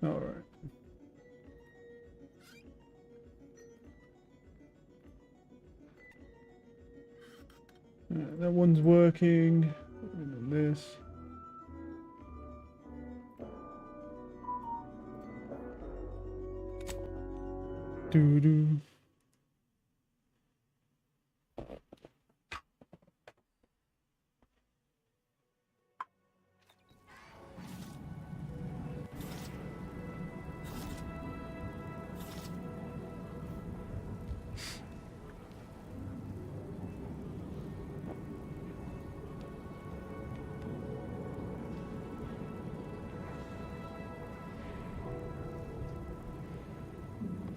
Alright. That one's working. And then this. Doo-doo.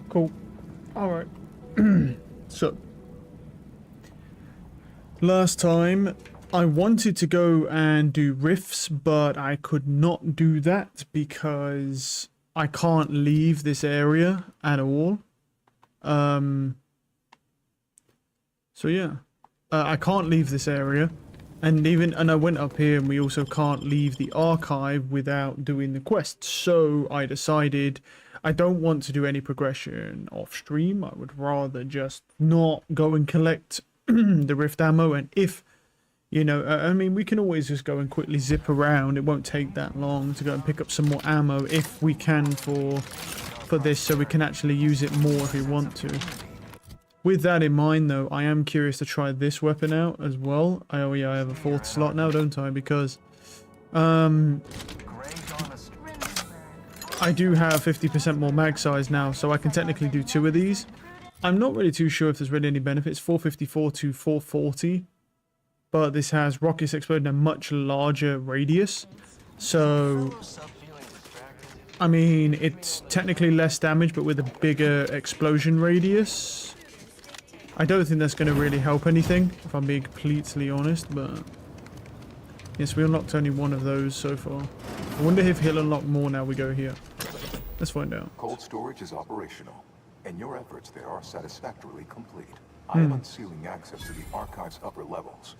Cool. Alright. So, last time I wanted to go and do rifts, but I could not do that because I can't leave this area at all. So yeah, I can't leave this area, and I went up here, and we also can't leave the archive without doing the quest. So I decided I don't want to do any progression off stream. I would rather just not go and collect the rift ammo, and if you know, I mean, we can always just go and quickly zip around. It won't take that long to go and pick up some more ammo if we can for this, so we can actually use it more if we want to. With that in mind, though, I am curious to try this weapon out as well. Oh yeah, I have a 4th slot now, don't I? Because I do have 50% more mag size now, so I can technically do 2 of these. I'm not really too sure if there's really any benefits. 454 to 440. But this has rockets exploding a much larger radius. So, I mean, it's technically less damage, but with a bigger explosion radius. I don't think that's going to really help anything, if I'm being completely honest, but... Yes, we unlocked only one of those so far. I wonder if he'll unlock more now we go here. Let's find out. Cold storage is operational, and your efforts there are satisfactorily complete. I am unsealing access to the archive's upper levels.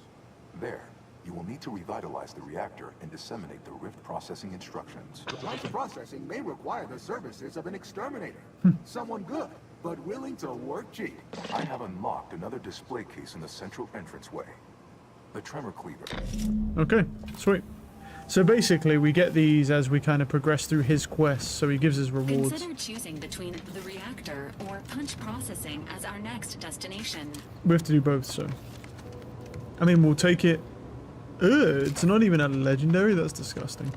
There, you will need to revitalize the reactor and disseminate the rift processing instructions. Rift processing may require the services of an exterminator. Someone good, but willing to work cheap. I have unlocked another display case in the central entranceway. The tremor cleaver. Okay, sweet. So basically, we get these as we kind of progress through his quests, so he gives us rewards. Consider choosing between the reactor or punch processing as our next destination. We have to do both, so... I mean, we'll take it... Ugh, it's not even a legendary? That's disgusting.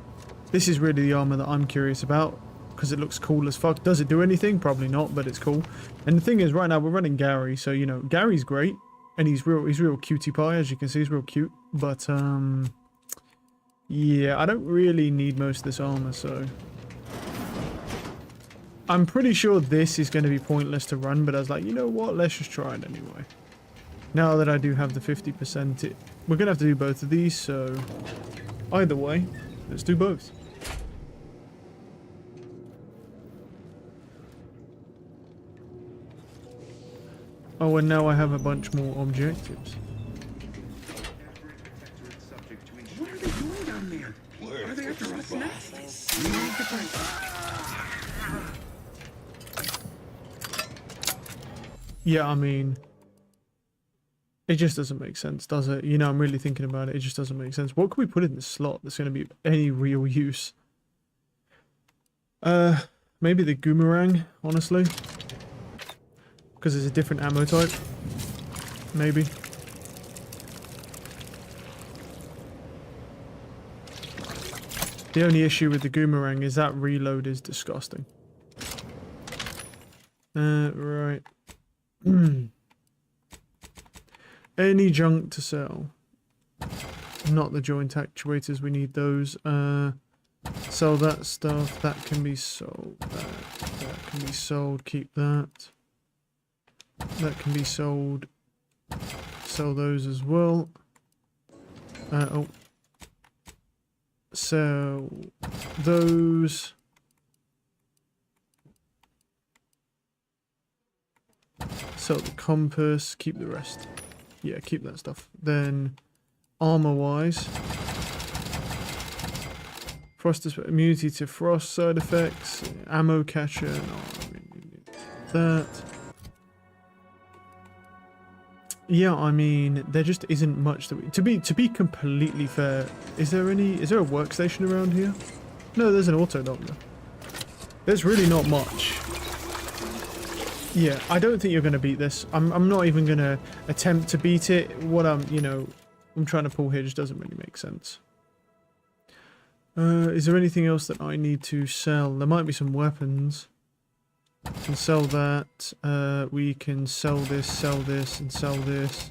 This is really the armor that I'm curious about, because it looks cool as fuck. Does it do anything? Probably not, but it's cool. And the thing is, right now, we're running Gary, so, you know, Gary's great, and he's real cutie pie, as you can see, he's real cute, but, yeah, I don't really need most of this armor, so... I'm pretty sure this is going to be pointless to run, but I was like, you know what, let's just try it anyway. Now that I do have the 50%, we're going to have to do both of these, so either way, let's do both. Oh, and now I have a bunch more objectives. What are they doing down there? Are they after us next? We need to find... Yeah, I mean... It just doesn't make sense, does it? You know, I'm really thinking about it. It just doesn't make sense. What can we put in this slot that's going to be any real use? Maybe the Goomerang, honestly. Because it's a different ammo type. Maybe. The only issue with the Goomerang is that reload is disgusting. Right. Any junk to sell. Not the joint actuators, we need those. Sell that stuff, that can be sold. That can be sold, keep that. That can be sold. Sell those as well. Oh. Sell those. Sell the compass, keep the rest. Yeah, keep that stuff. Then, armor-wise, Frost immunity to frost side effects. Ammo catcher. No, I mean, that. Yeah, I mean, there just isn't much that we... To be completely fair, is there a workstation around here? No, there's an auto doctor. There's really not much. Yeah, I don't think you're going to beat this. I'm not even going to attempt to beat it. What I'm trying to pull here just doesn't really make sense. Is there anything else that I need to sell? There might be some weapons. We can sell that. We can sell this, and sell this.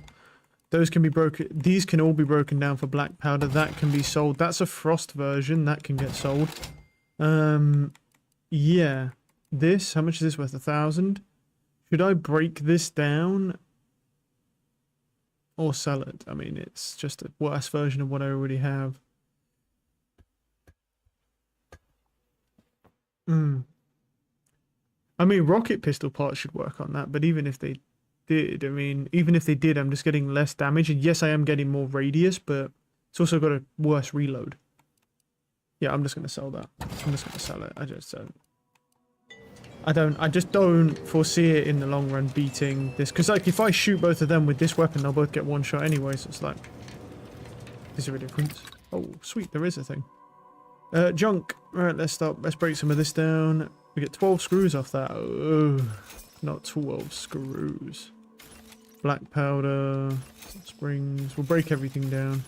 Those can be broken. These can all be broken down for black powder. That can be sold. That's a frost version. That can get sold. Yeah. This, how much is this worth? 1,000? Should I break this down? Or sell it? I mean, it's just a worse version of what I already have. I mean, rocket pistol parts should work on that, but even if they did, I'm just getting less damage. And yes, I am getting more radius, but it's also got a worse reload. Yeah, I'm just going to sell that. I'm just going to sell it. I just don't foresee it in the long run beating this. Because, like, if I shoot both of them with this weapon, they'll both get one shot anyway, so it's like... Is there a difference? Oh, sweet, there is a thing. Junk. Alright, let's stop. Let's break some of this down. We get 12 screws off that. Oh, not 12 screws. Black powder. Springs. We'll break everything down.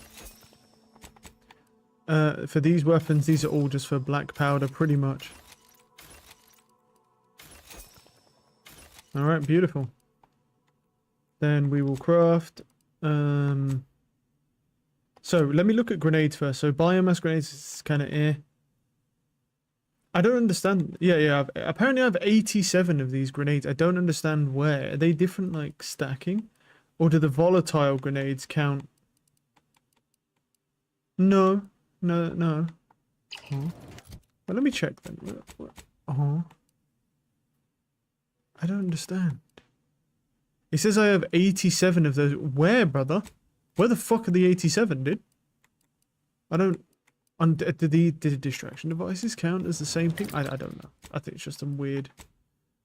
For these weapons, these are all just for black powder, pretty much. Alright, beautiful. Then we will craft... So, let me look at grenades first. So, biomass grenades is kind of eh. I don't understand. Yeah. Apparently I have 87 of these grenades. I don't understand where. Are they different, like, stacking? Or do the volatile grenades count? No. Oh. Well, let me check then. Oh. I don't understand. It says I have 87 of those. Where, brother? Where the fuck are the 87, dude? I don't... Did the distraction devices count as the same thing? I don't know. I think it's just a weird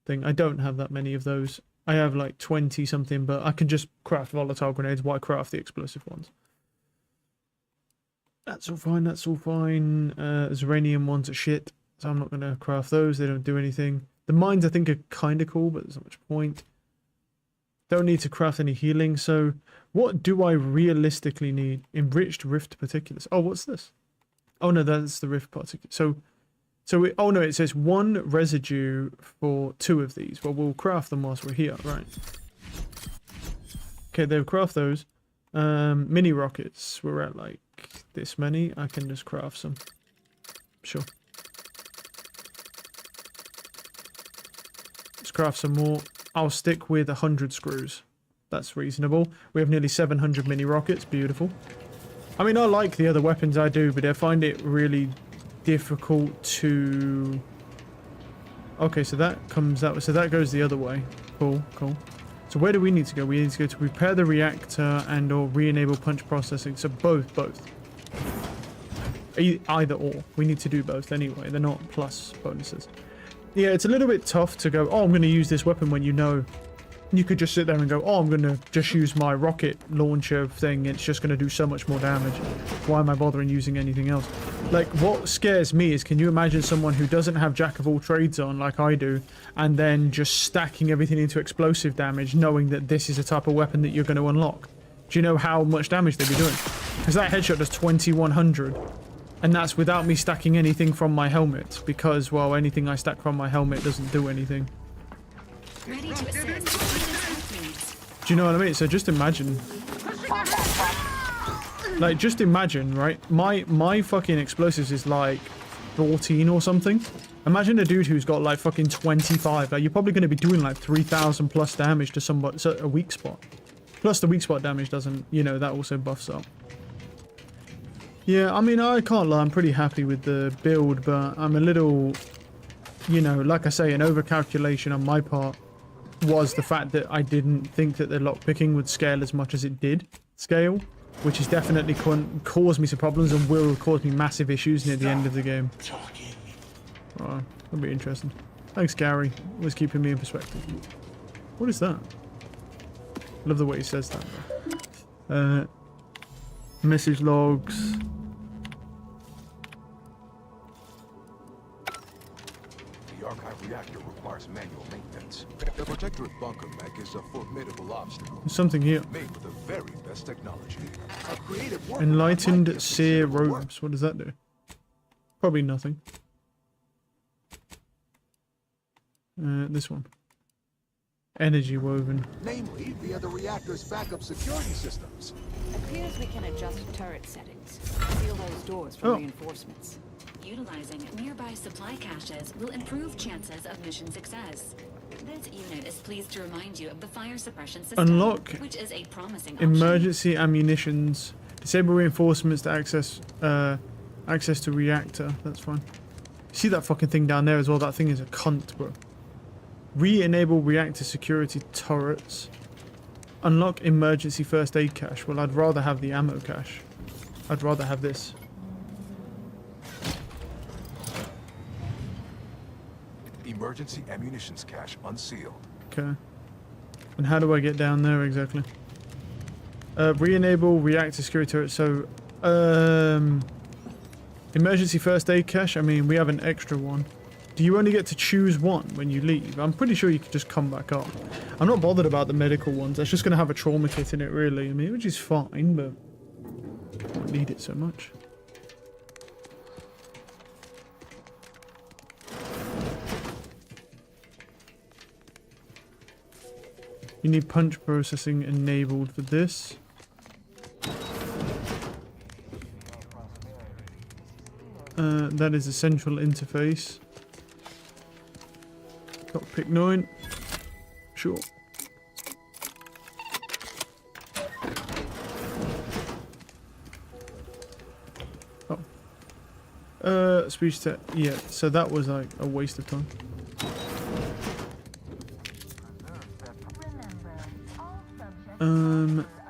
thing. I don't have that many of those. I have like 20 something, but I can just craft volatile grenades. Why craft the explosive ones? That's all fine. That's all fine. Zeranium ones are shit, so I'm not going to craft those. They don't do anything. The mines I think are kind of cool, but there's not much point. Don't need to craft any healing. So what do I realistically need? Enriched rift particulars. Oh, what's this? Oh no, that's the rift particle. Oh no, it says 1 residue for 2 of these. Well, we'll craft them whilst we're here, right? Okay, they'll craft those. Mini rockets. We're at like this many. I can just craft some. Sure. Let's craft some more. I'll stick with 100 screws. That's reasonable. We have nearly 700 mini rockets. Beautiful. I mean, I like the other weapons I do, but I find it really difficult to... Okay, so that comes out. So that goes the other way. Cool. So where do we need to go? We need to go to repair the reactor and or re-enable punch processing. So both. Either or. We need to do both anyway. They're not plus bonuses. Yeah, it's a little bit tough to go, oh, I'm going to use this weapon when you know... You could just sit there and go, oh, I'm going to just use my rocket launcher thing. It's just going to do so much more damage. Why am I bothering using anything else? Like, what scares me is, can you imagine someone who doesn't have jack of all trades on, like I do, and then just stacking everything into explosive damage, knowing that this is a type of weapon that you're going to unlock? Do you know how much damage they'd be doing? Because that headshot does 2100. And that's without me stacking anything from my helmet. Because, well, anything I stack from my helmet doesn't do anything. Ready to assist. Do you know what I mean? So just imagine. Like, just imagine, right? My fucking explosives is like 14 or something. Imagine a dude who's got like fucking 25. Like, you're probably going to be doing like 3,000 plus damage to somebody. So a weak spot. Plus the weak spot damage doesn't, you know, that also buffs up. Yeah, I mean, I can't lie. I'm pretty happy with the build, but I'm a little, you know, like I say, an overcalculation on my part was the fact that I didn't think that the lockpicking would scale as much as it did scale. which is definitely cause me some problems and will cause me massive issues near the end of the game. Oh, that'll be interesting. Thanks, Gary. Always keeping me in perspective. What is that? Love the way he says that, though. Message logs. The archive reactor requires manual maintenance. The protectorate bunker mech is a formidable obstacle. There's something here. Made with the very best technology. A creative work Enlightened might seer considerable work. robes. What does that do? Probably nothing. This one. Energy woven. Namely, via the reactor's backup security systems. Appears we can adjust turret settings. Seal those doors for Oh. reinforcements. Utilizing nearby supply caches will improve chances of mission success. This unit is pleased to remind you of the fire suppression system, Unlock which is a promising option. emergency ammunitions. Disable reinforcements to access to reactor. That's fine. See that fucking thing down there as well? That thing is a cunt, bro. Re-enable reactor security turrets. Unlock emergency first aid cache. Well, I'd rather have the ammo cache. I'd rather have this. Emergency ammunitions cache unsealed. Okay. And how do I get down there exactly? Re-enable reactor security turret. So, emergency first aid cache. I mean, we have an extra one. Do you only get to choose one when you leave? I'm pretty sure you could just come back up. I'm not bothered about the medical ones. That's just going to have a trauma kit in it, really. I mean, which is fine, but I don't need it so much. You need punch processing enabled for this. That is a central interface. Got pick 9. Sure. Oh. Speech tech. Yeah, so that was like a waste of time.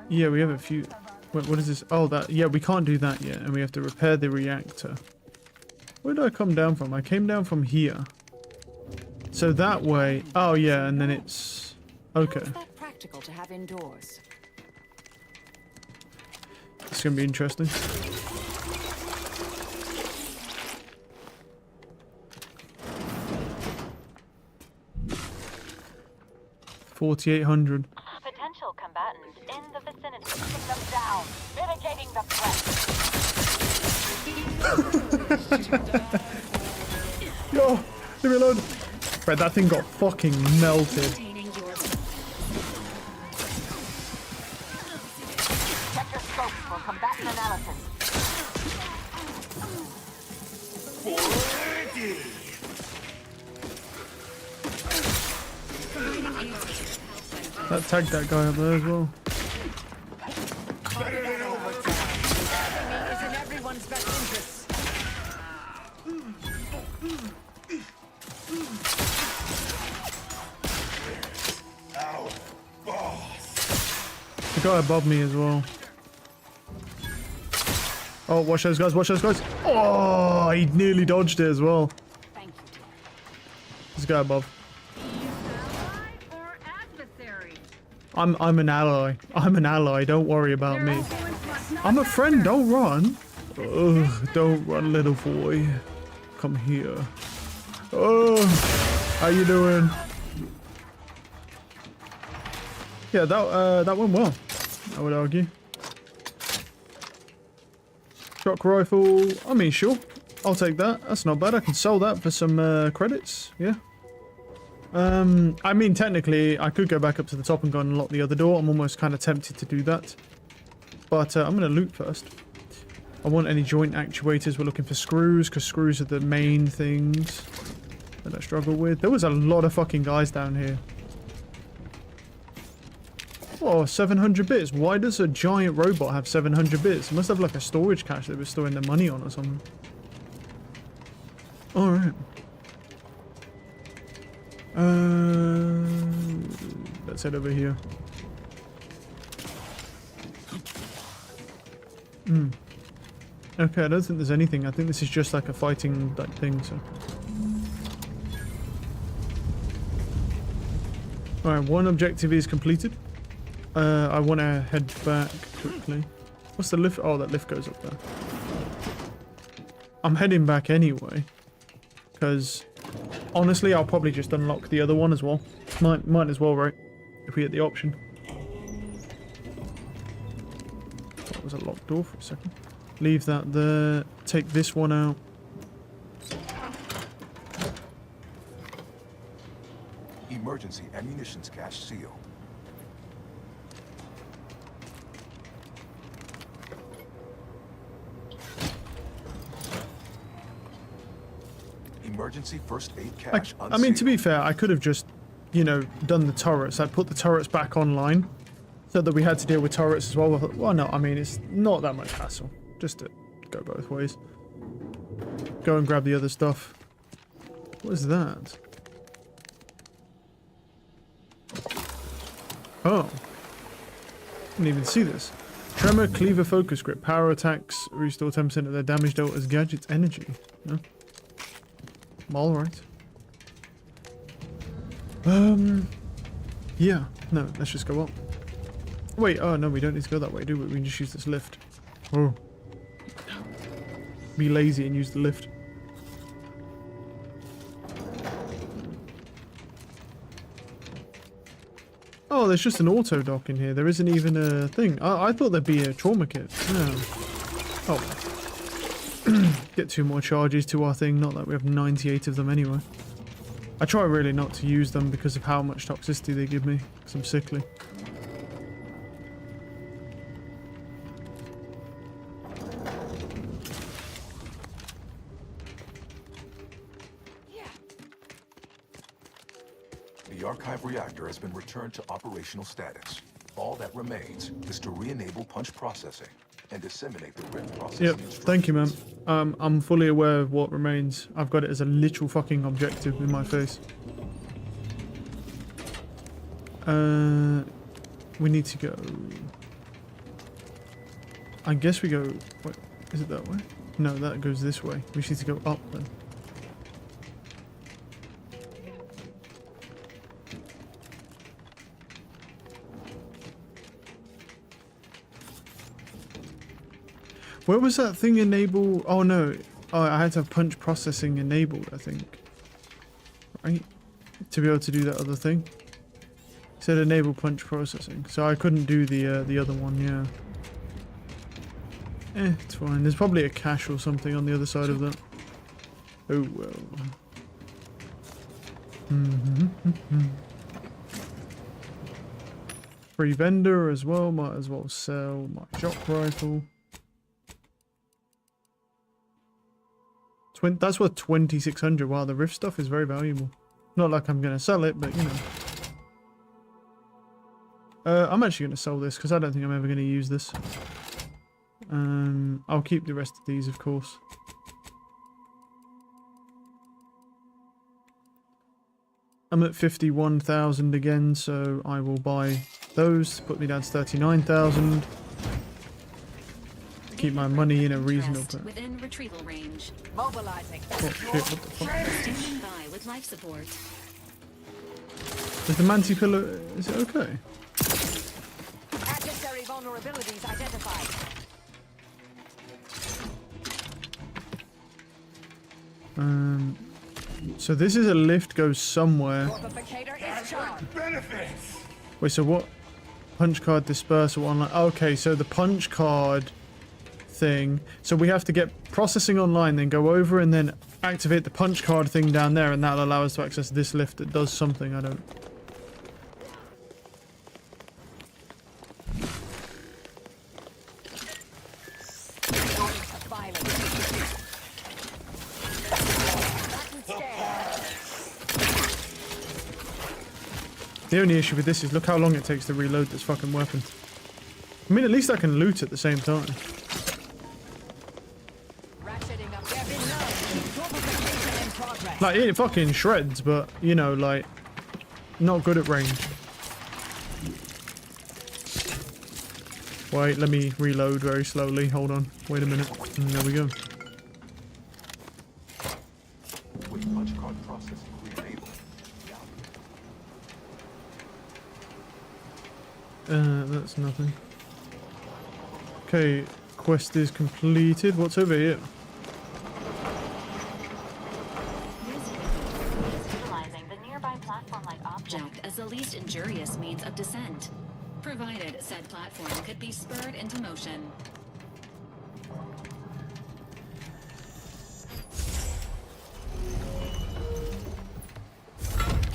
Yeah, we have a few. Wait, what is this? Oh, that. Yeah, we can't do that yet, and we have to repair the reactor. Where did I come down from? I came down from here. So that way. Oh, yeah, and then it's. Okay. How's that practical to have indoors? It's gonna be interesting. $4,800. Potential combatants in the vicinity. Keeping them down. Mitigating the threat. Yo, leave me alone. Right, that thing got fucking melted. Maintaining your Check your scope for combatant analysis. That tagged that guy up there as well. Is in everyone's best interest. The guy above me as well. Oh, watch those guys, watch those guys. Oh, he nearly dodged it as well. Thank you, dear. This guy above. Ally or adversary? I'm an ally. I'm an ally. Don't worry about me. I'm a friend. Don't run. Ugh, don't run, little boy. Come here. Oh, how you doing? Yeah, that went well, I would argue. Shock rifle. I mean, sure. I'll take that. That's not bad. I can sell that for some credits. Yeah. I mean, technically, I could go back up to the top and go and unlock the other door. I'm almost kind of tempted to do that. But I'm going to loot first. I want any joint actuators. We're looking for screws, because screws are the main things that I struggle with. There was a lot of fucking guys down here. Oh, 700 bits. Why does a giant robot have 700 bits? It must have like a storage cache that was storing the money on or something. Alright. Let's head over here. Okay, I don't think there's anything. I think this is just like a fighting like thing, so. Alright, one objective is completed. I want to head back quickly. What's the lift? Oh, that lift goes up there. I'm heading back anyway. Because, honestly, I'll probably just unlock the other one as well. Might as well, right? If we get the option. That was a locked door for a second. Leave that there. Take this one out. Emergency ammunitions cache sealed. Emergency first aid cache I mean, to be fair, I could have just, you know, done the turrets. I put the turrets back online so that we had to deal with turrets as well. I thought, well, no, I mean, it's not that much hassle. Just to go both ways. Go and grab the other stuff. What is that? Oh. Didn't even see this. Tremor, Cleaver, Focus Grip. Power attacks restore 10% of their damage dealt as gadget's energy. No? Alright. Yeah. No, let's just go up. Wait, oh no, we don't need to go that way, do we? We can just use this lift. Oh. Be lazy and use the lift. Oh, there's just an auto dock in here. There isn't even a thing. I thought there'd be a trauma kit. No. Oh. Get 2 more charges to our thing. Not that we have 98 of them anyway. I try really not to use them because of how much toxicity they give me. Because I'm sickly. The archive reactor has been returned to operational status. All that remains is to re-enable punch processing and disseminate the rift processing Yep, thank you, man. I'm fully aware of what remains. I've got it as a literal fucking objective in my face. We need to go... I guess we go... Wait, is it that way? No, that goes this way. We just need to go up then. Where was that thing enabled? Oh no. Oh, I had to have punch processing enabled, I think. Right? To be able to do that other thing. It said enable punch processing. So I couldn't do the other one, yeah. It's fine. There's probably a cache or something on the other side of that. Oh well. Free vendor as well. Might as well sell my shock rifle. That's worth 2,600. Wow, the rift stuff is very valuable. Not like I'm going to sell it, but you know. I'm actually going to sell this because I don't think I'm ever going to use this. I'll keep the rest of these, of course. I'm at 51,000 again, so I will buy those. Put me down to 39,000. Keep my money in a reasonable... Within retrieval range. Mobilizing. Oh shit, what the fuck? Standing by with life support. Is the manti-pillar... is it okay? Adversary vulnerabilities identified. So this is a lift goes somewhere. Mortificator is charged. Wait, so what? Punch card dispersal online. Okay, so the punch card thing. So we have to get processing online, then go over and then activate the punch card thing down there, and that'll allow us to access this lift that does something. I don't... The only issue with this is look how long it takes to reload this fucking weapon. I mean, at least I can loot at the same time. Like, it fucking shreds, but, you know, like, not good at range. Wait, let me reload very slowly. Hold on. Wait a minute. There we go. With punch card processing re-enabled. That's nothing. Okay, quest is completed. What's over here? Utilizing the nearby platform-like object. Jacked as the least injurious means of descent, provided said platform could be spurred into motion.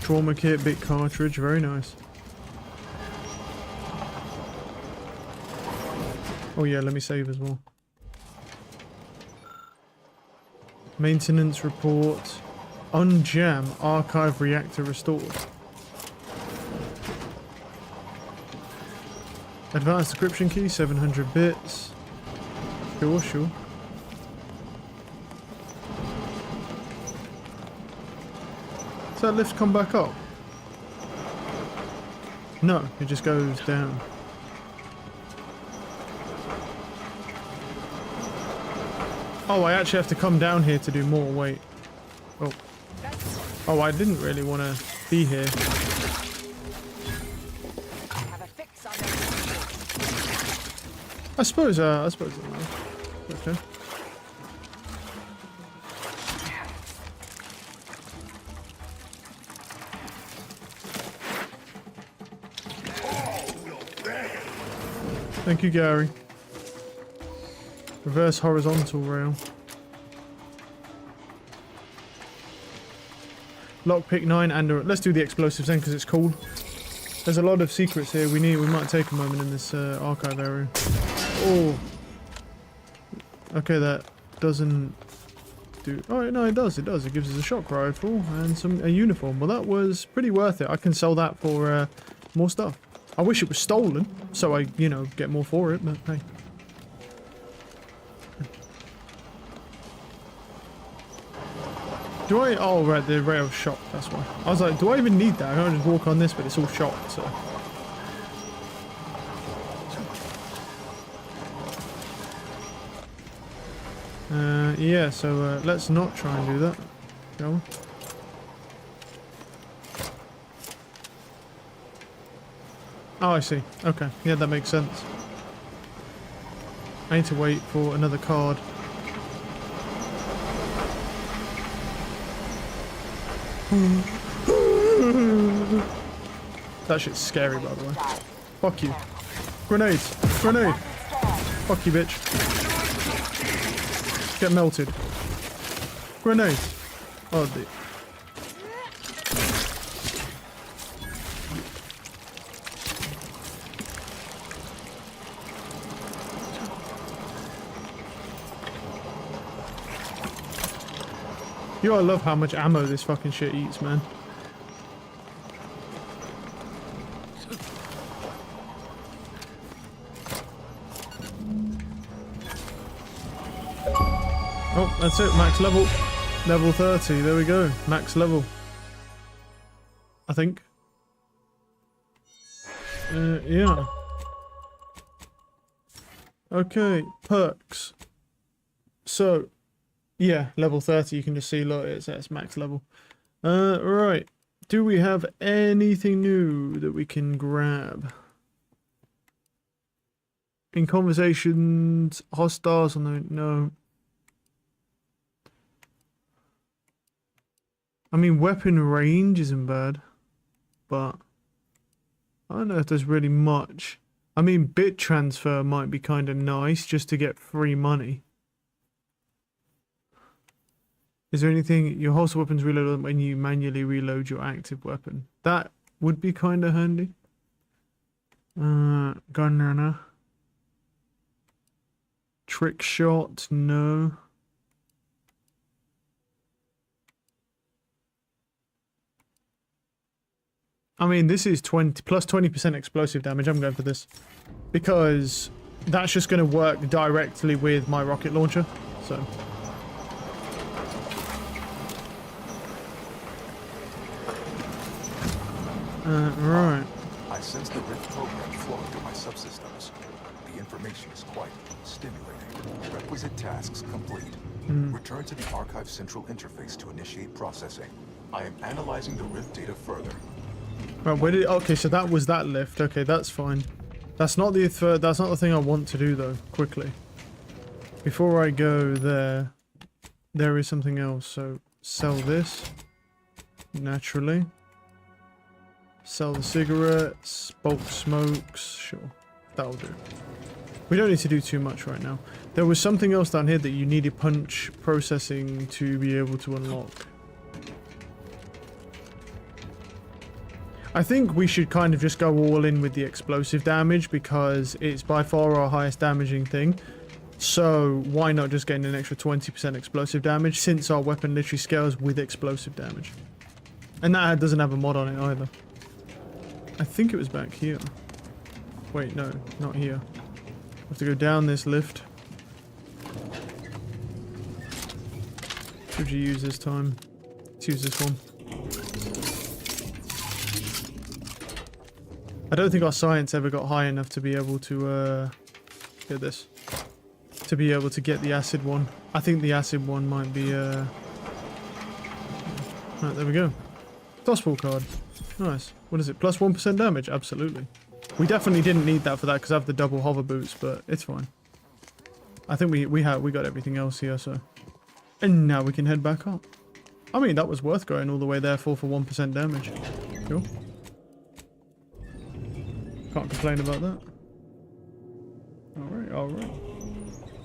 Trauma kit, bit cartridge. Very nice. Oh yeah, let me save as well. Maintenance report. Unjam archive reactor restored. Advanced decryption key, 700 bits. Sure, sure. Does that lift come back up? No, it just goes down. Oh, I actually have to come down here to do more. Wait. Oh. Oh, I didn't really want to be here. Have a fix on them. I suppose okay. Thank you, Gary. Reverse horizontal rail. Lockpick 9 and let's do the explosives then because it's cool. There's a lot of secrets here. We might take a moment in this archive area. Oh. Okay, that doesn't do. Oh no, it does. It does. It gives us a shock rifle and a uniform. Well, that was pretty worth it. I can sell that for more stuff. I wish it was stolen, so I, get more for it. But hey. Do I? Oh, right, the rail's shot. That's why. I was like, do I even need that? I can't just walk on this, but it's all shot, so. Yeah, so let's not try and do that. Shall we? Oh, I see. Okay. Yeah, that makes sense. I need to wait for another card. That shit's scary, by the way. Fuck you. Grenades! Grenade! Fuck you, bitch. Get melted. Grenade! Oh, dear. Yo, I love how much ammo this fucking shit eats, man. Oh, that's it, max level. Level 30, there we go. Max level. I think. Yeah. Okay, perks. So, yeah, level 30, you can just see, look, it's max level. Right. Do we have anything new that we can grab? In conversations, hostiles, no. I mean, weapon range isn't bad, but I don't know if there's really much. I mean, bit transfer might be kind of nice just to get free money. Is there anything, your holster weapons reload when you manually reload your active weapon? That would be kind of handy. Gun runner. Trick shot, no. I mean, this is 20 plus 20% explosive damage. I'm going for this because that's just going to work directly with my rocket launcher. So. I Right. sense the Rift program flowing through my subsystems. The information is quite stimulating. Requisite tasks complete. Return to the Archive Central Interface to initiate processing. I am analyzing the Rift data further. Right, where did? Okay, so that was that lift. Okay, that's fine. That's not the thing I want to do though. Quickly, before I go there, there is something else. So sell this. Naturally. Sell the cigarettes, bulk smokes. Sure, that'll do. We don't need to do too much right now. There was something else down here that you needed punch processing to be able to unlock. I think we should kind of just go all in with the explosive damage because it's by far our highest damaging thing. So why not just gain an extra 20% explosive damage since our weapon literally scales with explosive damage. And that doesn't have a mod on it either. I think it was back here. Wait, no, not here. Have to go down this lift. What should you use this time? Let's use this one. I don't think our science ever got high enough to be able to get this. To be able to get the acid one. I think the acid one might be right, there we go. Gospel card. Nice. What is it? Plus 1% damage? Absolutely. We definitely didn't need that for that because I have the double hover boots, but it's fine. I think we got everything else here, so. And now we can head back up. I mean, that was worth going all the way there for 1% damage. Cool. Can't complain about that. Alright, alright.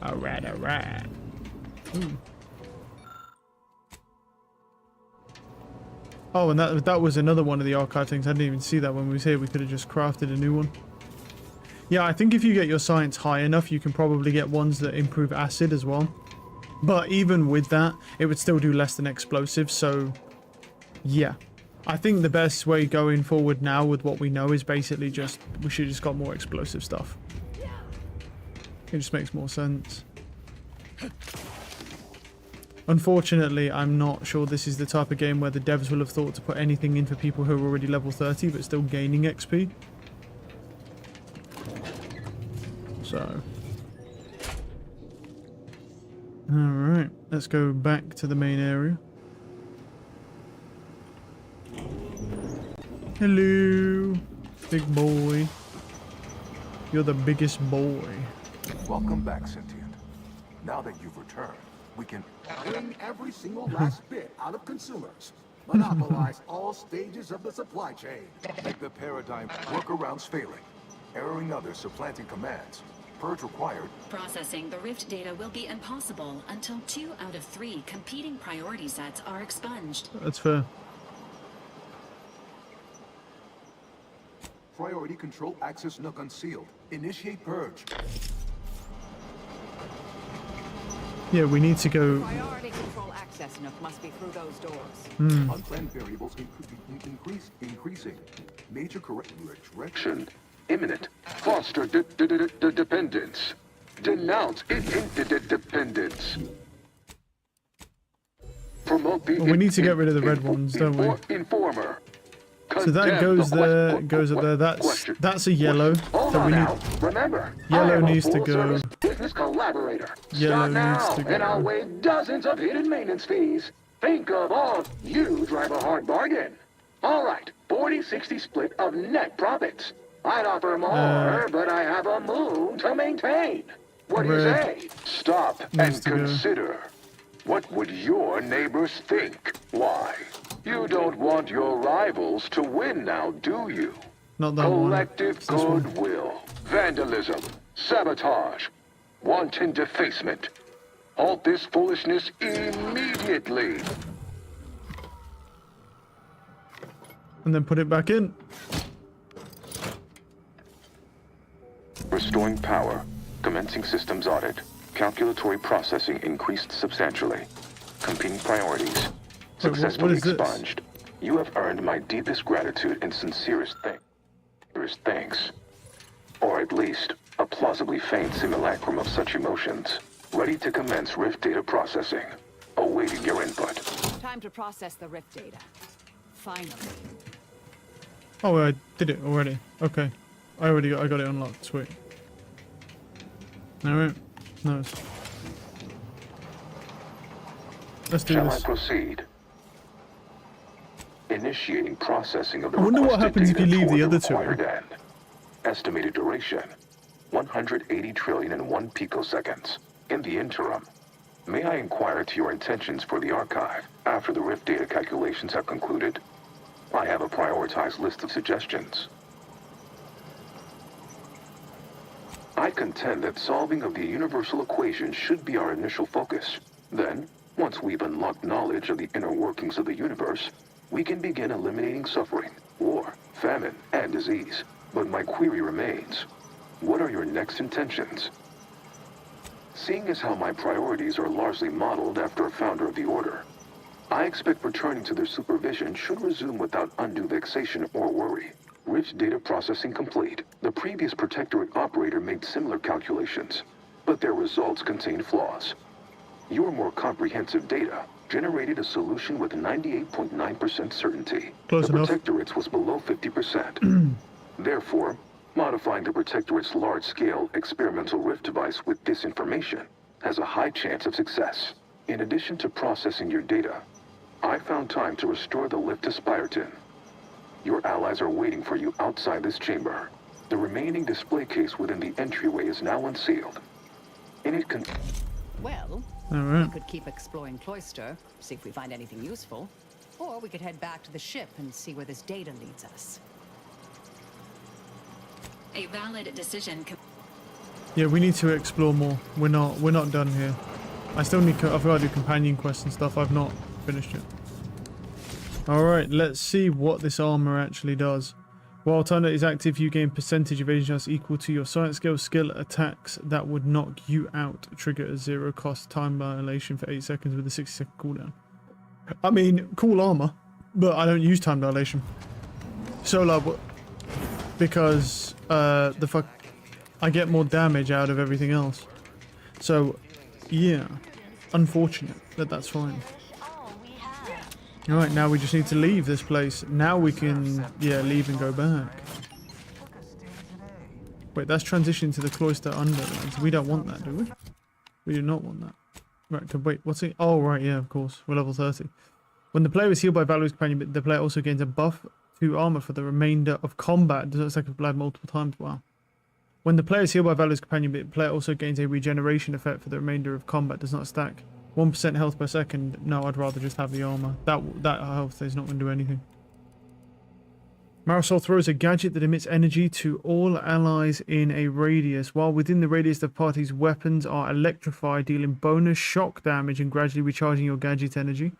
Alright, alright. Ooh. Oh, and that was another one of the archive things. I didn't even see that when we was here. We could have just crafted a new one. Yeah, I think if you get your science high enough, you can probably get ones that improve acid as well. But even with that, it would still do less than explosive, so yeah. I think the best way going forward now with what we know is basically just, we should just got more explosive stuff. It just makes more sense. Unfortunately, I'm not sure this is the type of game where the devs will have thought to put anything in for people who are already level 30 but still gaining XP. So. Alright, let's go back to the main area. Hello, big boy. You're the biggest boy. Welcome back, Sentient. Now that you've returned, we can Wring every single last bit out of consumers. Monopolize all stages of the supply chain. make the paradigm workarounds failing, erroring others supplanting commands. Purge required. Processing the Rift data will be impossible until 2 out of 3 competing priority sets are expunged. That's fair. Priority control access nook unsealed. Initiate purge. Yeah, we need to go. Priority control access nook must be through those doors. Unplanned variables increasing. Major correction. Imminent. Foster dependence. Denounce dependence. Promote the. Well, we need to get rid of the red ones, don't we? Informer. So that goes there, goes up there. That's a yellow that we need. Remember, Yellow needs to go. Business collaborator. Yellow Start now, needs to and I'll go. waive dozens of hidden maintenance fees. Think of all. You drive a hard bargain. All right, 40-60 split of net profits. I'd offer more, but I have a moon to maintain. What do you Red say? Stop needs and to go. consider. What would your neighbors think? Why? You don't want your rivals to win now, do you? Not that one. Collective It's this one. goodwill, vandalism, sabotage, wanton defacement. Halt this foolishness immediately. And then put it back in. Restoring power. Commencing systems audit. Calculatory processing increased substantially. Competing priorities. Wait, Successfully what is this? expunged. You have earned my deepest gratitude and sincerest thanks. Or at least, a plausibly faint simulacrum of such emotions. Ready to commence Rift data processing. Awaiting your input. Time to process the Rift data. Finally. Oh, I did it already. Okay. I got it unlocked. Sweet. Alright. Nice. Let's do Shall I this. proceed? Initiating processing of the I wonder what requested happens if you data leave toward the other two. required end. Estimated duration, 180 trillion and 1 picoseconds. In the interim, may I inquire to your intentions for the archive after the Rift data calculations have concluded? I have a prioritized list of suggestions. I contend that solving of the universal equation should be our initial focus. Then, once we've unlocked knowledge of the inner workings of the universe, we can begin eliminating suffering, war, famine, and disease. But my query remains. What are your next intentions? Seeing as how my priorities are largely modeled after a founder of the Order, I expect returning to their supervision should resume without undue vexation or worry. Rich data processing complete. The previous Protectorate operator made similar calculations, but their results contained flaws. Your more comprehensive data generated a solution with 98.9% certainty. Close the enough. Protectorate's was below 50%. Therefore, modifying the Protectorate's large-scale experimental rift device with this information has a high chance of success. In addition to processing your data, I found time to restore the lift to Spyreton. Your allies are waiting for you outside this chamber. The remaining display case within the entryway is now unsealed. In it can... Well, Alright. we could keep exploring Cloister, see if we find anything useful. Or we could head back to the ship and see where this data leads us. A valid decision. Yeah, we need to explore more. We're not done here. I still need. I've got to do companion quests and stuff. I've not finished it. All right, let's see what this armor actually does. While Thunder is active, you gain percentage evasion chance equal to your science skill attacks that would knock you out. Trigger a 0 cost time dilation for 8 seconds with a 60-second cooldown. I mean, cool armor, but I don't use time dilation. So, because the fuck, I get more damage out of everything else. So, yeah, unfortunate, but that's fine. Alright, now we just need to leave this place. Now we can, yeah, leave and go back. Wait, that's transition to the Cloister Underlands. We don't want that, do we? We do not want that. Right, wait, what's it? Oh, right, yeah, of course. We're level 30. When the player is healed by Valor's Companion, the player also gains a buff to armor for the remainder of combat. Does that stack of blood multiple times? Wow. When the player is healed by Valor's Companion, the player also gains a regeneration effect for the remainder of combat. Does not stack. 1% health per second. No, I'd rather just have the armor. That health is not going to do anything. Marisol throws a gadget that emits energy to all allies in a radius. While within the radius, the party's weapons are electrified, dealing bonus shock damage and gradually recharging your gadget energy.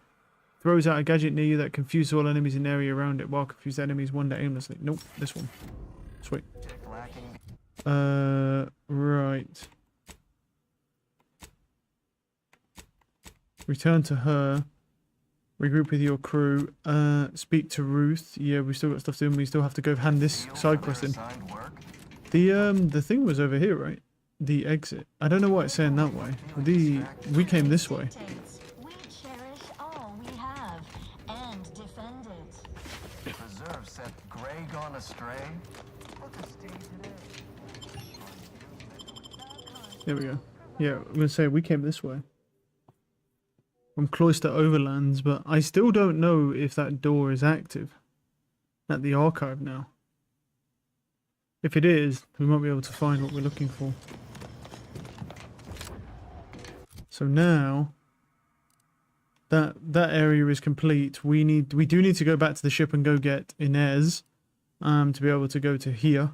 Throws out a gadget near you that confuses all enemies in the area around it, while confused enemies wander aimlessly. Nope, this one. Sweet. Right. Return to her. Regroup with your crew. Speak to Ruth. Yeah, we still got stuff to do. We still have to go hand this side quest in. The thing was over here, right? The exit. I don't know why it's saying that way. We came this way. We cherish all we have and defend it. Preserve set Grey gone astray. Look a stay today. There we go. Yeah, I'm gonna say we came this way. From Cloister Overlands, but I still don't know if that door is active at the archive now. If it is, we might be able to find what we're looking for. So now that area is complete, we do need to go back to the ship and go get Inez to be able to go to here.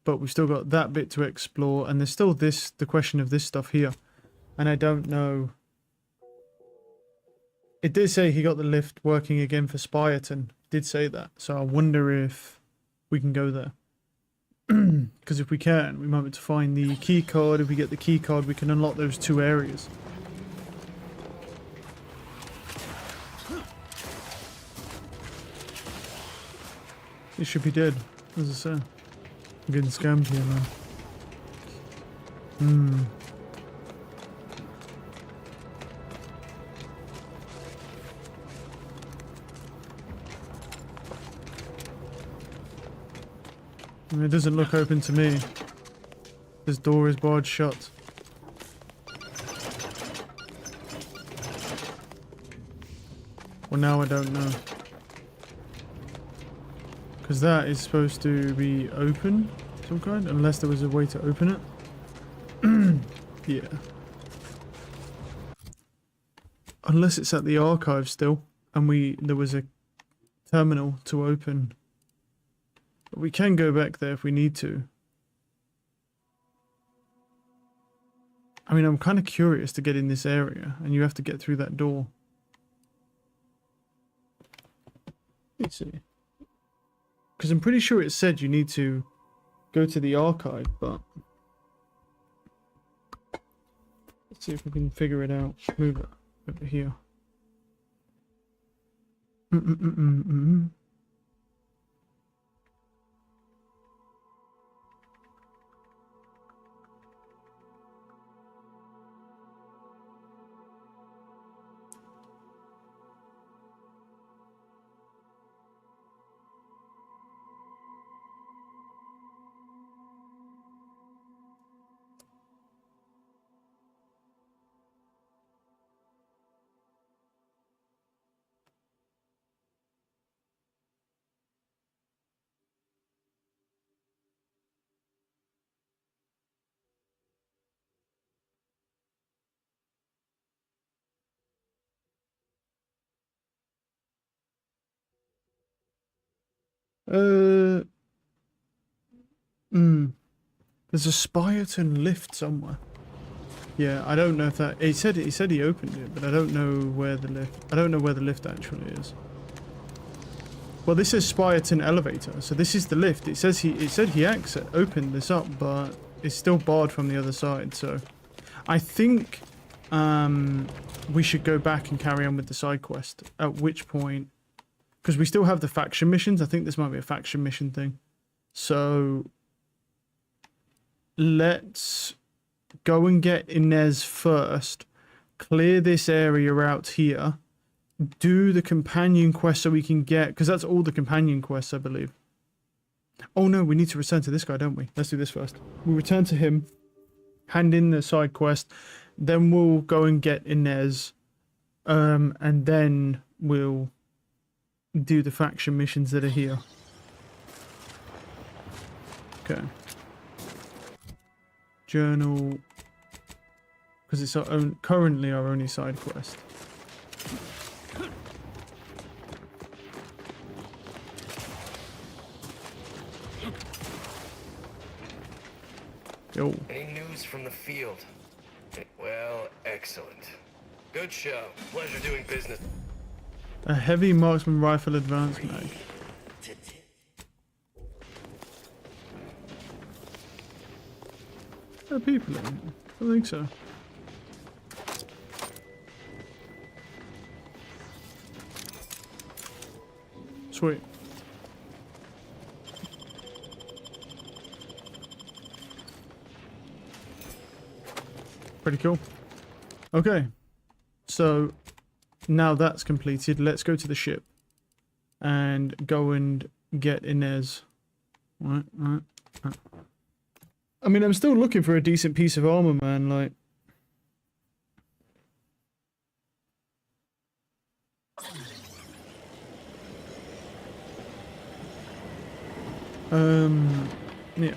But we've still got that bit to explore, and there's still the question of this stuff here. And I don't know. It did say he got the lift working again for Spyreton. It did say that. So I wonder if we can go there. Because if we can, we might be able to find the key card. If we get the key card, we can unlock those 2 areas. It should be dead, as I say. I'm getting scammed here, man. I mean, it doesn't look open to me. This door is barred shut. Well, now I don't know. Because that is supposed to be open, some kind, unless there was a way to open it. Yeah. Unless it's at the archive still, and there was a terminal to open. But we can go back there if we need to. I mean, I'm kind of curious to get in this area, and you have to get through that door. Let's see. Because I'm pretty sure it said you need to go to the archive, but... Let's see if we can figure it out. Move it over here. There's a Spiraton lift somewhere. Yeah, I don't know if that... He said he opened it, but I don't know where the lift... I don't know where the lift actually is. Well, this is Spiraton elevator, so this is the lift. It said he opened this up, but it's still barred from the other side, so... I think we should go back and carry on with the side quest, at which point... Because we still have the faction missions. I think this might be a faction mission thing. So... Let's go and get Inez first. Clear this area out here. Do the companion quest so we can get... Because that's all the companion quests, I believe. Oh no, we need to return to this guy, don't we? Let's do this first. We'll return to him. Hand in the side quest. Then we'll go and get Inez. And then we'll do the faction missions that are here. Okay. Journal, because it's currently our only side quest. Yo. Any news from the field? Well, excellent. Good show. Pleasure doing business. A heavy marksman rifle advanced mag. There are people in here. I don't think so. Sweet. Pretty cool. Okay. So, now that's completed, let's go to the ship. And go and get Inez. Right. I mean, I'm still looking for a decent piece of armor, man, like... Yeah.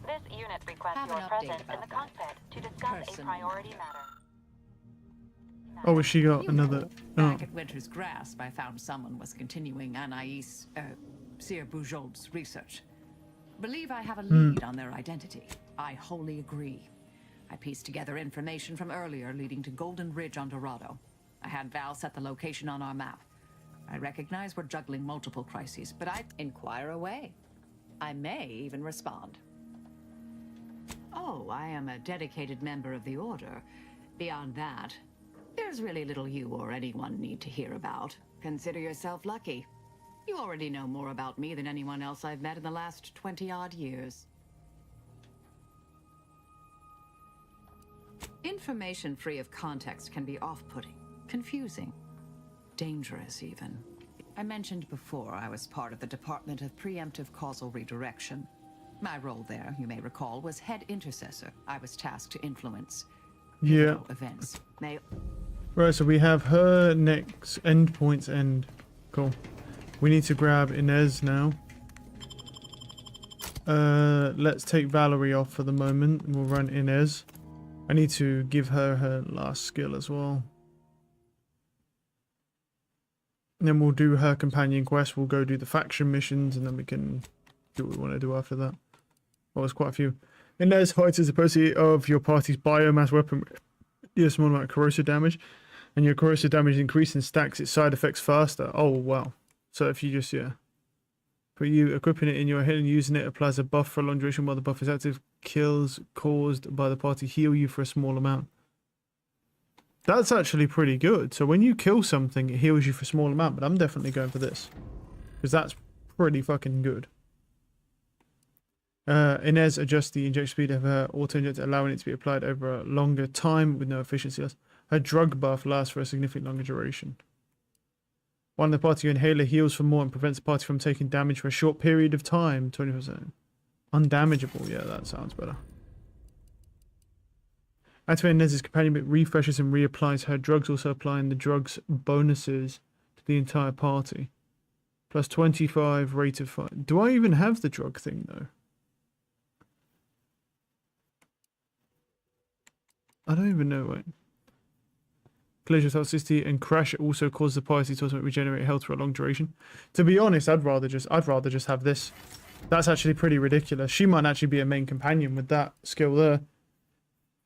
This unit requests Have your an update presence in about the that. cockpit to discuss a Personal priority matter. matter. Oh, has she got another... Oh. Back at Winter's Grasp, I found someone was continuing Anais, Sir Bujold's research. Believe I have a lead on their identity. I wholly agree. I pieced together information from earlier leading to Golden Ridge on Dorado. I had Val set the location on our map. I recognize we're juggling multiple crises, but I inquire away. I may even respond. Oh, I am a dedicated member of the Order. Beyond that, there's really little you or anyone need to hear about. Consider yourself lucky. You already know more about me than anyone else I've met in the last 20-odd years. Information free of context can be off-putting, confusing, dangerous even. I mentioned before I was part of the Department of Preemptive Causal Redirection. My role there, you may recall, was head intercessor. I was tasked to influence pivotal events. Right, so we have her next endpoints end. Cool. We need to grab Inez now. Let's take Valerie off for the moment and we'll run Inez. I need to give her her last skill as well. And then we'll do her companion quest. We'll go do the faction missions and then we can do what we want to do after that. Oh, there's quite a few. Inez height is the property of your party's biomass weapon. A small amount of corrosive damage. And your corrosive damage increases and stacks its side effects faster. Oh, wow. So if you just, for you, equipping it in your head and using it applies a buff for a long duration while the buff is active. Kills caused by the party heal you for a small amount. That's actually pretty good. So when you kill something, it heals you for a small amount. But I'm definitely going for this. Because that's pretty fucking good. Inez adjusts the injection speed of her auto-injector, allowing it to be applied over a longer time with no efficiency loss. Her drug buff lasts for a significantly longer duration. One of the party inhaler heals for more and prevents the party from taking damage for a short period of time. 20%. Undamageable. Yeah, that sounds better. Activating Inez's companion bit refreshes and reapplies her drugs, also applying the drugs bonuses to the entire party. Plus 25 rate of fire. Do I even have the drug thing though? I don't even know. Wait. Collision of toxicity and crash also cause the party to automatically regenerate health for a long duration. To be honest, I'd rather just have this. That's actually pretty ridiculous. She might actually be a main companion with that skill there.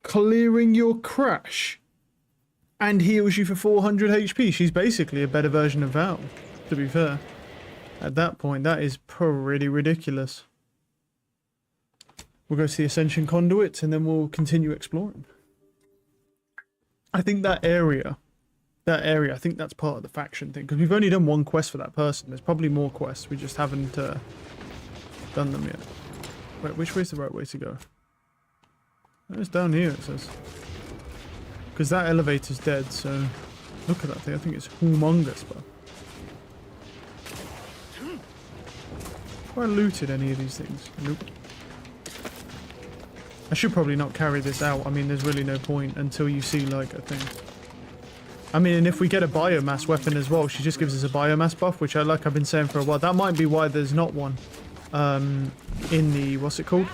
Clearing your crash and heals you for 400 HP. She's basically a better version of Val, to be fair. At that point, that is pretty ridiculous. We'll go to the Ascension Conduits and then we'll continue exploring. I think that area, I think that's part of the faction thing. Because we've only done one quest for that person. There's probably more quests. We just haven't done them yet. Wait, which way's the right way to go? It's down here, it says. Because that elevator's dead, so... Look at that thing. I think it's humongous, but... Have I looted any of these things? Nope. I should probably not carry this out. I mean, there's really no point until you see, like, a thing. I mean, and if we get a biomass weapon as well, she just gives us a biomass buff, which I've been saying for a while. That might be why there's not one. In the... What's it called?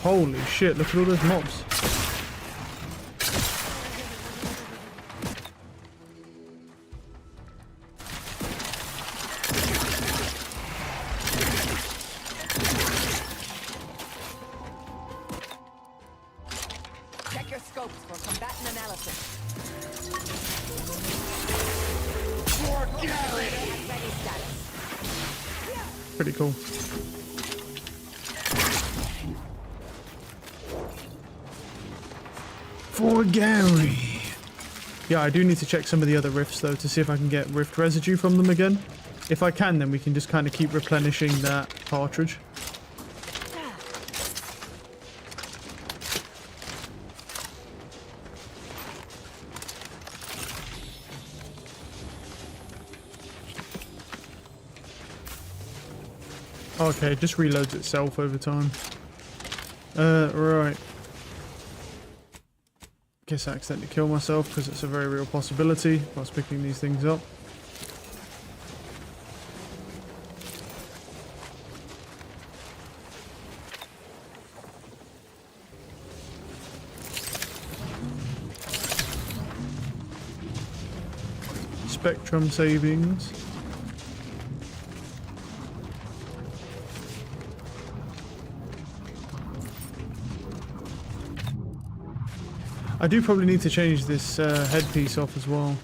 Holy shit, look at all those mobs. Check your scopes for combatant analysis. Pretty cool. For Gary. Yeah, I do need to check some of the other rifts though to see if I can get rift residue from them again. If I can, then we can just kind of keep replenishing that cartridge. Okay, it just reloads itself over time. Right. Guess I accidentally killed myself because it's a very real possibility whilst picking these things up. Spectrum savings. I do probably need to change this headpiece off as well.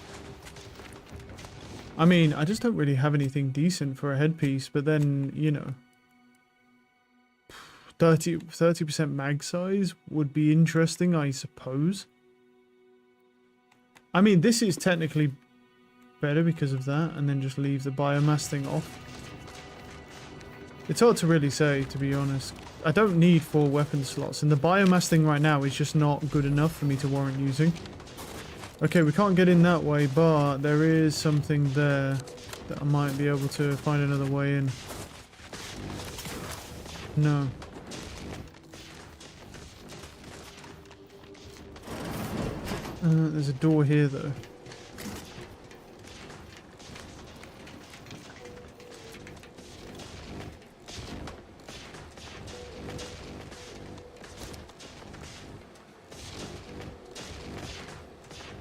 I mean, I just don't really have anything decent for a headpiece, but then, you know, 30% mag size would be interesting, I suppose. I mean, this is technically better because of that, and then just leave the biomass thing off. It's hard to really say, to be honest. I don't need 4 weapon slots, and the biomass thing right now is just not good enough for me to warrant using. Okay, we can't get in that way, but there is something there that I might be able to find another way in. No. There's a door here, though.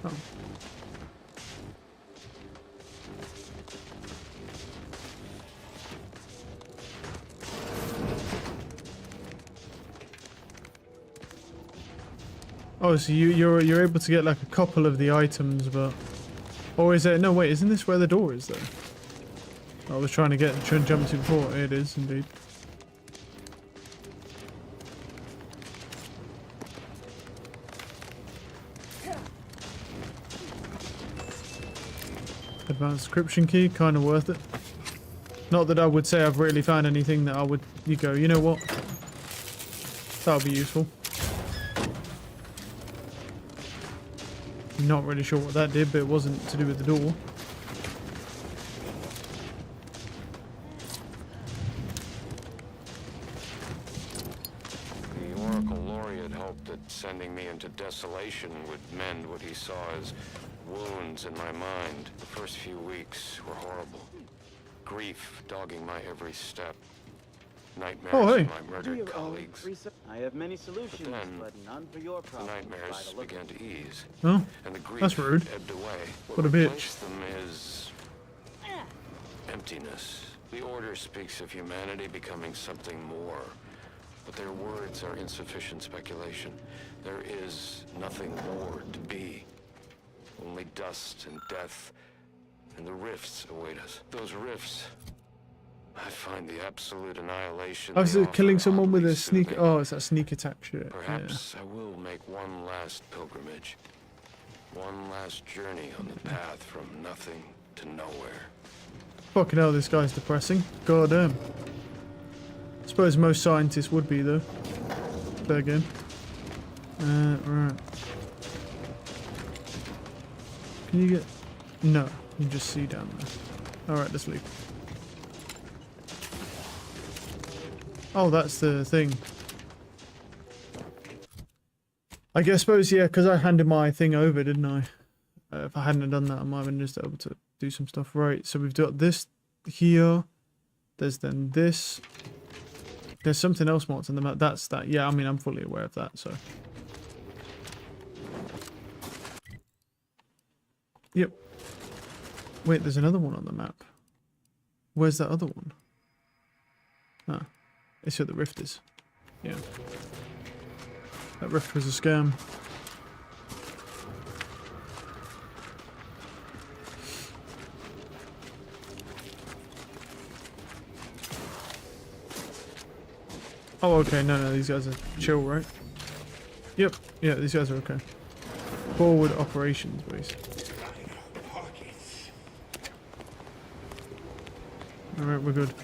Oh. Oh, so you're able to get like a couple of the items, but or is there? No, wait, isn't this where the door is though? I was trying to jump to before. It is indeed. Advanced encryption key, kind of worth it. Not that I would say I've really found anything that I would. You go, you know what? That'll be useful. Not really sure what that did, but it wasn't to do with the door. The Oracle Laureate hoped that sending me into desolation would mend what he saw as wounds in my mind. The first few weeks were horrible. Grief dogging my every step. Nightmares of my murdered colleagues. I have many solutions, then, but none for your The problem. nightmares began to ease, Oh, and the grief that's rude. ebbed away. What a bitch. Replaced them is emptiness. The Order speaks of humanity becoming something more, but their words are insufficient speculation. There is nothing more to be. Only dust and death, and the rifts await us. Those rifts, I find the absolute annihilation. I was they offer killing someone with oddly a sneak. soothing. Oh, it's that sneak attack shit. Perhaps I will make one last pilgrimage. One last journey on the path from nothing to nowhere. Fucking hell, this guy's depressing. God damn. Suppose most scientists would be though. There again. Right. Can you get? No, you can just see down there. All right, let's leave. Oh, that's the thing. I guess, suppose, yeah, because I handed my thing over, didn't I? If I hadn't have done that, I might have been just able to do some stuff. Right, so we've got this here. There's then this. There's something else marked on the map. That's that. Yeah, I mean, I'm fully aware of that, so. Yep. Wait, there's another one on the map. Where's that other one? Ah. It's where the rift is. Yeah. That rift was a scam. Oh, okay. No, these guys are chill, right? Yep. Yeah, these guys are okay. Forward operations base. Alright, we're good.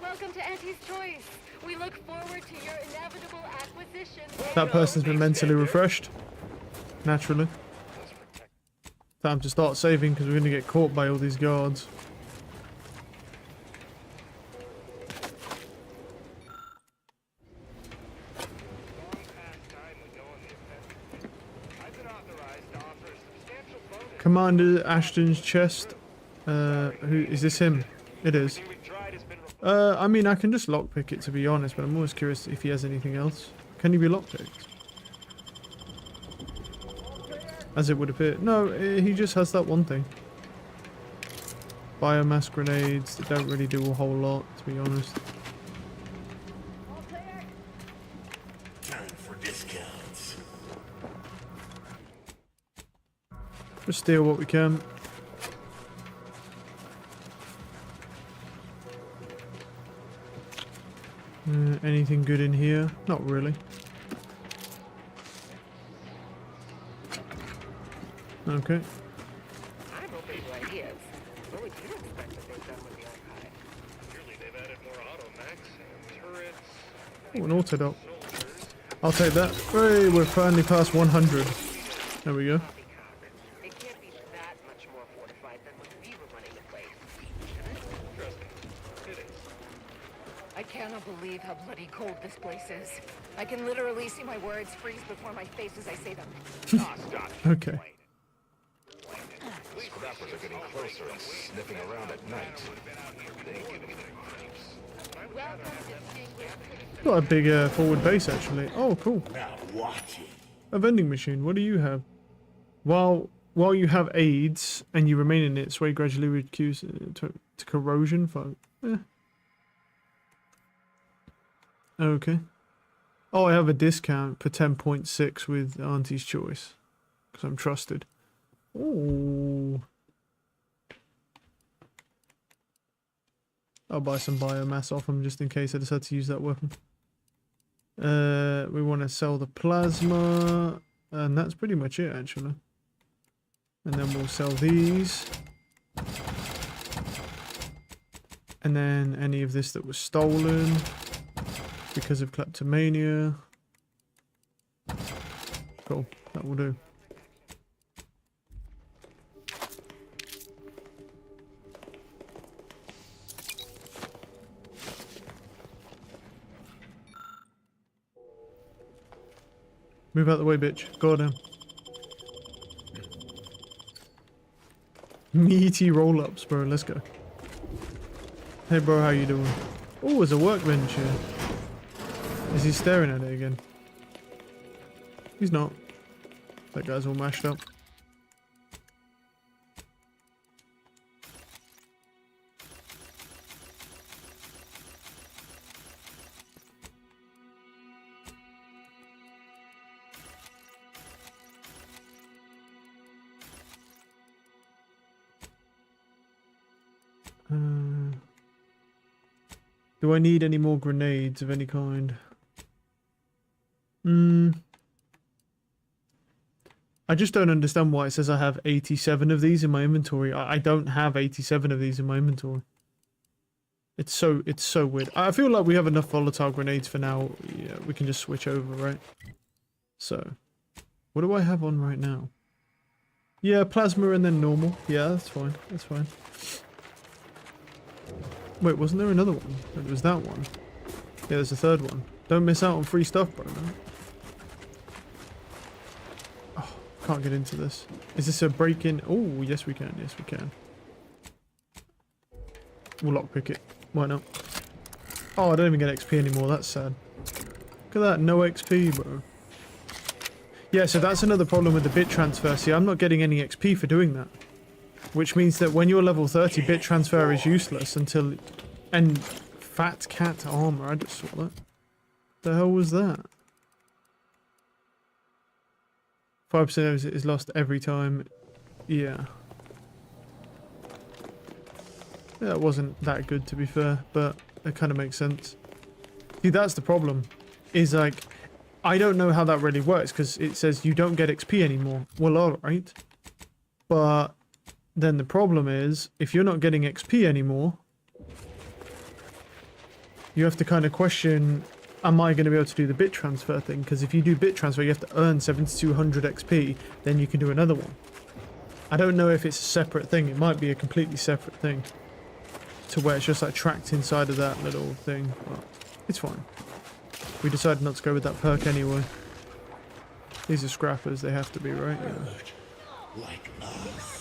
Welcome to Auntie's Choice. We look forward to your inevitable acquisition. That person's been mentally refreshed. Naturally. Time to start saving because we're going to get caught by all these guards. Commander Ashton's chest. Who is this? Him? It is. I mean, I can just lockpick it to be honest, but I'm always curious if he has anything else. Can he be lockpicked? As it would appear. No, he just has that one thing. Biomass grenades that don't really do a whole lot, to be honest. Time for discounts. Just steal what we can. Anything good in here? Not really. Okay. I'm open to ideas. What would you expect that they've done with the archive? Surely they've added more automechs and Oh, an autodoc. I'll take that. Hey, we're finally past 100. There we go. It can't be that much more fortified than when we were running the place. I cannot believe how bloody cold this place is. I can literally see my words freeze before my face as I say them. Okay. Scrappers are getting closer and sniffing around at night. Got a big forward base actually. Oh, cool. Now watch it. A vending machine. What do you have? While you have AIDS and you remain in it, sway gradually reduce to corrosion. For okay. Oh, I have a discount for 10.6 with Auntie's Choice because I'm trusted. Ooh. I'll buy some biomass off them just in case I decide to use that weapon. We want to sell the plasma, and that's pretty much it actually. And then we'll sell these. And then any of this that was stolen because of kleptomania. Cool, that will do. Move out the way, bitch. Go down. Meaty roll-ups, bro. Let's go. Hey, bro. How you doing? Oh, there's a workbench here. Is he staring at it again? He's not. That guy's all mashed up. Do I need any more grenades of any kind? I just don't understand why it says I have 87 of these in my inventory. I don't have 87 of these in my inventory. It's so weird. I feel like we have enough volatile grenades for now. Yeah, we can just switch over, right? So, what do I have on right now? Yeah, plasma and then normal. Yeah, that's fine. That's fine. Wait, wasn't there another one? It was that one. Yeah, there's a third one. Don't miss out on free stuff, bro. Man. Oh, can't get into this. Is this a break-in? Oh, yes we can. Yes we can. We'll lockpick it. Why not? Oh, I don't even get XP anymore. That's sad. Look at that. No XP, bro. Yeah, so that's another problem with the bit transfer. See, I'm not getting any XP for doing that. Which means that when you're level 30, bit transfer is useless until... And fat cat armor, I just saw that. The hell was that? 5% of it is lost every time. Yeah. Yeah, it wasn't that good to be fair, but it kind of makes sense. See, that's the problem. Is like, I don't know how that really works because it says you don't get XP anymore. Well, alright. But... Then the problem is, if you're not getting XP anymore, you have to kind of question, am I going to be able to do the bit transfer thing? Because if you do bit transfer, you have to earn 7200 XP, then you can do another one. I don't know if it's a separate thing. It might be a completely separate thing. To where it's just like tracked inside of that little thing. But it's fine. We decided not to go with that perk anyway. These are scrappers, they have to be, right? Yeah. Like us.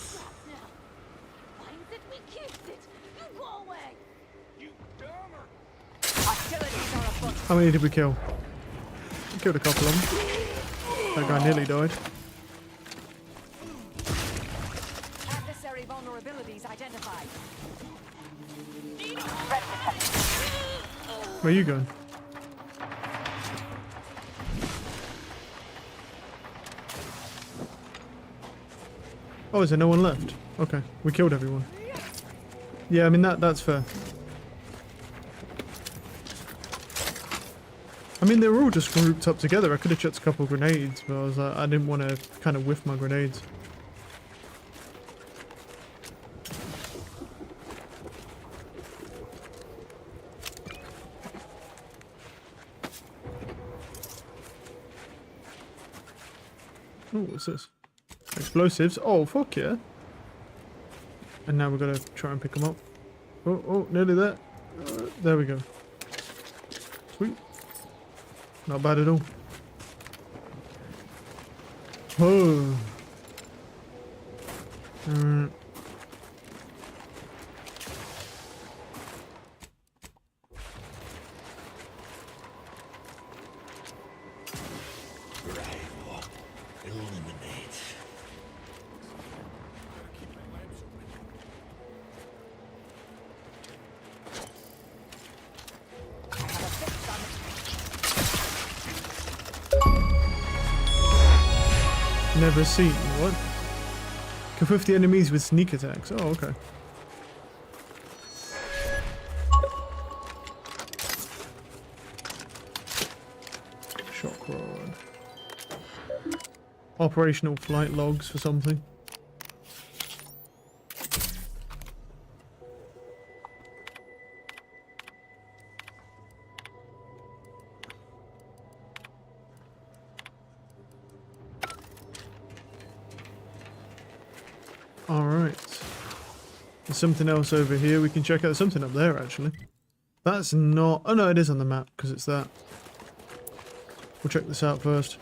How many did we kill? We killed a couple of them. That guy nearly died. Adversary vulnerabilities identified. Where are you going? Oh, is there no one left? Okay, we killed everyone. Yeah, I mean that's fair. I mean, they were all just grouped up together. I could have chucked a couple of grenades, but I was like, I didn't want to kind of whiff my grenades. Oh, what's this? Explosives. Oh, fuck yeah. And now we're gonna try and pick them up. Oh, nearly there. There we go. Sweet. Not bad at all. Oh. Never seen. What? Kill 50 enemies with sneak attacks. Oh, okay. Shock rod. Operational flight logs for something. Alright. There's something else over here we can check out. There's something up there, actually. That's not... Oh, no, it is on the map, because it's that. We'll check this out first.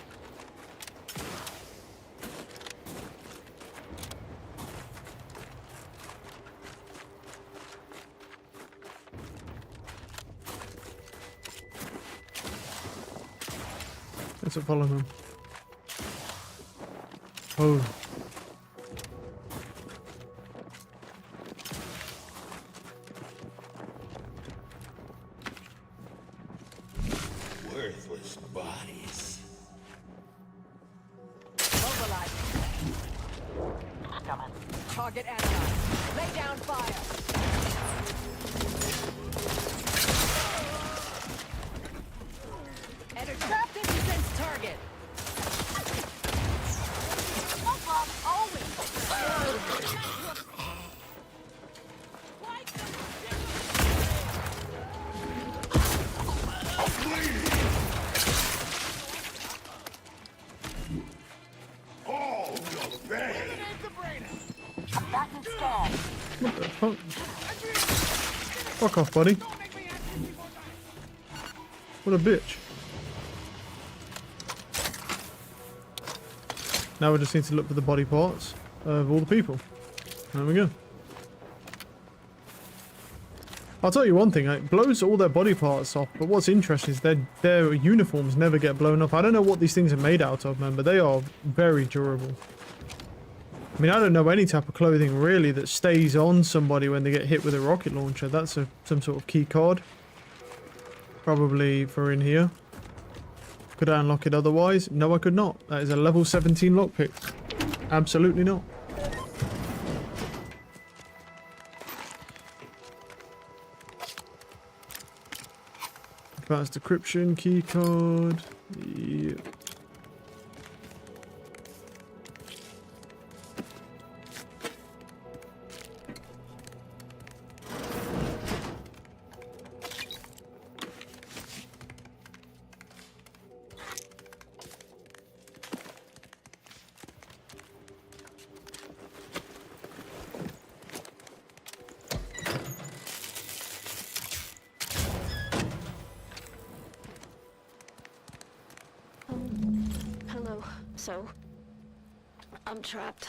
Let's follow him. Oh. Worthless bodies. Mobilizing. Coming. Target analyzed. Lay down fire. Enter trap distance target. What the fuck? Fuck off, buddy. What a bitch. Now we just need to look for the body parts of all the people. There we go. I'll tell you one thing, it blows all their body parts off, but what's interesting is their uniforms never get blown up. I don't know what these things are made out of, man, but they are very durable. I mean, I don't know any type of clothing really that stays on somebody when they get hit with a rocket launcher. That's some sort of key card. Probably for in here. Could I unlock it otherwise? No, I could not. That is a level 17 lockpick. Absolutely not. Advanced decryption, key card. Yep. Hello. So, I'm trapped.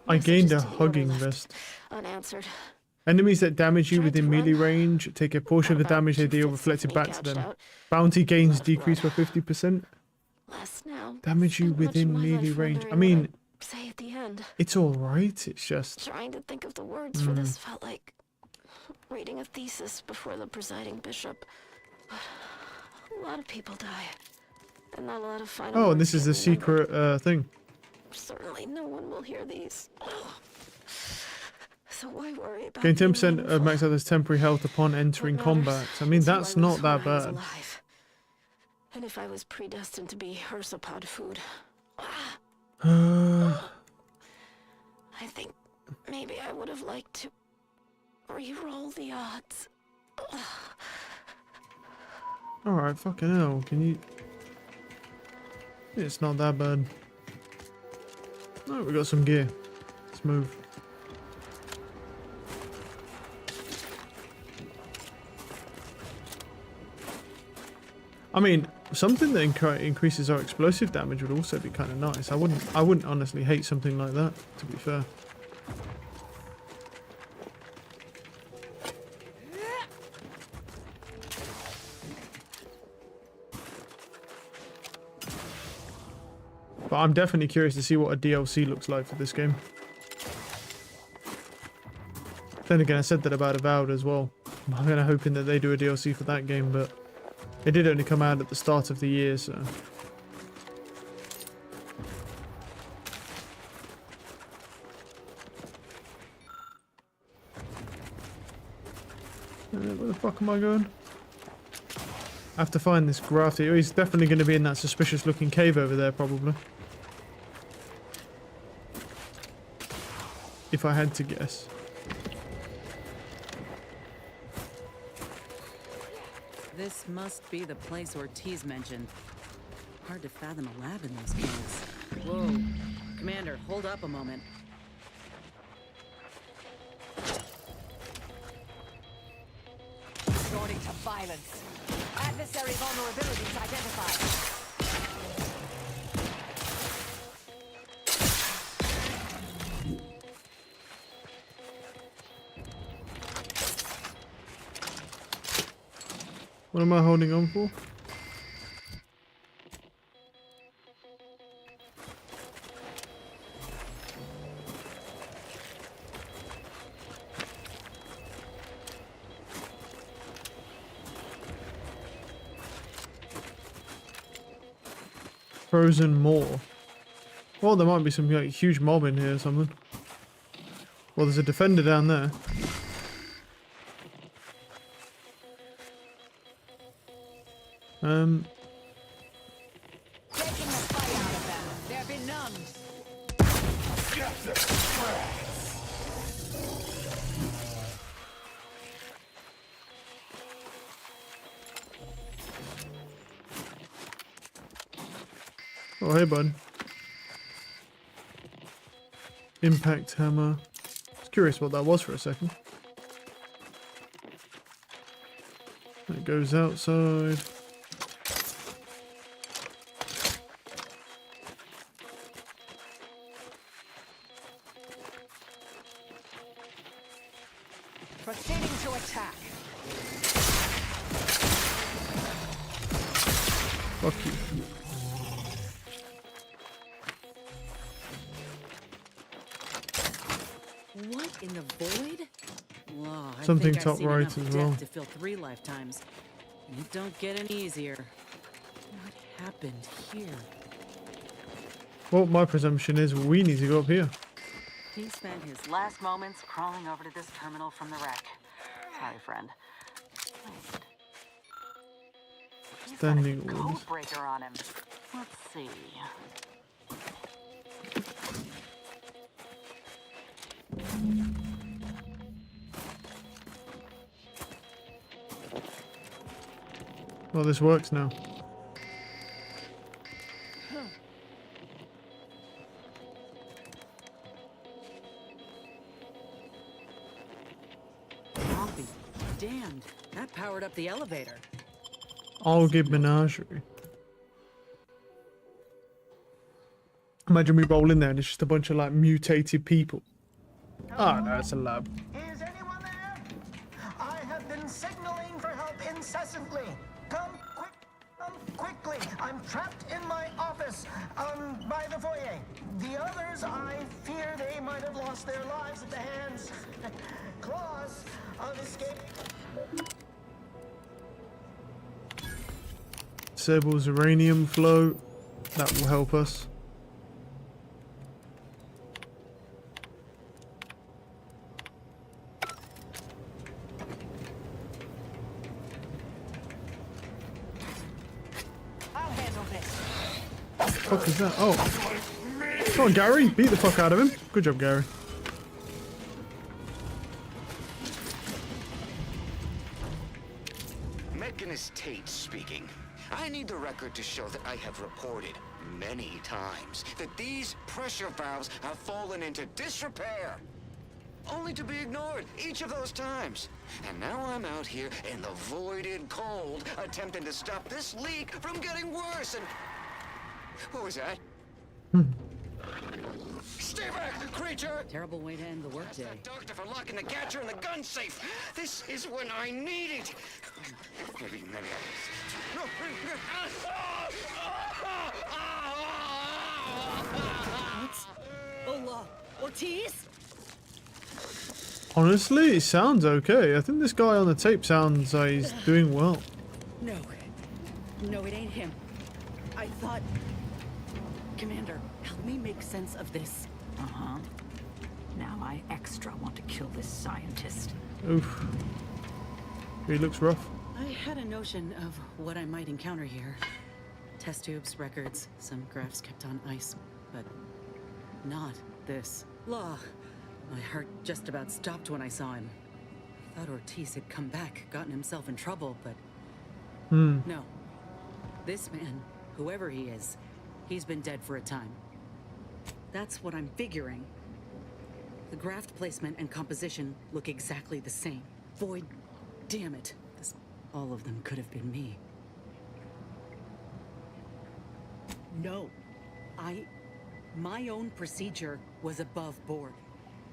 I gained a hugging vest. Unanswered. Enemies that damage you within melee range take a portion of the damage they deal reflected back to them. Bounty gains decrease by 50%. Damage you within melee range. I mean, say at the end. It's alright, it's just... Trying to think of the words for this felt like reading a thesis before the presiding bishop. But a lot of people die. And not a lot of final Oh, and words this is the get remembered. secret thing. Certainly no one will hear these. So why worry about Gain being 10% of max others temporary health upon entering combat. I mean, that's not that bad. alive. And if I was predestined to be Ursapod food. I think maybe I would have liked to re-roll the odds. Alright, fucking hell, can you... It's not that bad. Oh, we got some gear. Let's move. I mean, something that increases our explosive damage would also be kind of nice. I wouldn't honestly hate something like that, to be fair. But I'm definitely curious to see what a DLC looks like for this game. Then again, I said that about Avowed as well. I'm kind of hoping that they do a DLC for that game, but it did only come out at the start of the year, so... Where the fuck am I going? I have to find this grafty. Oh, he's definitely going to be in that suspicious looking cave over there, probably. If I had to guess. This must be the place Ortiz mentioned. Hard to fathom a lab in those caves. Whoa. Commander, hold up a moment. Resorting to violence. Adversary vulnerabilities identified. What am I holding on for? Frozen Moor. Well, there might be some like huge mob in here or something. Well, there's a defender down there. Taking the fight out of them. There be none. Oh, hey, bud. Impact hammer. I was curious what that was for a second. It goes outside. Proceeding to attack. Fuck you. What in the void? Whoa, I Something think I've top seen right enough as death well. to fill 3 lifetimes. And it don't get any easier. What happened here? Well, my presumption is we need to go up here. He spent his last moments crawling over to this terminal from the wreck. Sorry, friend. Wait. He's got a Standing orders. code breaker on him. Let's see. Well, this works now. I'll be damned. That powered up the elevator. I'll give Menagerie. Imagine we roll in there and it's just a bunch of like mutated people. Oh no, it's a lab. Is anyone there? I have been signaling for help incessantly. Come quickly. I'm trapped in my office, by the foyer. The others, I fear they might have lost their lives at the hands, claws of escape. Disables uranium flow. That will help us. I'll handle this. What the fuck is that? Oh. Come on, Gary. Beat the fuck out of him. Good job, Gary. Mechanis Tate speaking. I need the record to show that I have reported many times that these pressure valves have fallen into disrepair, only to be ignored each of those times. And now I'm out here in the voided cold, attempting to stop this leak from getting worse. And what was that? Stay back, creature! Terrible way to end the workday. Ask that doctor for locking the gadget in the gun safe. This is when I need it. Maybe many others. No. What? Ola Ortiz? Honestly, it sounds okay. I think this guy on the tape sounds like he's doing well. No. No, it ain't him. I thought... Commander, help me make sense of this. Uh-huh. Now I extra want to kill this scientist. Oof. He looks rough. I had a notion of what I might encounter here. Test tubes, records, some graphs kept on ice, but not this. Law. My heart just about stopped when I saw him. I thought Ortiz had come back, gotten himself in trouble, but... No. This man, whoever he is, he's been dead for a time. That's what I'm figuring. The graft placement and composition look exactly the same. Void, damn it. All of them could have been me. No. My own procedure was above board.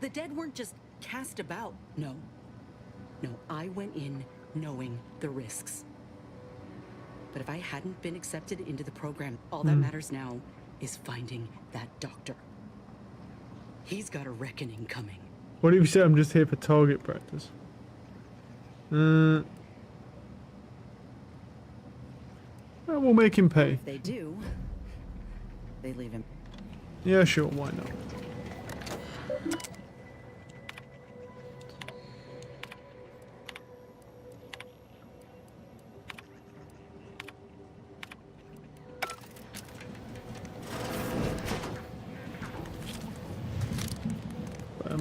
The dead weren't just cast about. No. No, I went in knowing the risks. But if I hadn't been accepted into the program, all that matters now is finding that doctor. He's got a reckoning coming. What if you say I'm just here for target practice? We'll make him pay. If they do, they leave him. Yeah, sure, why not?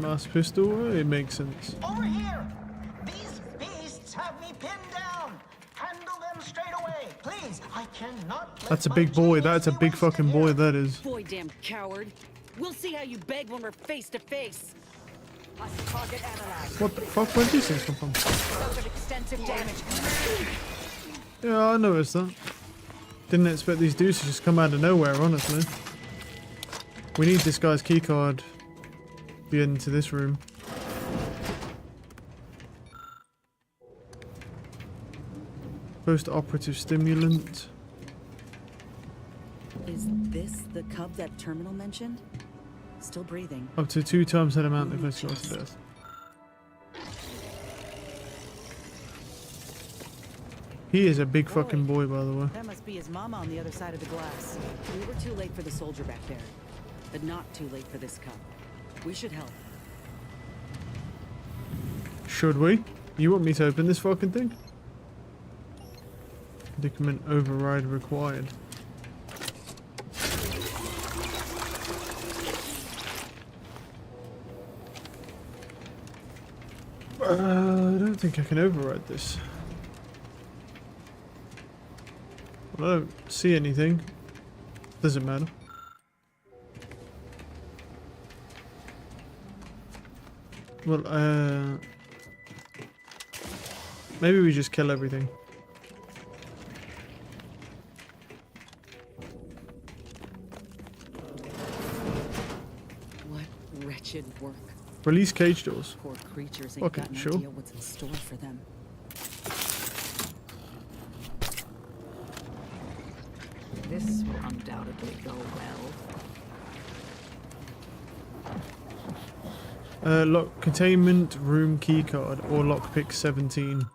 Mass pistol, it makes sense. Over here! These beasts have me pinned down! Handle them straight away, please! I cannot let That's a my big boy, genius that's a be big wasted fucking here. boy, that is. Boy, damn coward. We'll see how you beg when we're face to face. Target analyzed. What the fuck, where'd these things come from? Suffered extensive damage. Yeah, I noticed that. Didn't expect these dudes to just come out of nowhere, honestly. We need this guy's keycard. Get into this room. Post-operative stimulant. Is this the cub that Terminal mentioned? Still breathing. Up to 2 times that amount if it's to death. He is a big fucking boy, by the way. That must be his mama on the other side of the glass. We were too late for the soldier back there, but not too late for this cub. We should help. Should we? You want me to open this fucking thing? Predicament override required. I don't think I can override this. Well, I don't see anything. Doesn't matter. Well, maybe we just kill everything. What wretched work. Release cage doors. Poor creatures ain't Okay, got no sure. idea what's in store for them. This will undoubtedly go well. Lock containment room keycard or lockpick 17.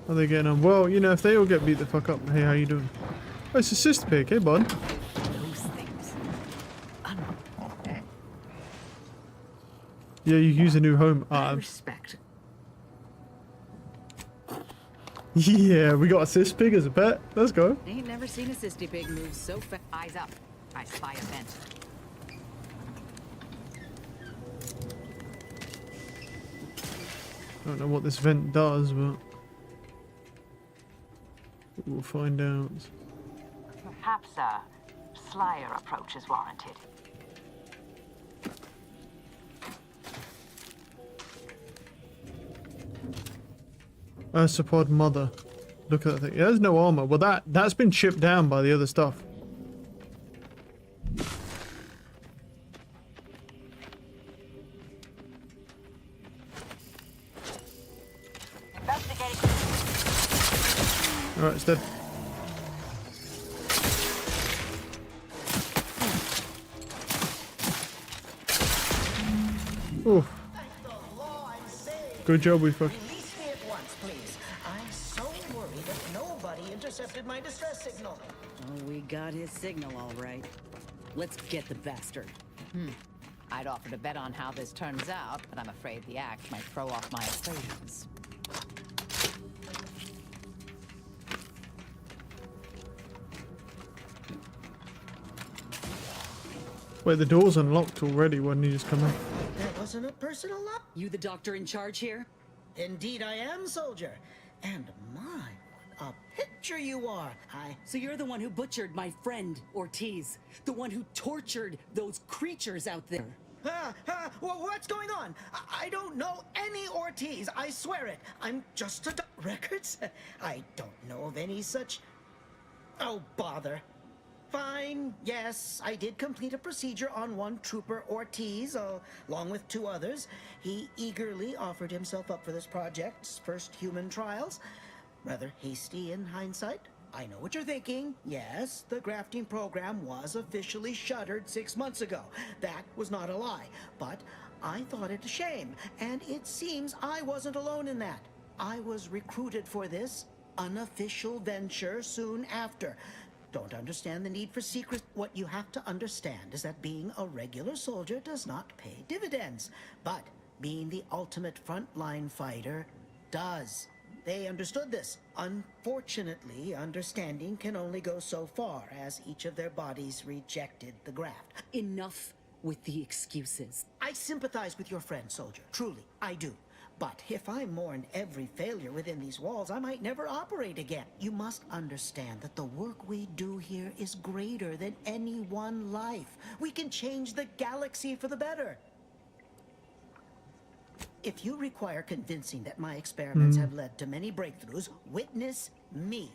How are they getting on? Well, you know, if they all get beat the fuck up, hey, how you doing? Oh, it's a sister pig. Hey, bud. Those things. Yeah, you use a new home. Respect. Yeah, we got a cis pig as a pet. Let's go. Ain't never seen a sissy pig move so fast. Eyes up. I spy a vent. I don't know what this vent does, but we'll find out. Perhaps a slyer approach is warranted. Ursapod mother. Look at that thing. There's no armor. Well, that's been chipped down by the other stuff. Alright, it's dead. Oof. Good job, we fucking. Release me at once, please. I'm so worried that nobody intercepted my distress signal. Oh, we got his signal all right. Let's get the bastard. I'd offer to bet on how this turns out, but I'm afraid the act might throw off my equations. Wait, the door's unlocked already. Why didn't you just come in? That wasn't a personal lock. You the doctor in charge here? Indeed I am, soldier. And my, what a picture you are. So you're the one who butchered my friend, Ortiz. The one who tortured those creatures out there. What's going on? I don't know any Ortiz, I swear it. I'm just a records. I don't know of any such... Oh, bother. Fine, yes, I did complete a procedure on one Trooper Ortiz, along with 2 others. He eagerly offered himself up for this project's first human trials. Rather hasty in hindsight. I know what you're thinking. Yes, the grafting program was officially shuttered 6 months ago. That was not a lie. But I thought it a shame, and it seems I wasn't alone in that. I was recruited for this unofficial venture soon after. Don't understand the need for secrecy. What you have to understand is that being a regular soldier does not pay dividends, but being the ultimate frontline fighter does. They understood this. Unfortunately, understanding can only go so far, as each of their bodies rejected the graft. Enough with the excuses. I sympathize with your friend, soldier. Truly, I do. But if I mourn every failure within these walls, I might never operate again. You must understand that the work we do here is greater than any one life. We can change the galaxy for the better. If you require convincing that my experiments have led to many breakthroughs, witness me.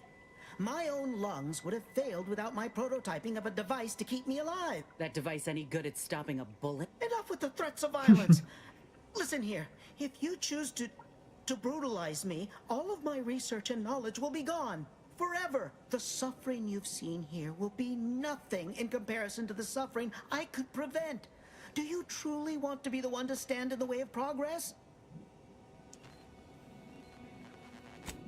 My own lungs would have failed without my prototyping of a device to keep me alive. That device any good at stopping a bullet? Enough with the threats of violence. Listen here, if you choose to brutalize me, all of my research and knowledge will be gone. Forever. The suffering you've seen here will be nothing in comparison to the suffering I could prevent. Do you truly want to be the one to stand in the way of progress?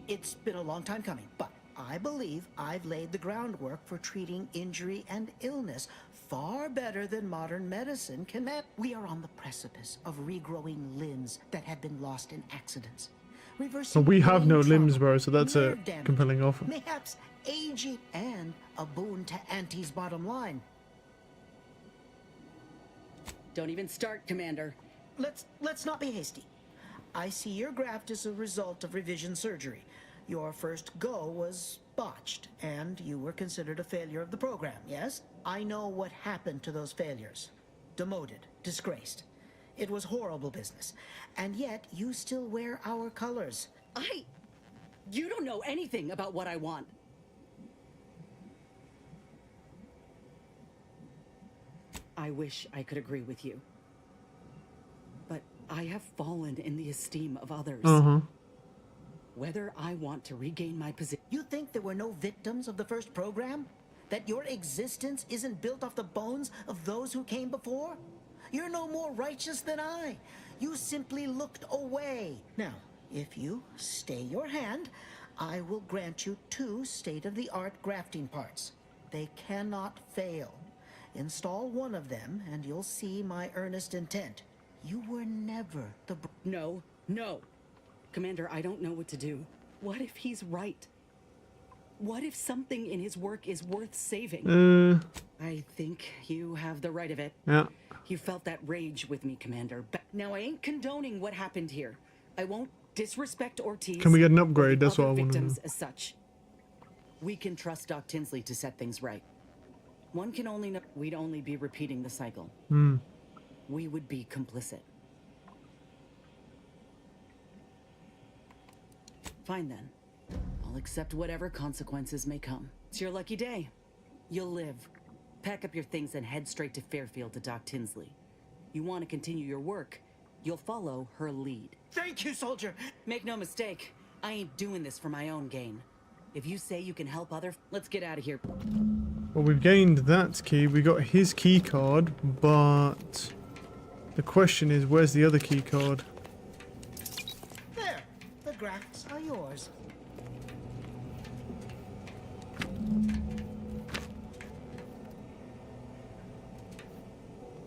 It's been a long time coming, but I believe I've laid the groundwork for treating injury and illness far better than modern medicine can. We are on the precipice of regrowing limbs that have been lost in accidents. Reversing Well, we have no brain limbs, trauma, bro, so that's a nerve damage, compelling offer. Mayhaps aging, and a boon to Auntie's bottom line. Don't even start, Commander. Let's not be hasty. I see your graft is a result of revision surgery. Your first go was botched, and you were considered a failure of the program, yes? I know what happened to those failures. Demoted, disgraced. It was horrible business. And yet, you still wear our colors. You don't know anything about what I want. I wish I could agree with you. But I have fallen in the esteem of others. Whether I want to regain my position... You think there were no victims of the first program? That your existence isn't built off the bones of those who came before? You're no more righteous than I. You simply looked away. Now, if you stay your hand, I will grant you 2 state-of-the-art grafting parts. They cannot fail. Install one of them, and you'll see my earnest intent. You were never the... No. Commander, I don't know what to do. What if he's right? What if something in his work is worth saving? I think you have the right of it. Yeah. You felt that rage with me, Commander. Now, I ain't condoning what happened here. I won't Disrespect Ortiz. Can we get an or upgrade? the That's what other I want to know. victims as such. We can trust Doc Tinsley to set things right. One can only know we'd only be repeating the cycle. We would be complicit. Fine then. I'll accept whatever consequences may come. It's your lucky day. You'll live. Pack up your things and head straight to Fairfield to Doc Tinsley. You want to continue your work, you'll follow her lead. Thank you, soldier. Make no mistake, I ain't doing this for my own gain. If you say you can help let's get out of here. Well, we've gained that key. We got his key card, but the question is, where's the other key card? There. The grafts are yours.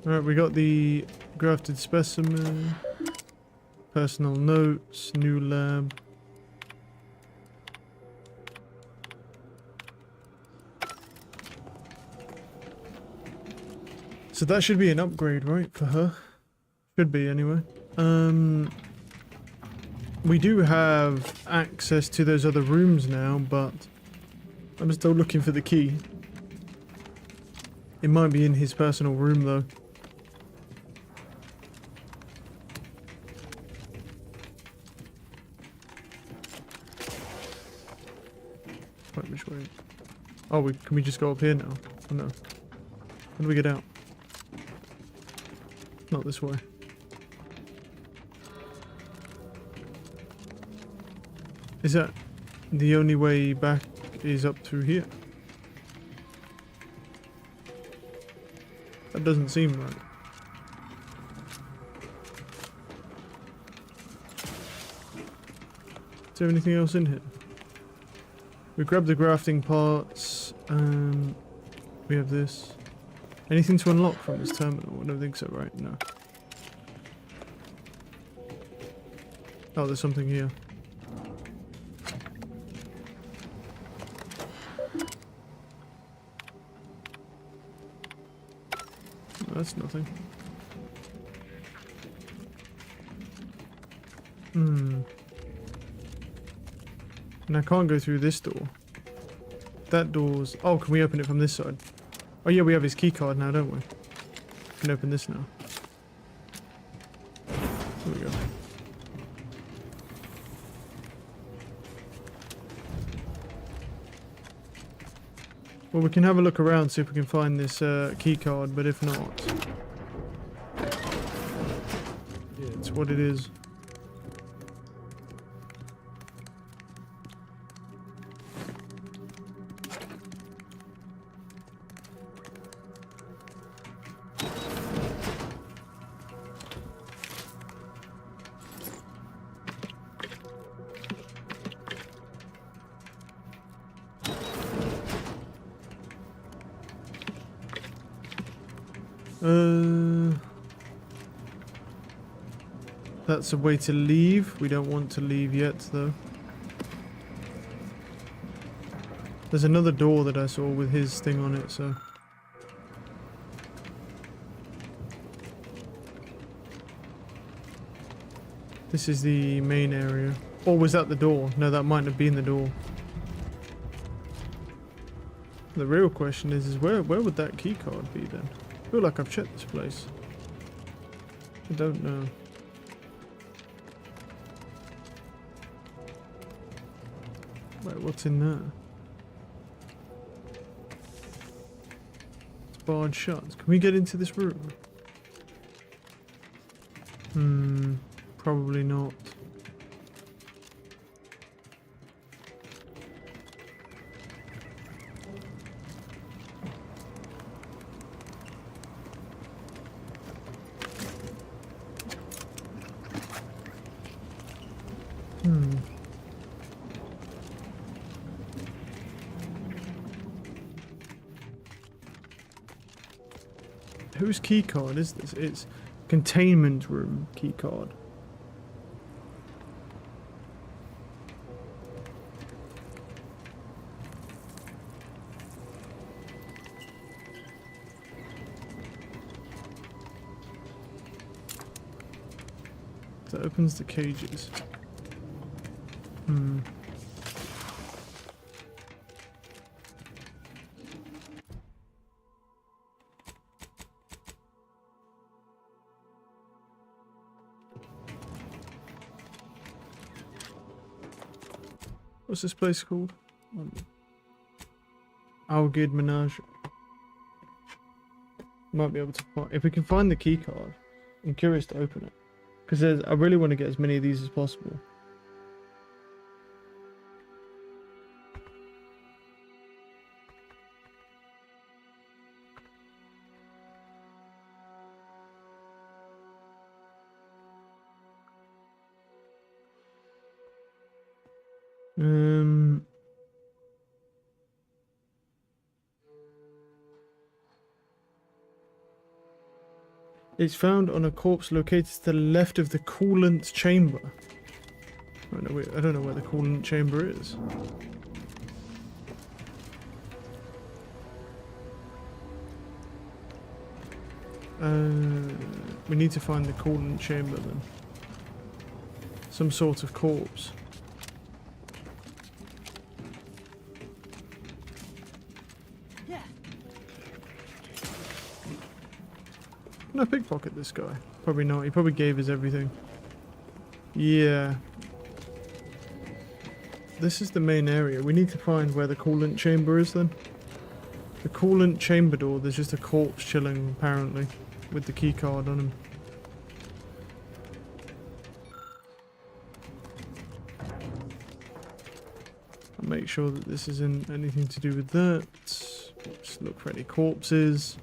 Alright, we got the grafted specimen, personal notes, new lab. So that should be an upgrade, right, for her? Should be, anyway. We do have access to those other rooms now, but I'm still looking for the key. It might be in his personal room, though. Wait, which way? Oh, can we just go up here now? Oh no. How do we get out? Not this way. Is that the only way back is up through here? That doesn't seem right. Is there anything else in here? We grabbed the grafting parts. We have this. Anything to unlock from this terminal? I don't think so, right? No. Oh, there's something here. No, that's nothing. And I can't go through this door. That door's... Oh, can we open it from this side? Oh yeah, we have his key card now, don't we? We can open this now. There we go. Well, we can have a look around, see if we can find this key card, but if not... Yeah, it's what it is. That's a way to leave. We don't want to leave yet, though. There's another door that I saw with his thing on it, so... This is the main area. Or was that the door? No, that might have been the door. The real question is where would that key card be then? I feel like I've checked this place. I don't know. Wait, what's in there? It's barred shut. Can we get into this room? Probably not. Whose key card is this? It's containment room key card. That opens the cages. What's this place called? Algid Menage. Might be able to find, if we can find the key card. I'm curious to open it because I really want to get as many of these as possible. It's found on a corpse located to the left of the coolant chamber. I don't know where the coolant chamber is. We need to find the coolant chamber then. Some sort of corpse. Can I pickpocket this guy? Probably not. He probably gave us everything. Yeah. This is the main area. We need to find where the coolant chamber is then. The coolant chamber door, there's just a corpse chilling apparently with the key card on him. I'll make sure that this isn't anything to do with that. Just look for any corpses.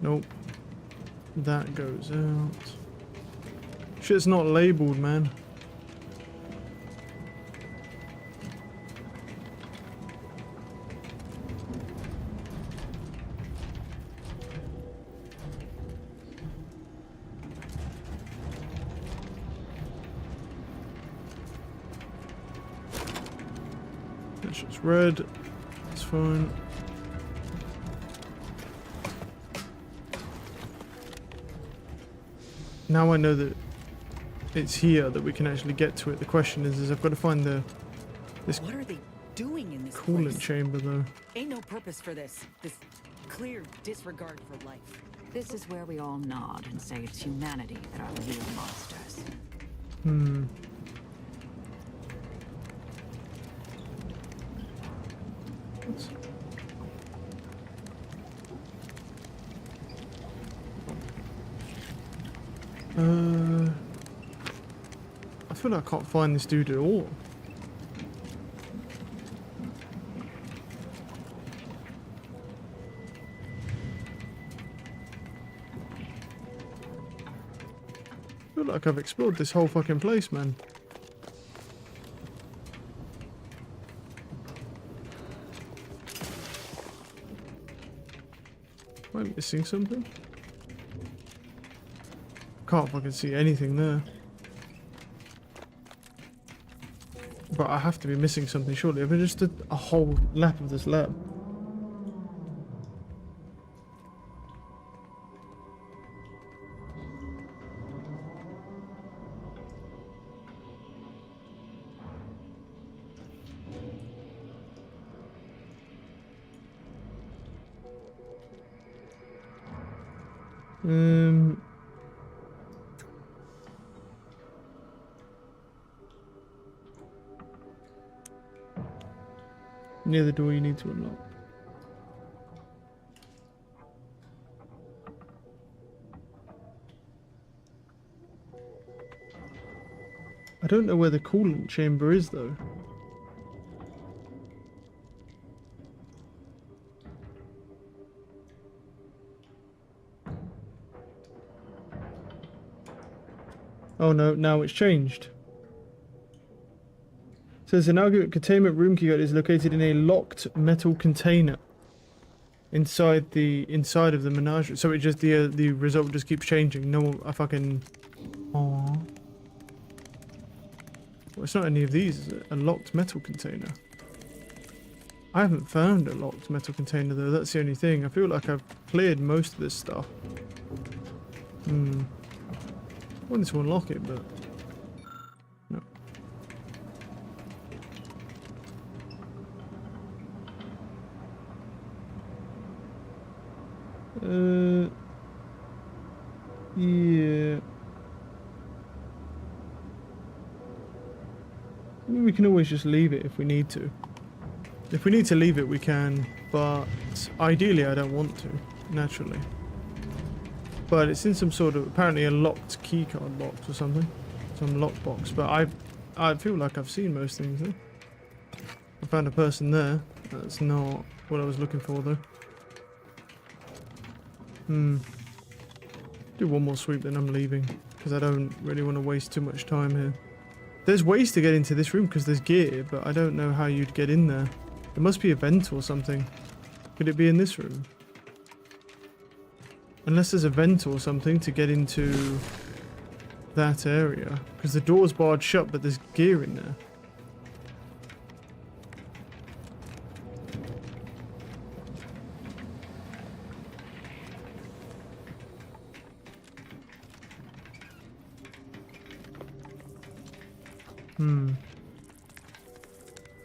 Nope. That goes out. Shit's not labeled, man. That shit's red. It's fine. Now I know that it's here that we can actually get to it. The question is I've got to find this. What are they doing in this coolant place? chamber though? Ain't no purpose for this. This clear disregard for life. This is where we all nod and say it's humanity that are the real monsters. I feel like I can't find this dude at all. I feel like I've explored this whole fucking place, man. Am I missing something? Can't fucking see anything there. But I have to be missing something surely. I've just did a whole lap of this lab. Near the door you need to unlock. I don't know where the coolant chamber is though. Oh no, now it's changed. Says an argument containment room key card is located in a locked metal container inside of the menagerie. So it just the result just keeps changing. No, I fucking. Aww. Well, it's not any of these, is it? A locked metal container. I haven't found a locked metal container though. That's the only thing. I feel like I've cleared most of this stuff. wanted to unlock it, but no. Yeah. I mean, we can always just leave it if we need to. If we need to leave it, we can, but ideally I don't want to, naturally. But it's in some sort of, apparently a locked keycard box or something. Some lockbox, but I feel like I've seen most things there. I found a person there. That's not what I was looking for though. Do one more sweep then I'm leaving, because I don't really want to waste too much time here. There's ways to get into this room because there's gear, but I don't know how you'd get in there. There must be a vent or something. Could it be in this room? Unless there's a vent or something to get into that area. Because the door's barred shut, but there's gear in there.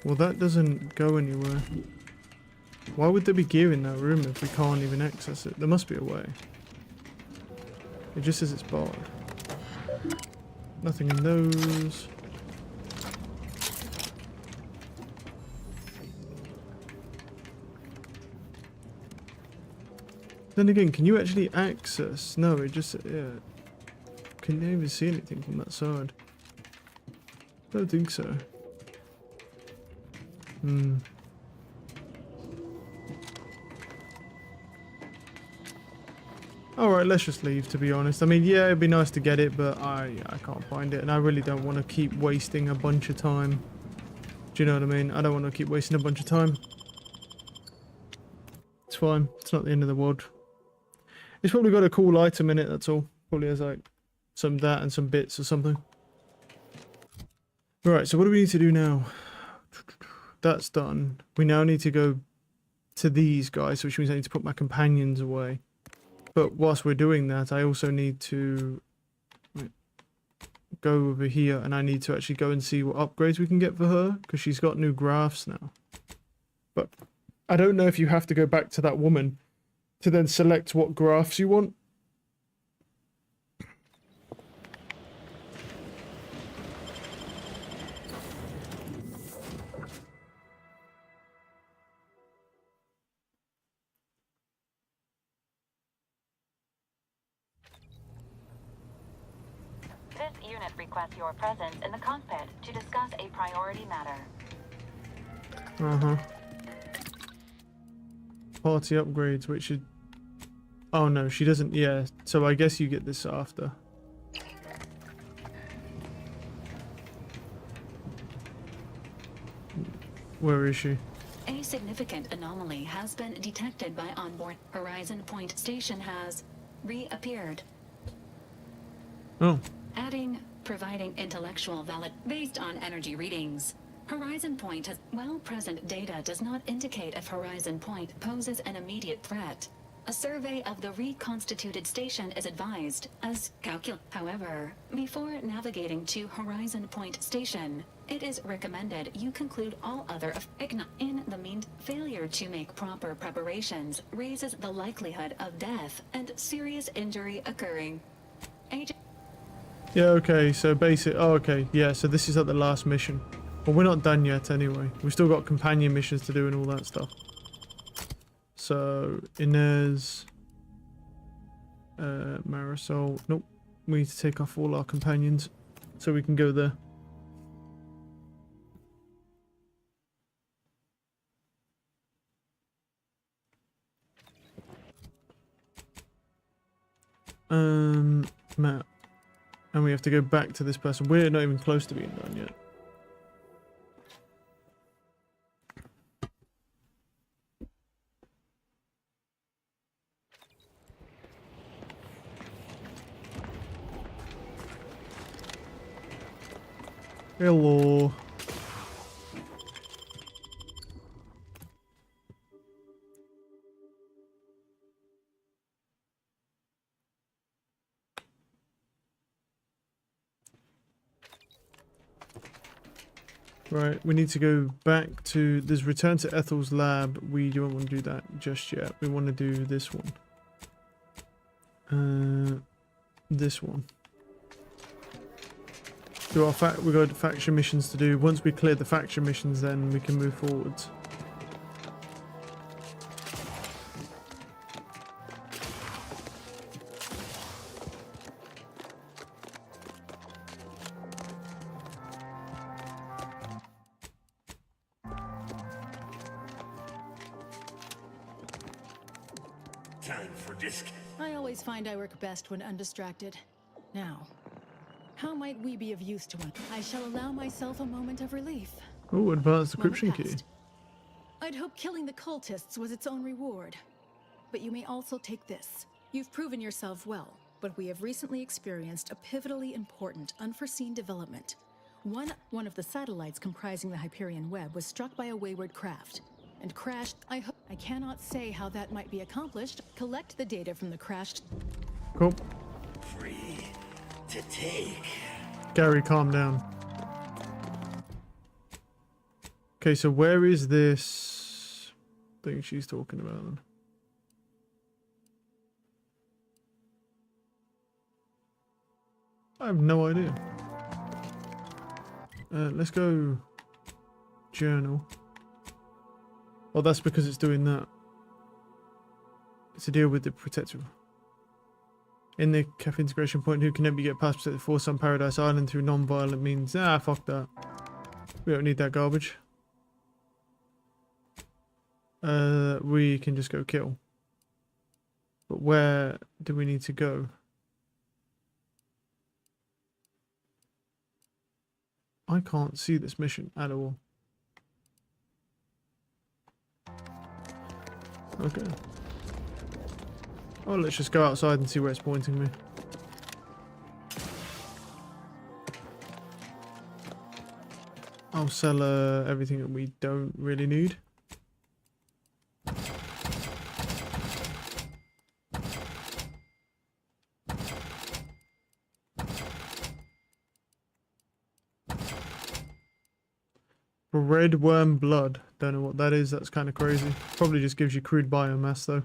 Well, that doesn't go anywhere. Why would there be gear in that room if we can't even access it? There must be a way. It just says it's barred. Nothing in those. Then again, can you actually access? No, it just, yeah. Can you even see anything from that side? I don't think so. Alright, let's just leave, to be honest. I mean, yeah, it'd be nice to get it, but I can't find it. And I really don't want to keep wasting a bunch of time. Do you know what I mean? I don't want to keep wasting a bunch of time. It's fine. It's not the end of the world. It's probably got a cool item in it, that's all. Probably has, like, some that and some bits or something. Right, so what do we need to do now? That's done. We now need to go to these guys, which means I need to put my companions away. But whilst we're doing that, I also need to go over here and I need to actually go and see what upgrades we can get for her, because she's got new graphs now. But I don't know if you have to go back to that woman to then select what graphs you want. This unit requests your presence in the cockpit to discuss a priority matter. Party upgrades, which should... Oh no, she doesn't... Yeah, so I guess you get this after. Where is she? A significant anomaly has been detected by onboard. Horizon Point Station has reappeared. Oh. Providing intellectual valid based on energy readings. Horizon Point has, while present data does not indicate if Horizon Point poses an immediate threat. A survey of the reconstituted station is advised as However, before navigating to Horizon Point Station, it is recommended you conclude all other in the failure to make proper preparations raises the likelihood of death and serious injury occurring. Yeah, okay, so basic... Oh, okay, yeah, so this is at the last mission. Well, we're not done yet anyway. We've still got companion missions to do and all that stuff. So, Inez... Marisol... Nope. We need to take off all our companions so we can go there. Matt. And we have to go back to this person. We're not even close to being done yet. Hello. Right, we need to go back to... There's return to Ethel's lab. We don't want to do that just yet. We want to do this one. This one. Do our we got faction missions to do. Once we clear the faction missions, then we can move forwards. Time for disc. I always find I work best when undistracted. Now, how might we be of use to one? I shall allow myself a moment of relief. Oh, advanced decryption key. Passed. I'd hope killing the cultists was its own reward. But you may also take this. You've proven yourself well, but we have recently experienced a pivotally important, unforeseen development. One of the satellites comprising the Hyperion web was struck by a wayward craft and crashed. I cannot say how that might be accomplished. Collect the data from the crashed. Cool. Free to take. Gary, calm down. Okay, so where is this thing she's talking about then? I have no idea. Let's go journal. Oh, that's because it's doing that. It's to deal with the protector. In the CAF integration point, who can never get past protected force on Paradise Island through non-violent means? Ah, fuck that. We don't need that garbage. We can just go kill. But where do we need to go? I can't see this mission at all. Okay. Oh, let's just go outside and see where it's pointing me. I'll sell everything that we don't really need. Red worm blood. Don't know what that is. That's kind of crazy. Probably just gives you crude biomass though.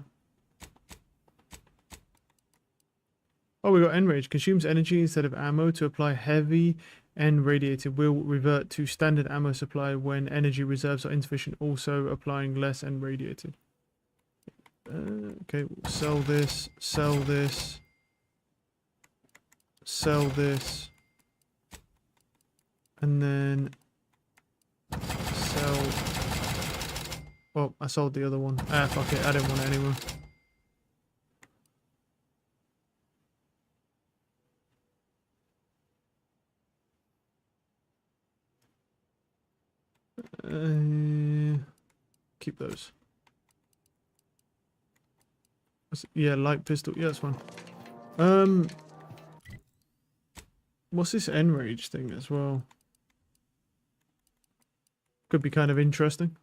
Oh, we got enrage. Consumes energy instead of ammo to apply heavy and radiated. Will revert to standard ammo supply when energy reserves are insufficient. Also applying less and radiated. Okay, we'll sell this. Sell this. Sell this. And then sell. Oh, I sold the other one. Ah, fuck it. I didn't want it anymore. Keep those. Yeah, light pistol. Yeah, that's fine. What's this enrage thing as well? Could be kind of interesting.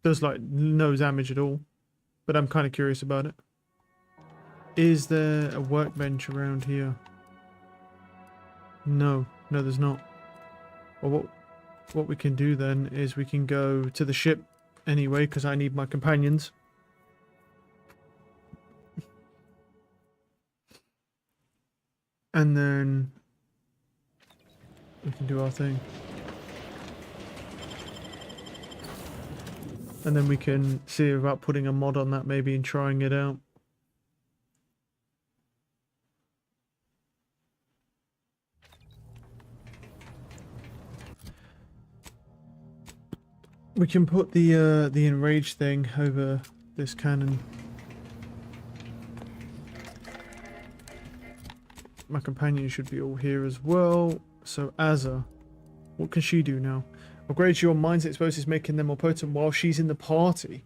Does like no damage at all, but I'm kind of curious about it. Is there a workbench around here? No, there's not. Well, what we can do then is we can go to the ship anyway, because I need my companions. And then we can do our thing. And then we can see about putting a mod on that maybe and trying it out. We can put the enraged thing over this cannon. My companion should be all here as well. So Azza, what can she do now? Upgrades your mindset explosives, making them more potent while she's in the party.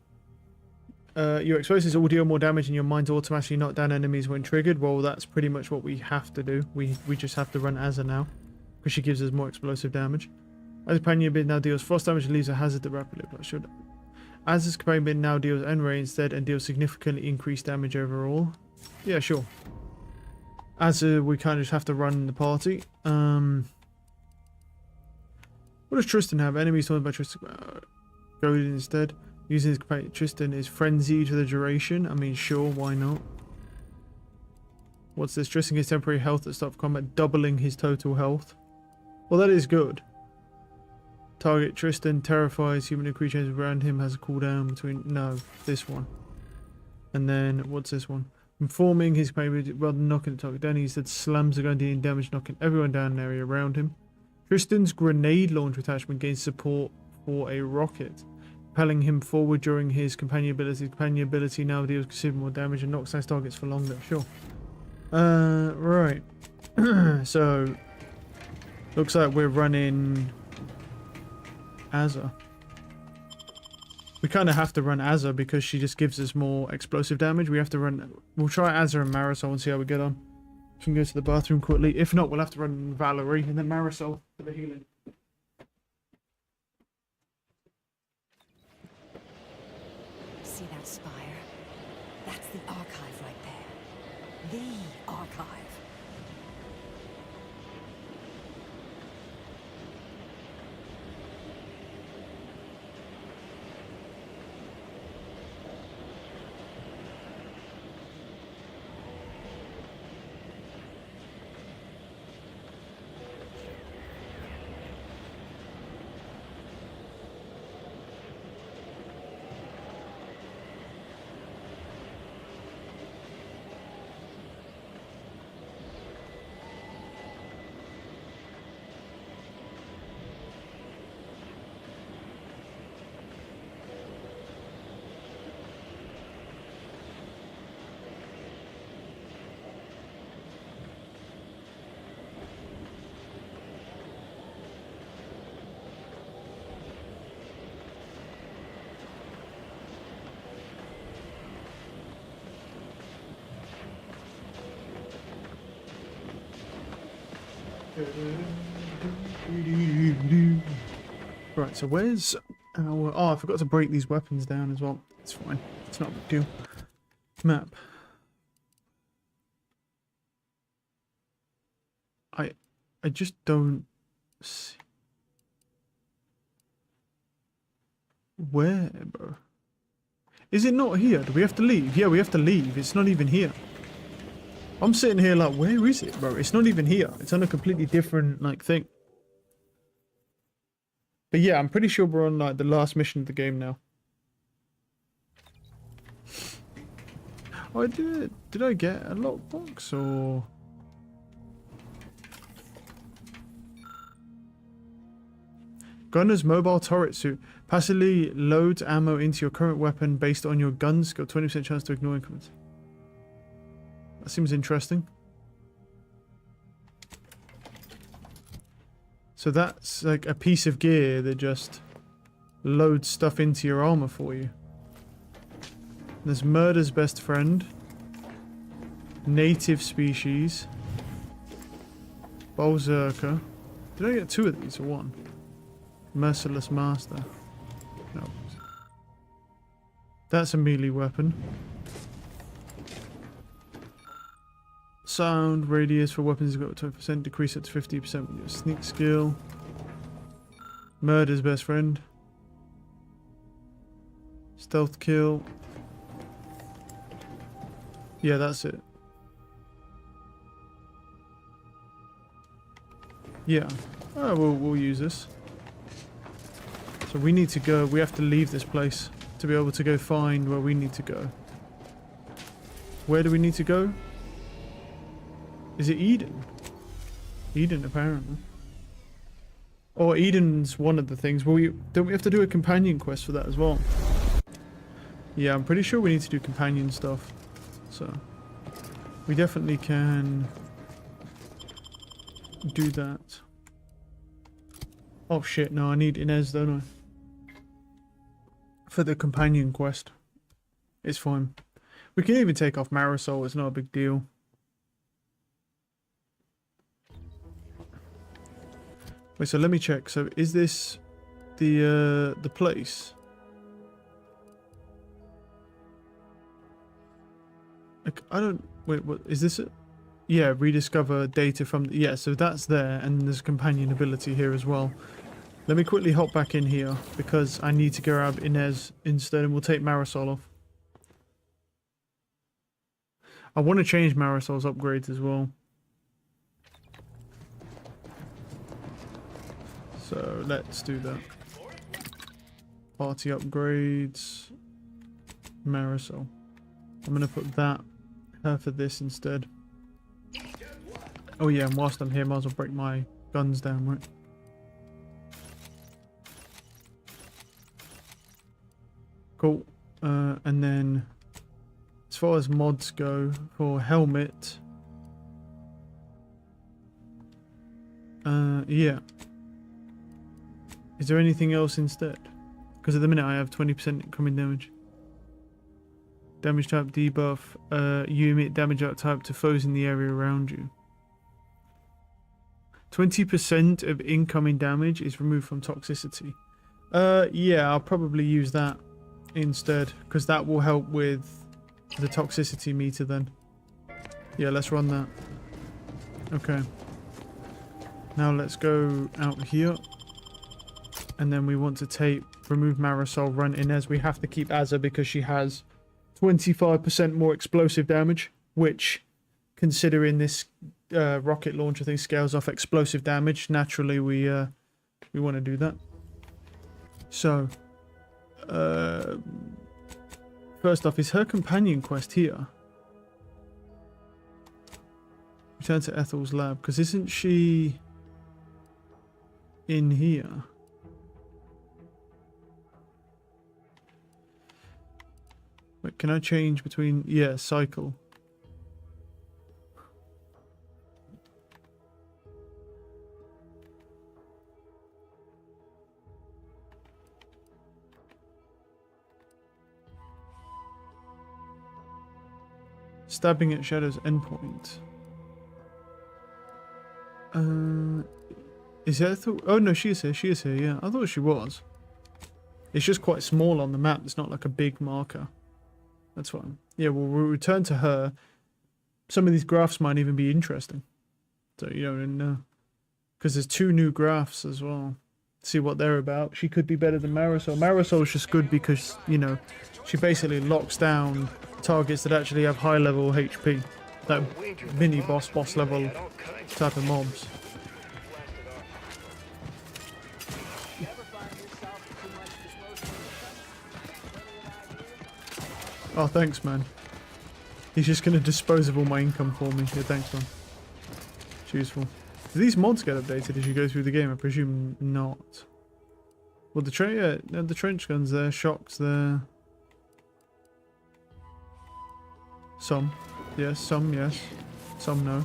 Your explosives all deal more damage and your mines automatically knock down enemies when triggered. Well, that's pretty much what we have to do. We just have to run Azza now, because she gives us more explosive damage. As companion bin now deals frost damage and leaves a hazard that rapidly applies. Should Azza's companion bin now deals N-ray instead and deals significantly increased damage overall. Yeah, sure. Azza, we kind of just have to run the party. What does Tristan have? Enemies taunted by Tristan. Go instead. Using his companion Tristan is frenzy to the duration. I mean, sure, why not? What's this? Tristan gets temporary health at start of combat, doubling his total health. Well, that is good. Target Tristan terrifies human creatures around him, has a cooldown between... No, this one. And then, what's this one? Informing his companion rather than knocking the target down, he said slams the gun dealing damage, knocking everyone down in the area around him. Tristan's grenade launcher attachment gains support for a rocket, propelling him forward during his companion ability. His companion ability now deals considerable more damage and knocks nice targets for longer. Sure. Right. So, looks like we're running Azza. We kind of have to run Azza because she just gives us more explosive damage. We have to run... We'll try Azza and Marisol and see how we get on. We can go to the bathroom quickly. If not, we'll have to run Valerie and then Marisol for the healing. See that spire? That's the archive right there. The archive. Right, so where's our... Oh, I forgot to break these weapons down as well. It's fine. It's not a big deal. Map. I just don't see... Where, bro? Is it not here? Do we have to leave? Yeah, we have to leave. It's not even here. I'm sitting here like, where is it, bro? It's not even here. It's on a completely different, like, thing. But yeah, I'm pretty sure we're on, like, the last mission of the game now. Oh, did I get a lockbox, or... Gunner's mobile turret suit. Passively loads ammo into your current weapon based on your gun skill. 20% chance to ignore increments. That seems interesting. So that's like a piece of gear that just loads stuff into your armor for you. There's Murder's Best Friend. Native Species. Berserker. Did I get 2 of these or 1? Merciless Master. No. That's a melee weapon. Sound radius for weapons has got 20%, decrease it to 50% with your sneak skill. Murder's Best Friend. Stealth kill. Yeah, that's it. Yeah. Oh, we'll use this. So we need to go, we have to leave this place to be able to go find where we need to go. Where do we need to go? Is it Eden? Eden, apparently. Or Eden's one of the things. Well, don't we have to do a companion quest for that as well? Yeah, I'm pretty sure we need to do companion stuff. So, we definitely can do that. Oh shit, no, I need Inez, don't I? For the companion quest. It's fine. We can even take off Marisol, it's not a big deal. Wait, so let me check. So is this the place? Like, I don't... Wait, what is this? Yeah, rediscover data from... Yeah, so that's there, and there's companion ability here as well. Let me quickly hop back in here because I need to grab Inez instead, and we'll take Marisol off. I want to change Marisol's upgrades as well. So let's do that. Party upgrades. Marisol. I'm going to put her for this instead. Oh yeah, and whilst I'm here, might as well break my guns down, right? Cool. And then as far as mods go for helmet, yeah. Is there anything else instead? Because at the minute I have 20% incoming damage. Damage type debuff. You emit damage type to foes in the area around you. 20% of incoming damage is removed from toxicity. Yeah, I'll probably use that instead, because that will help with the toxicity meter then. Yeah, let's run that. Okay. Now let's go out here. And then we want to remove Marisol, run Inez. We have to keep Azza because she has 25% more explosive damage, which, considering this rocket launcher thing scales off explosive damage, naturally we want to do that. So, first off, is her companion quest here? Return to Ethel's lab, because isn't she in here? Wait, can I change between... Yeah, cycle. Stabbing at Shadow's endpoint. Is Ethel... Oh no, she is here. She is here, yeah. I thought she was. It's just quite small on the map. It's not like a big marker. That's fine. Yeah, we'll return to her. Some of these graphs might even be interesting. So you don't know. Because there's 2 new graphs as well. See what they're about. She could be better than Marisol. Marisol's just good because, you know, she basically locks down targets that actually have high level HP. That mini boss level type of mobs. Oh, thanks, man. He's just going to dispose of all my income for me. Yeah, thanks, man. It's useful. Do these mods get updated as you go through the game? I presume not. Well, the trench guns there, shocks there. Some. Yes, some yes. Some no.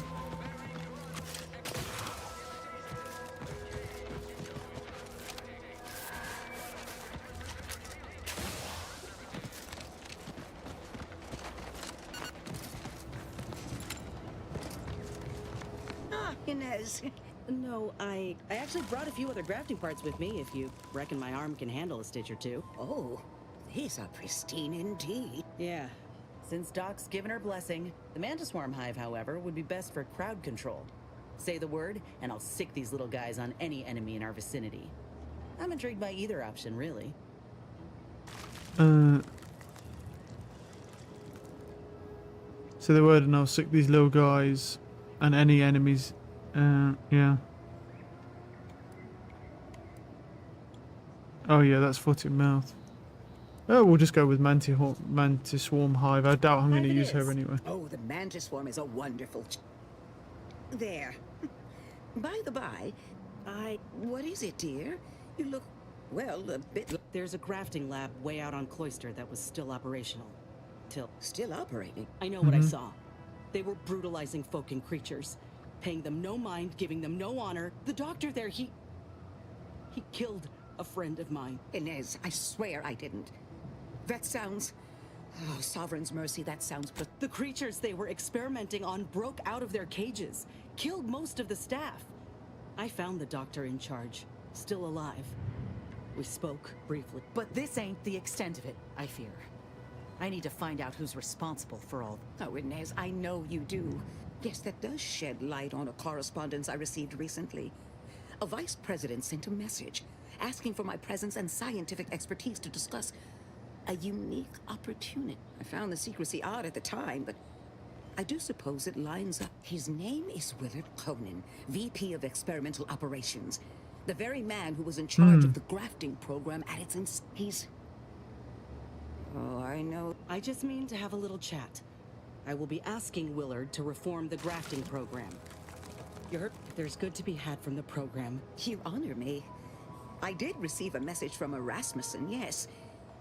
Inez. No, I actually brought a few other grafting parts with me if you reckon my arm can handle a stitch or two. Oh, these are pristine indeed. Yeah. Since Doc's given her blessing, the Mantis Swarm Hive, however, would be best for crowd control. Say the word, and I'll sick these little guys on any enemy in our vicinity. I'm intrigued by either option, really. Say the word and I'll sick these little guys and any enemies. Yeah. Oh yeah, that's foot in mouth. Oh, we'll just go with Mantis Swarm Hive. I doubt I'm going to use her anyway. Oh, the Mantis Swarm is a wonderful... There. By the by, what is it, dear? You look, well, a bit... There's a crafting lab way out on Cloister that was still operational. Still operating? I know what I saw. They were brutalizing folk and creatures. Paying them no mind, giving them no honor. The doctor there, he killed a friend of mine. Inez, I swear I didn't. That sounds... Oh, Sovereign's mercy, that sounds... The creatures they were experimenting on broke out of their cages, killed most of the staff. I found the doctor in charge, still alive. We spoke briefly. But this ain't the extent of it, I fear. I need to find out who's responsible for all. Oh, Inez, I know you do. Yes, that does shed light on a correspondence I received recently. A vice president sent a message asking for my presence and scientific expertise to discuss a unique opportunity. I found the secrecy odd at the time, but I do suppose it lines up. His name is Willard Conan, VP of Experimental Operations. The very man who was in charge of the grafting program at its he's... Oh, I know. I just mean to have a little chat. I will be asking Willard to reform the grafting program. You heard? There's good to be had from the program. You honor me. I did receive a message from Erasmussen, yes.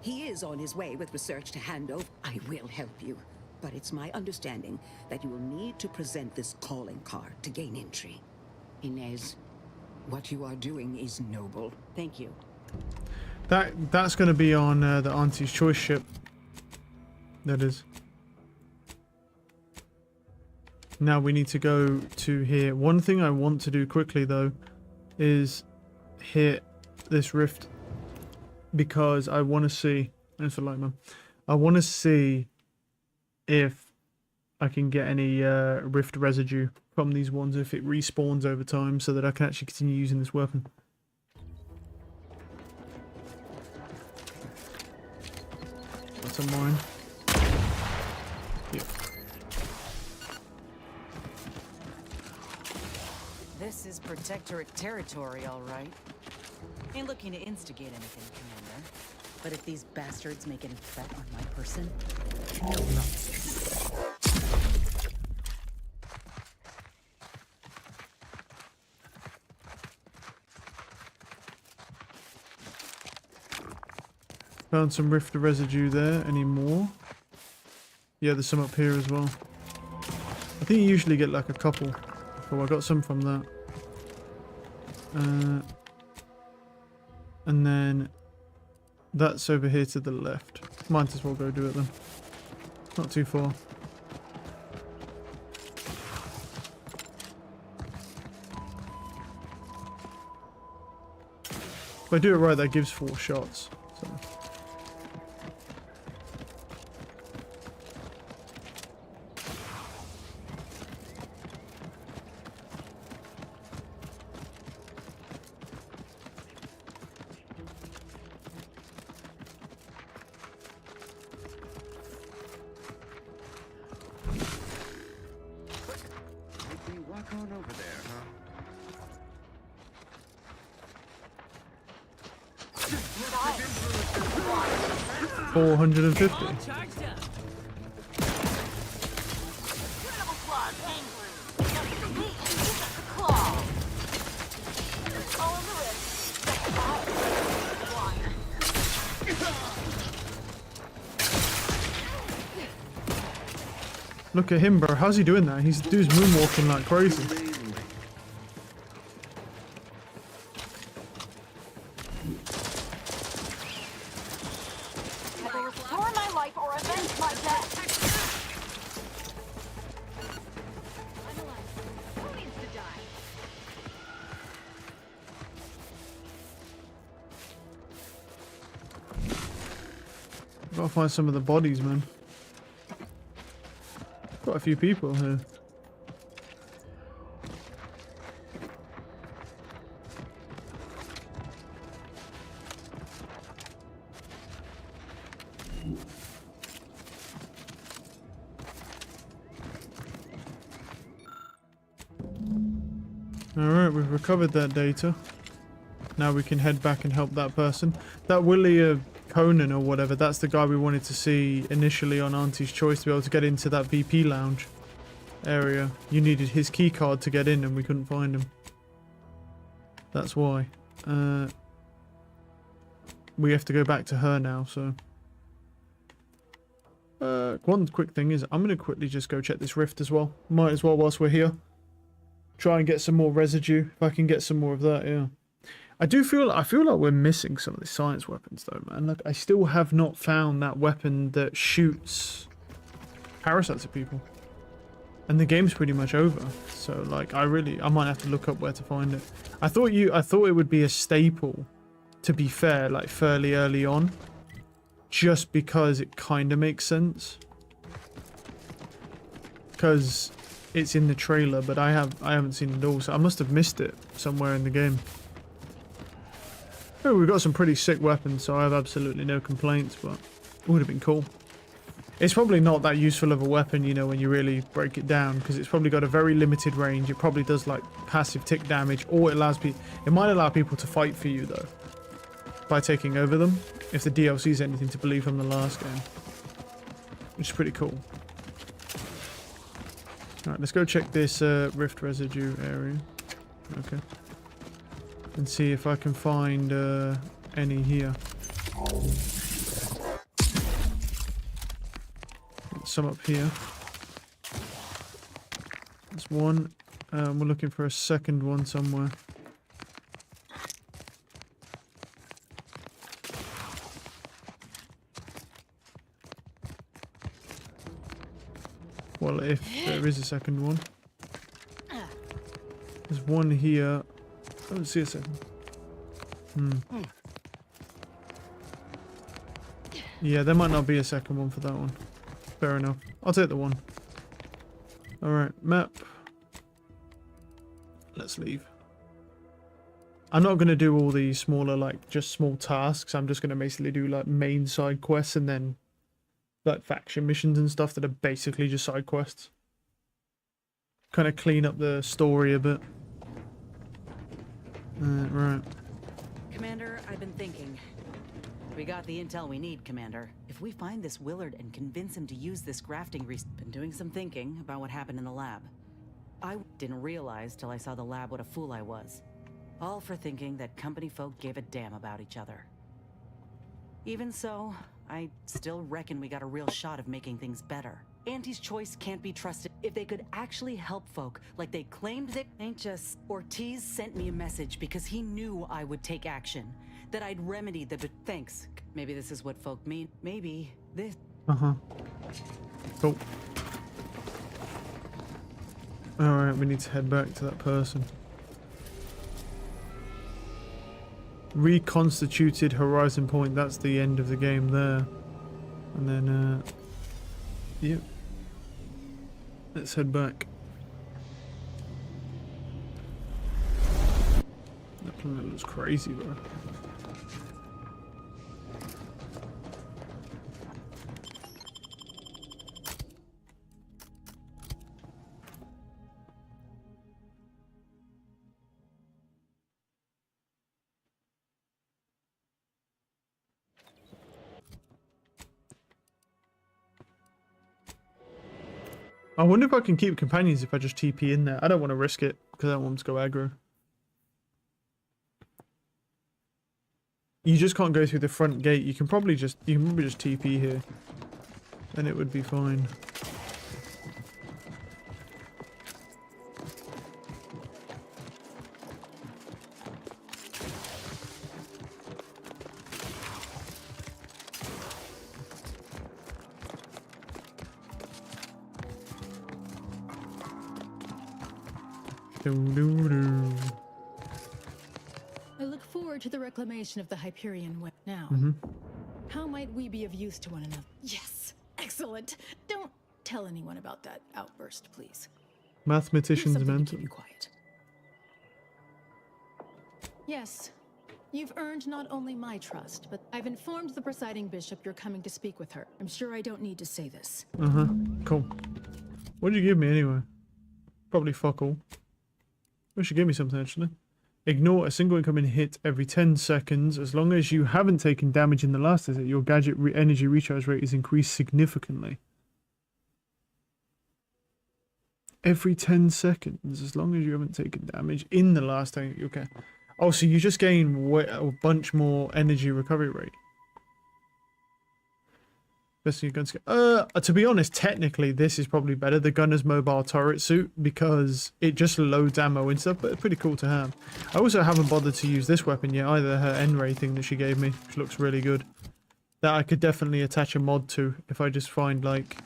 He is on his way with research to hand over. I will help you. But it's my understanding that you will need to present this calling card to gain entry. Inez, what you are doing is noble. Thank you. That's going to be on the Auntie's Choice ship. That is. Now we need to go to here. One thing I want to do quickly though is hit this rift because I want to see. Thanks for light, man. I want to see if I can get any rift residue from these ones if it respawns over time so that I can actually continue using this weapon. That's a mine. Yep. This is Protectorate territory, all right. Ain't looking to instigate anything, Commander. But if these bastards make any threat on my person, no. Found some rift residue there. Any more? Yeah, there's some up here as well. I think you usually get like a couple. Oh, I got some from that. And then that's over here to the left. Might as well go do it then. Not too far. If I do it right, that gives 4 shots. So. Walk on over there, huh? 450. Look at him, bro. How's he doing that? He's dude's moonwalking like crazy. Either restore my life or avenge my death. I'm alive. Who needs to die? Gotta find some of the bodies, man. Quite a few people here. Alright, we've recovered that data. Now we can head back and help that person. That Willie Conan or whatever, that's the guy we wanted to see initially on Auntie's Choice to be able to get into that VP lounge area. You needed his key card to get in and we couldn't find him. That's why. We have to go back to her now, so. One quick thing is I'm going to quickly just go check this rift as well. Might as well whilst we're here. Try and get some more residue. If I can get some more of that, yeah. I feel like we're missing some of the science weapons though, man. Like I still have not found that weapon that shoots parasites at people. And the game's pretty much over. So like I might have to look up where to find it. I thought it would be a staple, to be fair, like fairly early on. Just because it kinda makes sense. Because it's in the trailer, but I haven't seen it all, so I must have missed it somewhere in the game. Oh, we've got some pretty sick weapons, so I have absolutely no complaints, but it would have been cool. It's probably not that useful of a weapon, you know, when you really break it down, because it's probably got a very limited range. It probably does like passive tick damage, or it might allow people to fight for you though, by taking over them, if the DLC is anything to believe from the last game, which is pretty cool. Alright, let's go check this rift residue area. Okay. And see if I can find any here. Some up here. There's one. We're looking for a second one somewhere. Well, if there is a second one. There's one here. I don't see a second. Yeah, there might not be a second one for that one. Fair enough. I'll take the one. Alright, map. Let's leave. I'm not going to do all these smaller, like, just small tasks. I'm just going to basically do, like, main side quests and then, like, faction missions and stuff that are basically just side quests. Kind of clean up the story a bit. Right. Commander, I've been thinking. We got the intel we need, Commander. If we find this Willard and convince him to use this grafting been doing some thinking about what happened in the lab. I didn't realize till I saw the lab what a fool I was. All for thinking that company folk gave a damn about each other. Even so, I still reckon we got a real shot of making things better. Auntie's choice can't be trusted. If they could actually help folk like they claimed they ain't just... Ortiz sent me a message because he knew I would take action. That I'd remedy the... Thanks. Maybe this is what folk mean. Maybe this... Cool. Alright, we need to head back to that person. Reconstituted Horizon Point. That's the end of the game there. And then, yep. Let's head back. That planet looks crazy, bro. I wonder if I can keep companions if I just TP in there. I don't want to risk it because I don't want them to go aggro. You just can't go through the front gate. You can probably just TP here, and it would be fine. I look forward to the reclamation of the Hyperion Way. Now, how might we be of use to one another? Yes, excellent. Don't tell anyone about that outburst, please. Mathematician's mental. Keep you quiet. Yes, you've earned not only my trust, but I've informed the presiding bishop you're coming to speak with her. I'm sure I don't need to say this. Cool. What did you give me anyway? Probably fuck all. We should give me something actually. Ignore a single incoming hit every 10 seconds. As long as you haven't taken damage in the last visit, your gadget energy recharge rate is increased significantly. Every 10 seconds, as long as you haven't taken damage in the last time. Okay. Oh, so you just gain a bunch more energy recovery rate. Best your guns. To be honest, technically this is probably better, the gunner's mobile turret suit, because it just loads ammo and stuff, but it's pretty cool to have. I also haven't bothered to use this weapon yet either, her N-ray thing that she gave me, which looks really good. That I could definitely attach a mod to if I just find like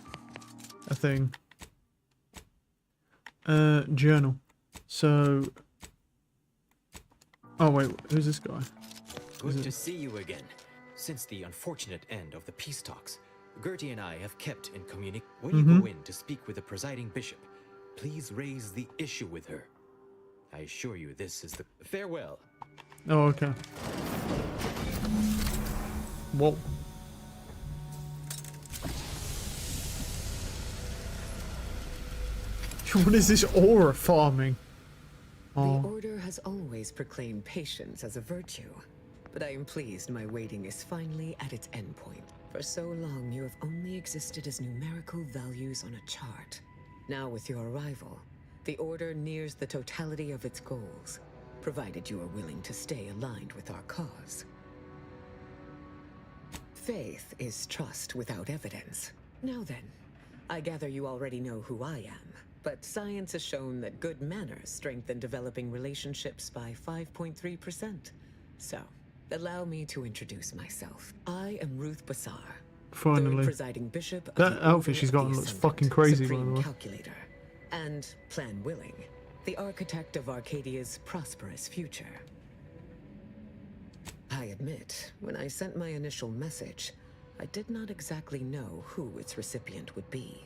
a thing. Journal. So... Oh wait, who's this guy? Good to see you again. Since the unfortunate end of the peace talks, Gertie and I have kept in communication. When you go in to speak with the presiding bishop, please raise the issue with her. I assure you this is the... Farewell. Oh, okay. Whoa. What is this aura farming? Oh. The Order has always proclaimed patience as a virtue, but I am pleased my waiting is finally at its endpoint. For so long, you have only existed as numerical values on a chart. Now, with your arrival, the Order nears the totality of its goals, provided you are willing to stay aligned with our cause. Faith is trust without evidence. Now then, I gather you already know who I am, but science has shown that good manners strengthen developing relationships by 5.3%. So, allow me to introduce myself. I am Ruth Bassar, Finally. third presiding bishop of That the outfit Order she's of got the on looks Ascendant, fucking crazy, by the Supreme way. Calculator, and, plan willing, the architect of Arcadia's prosperous future. I admit, when I sent my initial message, I did not exactly know who its recipient would be,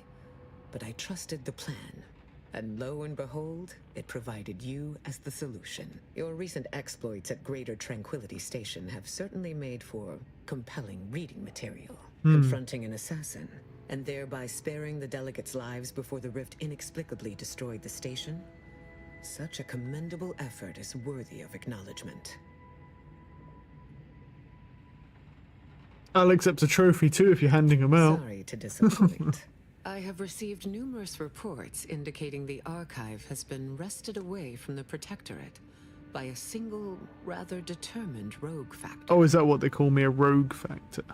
but I trusted the plan. And lo and behold, it provided you as the solution. Your recent exploits at Greater Tranquility Station have certainly made for compelling reading material. Confronting an assassin, and thereby sparing the delegates' lives before the rift inexplicably destroyed the station? Such a commendable effort is worthy of acknowledgement. I'll accept a trophy too if you're handing them out. Sorry to disappoint. I have received numerous reports indicating the archive has been wrested away from the Protectorate by a single, rather determined rogue factor. Oh, is that what they call me, a rogue factor?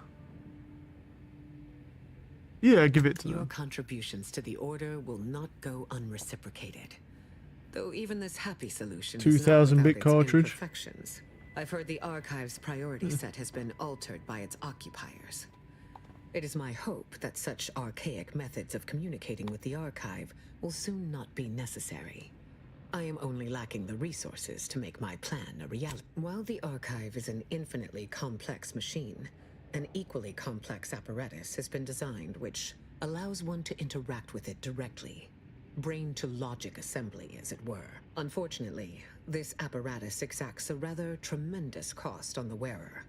Yeah, give it to Your them. contributions to the Order will not go unreciprocated. Though even this happy solution 2000-bit cartridge. Imperfections. I've heard the archive's priority set has been altered by its occupiers. It is my hope that such archaic methods of communicating with the archive will soon not be necessary. I am only lacking the resources to make my plan a reality. While the archive is an infinitely complex machine, an equally complex apparatus has been designed which allows one to interact with it directly. Brain-to-logic assembly, as it were. Unfortunately, this apparatus exacts a rather tremendous cost on the wearer.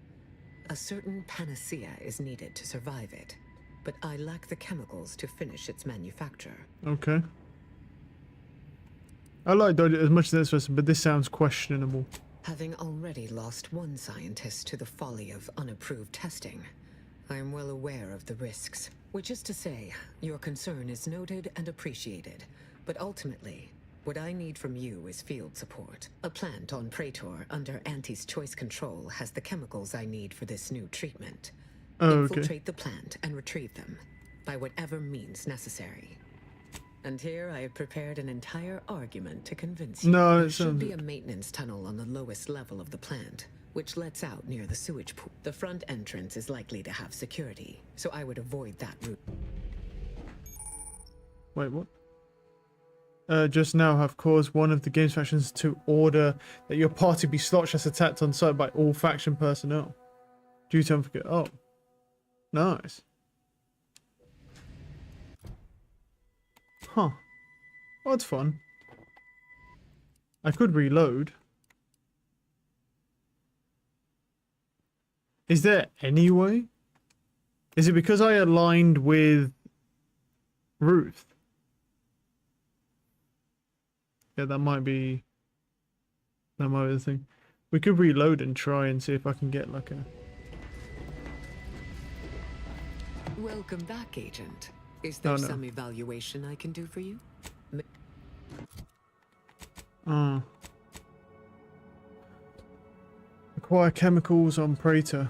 A certain panacea is needed to survive it, but I lack the chemicals to finish its manufacture. Okay. I like Dodge as much as this person, but this sounds questionable. Having already lost one scientist to the folly of unapproved testing, I am well aware of the risks. Which is to say, your concern is noted and appreciated, but ultimately, what I need from you is field support. A plant on Praetor under Auntie's choice control has the chemicals I need for this new treatment. Infiltrate the plant and retrieve them, by whatever means necessary. And here I have prepared an entire argument to convince you. No, There should be a maintenance tunnel on the lowest level of the plant, which lets out near the sewage pool. The front entrance is likely to have security, so I would avoid that route. Wait, what? Just now have caused one of the game's factions to order that your party be slot-chest attacked on sight by all faction personnel. Due to unforget. Oh. Nice. Huh. Well, that's fun. I could reload. Is there any way? Is it because I aligned with Ruth? Yeah, that might be the thing. We could reload and try and see if I can get like a... Welcome back, Agent. Is there some evaluation I can do for you? Acquire chemicals on Praetor.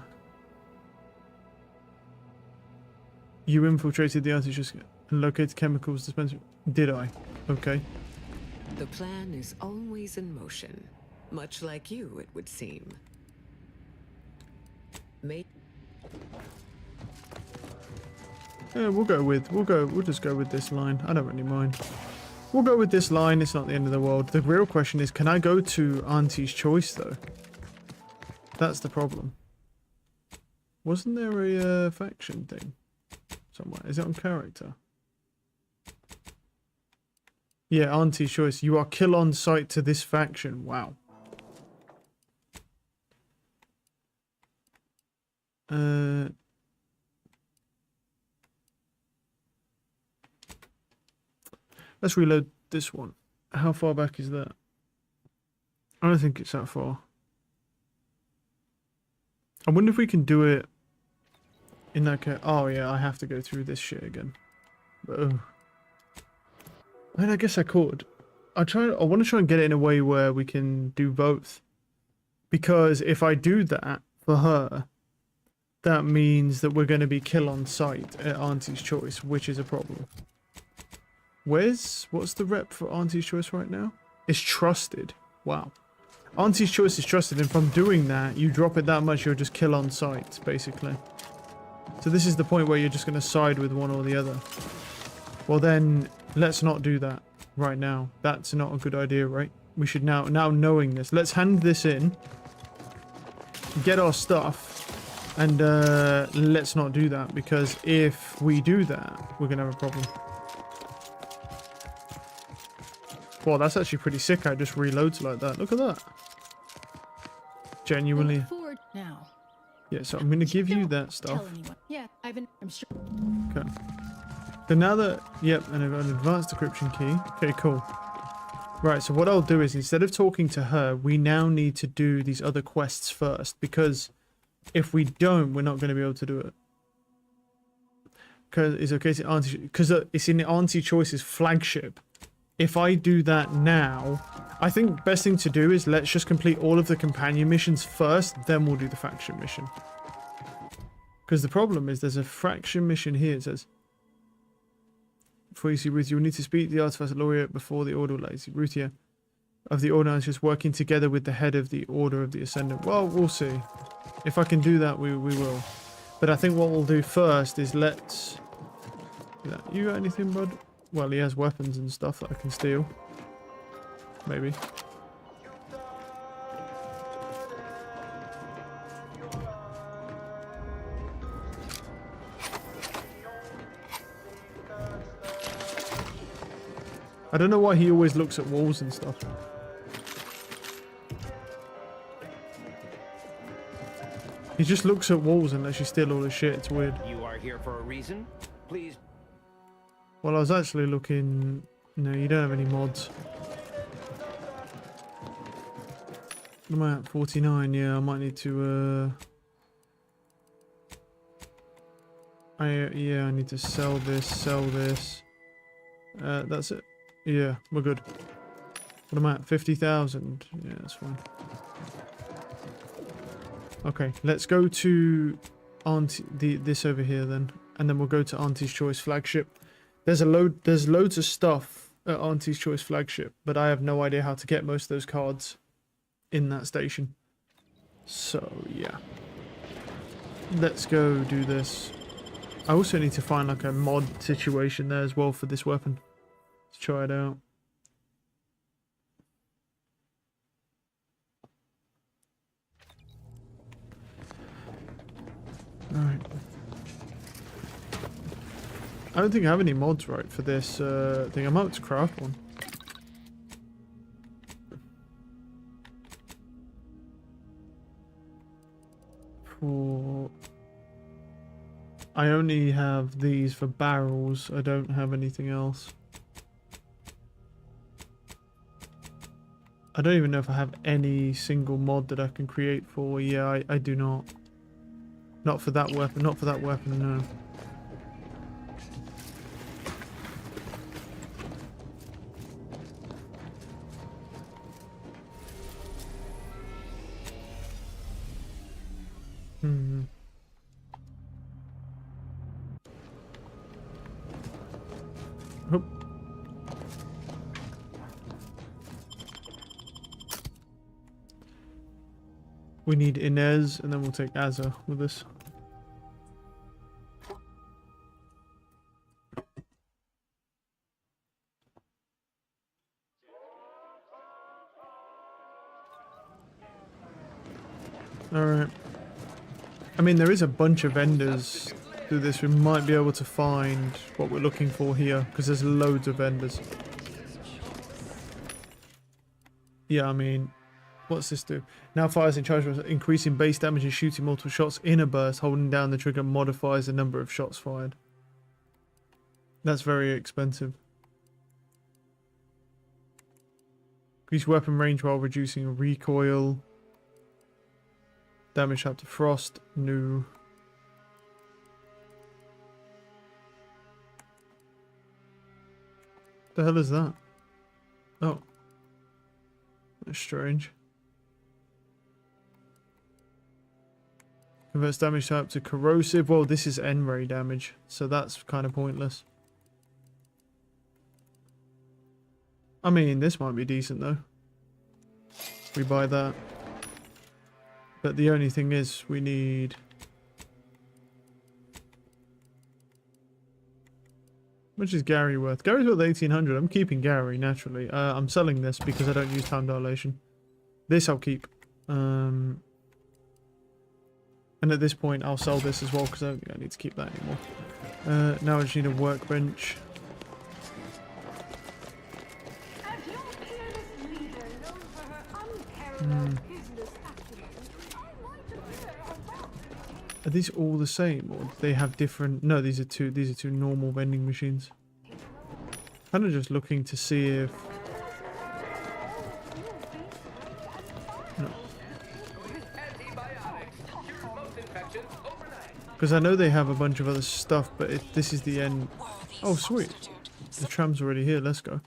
You infiltrated the anti-just and located chemicals dispensary. Did I? Okay. The plan is always in motion. Much like you, it would seem. Yeah, we'll just go with this line. I don't really mind. We'll go with this line, it's not the end of the world. The real question is, can I go to Auntie's Choice though? That's the problem. Wasn't there a faction thing somewhere? Is it on character? Yeah, Auntie's Choice. You are kill on sight to this faction. Wow. Let's reload this one. How far back is that? I don't think it's that far. I wonder if we can do it in that case. Oh yeah, I have to go through this shit again. Oh. I mean, I guess I could. I want to try and get it in a way where we can do both. Because if I do that for her, that means that we're going to be kill on sight at Auntie's Choice, which is a problem. What's the rep for Auntie's Choice right now? It's trusted. Wow. Auntie's Choice is trusted, and from doing that, you drop it that much, you'll just kill on sight, basically. So this is the point where you're just going to side with one or the other. Well then, let's not do that right now. That's not a good idea, right? We should now knowing this, let's hand this in, get our stuff, and let's not do that, because if we do that, we're going to have a problem. Wow, that's actually pretty sick. I just reloads like that. Look at that. Genuinely. Forward now. Yeah, so I'm going to give you that stuff. Yeah, I'm sure. Okay. So now that, yep, and I've got an advanced decryption key. Okay, cool. Right, so what I'll do is, instead of talking to her, we now need to do these other quests first, because if we don't, we're not going to be able to do it. Because it's okay to Auntie, because it's in Auntie Choice's flagship. If I do that now, I think best thing to do is let's just complete all of the companion missions first, then we'll do the faction mission. Because the problem is there's a faction mission here. It says, before you see Ruth, you'll need to speak to the artifact laureate before the order lies. Ruth here of the Order is just working together with the head of the Order of the Ascendant. Well, we'll see. If I can do that, we will. But I think what we'll do first is let's... You got anything, bud? Well, he has weapons and stuff that I can steal. Maybe. I don't know why he always looks at walls and stuff. He just looks at walls unless you steal all his shit. It's weird. You are here for a reason? Please. Well, I was actually looking... No, you don't have any mods. What am I at? 49, yeah, I might need to, yeah, I need to sell this. That's it. Yeah, we're good. What am I at? 50,000. Yeah, that's fine. Okay, let's go to this over here then. And then we'll go to Auntie's Choice flagship. There's loads of stuff at Auntie's Choice flagship, but I have no idea how to get most of those cards in that station. So yeah, let's go do this. I also need to find like a mod situation there as well for this weapon. Let's try it out. Alright. I don't think I have any mods right for this thing. I might have to craft one. I only have these for barrels. I don't have anything else. I don't even know if I have any single mod that I can create for. Yeah, I do not. Not for that weapon. Not for that weapon, no. Hope. We need Inez, and then we'll take Azza with us. Alright. I mean, there is a bunch of vendors through this. We might be able to find what we're looking for here, because there's loads of vendors. Yeah, I mean, What's this do? Now fires in charge of increasing base damage and shooting multiple shots in a burst. Holding down the trigger modifies the number of shots fired. That's very expensive. Increase weapon range while reducing recoil. Damage up to frost. New. The hell is that? Oh. That's strange. Converts damage type to corrosive. Well, this is N-ray damage, so that's kind of pointless. I mean, this might be decent though. We buy that. But the only thing is, we need... How much is Gary worth? Gary's worth 1800. I'm keeping Gary, naturally. I'm selling this because I don't use time dilation. This I'll keep. And at this point, I'll sell this as well because I don't think I need to keep that anymore. Now I just need a workbench. Are these all the same, or do they have different? No, these are two normal vending machines. Kind of just looking to see if. No. Because I know they have a bunch of other stuff, but this is the end. Oh, sweet. The tram's already here. Let's go.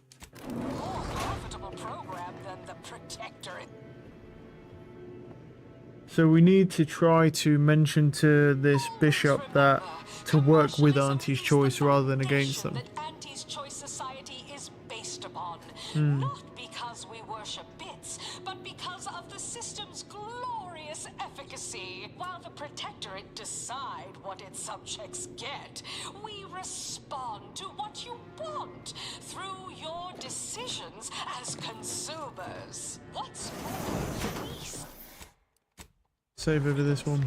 So we need to try to mention to this bishop that to work with Auntie's Choice rather than against them. Auntie's Choice Society is based upon. Hmm. Not because we worship bits, but because of the system's glorious efficacy. While the Protectorate decide what its subjects get, we respond to what you want through your decisions as consumers. What's more, we Save over this one.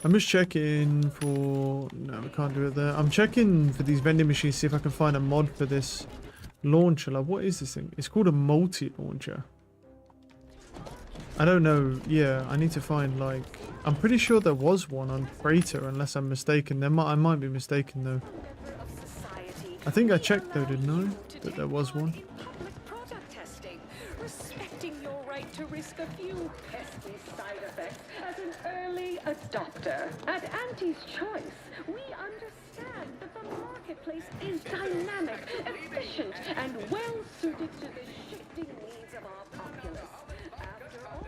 I'm just checking for... No, we can't do it there. I'm checking for these vending machines, see if I can find a mod for this launcher. Like, what is this thing? It's called a multi-launcher. I don't know. Yeah, I need to find, like... I'm pretty sure there was one on Freighter, unless I'm mistaken. I might be mistaken, though. I think I checked, though, didn't I? That there was one. Respecting your right to risk a few pesky side effects as an early adopter. At Auntie's Choice, we understand that the marketplace is dynamic, efficient, and well-suited to the shifting needs of our populace. After all,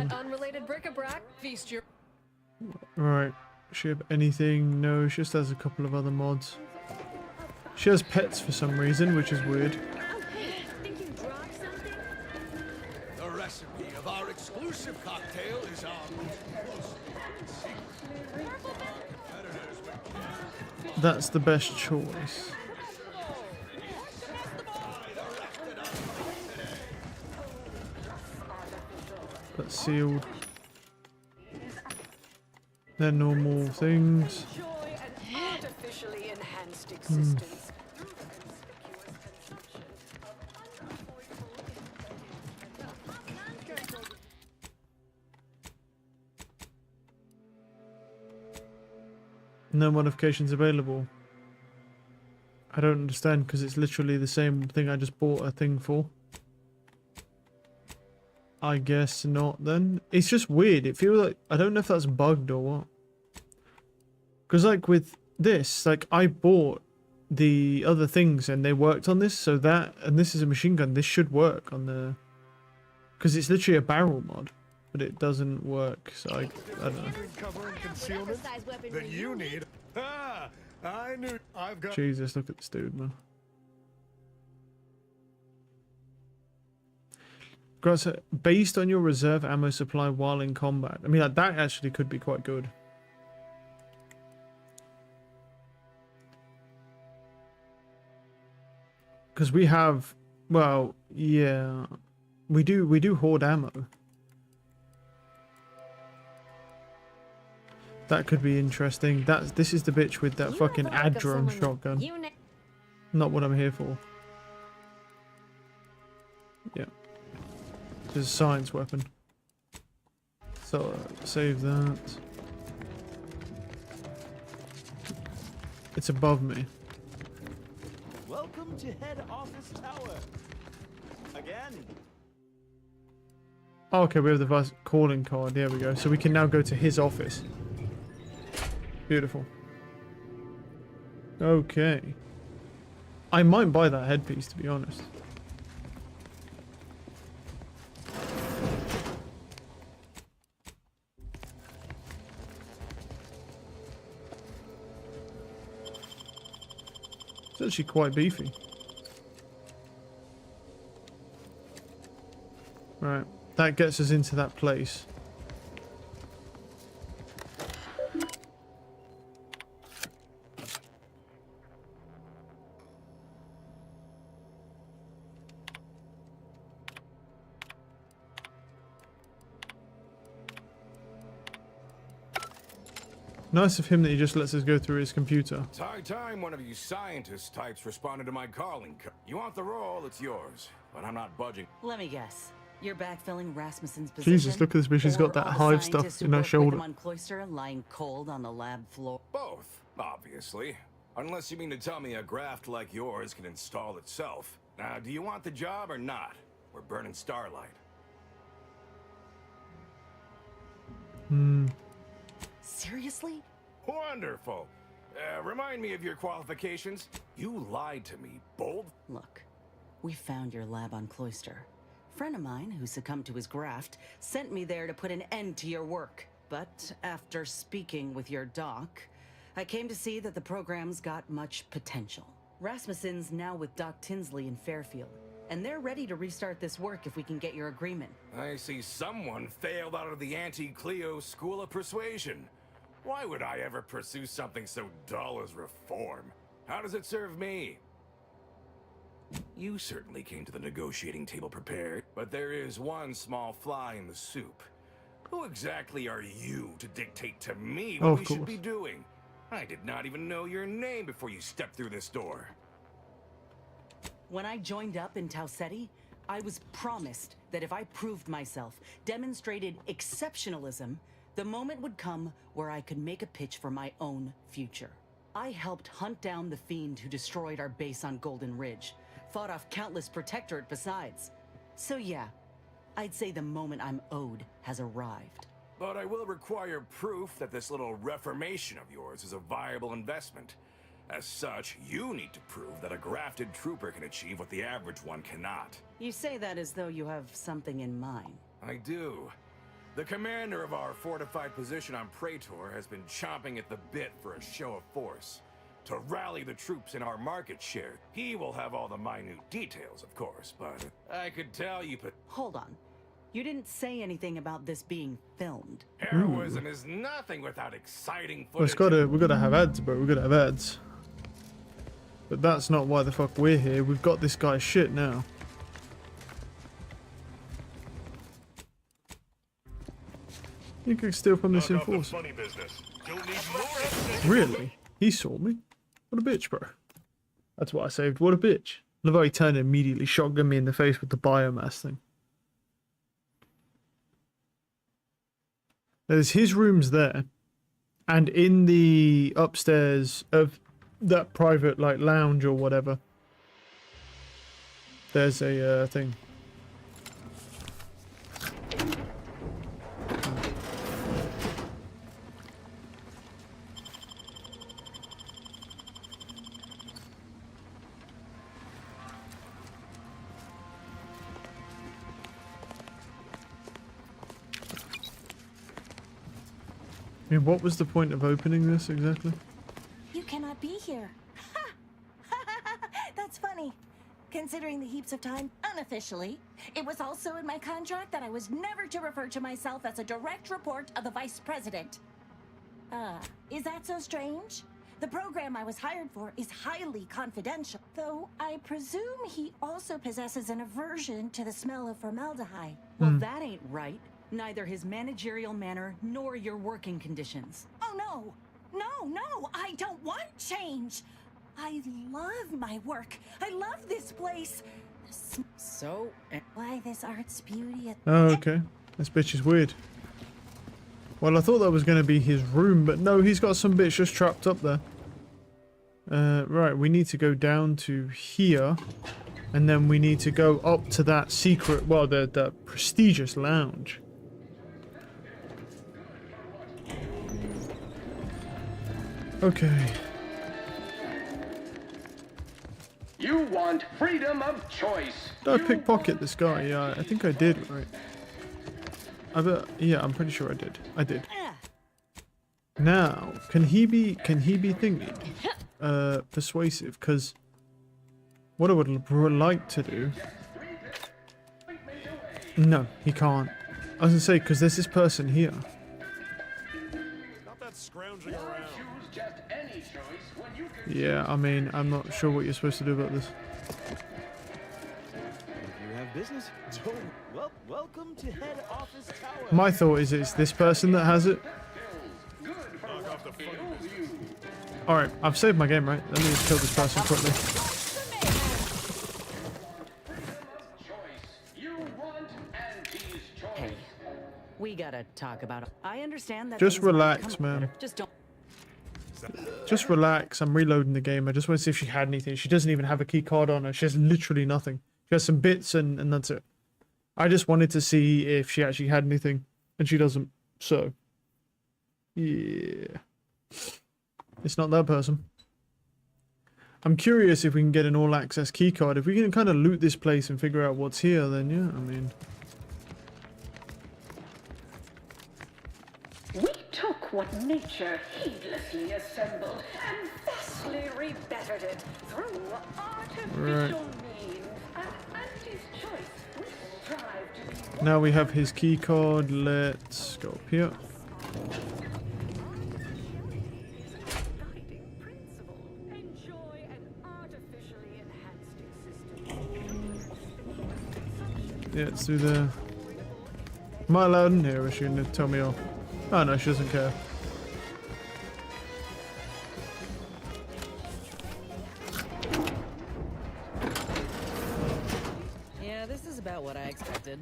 At Unrelated Bric-a-Brac, feast your... Right. She have anything? No, she just has a couple of other mods. She has pets for some reason, which is weird. The recipe of our exclusive cocktail is That's the best choice. That's sealed. They're normal things. artificially enhanced existence. No modifications available. I don't understand because it's literally the same thing I just bought a thing for. I guess not then. It's just weird. It feels like... I don't know if that's bugged or what. Because like with this, like I bought the other things and they worked on this. So that... And this is a machine gun. This should work on the... Because it's literally a barrel mod. But it doesn't work. So I don't know. cover and concealment. Then you need. Ah, I knew. I've got. Jesus, look at this dude, man. Grants based on your reserve ammo supply while in combat. I mean, like, that actually could be quite good. Because we have, well, yeah, we do hoard ammo. That could be interesting. This is the bitch with that fucking ad-drone shotgun. Not what I'm here for. Yeah. It's a science weapon. So, save that. It's above me. Welcome to head office tower. Again. Oh, okay, we have the calling card. There we go. So we can now go to his office. Beautiful. Okay. I might buy that headpiece, to be honest. It's actually quite beefy. Right. That gets us into that place. Nice of him that he just lets us go through his computer. It's high time one of you scientist types responded to my calling. You want the role, it's yours. But I'm not budging. Let me guess. You're backfilling Rasmussen's position? Jesus, look at this bitch. She's got Or that all the hive scientists stuff who in her work with shoulder. him on Cloister lying cold on the lab floor? Both, obviously. Unless you mean to tell me a graft like yours can install itself. Now, do you want the job or not? We're burning starlight. Seriously? Wonderful. Remind me of your qualifications. You lied to me, bold. Look, we found your lab on Cloister. A friend of mine who succumbed to his graft sent me there to put an end to your work. But after speaking with your doc, I came to see that the program's got much potential. Rasmussen's now with Doc Tinsley in Fairfield, and they're ready to restart this work if we can get your agreement. I see someone failed out of the anti-Cleo School of Persuasion. Why would I ever pursue something so dull as reform? How does it serve me? You certainly came to the negotiating table prepared, but there is one small fly in the soup. Who exactly are you to dictate to me what we should be doing? I did not even know your name before you stepped through this door. When I joined up in Tau Ceti, I was promised that if I proved myself, demonstrated exceptionalism, the moment would come where I could make a pitch for my own future. I helped hunt down the fiend who destroyed our base on Golden Ridge, fought off countless protectorate besides. So yeah, I'd say the moment I'm owed has arrived. But I will require proof that this little reformation of yours is a viable investment. As such, you need to prove that a grafted trooper can achieve what the average one cannot. You say that as though you have something in mind. I do. The commander of our fortified position on Praetor has been chomping at the bit for a show of force. To rally the troops in our market share. He will have all the minute details, of course, but I could tell you but Hold on. You didn't say anything about this being filmed. heroism is nothing without exciting Well, footage. we gotta have ads, bro. We gotta have ads. But that's not why the fuck we're here. We've got this guy's shit now. You can steal from this enforcer. Really? He saw me? What a bitch, bro. That's what I saved. What a bitch. Love how he turned and immediately shotgun me in the face with the biomass thing. There's his rooms there. And in the upstairs of that private, like, lounge or whatever, there's a thing. I mean, what was the point of opening this exactly? You cannot be here. Ha! That's funny. Considering the heaps of time, unofficially, it was also in my contract that I was never to refer to myself as a direct report of the Vice President. Is that so strange? The program I was hired for is highly confidential, though I presume he also possesses an aversion to the smell of formaldehyde. Well, that ain't right. Neither his managerial manner nor your working conditions. Oh, no! No, I don't want change! I love my work. I love this place. The So, why this art's beauty? Oh, okay. This bitch is weird. Well, I thought that was going to be his room, but no, he's got some bitch just trapped up there. Right, we need to go down to here, and then we need to go up to that secret, well, the prestigious lounge. Okay. You want freedom of choice. Did I pickpocket this guy? Yeah, I think I did, right? Yeah, I'm pretty sure I did. I did. Now, can he be thingy? Persuasive, because what I would like to do... No, he can't. I was gonna say, because there's this person here. Not that scrounging around. Yeah, I mean, I'm not sure what you're supposed to do about this. If you have business, well, welcome to head office tower. My thought is it's this person that has it. Alright, I've saved my game, right? Let me just kill this person quickly. Hey, we gotta talk about it. I understand that. Just relax, man. Just don't. Just relax. I'm reloading the game. I just want to see if she had anything. She doesn't even have a key card on her. She has literally nothing. She has some bits and that's it. I just wanted to see if she actually had anything. And she doesn't. So. Yeah. It's not that person. I'm curious if we can get an all-access keycard. If we can kind of loot this place and figure out what's here, then yeah, I mean... We took what nature heedlessly assembled and vastly rebettered it through artificial means. At Auntie's choice, we strive to be... Now we have his keycard. Let's go up here. Yeah, it's through there. Am I allowed in here or is she going to tell me off? Oh no, she doesn't care. Yeah, this is about what I expected.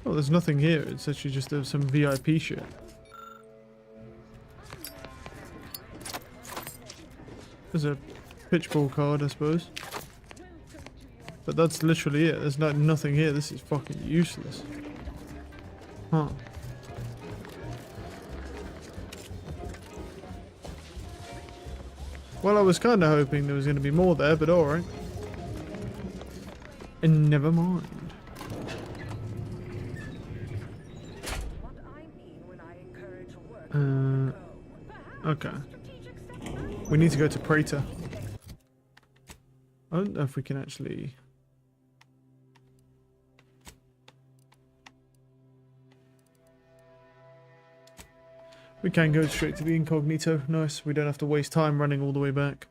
Oh, there's nothing here. It's actually just some VIP shit. There's a pitchball card, I suppose. But that's literally it. There's nothing here. This is fucking useless. Huh. Well, I was kind of hoping there was going to be more there, but alright. And never mind. Okay. We need to go to Praetor. I don't know if we can actually... We can go straight to the incognito. Nice. We don't have to waste time running all the way back.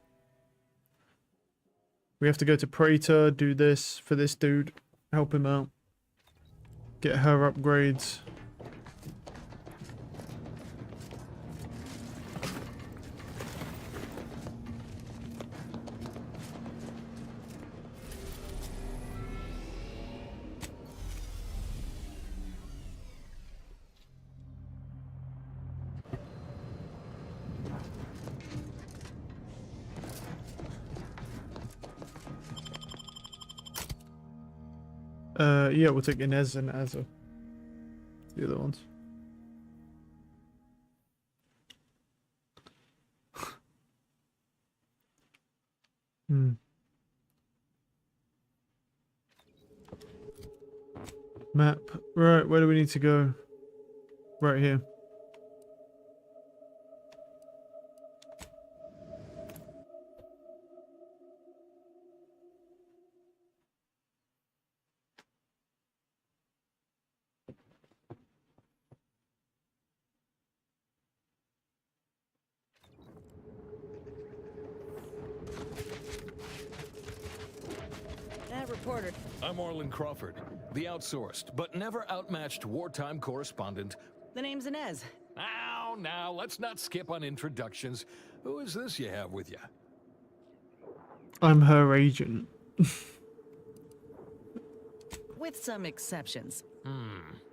We have to go to Praetor, do this for this dude. Help him out. Get her upgrades. Yeah, we'll take Inez and Azza. The other ones. Map. Right, where do we need to go? Right here. Reporter. I'm Orlin Crawford, the outsourced but never outmatched wartime correspondent. The name's Inez. Now, let's not skip on introductions. Who is this you have with you? I'm her agent. With some exceptions.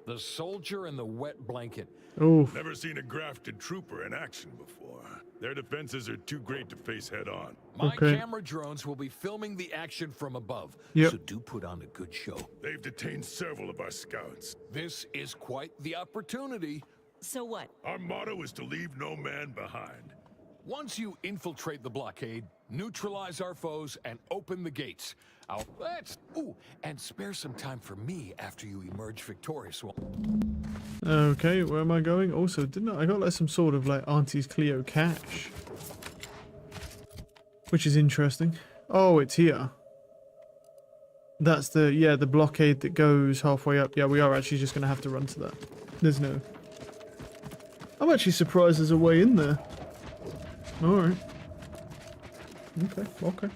The soldier and the wet blanket. Oof. Never seen a grafted trooper in action before. Their defenses are too great to face head on. My camera drones will be filming the action from above, Yep. so do put on a good show. They've detained several of our scouts. This is quite the opportunity. So what? Our motto is to leave no man behind. Once you infiltrate the blockade, neutralize our foes, and open the gates, and spare some time for me after you emerge victorious. Okay, where am I going? Also, didn't I got like some sort of like Auntie's Cleo cache, which is interesting. Oh, it's here. That's the the blockade that goes halfway up. Yeah, we are actually just gonna have to run to that. There's no. I'm actually surprised there's a way in there. All right. Okay. Okay.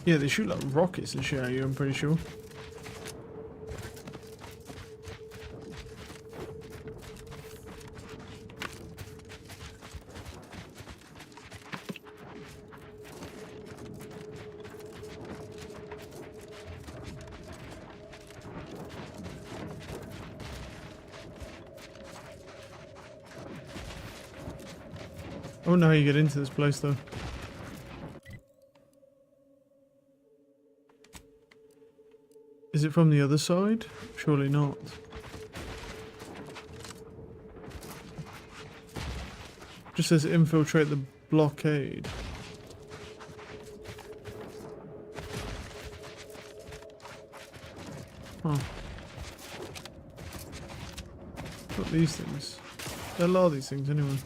Yeah, they shoot like rockets and shit at you, I'm pretty sure. I don't know how you get into this place though. Is it from the other side? Surely not. Just says infiltrate the blockade. Huh. What are these things? There are these things anyway.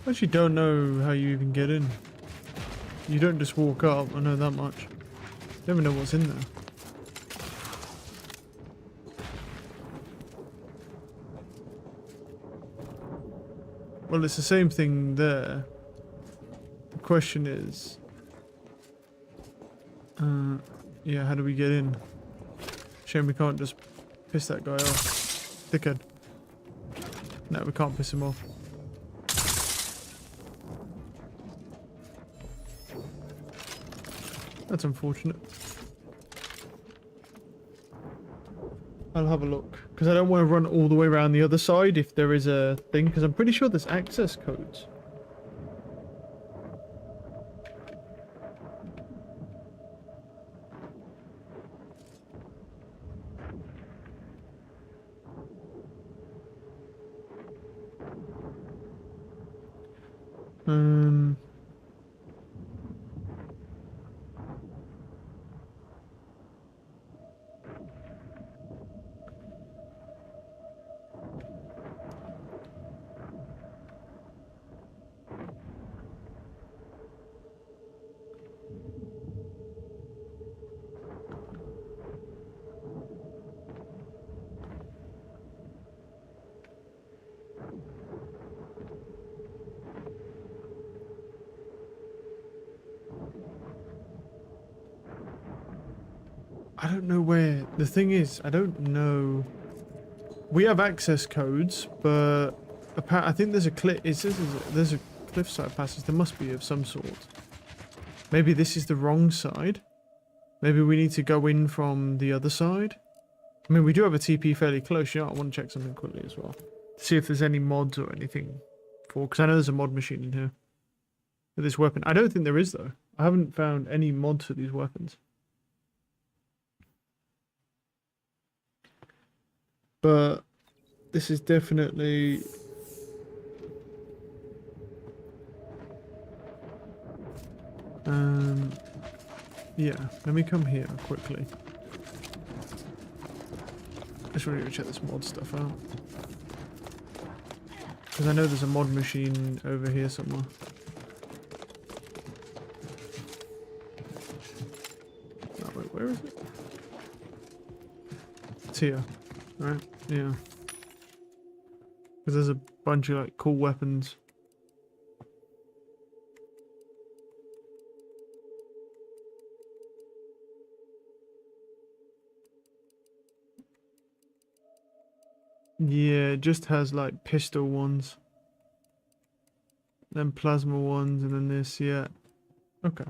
I actually don't know how you even get in. You don't just walk up, I know that much. Never know what's in there. Well, it's the same thing there. The question is... yeah, how do we get in? Shame we can't just piss that guy off. Dickhead. No, we can't piss him off. That's unfortunate. I'll have a look. Because I don't want to run all the way around the other side if there is a thing. Because I'm pretty sure there's access codes. I don't know where. The thing is, I don't know. We have access codes, but I think there's a cliff. There's a cliffside passage. There must be of some sort. Maybe this is the wrong side. Maybe we need to go in from the other side. I mean, we do have a TP fairly close. Yeah, I want to check something quickly as well. See if there's any mods or anything for. Because I know there's a mod machine in here with this weapon. I don't think there is though. I haven't found any mods for these weapons. But this is definitely... yeah, let me come here quickly. I just want to check this mod stuff out. Because I know there's a mod machine over here somewhere. Oh, wait, where is it? It's here. Right, yeah. Because there's a bunch of like cool weapons. Yeah, it just has like pistol ones. Then plasma ones, and then this, yeah. Okay.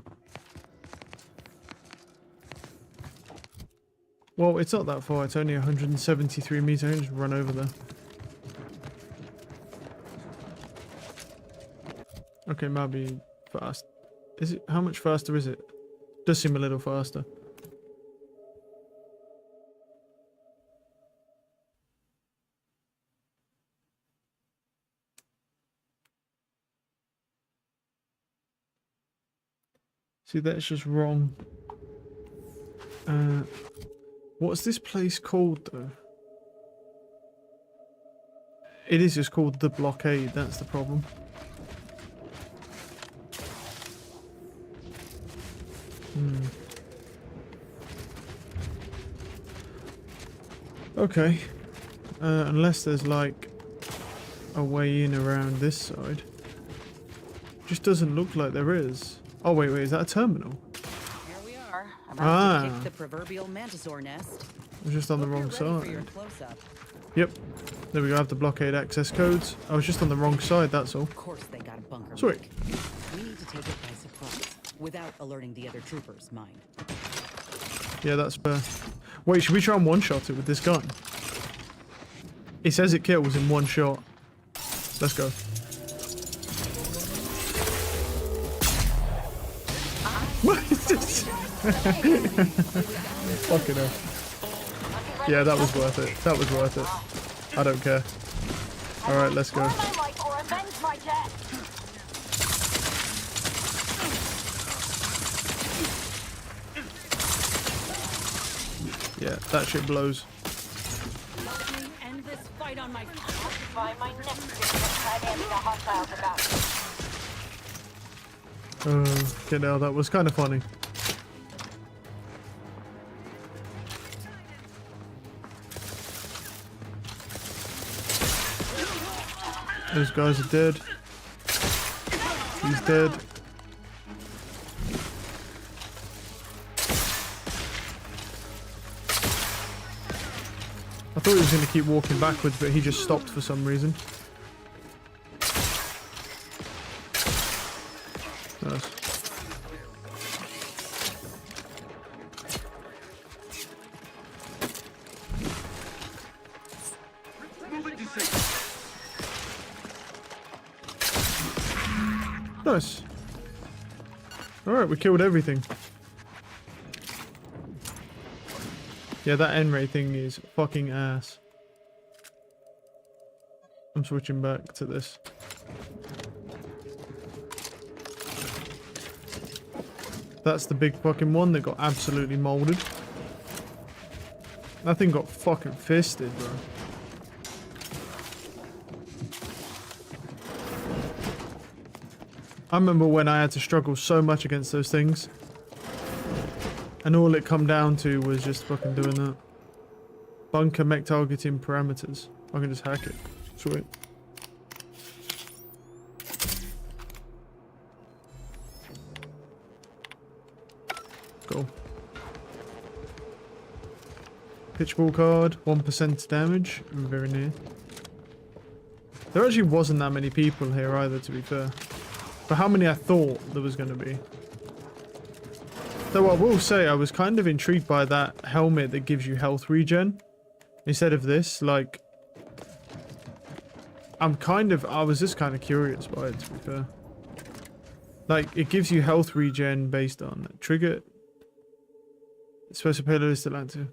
Well, it's not that far. It's only 173 meters. I can just run over there. Okay, might be fast. Is it? How much faster is it? Does seem a little faster. See, that's just wrong. What's this place called, though? It is just called the Blockade, that's the problem. Okay. Unless there's, like, a way in around this side. Just doesn't look like there is. Oh, wait, is that a terminal? Here we are, about to kick the proverbial mantisaur nest. I was just on the wrong side. Close-up. Yep. There we go, I have the blockade access codes. I was just on the wrong side, that's all. Of course they got a bunker. Sweet. We need to take it by surprise, without alerting the other troopers, mind. Yeah, that's fair. Wait, should we try and one-shot it with this gun? It says it kills in one shot. Let's go. What is this? Fucking hell. Yeah, that was worth it. That was worth it. I don't care. Alright, let's go. Yeah, that shit blows. End this fight on my my next the hostiles about. Okay, now that was kind of funny. Those guys are dead. He's dead. I thought he was going to keep walking backwards, but he just stopped for some reason. Nice. Nice. Alright, we killed everything. Yeah, that N-ray thing is fucking ass. I'm switching back to this. That's the big fucking one that got absolutely molded. That thing got fucking fisted, bro. I remember when I had to struggle so much against those things. And all it come down to was just fucking doing that. Bunker mech targeting parameters. I can just hack it. Sweet. Cool. Pitchball card, 1% damage. Very near. There actually wasn't that many people here either, to be fair. For how many I thought there was going to be. Though I will say, I was kind of intrigued by that helmet that gives you health regen. Instead of this, like... I was just kind of curious by it, to be fair. Like, it gives you health regen based on trigger... Special payload is still active.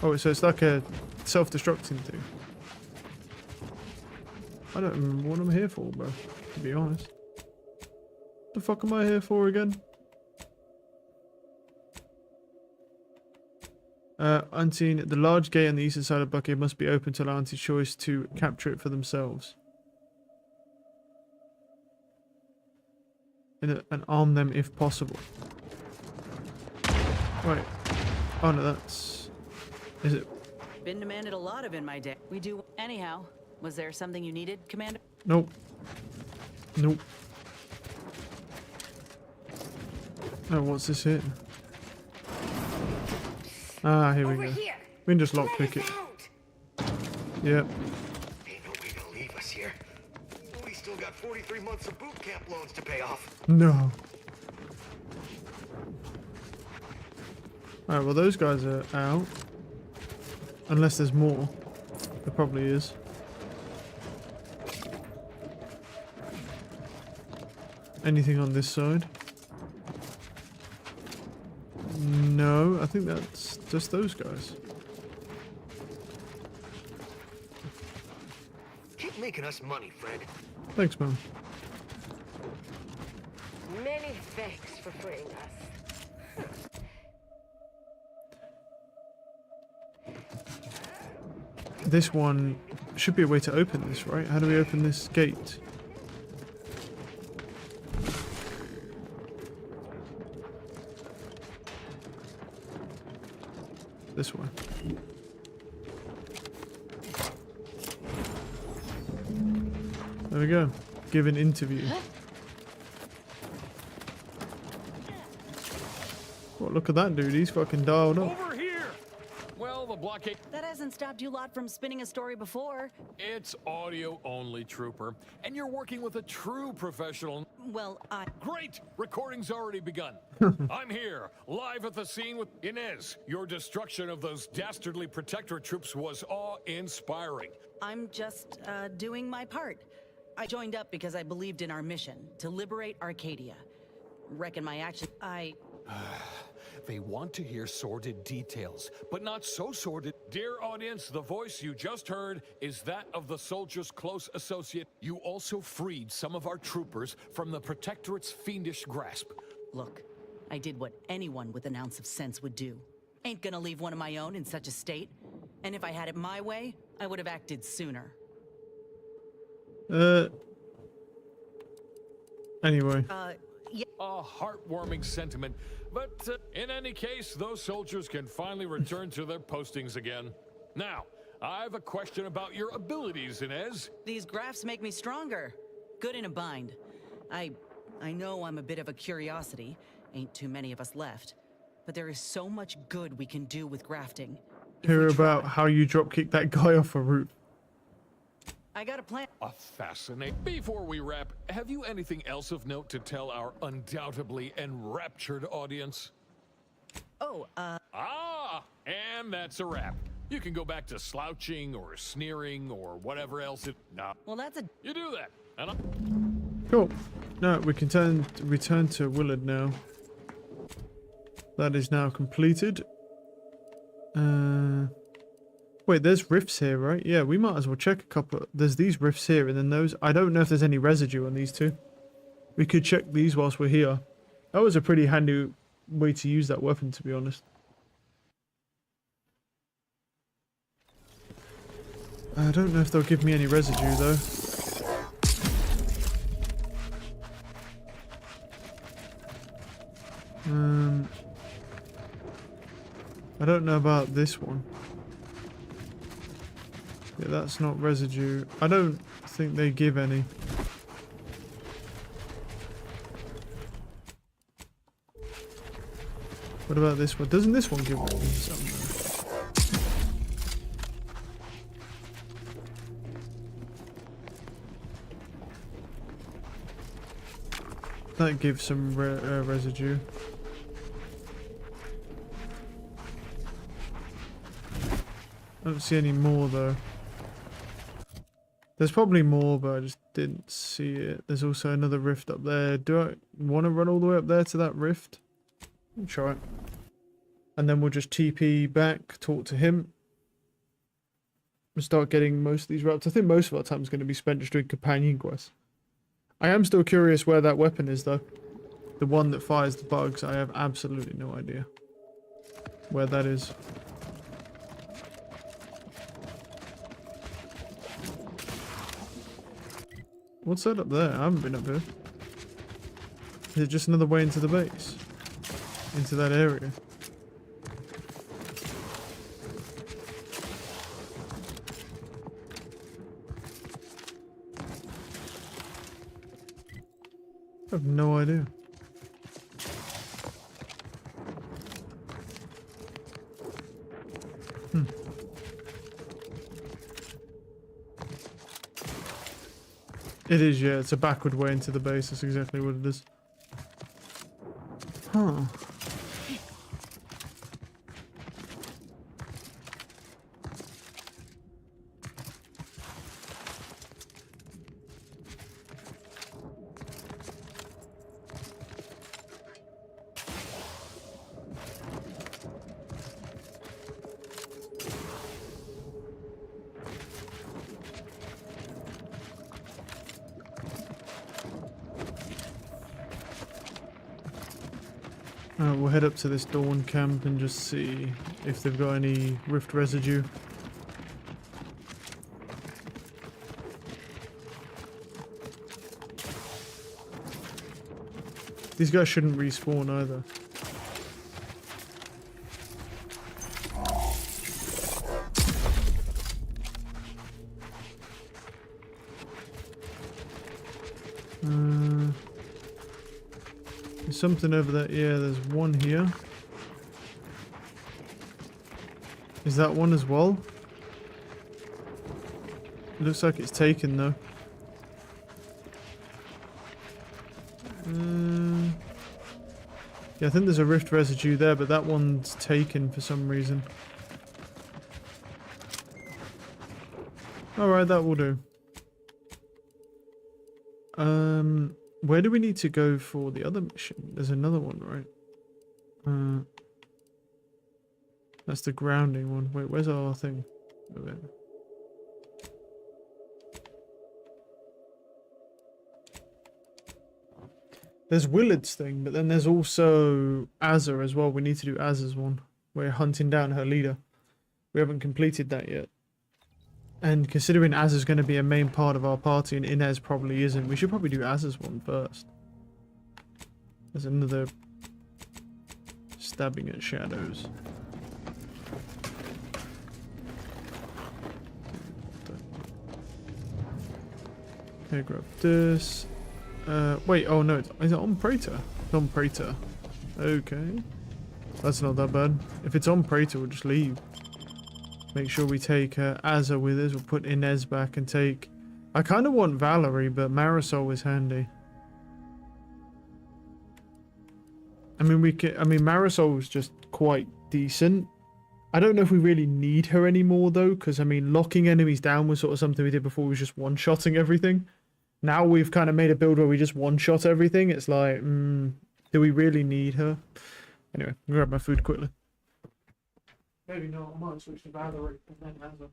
Oh, so it's like a self-destructing thing. I don't remember what I'm here for, bro, to be honest. The fuck am I here for again? Unseen. The large gate on the eastern side of Bucket must be open to allow anti-choice to capture it for themselves. And arm them if possible. Wait. Oh no, that's... Is it... Been demanded a lot of in my day. We do. Anyhow, was there something you needed, Commander? Nope. Nope. Oh, what's this here? Ah, here we go. We can just lock pick it. Yep. Ain't no way they'll leave us here. We still got 43 months of boot camp loans to pay off. No. Alright, well those guys are out. Unless there's more. There probably is. Anything on this side? No, I think that's just those guys. Keep making us money, Fred. Thanks, man. Many thanks for freeing us. This one should be a way to open this, right? How do we open this gate? This one. There we go. Give an interview. Well, look at that dude. He's fucking dialed up. Over here! Well, the blockade... That hasn't stopped you lot from spinning a story before. It's audio only, Trooper. And you're working with a true professional. Well, Great! Recording's already begun. I'm here, live at the scene with Inez. Your destruction of those dastardly Protectorate troops was awe-inspiring. I'm just, doing my part. I joined up because I believed in our mission, to liberate Arcadia. Reckon my action... They want to hear sordid details, but not so sordid. Dear audience, the voice you just heard is that of the soldier's close associate. You also freed some of our troopers from the Protectorate's fiendish grasp. Look, I did what anyone with an ounce of sense would do. Ain't gonna leave one of my own in such a state. And if I had it my way, I would have acted sooner. Anyway. A heartwarming sentiment, but in any case, those soldiers can finally return to their postings again. Now, I have a question about your abilities, Inez. These graphs make me stronger. Good in a bind. I know I'm a bit of a curiosity. Ain't too many of us left. But there is so much good we can do with grafting. Hear about how you dropkick that guy off a roof. I got a plan. Fascinating. Before we wrap, have you anything else of note to tell our undoubtedly enraptured audience? Oh, and that's a wrap. You can go back to slouching or sneering or whatever else it... Nah. Well, that's a... You do that. And Cool. No, we can return to Willard now. That is now completed. Wait, there's rifts here, right? Yeah, we might as well check a couple. There's these rifts here and then those. I don't know if there's any residue on these two. We could check these whilst we're here. That was a pretty handy way to use that weapon, to be honest. I don't know if they'll give me any residue, though. I don't know about this one. Yeah, that's not residue. I don't think they give any. What about this one? Doesn't this one give something? That gives some residue. I don't see any more though. There's probably more, but I just didn't see it. There's also another rift up there. Do I want to run all the way up there to that rift? I'll try it. And then we'll just TP back, talk to him, and start getting most of these routes. I think most of our time is going to be spent just doing companion quests. I am still curious where that weapon is, though. The one that fires the bugs. I have absolutely no idea where that is. What's that up there? I haven't been up here. Is it just another way into the base? Into that area? have no idea. It is, yeah. It's a backward way into the base. That's exactly what it is. Huh. We'll head up to this Dawn camp and just see if they've got any rift residue. These guys shouldn't respawn either. There's something over there. Yeah, there's one here. Is that one as well? It looks like it's taken though. Yeah, I think there's a rift residue there, but that one's taken for some reason. Alright, that will do. Where do we need to go for the other mission? There's another one, right? That's the grounding one. Wait, where's our thing? Oh, yeah. There's Willard's thing, but then there's also Azza as well. We need to do Azza's one. We're hunting down her leader. We haven't completed that yet. And considering Azza's going to be a main part of our party and Inez probably isn't, we should probably do Azza's one first. There's another stabbing at shadows. Okay, grab this. Wait, oh no, is it on Praetor? It's on Praetor. Okay. That's not that bad. If it's on Praetor, we'll just leave. Make sure we take Azza with us. We'll put Inez back and take... I kind of want Valerie, but Marisol is handy. I mean, Marisol is just quite decent. I don't know if we really need her anymore, though, because, I mean, locking enemies down was sort of something we did before. We was just one-shotting everything. Now we've kind of made a build where we just one-shot everything. It's like, do we really need her? Anyway, I'll grab my food quickly. Maybe not. I might switch to Valerie and then Azza.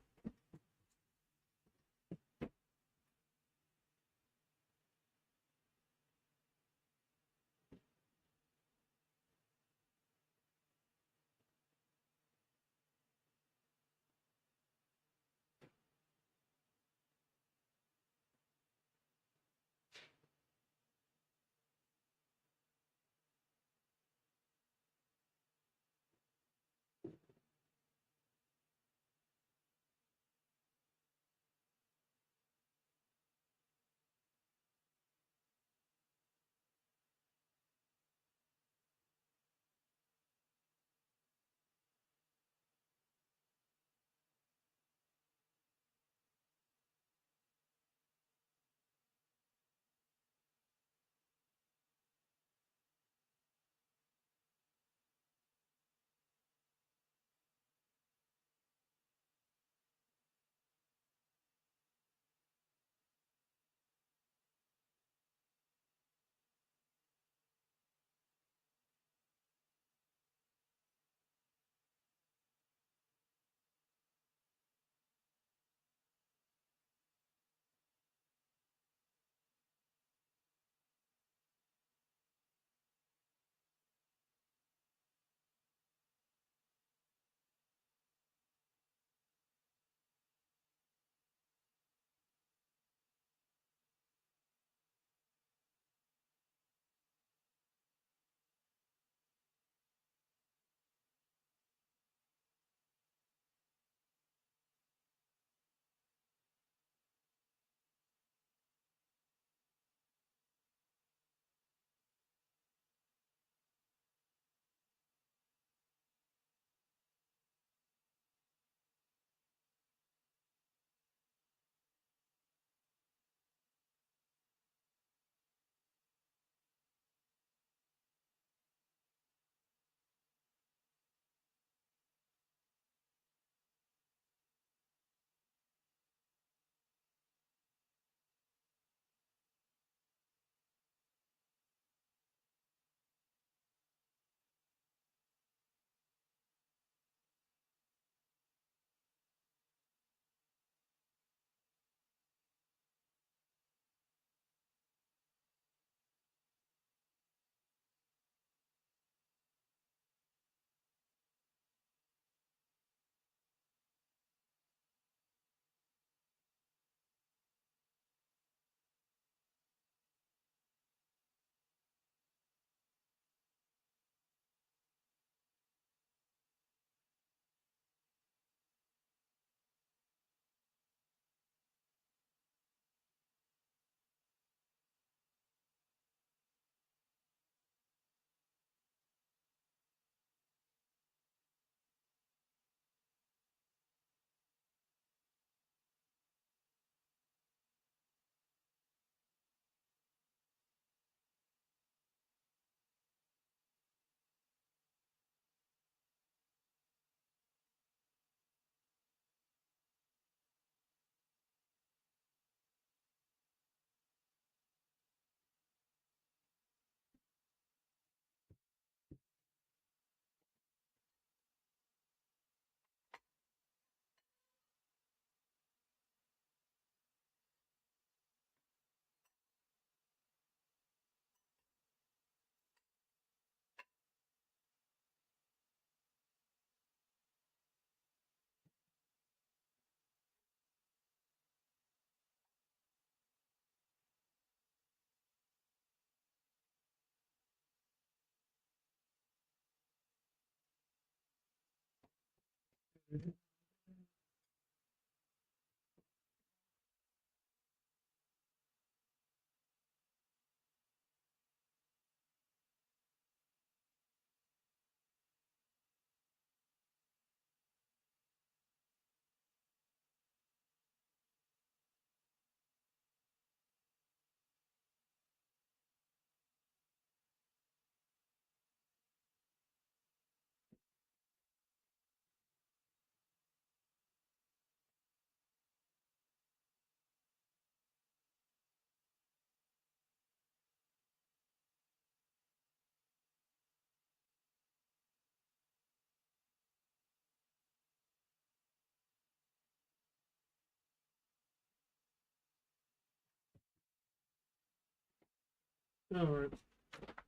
Alright.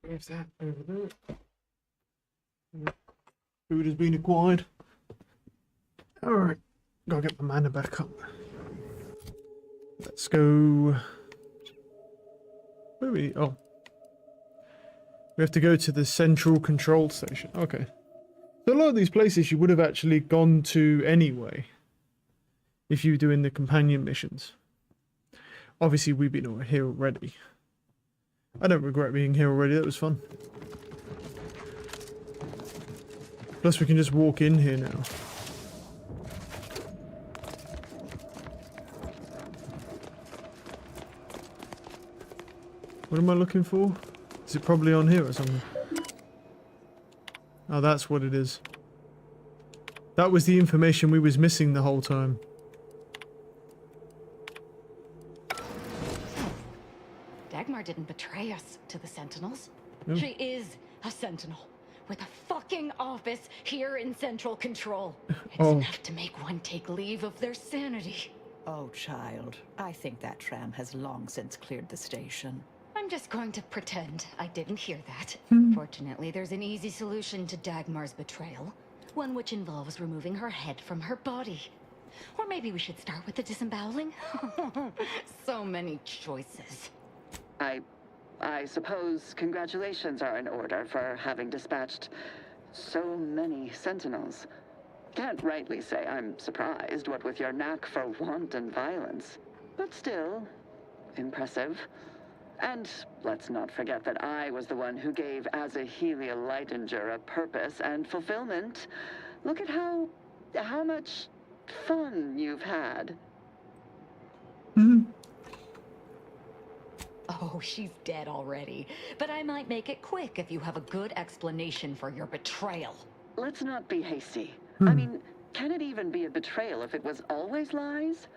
Leave that over there. Food has been acquired. Alright. Gotta get my mana back up. Let's go. Where are we? Oh. We have to go to the central control station. Okay. So a lot of these places you would have actually gone to anyway. If you were doing the companion missions. Obviously we've been here already. I don't regret being here already, that was fun. Plus we can just walk in here now. What am I looking for? Is it probably on here or something? Oh, that's what it is. That was the information we was missing the whole time. Dagmar didn't betray us to the Sentinels. No. She is a Sentinel with a fucking office here in Central Control. It's enough to make one take leave of their sanity. Oh, child. I think that tram has long since cleared the station. I'm just going to pretend I didn't hear that. Fortunately, there's an easy solution to Dagmar's betrayal. One which involves removing her head from her body. Or maybe we should start with the disemboweling? So many choices. I suppose congratulations are in order for having dispatched so many Sentinels. Can't rightly say I'm surprised, what with your knack for wanton violence. But still, impressive. And let's not forget that I was the one who gave Azahelia Leitinger a purpose and fulfillment. Look at how much fun you've had. Oh, she's dead already. But I might make it quick if you have a good explanation for your betrayal. Let's not be hasty. I mean, can it even be a betrayal if it was always lies?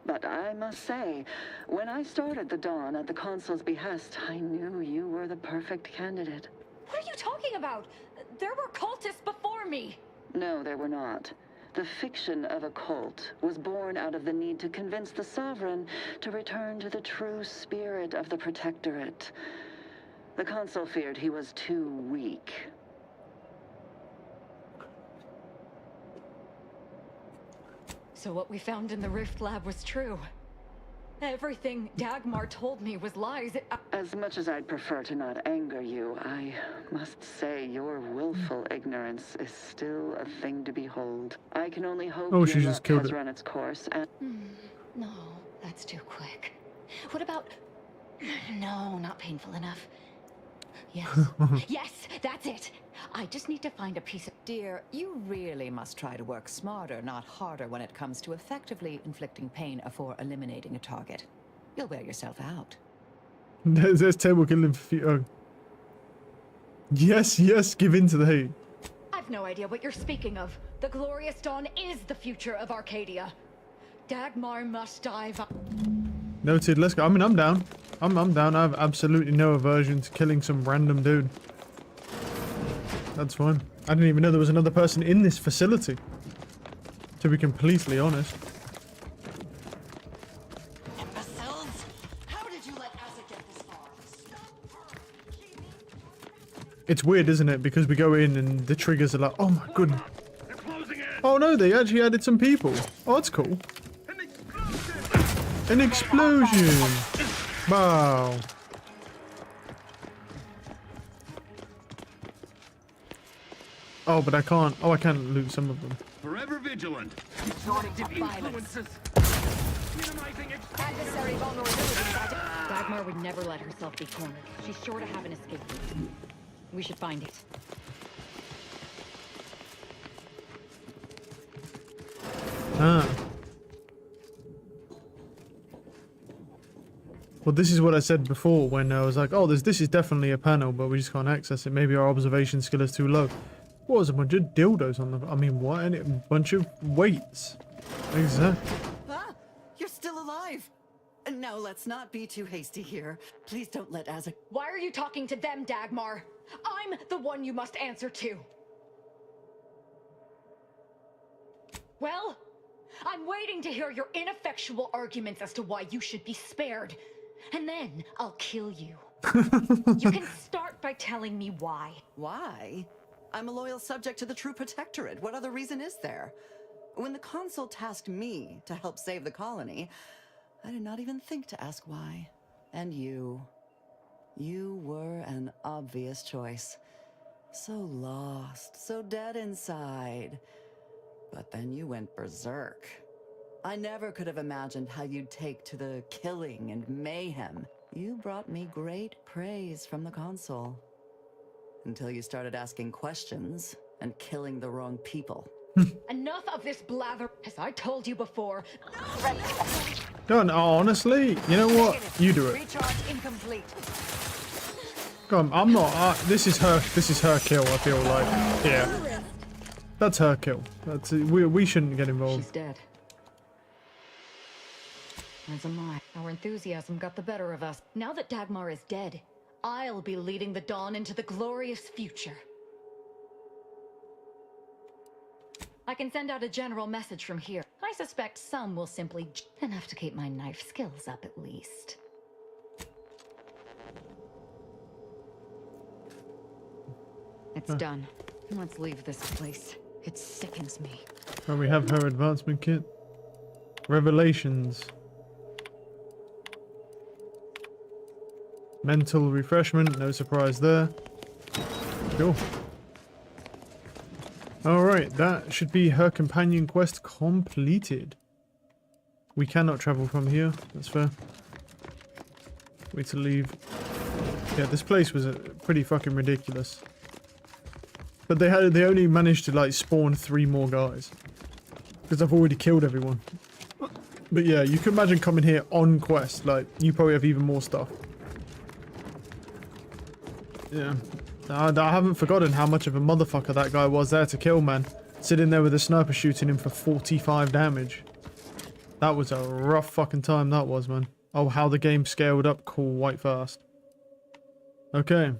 But I must say, when I started the Dawn at the Consul's behest, I knew you were the perfect candidate. What are you talking about? There were cultists before me. No, there were not. The fiction of a cult was born out of the need to convince the Sovereign to return to the true spirit of the Protectorate. The Consul feared he was too weak. So what we found in the Rift Lab was true. Everything Dagmar told me was lies. As much as I'd prefer to not anger you, I must say your willful ignorance is still a thing to behold. I can only hope your luck has run its course and... No, that's too quick. What about... No, not painful enough. Yes. Yes, that's it. I just need to find a piece of... Dear, you really must try to work smarter, not harder, when it comes to effectively inflicting pain before eliminating a target. You'll wear yourself out. There's table killing for feet. Oh. Yes, yes, give in to the hate. I've no idea what you're speaking of. The Glorious Dawn is the future of Arcadia. Dagmar must dive. Noted, let's go. I mean, I'm down. I'm down. I have absolutely no aversion to killing some random dude. That's fine. I didn't even know there was another person in this facility. To be completely honest. Imbeciles! How did you let Asa get this far? It's weird, isn't it? Because we go in and the triggers are like, oh my goodness. Oh no, they actually added some people. Oh, that's cool. An explosion! Wow. Oh, but I can't. Oh, I can loot some of them. forever vigilant. Resorting to violence. Minimizing adversary vulnerability. Dagmar would never let herself be cornered. She's sure to have an escape route. We should find it. Ah. Well, this is what I said before when I was like, oh, this is definitely a panel, but we just can't access it. Maybe our observation skill is too low. What was a bunch of dildos on the... I mean, what? And a bunch of weights. Exactly. Ah, you're still alive. No, let's not be too hasty here. Please don't let Asa... Why are you talking to them, Dagmar? I'm the one you must answer to. Well, I'm waiting to hear your ineffectual arguments as to why you should be spared. And then I'll kill you. You can start by telling me why. Why? I'm a loyal subject to the True Protectorate. What other reason is there? When the Consul tasked me to help save the colony, I did not even think to ask why. And you were an obvious choice. So lost, so dead inside. But then you went berserk. I never could have imagined how you'd take to the killing and mayhem. You brought me great praise from the Consul. Until you started asking questions and killing the wrong people. Enough of this blather. As I told you before. Go on, honestly, you know what? You do it. Recharge incomplete. Go on, I'm not... this is her kill, I feel like. Yeah. That's her kill. That's we shouldn't get involved. She's dead. As am I. Our enthusiasm got the better of us. Now that Dagmar is dead, I'll be leading the Dawn into the glorious future. I can send out a general message from here. I suspect some will simply... enough to keep my knife skills up at least. It's done. Let's leave this place. It sickens me. Oh, we have her advancement kit. Revelations. Mental refreshment, no surprise there. Cool. Alright, that should be her companion quest completed. We cannot travel from here, that's fair. Wait to leave. Yeah, this place was pretty fucking ridiculous. But they only managed to like spawn 3 more guys. Because I've already killed everyone. But yeah, you can imagine coming here on quest, like you probably have even more stuff. Yeah. I haven't forgotten how much of a motherfucker that guy was there to kill, man. Sitting there with a sniper shooting him for 45 damage. That was a rough fucking time, that was, man. Oh, how the game scaled up quite fast. Okay.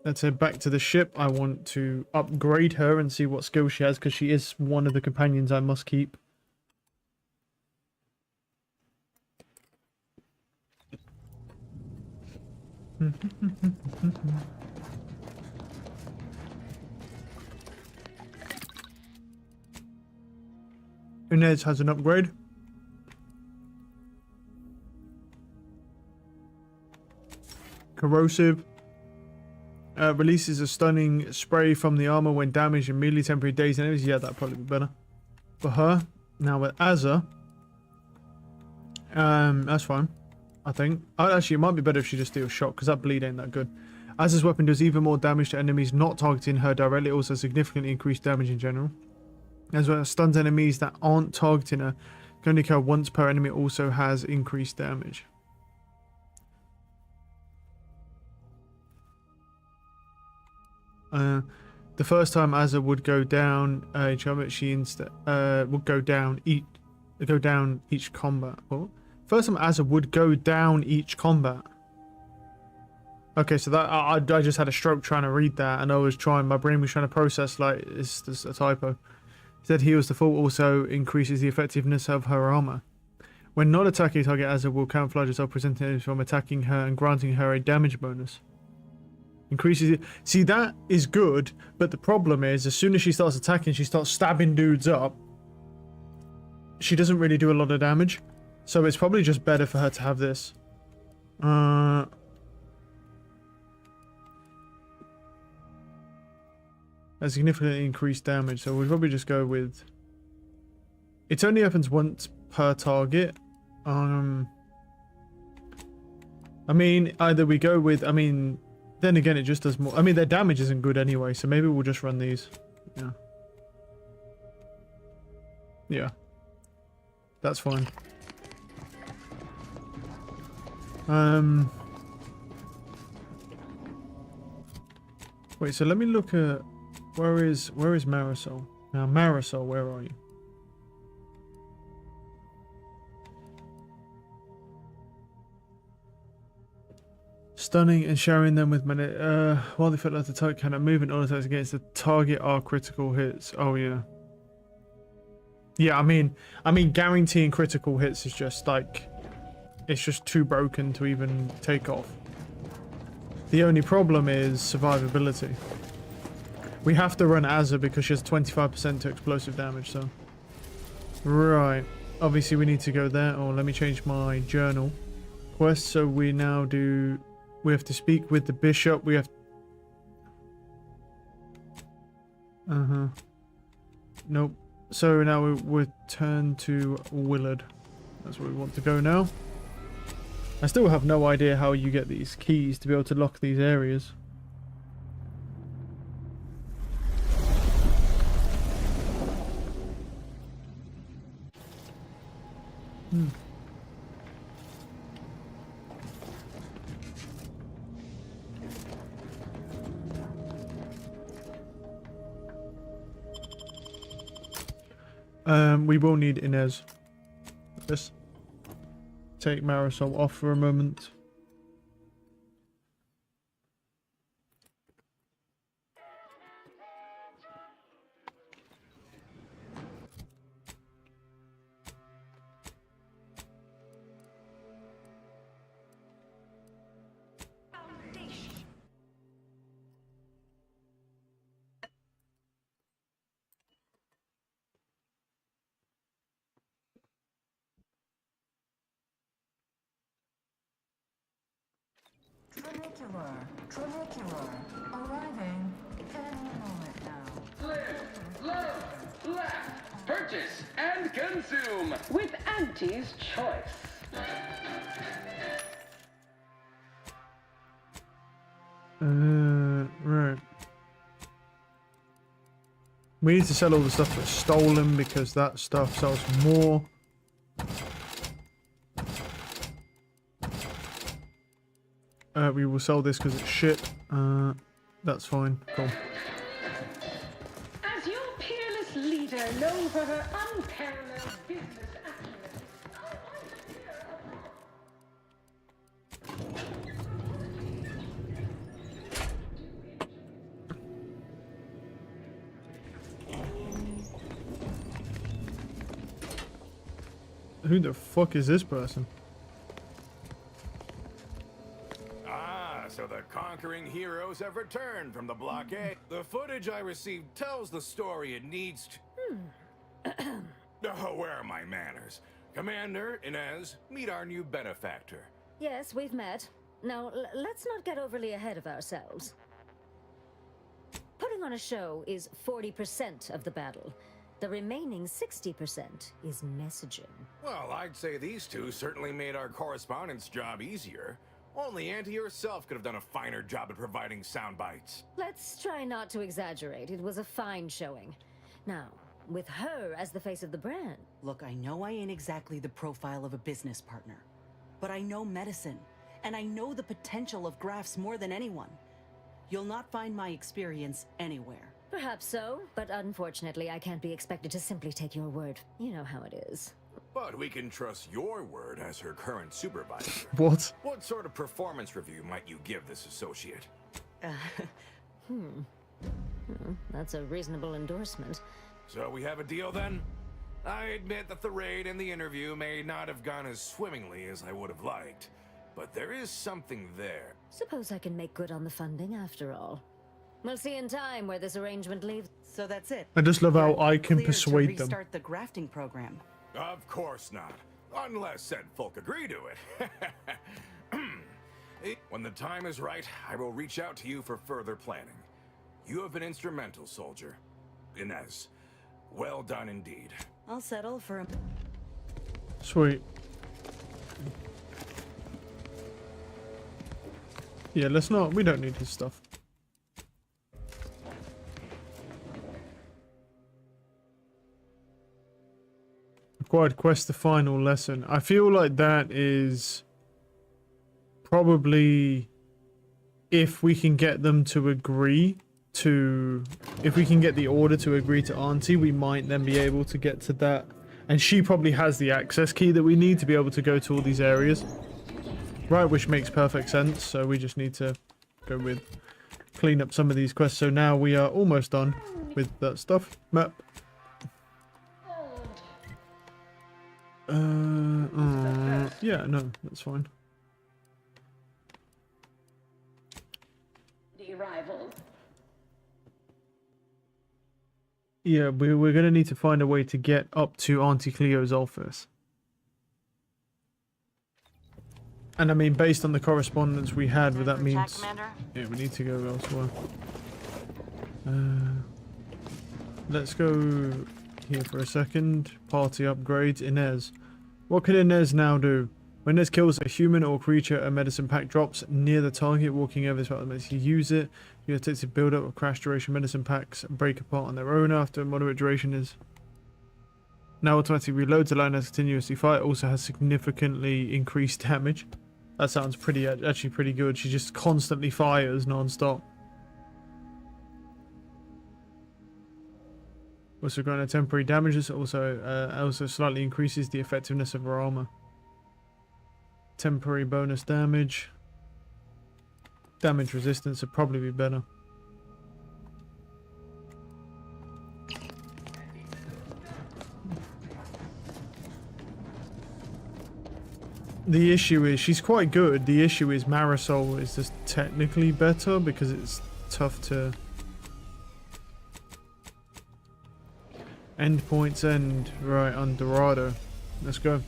Let's head back to the ship. I want to upgrade her and see what skills she has, because she is one of the companions I must keep. Inez has an upgrade. Corrosive. Releases a stunning spray from the armor when damaged and immediately temporary dazed enemies. Yeah, that'd probably be better. For her. Now with Azza. That's fine. I think. Actually, it might be better if she just deals shock, because that bleed ain't that good. Azza's weapon does even more damage to enemies not targeting her directly. Also significantly increased damage in general. As well as stuns enemies that aren't targeting her. Can only kill once per enemy. Also has increased damage. The first time Azza would go down, she instead would go down each combat. What? First time Azza would go down each combat. Okay, so that I just had a stroke trying to read that, and my brain was trying to process like it's a typo. Said heals the fault, also increases the effectiveness of her armor. When not attacking target, Azza will camouflage herself, preventing it from attacking her and granting her a damage bonus. Increases it. See, that is good, but the problem is, as soon as she starts attacking, she starts stabbing dudes up. She doesn't really do a lot of damage, so it's probably just better for her to have this. A significantly increased damage, so we'll probably just go with It only happens once per target. I mean, either we go with, I mean, then again, it just does more. I mean, their damage isn't good anyway, so maybe we'll just run these. Yeah. Yeah. That's fine. Wait, so let me look at, where is Marisol? Now, Marisol, where are you? Stunning and showering them with while they feel like the target cannot move and all attacks against the target are critical hits. Oh yeah. Yeah, I mean guaranteeing critical hits is just like, it's just too broken to even take off. The only problem is survivability. We have to run Azza because she has 25% to explosive damage, so. Right. Obviously we need to go there. Oh, let me change my journal quest. So we now do, we have to speak with the bishop. We have, nope. So now we turn to Willard. That's where we want to go now. I still have no idea how you get these keys to be able to lock these areas. We will need Inez. Let's take Marisol off for a moment. Trinicular, arriving any moment now. Live, love, laugh, purchase, and consume With Auntie's choice. Right. We need to sell all the stuff that's stolen because that stuff sells more. We will sell this because it's shit. That's fine. Cool. As your peerless leader, known for her unparalleled business acumen, Who the fuck is this person? So the conquering heroes have returned from the blockade. The footage I received tells the story it needs to... Oh, where are my manners? Commander, Inez, meet our new benefactor. Yes, we've met. Now, let's not get overly ahead of ourselves. Putting on a show is 40% of the battle. The remaining 60% is messaging. Well, I'd say these two certainly made our correspondence job easier. Only Auntie herself could have done a finer job at providing sound bites. Let's try not to exaggerate. It was a fine showing. Now, with her as the face of the brand. Look, I know I ain't exactly the profile of a business partner, but I know medicine, and I know the potential of grafts more than anyone. You'll not find my experience anywhere. Perhaps so, but unfortunately I can't be expected to simply take your word. You know how it is. But we can trust your word as her current supervisor. What? What sort of performance review might you give this associate? That's a reasonable endorsement. So we have a deal then? I admit that the raid and the interview may not have gone as swimmingly as I would have liked, but there is something there. Suppose I can make good on the funding after all. We'll see in time where this arrangement leaves. So that's it. I just love how I can Clear persuade to them. restart the grafting program. Of course not. Unless said folk agree to it. When the time is right, I will reach out to you for further planning. You have been instrumental, soldier. Inez, well done indeed. I'll settle for a... Sweet. Yeah, let's not. We don't need his stuff. Required quest the final lesson. I feel like that is probably if we can get them to agree to, if we can get the order to agree to Auntie, we might then be able to get to that. And she probably has the access key that we need to be able to go to all these areas. Right, which makes perfect sense. So we just need to go with clean up some of these quests. So now we are almost done with that stuff. Map. Yeah, no, that's fine. The rivals. Yeah, we're gonna need to find a way to get up to Auntie Cleo's office. And I mean, based on the correspondence we had, what that means... Yeah, we need to go elsewhere. Let's go here for a second. Party upgrades. Inez. What can Inez now do? When Inez kills a human or creature, a medicine pack drops near the target. Walking over this part makes you use it. You have to build up of crash duration medicine packs break apart on their own after a moderate duration is... Now automatically reloads, allowing us to continuously fight. Also has significantly increased damage. That sounds actually pretty good. She just constantly fires non-stop. Also granted temporary damages. Also slightly increases the effectiveness of her armor. Temporary bonus damage. Damage resistance would probably be better. The issue is, she's quite good. The issue is Marisol is just technically better because it's tough to... Endpoints end. Right, on Dorado. Let's go.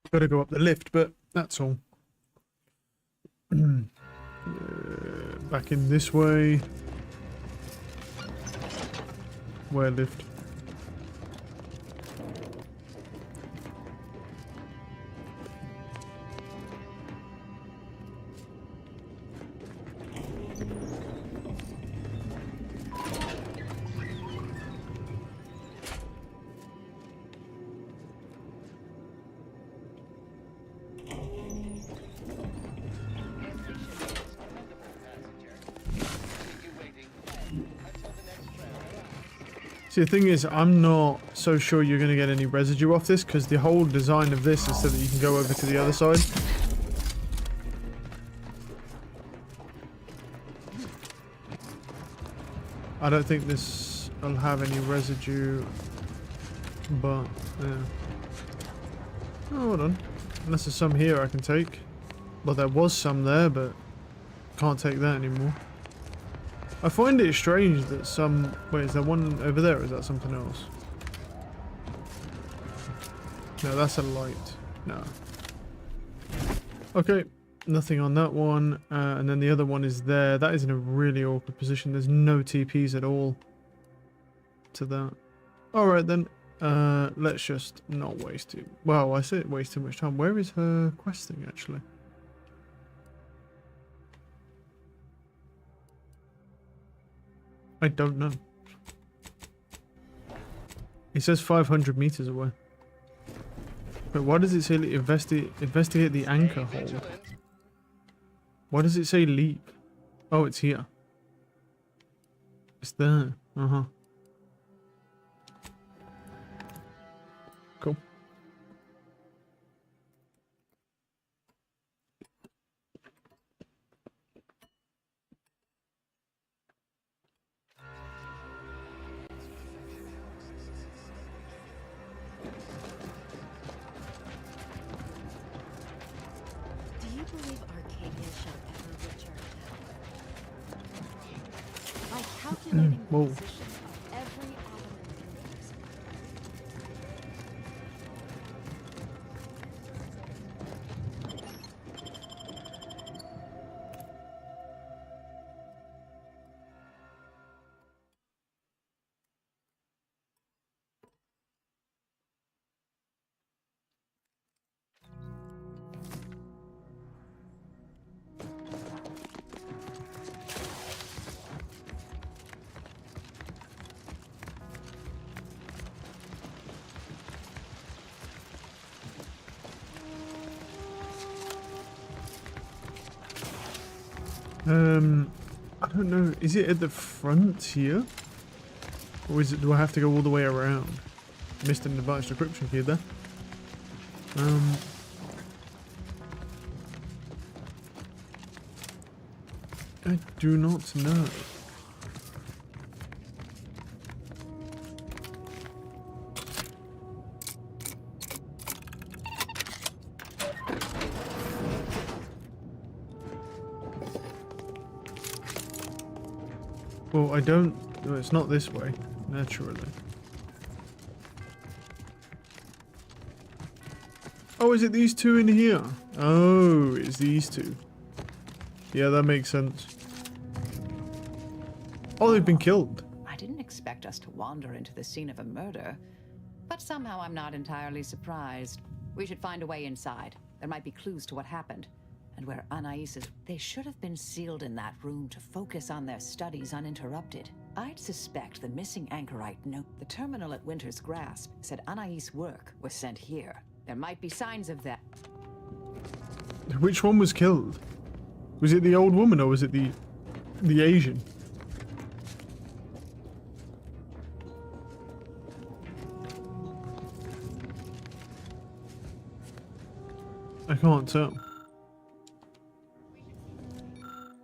Gotta go up the lift, but that's all. Back in this way. Where lift? See, the thing is, I'm not so sure you're going to get any residue off this, because the whole design of this is so that you can go over to the other side. I don't think this will have any residue, but, yeah. Oh, hold on. Unless there's some here I can take. Well, there was some there, but can't take that anymore. I find it strange that some... Wait, is there one over there, or is that something else? No, that's a light. No. Okay, nothing on that one. And then the other one is there. That is in a really awkward position. There's no TPs at all to that. Alright then. Let's just not waste it. Well, I say waste too much time. Where is her questing, actually? I don't know. It says 500 meters away. But why does it say investigate the anchor hold? Why does it say leap? Oh, it's here. It's there. Uh-huh. cool. Do you believe Arcadia shall ever return? By calculating the Whoa. position of every atom in the universe. I don't know. Is it at the front here? Or is it, do I have to go all the way around? Missed an advanced decryption key there. I do not know. Well, I don't... No, it's not this way, naturally. Oh, is it these two in here? Oh, it's these two. Yeah, that makes sense. Oh, they've been killed. I didn't expect us to wander into the scene of a murder, but somehow I'm not entirely surprised. We should find a way inside. There might be clues to what happened. And where Anais is, they should have been sealed in that room to focus on their studies uninterrupted. I'd suspect the missing anchorite note. The terminal at Winter's Grasp said Anais' work was sent here. There might be signs of that. Which one was killed? Was it the old woman or was it the Asian? I can't tell.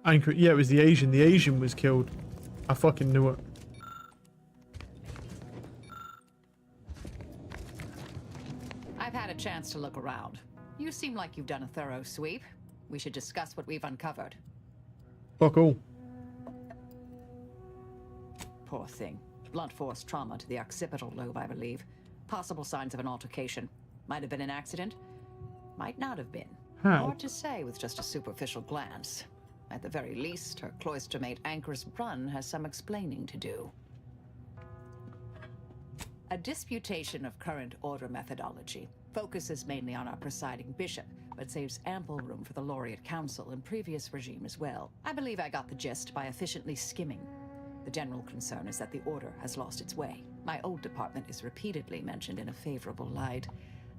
Anchor, yeah, it was the Asian. The Asian was killed. I fucking knew it. I've had a chance to look around. You seem like you've done a thorough sweep. We should discuss what we've uncovered. Fuck all. Poor thing. Blunt force trauma to the occipital lobe, I believe. Possible signs of an altercation. Might have been an accident. Might not have been. How? Hard to say with just a superficial glance. At the very least, her cloister mate Anchor's Brunn has some explaining to do. A disputation of current order methodology focuses mainly on our presiding bishop, but saves ample room for the laureate council and previous regime as well. I believe I got the gist by efficiently skimming. The general concern is that the order has lost its way. My old department is repeatedly mentioned in a favorable light.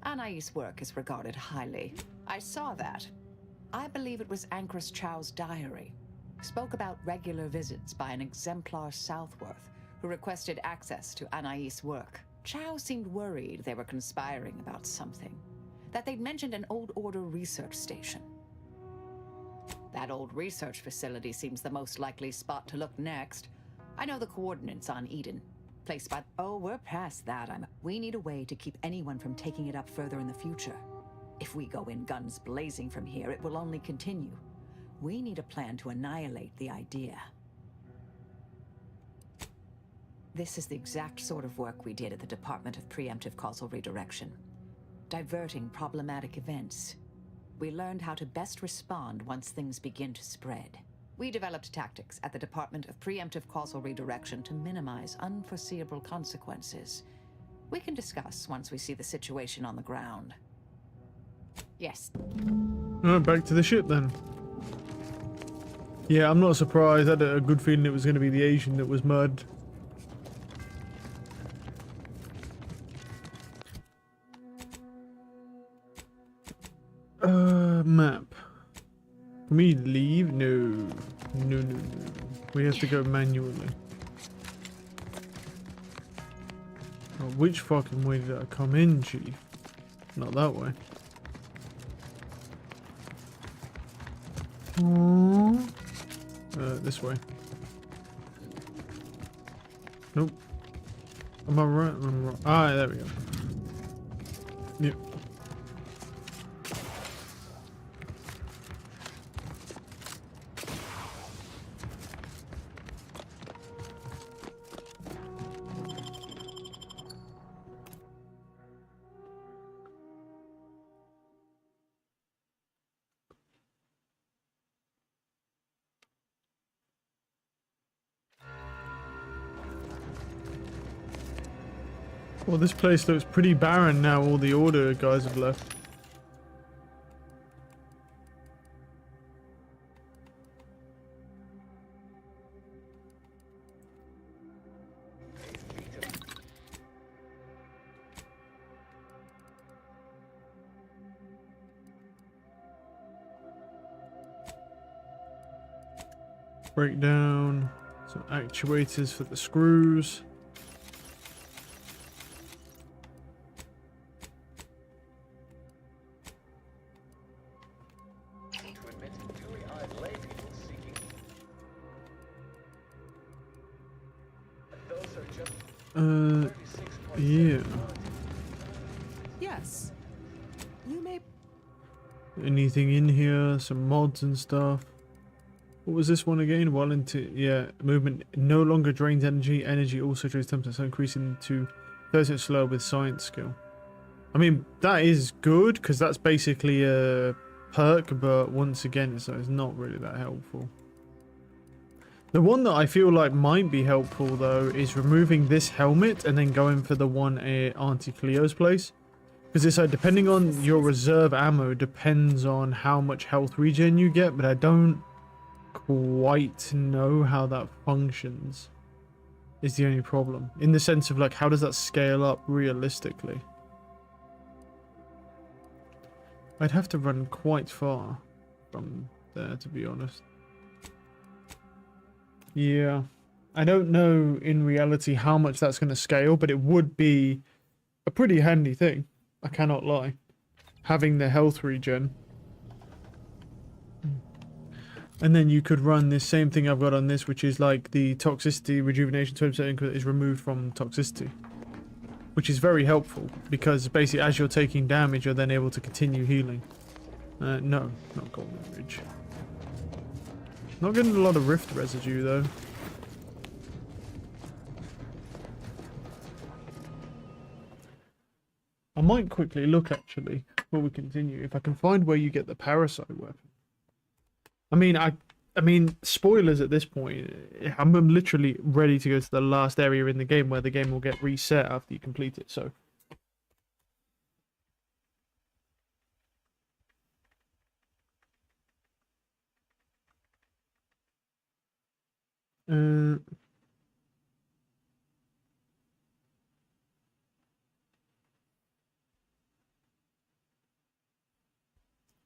Anais' work is regarded highly. I saw that. I believe it was Anchoress Chow's diary. Spoke about regular visits by an exemplar Southworth who requested access to Anais' work. Chow seemed worried they were conspiring about something. That they'd mentioned an old order research station. That old research facility seems the most likely spot to look next. I know the coordinates on Eden. Placed by... Oh, we're past that. We need a way to keep anyone from taking it up further in the future. If we go in guns blazing from here, it will only continue. We need a plan to annihilate the idea. This is the exact sort of work we did at the Department of Preemptive Causal Redirection. Diverting problematic events. We learned how to best respond once things begin to spread. We developed tactics at the Department of Preemptive Causal Redirection to minimize unforeseeable consequences. We can discuss once we see the situation on the ground. Yes. Alright, back to the ship then. Yeah, I'm not surprised. I had a good feeling it was going to be the Asian that was murdered. Map. Can we leave? No. No. We have to go manually. Oh, which fucking way did I come in, Chief? Not that way. Aww. This way. Nope. Am I right? I'm wrong. Ah, there we go. Yep. Well, this place looks pretty barren now all the Order guys have left. Breakdown. Some actuators for the screws. Yeah. Yes. You may. Anything in here? Some mods and stuff. What was this one again? While into movement no longer drains energy. Energy also drains 10%, so increasing to 30% slower with science skill. I mean, that is good because that's basically a perk, but once again, it's not really that helpful. The one that I feel like might be helpful though is removing this helmet and then going for the one at Auntie Cleo's place. Because it's like, depending on your reserve ammo, depends on how much health regen you get, but I don't quite know how that functions. Is the only problem. In the sense of like, how does that scale up realistically? I'd have to run quite far from there, to be honest. Yeah. I don't know in reality how much that's going to scale, but it would be a pretty handy thing. I cannot lie. Having the health regen. And then you could run this same thing I've got on this, which is like the toxicity rejuvenation 20% is removed from toxicity. Which is very helpful, because basically as you're taking damage, you're then able to continue healing. No, not Golden Ridge. Not getting a lot of Rift residue though. I might quickly look actually, before we continue, if I can find where you get the parasite weapon. I mean, spoilers at this point. I'm literally ready to go to the last area in the game where the game will get reset after you complete it, so.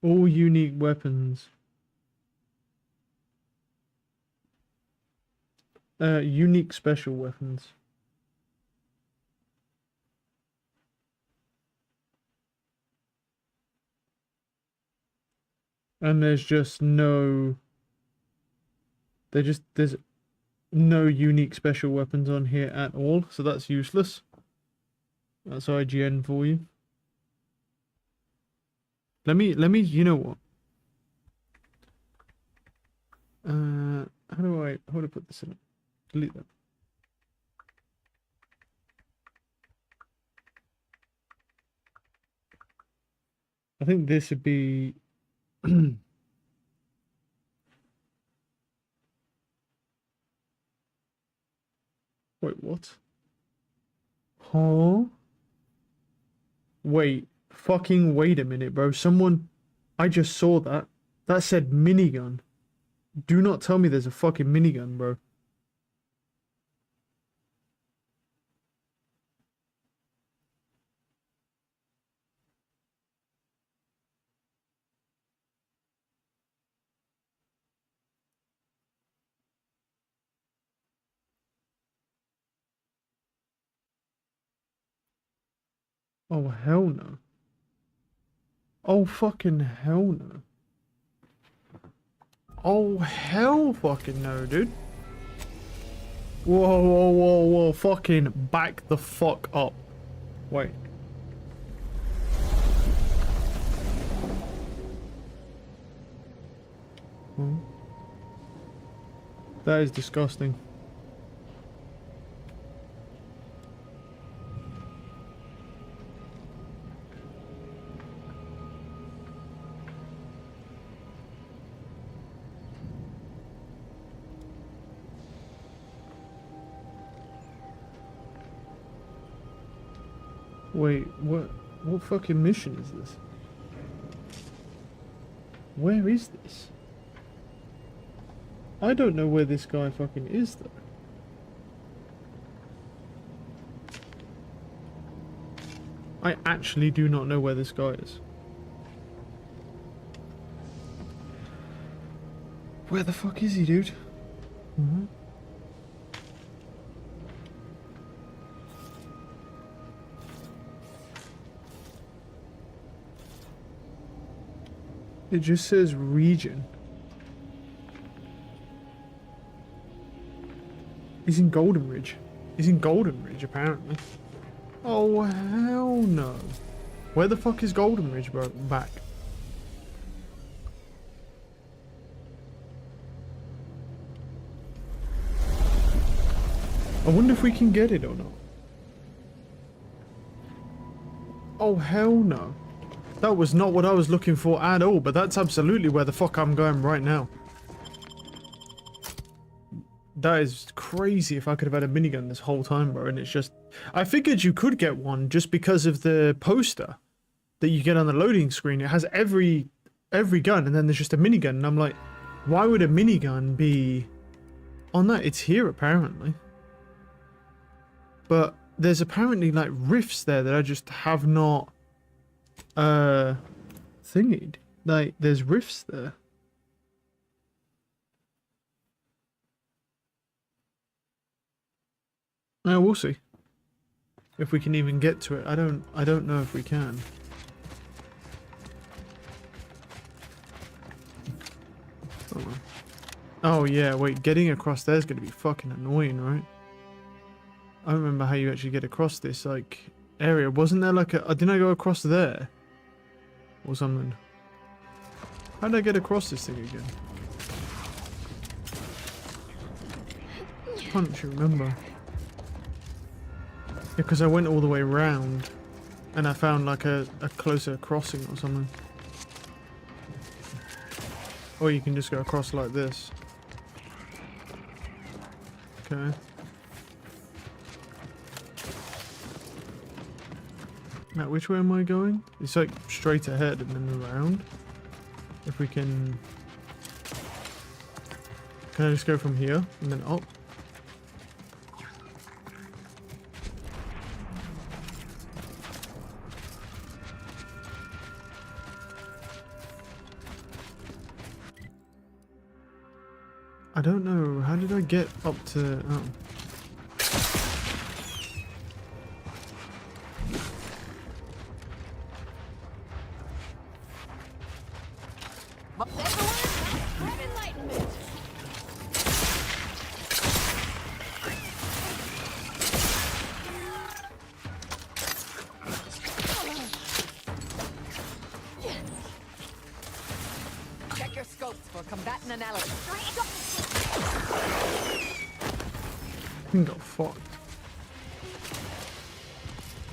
All unique weapons. Unique special weapons. And there's just no... There's no unique special weapons on here at all, so that's useless. That's IGN for you. Let me, you know what? How do I put this in? Delete that. I think this would be... Wait, what? Huh? Wait. Fucking wait a minute, bro. Someone... I just saw that. That said minigun. Do not tell me there's a fucking minigun, bro. Oh, hell no. Oh, fucking hell no. Oh, hell fucking no, dude. Whoa, whoa, whoa, whoa. Fucking back the fuck up. Wait. Hmm. That is disgusting. Wait, what fucking mission is this? Where is this? I don't know where this guy fucking is though. I actually do not know where this guy is. Where the fuck is he, dude? Mm-hmm. It just says region. He's in Golden Ridge. He's in Golden Ridge, apparently. Oh, hell no. Where the fuck is Golden Ridge, bro? Back. I wonder if we can get it or not. Oh, hell no. That was not what I was looking for at all, but that's absolutely where the fuck I'm going right now. That is crazy if I could have had a minigun this whole time, bro, and it's just... I figured you could get one just because of the poster that you get on the loading screen. It has every gun, and then there's just a minigun, and I'm like, why would a minigun be on that? It's here, apparently. But there's apparently, like, rifts there that I just have not... thingied. Like, there's rifts there. We'll see if we can even get to it. I don't know if we can. Oh yeah, wait, getting across there's gonna be fucking annoying, right? I don't remember how you actually get across this like area. Wasn't there like a... didn't I go across there? Or something? How did I get across this thing again? I can't actually remember. Yeah, because I went all the way around and I found like a closer crossing or something. Or you can just go across like this. Okay. Now, which way am I going? It's like straight ahead and then around. If we can... Can I just go from here and then up? I don't know. How did I get up to... Oh. Check your scopes for combatant analysis. I got fucked.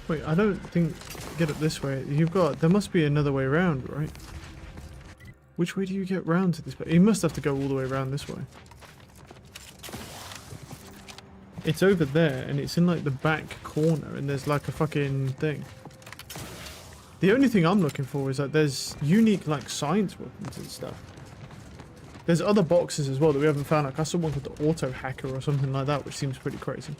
Wait, I don't think... Get it this way. You've got... There must be another way around, right? Which way do you get round to this place? You must have to go all the way around this way. It's over there, and it's in like the back corner, and there's like a fucking thing. The only thing I'm looking for is that there's unique like science weapons and stuff. There's other boxes as well that we haven't found. Like I saw one called the Auto Hacker or something like that, which seems pretty crazy.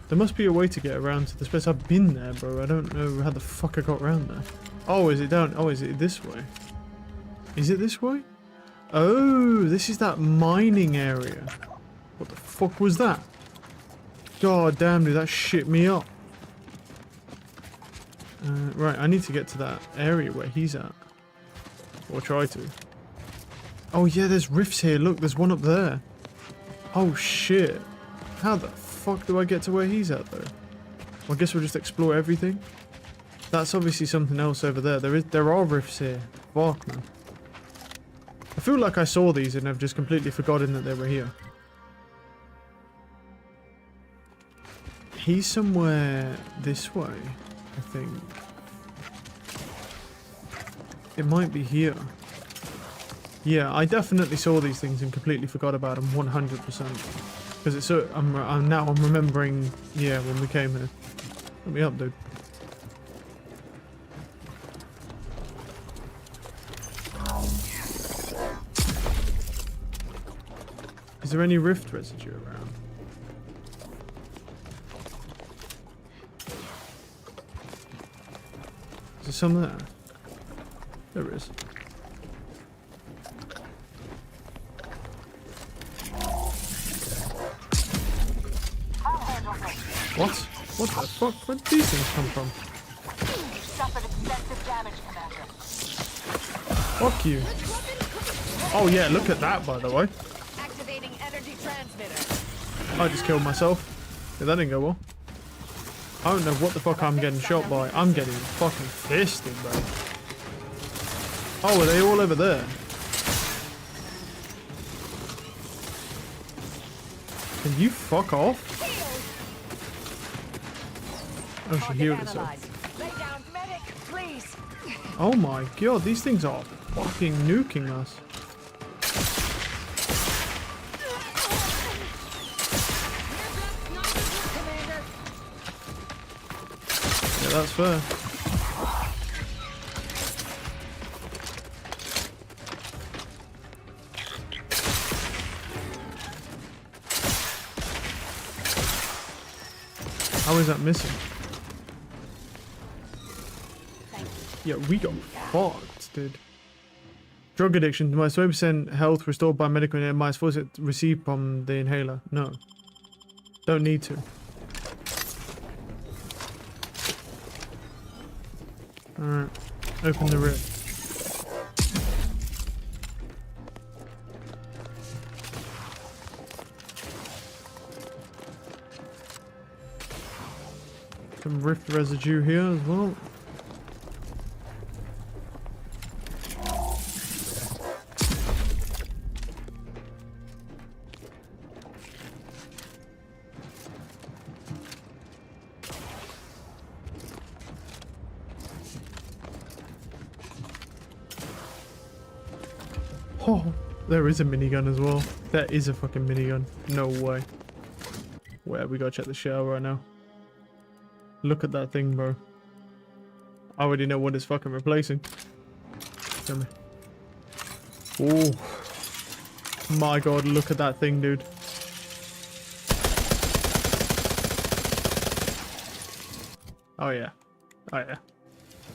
There must be a way to get around to this place. I've been there, bro. I don't know how the fuck I got around there. Oh, is it down? Oh, is it this way? Is it this way? Oh, this is that mining area. What the fuck was that? God damn, dude, that shit me up. Right, I need to get to that area where he's at. Or try to. Oh yeah, there's rifts here. Look, there's one up there. Oh shit. How the fuck do I get to where he's at though? Well, I guess we'll just explore everything. That's obviously something else over there. There are rifts here. Fuck, man. I feel like I saw these and I've just completely forgotten that they were here. He's somewhere this way, I think. It might be here. Yeah, I definitely saw these things and completely forgot about them 100%. Because it's so I'm remembering, yeah, when we came here. Let me up, dude. Is there any rift residue around? Is there some there? There is. What? What the fuck? Where did these things come from? Suffered extensive damage, Commander. Fuck you. Oh yeah, look at that, by the way. Activating energy transmitter. I just killed myself. Yeah, that didn't go well. I don't know what the fuck I'm getting shot by. I'm getting fucking fisted, bro. Oh, are they all over there? Can you fuck off? Oh, she healed herself. Lay down, medic, please. Oh my god, these things are fucking nuking us. Yeah, that's fair. How is that missing? Yeah, we got fucked, dude. Drug addiction. My 20% health restored by medical and my supposed to receive from the inhaler. No. Don't need to. Alright. Open the rift. Some rift residue here as well. Oh, there is a minigun as well. There is a fucking minigun. No way. Where we gotta check the shell right now. Look at that thing, bro. I already know what it's fucking replacing. Tell me. Oh. My god, look at that thing, dude. Oh yeah. Oh yeah.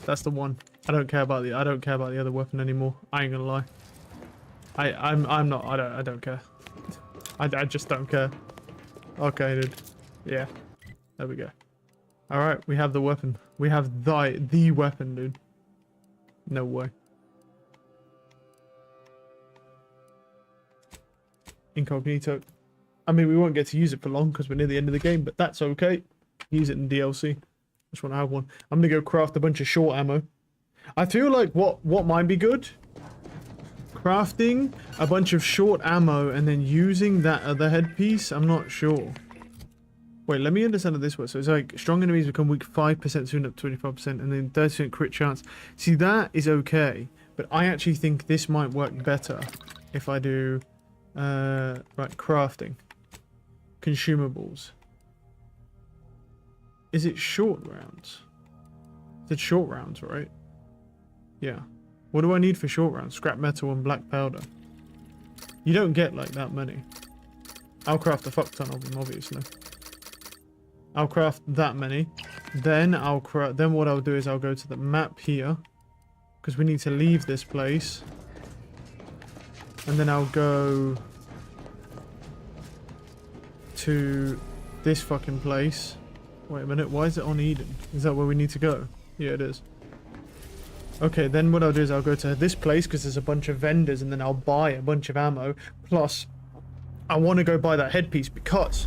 That's the one. I don't care about the other weapon anymore. I ain't gonna lie. I don't care. I just don't care. Okay, dude. Yeah. There we go. Alright, we have the weapon. We have the weapon, dude. No way. Incognito. I mean, we won't get to use it for long because we're near the end of the game, but that's okay. Use it in DLC. Just want to have one. I'm gonna go craft a bunch of short ammo. I feel like what might be good? Crafting a bunch of short ammo and then using that other headpiece? I'm not sure. Wait, let me understand how this works. So it's like strong enemies become weak 5% soon up to 25% and then 30% crit chance. See, that is okay, but I actually think this might work better if I do right, crafting. Consumables. Is it short rounds? It's short rounds, right? Yeah. What do I need for short rounds? Scrap metal and black powder. You don't get like that many. I'll craft a fuck ton of them, obviously. I'll craft that many. Then then what I'll do is I'll go to the map here. Because we need to leave this place. And then I'll go to this fucking place. Wait a minute, why is it on Eden? Is that where we need to go? Yeah, it is. Okay, then what I'll do is I'll go to this place because there's a bunch of vendors, and then I'll buy a bunch of ammo. Plus, I want to go buy that headpiece because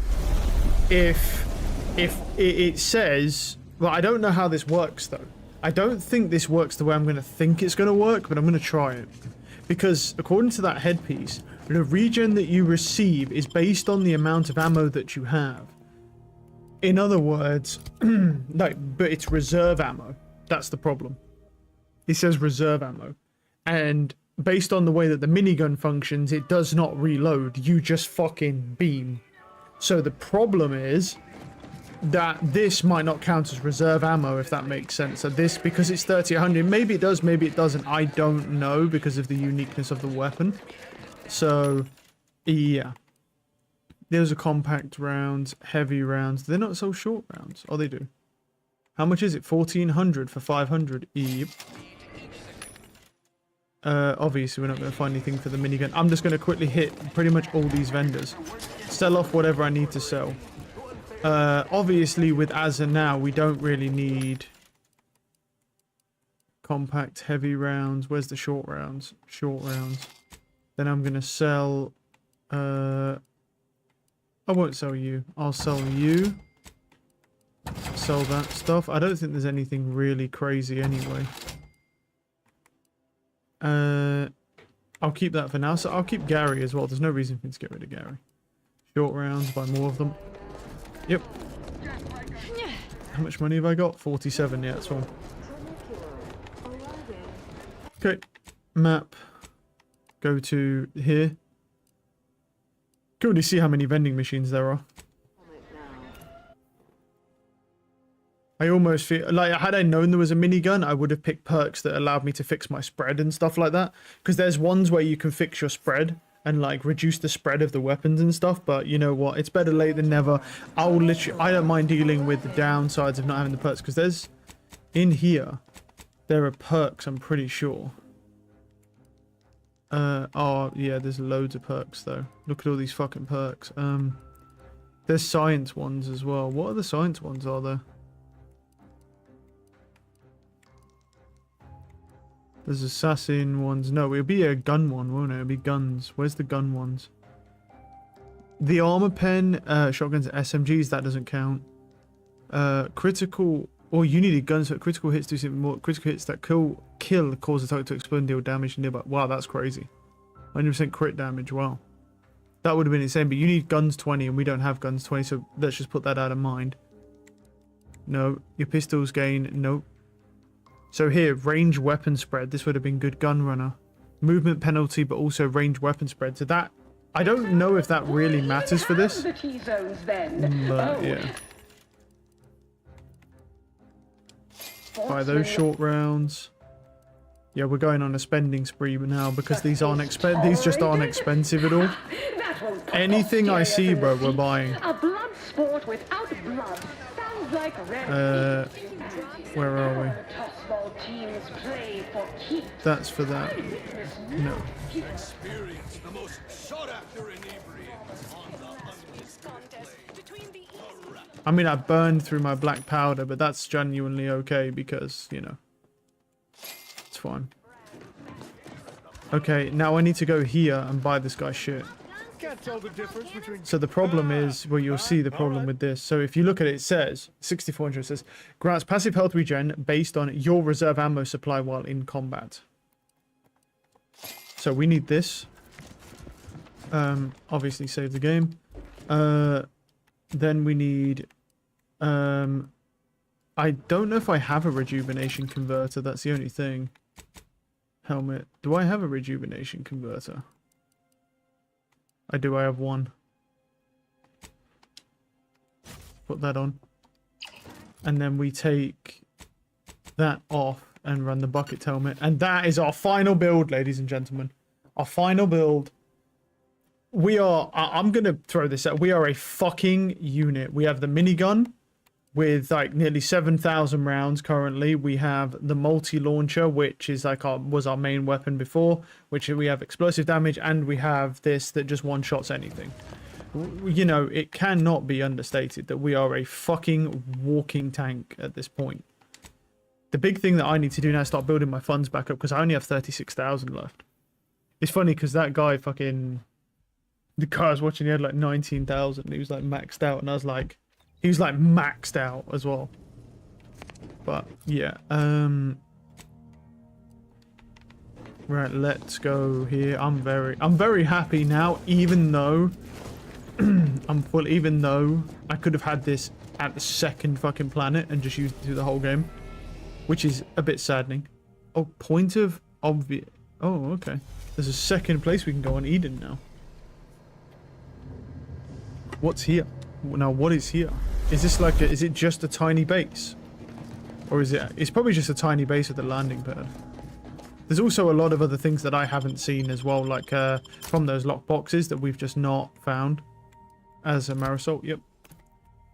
if it says... Well, I don't know how this works though. I don't think this works the way I'm going to think it's going to work, but I'm going to try it. Because according to that headpiece, the regen that you receive is based on the amount of ammo that you have. In other words, no, but it's reserve ammo. That's the problem. It says reserve ammo. And based on the way that the minigun functions, it does not reload. You just fucking beam. So the problem is that this might not count as reserve ammo, if that makes sense. So this, because it's 30-100, maybe it does, maybe it doesn't. I don't know because of the uniqueness of the weapon. So, yeah. Those are compact rounds, heavy rounds. They're not so short rounds. Oh, they do. How much is it? 1,400 for 500. Yep. Obviously, we're not going to find anything for the minigun. I'm just going to quickly hit pretty much all these vendors. Sell off whatever I need to sell. Obviously, with as of now, we don't really need compact heavy rounds. Where's the short rounds? Short rounds. Then I'm going to sell... I won't sell you. I'll sell you. Sell that stuff. I don't think there's anything really crazy anyway. I'll keep that for now. So I'll keep Gary as well. There's no reason for me to get rid of Gary. Short rounds, buy more of them. Yep. How much money have I got? 47, yeah, that's fine. Okay. Map. Go to here. Can already see how many vending machines there are. I almost feel like had I known there was a minigun, I would have picked perks that allowed me to fix my spread and stuff like that. Because there's ones where you can fix your spread and like reduce the spread of the weapons and stuff. But you know what? It's better late than never. I don't mind dealing with the downsides of not having the perks, because there's in here there are perks, I'm pretty sure. Oh yeah, there's loads of perks though. Look at all these fucking perks. There's science ones as well. What are the science ones are there? There's assassin ones. No, it'll be a gun one, won't it? It'll be guns. Where's the gun ones? The armor pen, shotguns, SMGs, that doesn't count. Critical, or you needed guns, so critical hits do something more. Critical hits that kill cause the target to explode and deal damage nearby. Wow, that's crazy. 100% crit damage, wow. That would have been insane, but you need guns 20 and we don't have guns 20, so let's just put that out of mind. No, your pistols gain, nope. So here, range weapon spread. This would have been good gun runner. Movement penalty, but also range weapon spread. So that, I don't know if that really matters for this. The T-zones then. But yeah. Buy those short rounds. Yeah, we're going on a spending spree now because these aren't these just aren't expensive at all. Anything I see, bro, we're buying. A blood sport without blood sounds like where are we? That's for that. No. I mean, I burned through my black powder, but that's genuinely okay because, you know, it's fine. Okay, now I need to go here and buy this guy's shit. Can't tell the difference between... So the problem is, well, you'll see the problem with this. So if you look at it, it says 6400 says grants passive health regen based on your reserve ammo supply while in combat. So we need this. Obviously save the game. Then we need I don't know if I have a rejuvenation converter. That's the only thing. Helmet. Do I have a rejuvenation converter? I do. I have one. Put that on. And then we take that off and run the bucket helmet. And that is our final build, ladies and gentlemen. Our final build. We are... I'm going to throw this out. We are a fucking unit. We have the minigun with like nearly 7,000 rounds currently. We have the multi-launcher, which is like was our main weapon before, which we have explosive damage, and we have this that just one-shots anything. You know, it cannot be understated that we are a fucking walking tank at this point. The big thing that I need to do now is start building my funds back up because I only have 36,000 left. It's funny because that guy fucking... The guy I was watching, he had like 19,000. He was like maxed out, and I was like... He was like maxed out as well. But, yeah. Right, let's go here. I'm very happy now, even though... even though I could have had this at the second fucking planet and just used it through the whole game. Which is a bit saddening. Oh, point of obvious... Oh, okay. There's a second place we can go on Eden now. What's here? Now, what is here? Is this like a... Is it just a tiny base? Or is it... It's probably just a tiny base with a landing pad. There's also a lot of other things that I haven't seen as well, like from those lock boxes that we've just not found. As a Marisol, yep.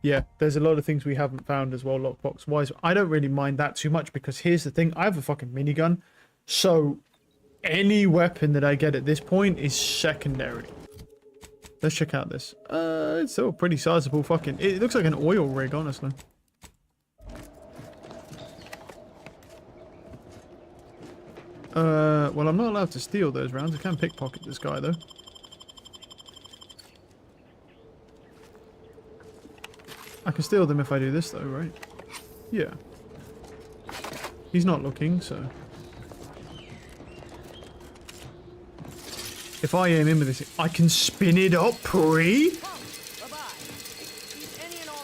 Yeah, there's a lot of things we haven't found as well, lockbox wise. I don't really mind that too much because here's the thing, I have a fucking minigun. So any weapon that I get at this point is secondary. Let's check out this. It's still a pretty sizable fucking... It looks like an oil rig, honestly. Well, I'm not allowed to steal those rounds. I can pickpocket this guy, though. I can steal them if I do this, though, right? Yeah. He's not looking, so... If I aim in with this, I can spin it up pre?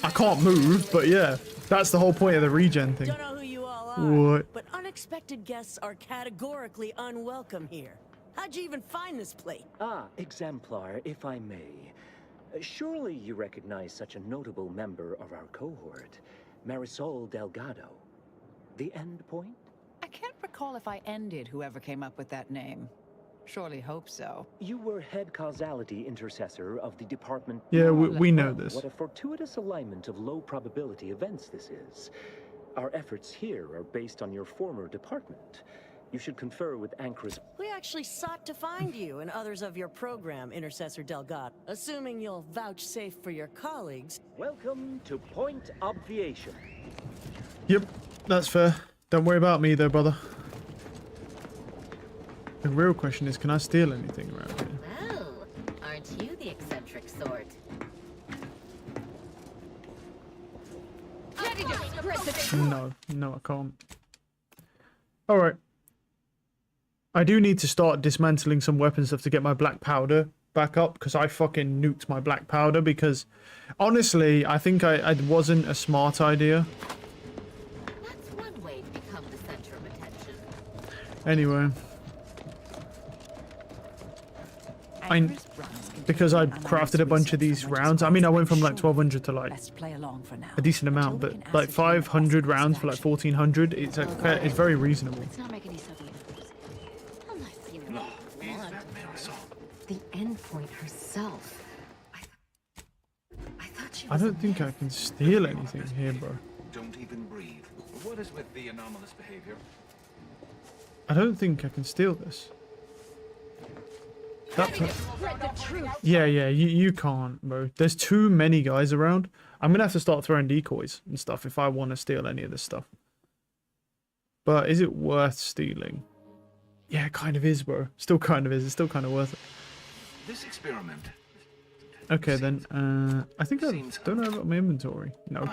I can't move, but yeah. That's the whole point of the regen thing. Don't know who you all are, what? But unexpected guests are categorically unwelcome here. How'd you even find this plate? Ah, Exemplar, if I may. Surely you recognize such a notable member of our cohort, Marisol Delgado. The end point? I can't recall if I ended whoever came up with that name. Surely hope so. You were head causality intercessor of the department. Yeah, we know this. What a fortuitous alignment of low probability events this is. Our efforts here are based on your former department. You should confer with Ankara's... We actually sought to find you and others of your program, Intercessor Delgado. Assuming you'll vouchsafe for your colleagues. Welcome to Point Obviation. Yep, that's fair. Don't worry about me though, brother. The real question is, can I steal anything around here? Well, aren't you the eccentric sort? No, I can't. Alright. I do need to start dismantling some weapon stuff to get my black powder back up, because I fucking nuked my black powder, because honestly, I think it wasn't a smart idea. That's one way to become the center of attention. Anyway. Because I crafted a bunch of these rounds. I mean, I went from like 1,200 to like a decent amount, but like 500 rounds for like 1,400, it's very reasonable. Let's not make any sudden unless you want. The endpoint herself. I thought she was I don't think I can steal anything here, bro. Don't even breathe. What is with the anomalous behavior? I don't think I can steal this. Yeah, you can't, bro. There's too many guys around. I'm gonna have to start throwing decoys and stuff if I want to steal any of this stuff. But is it worth stealing? Yeah, it kind of is, bro. Still kind of is. It's still kind of worth it. This experiment. Okay, then. I think I don't know about my inventory. No.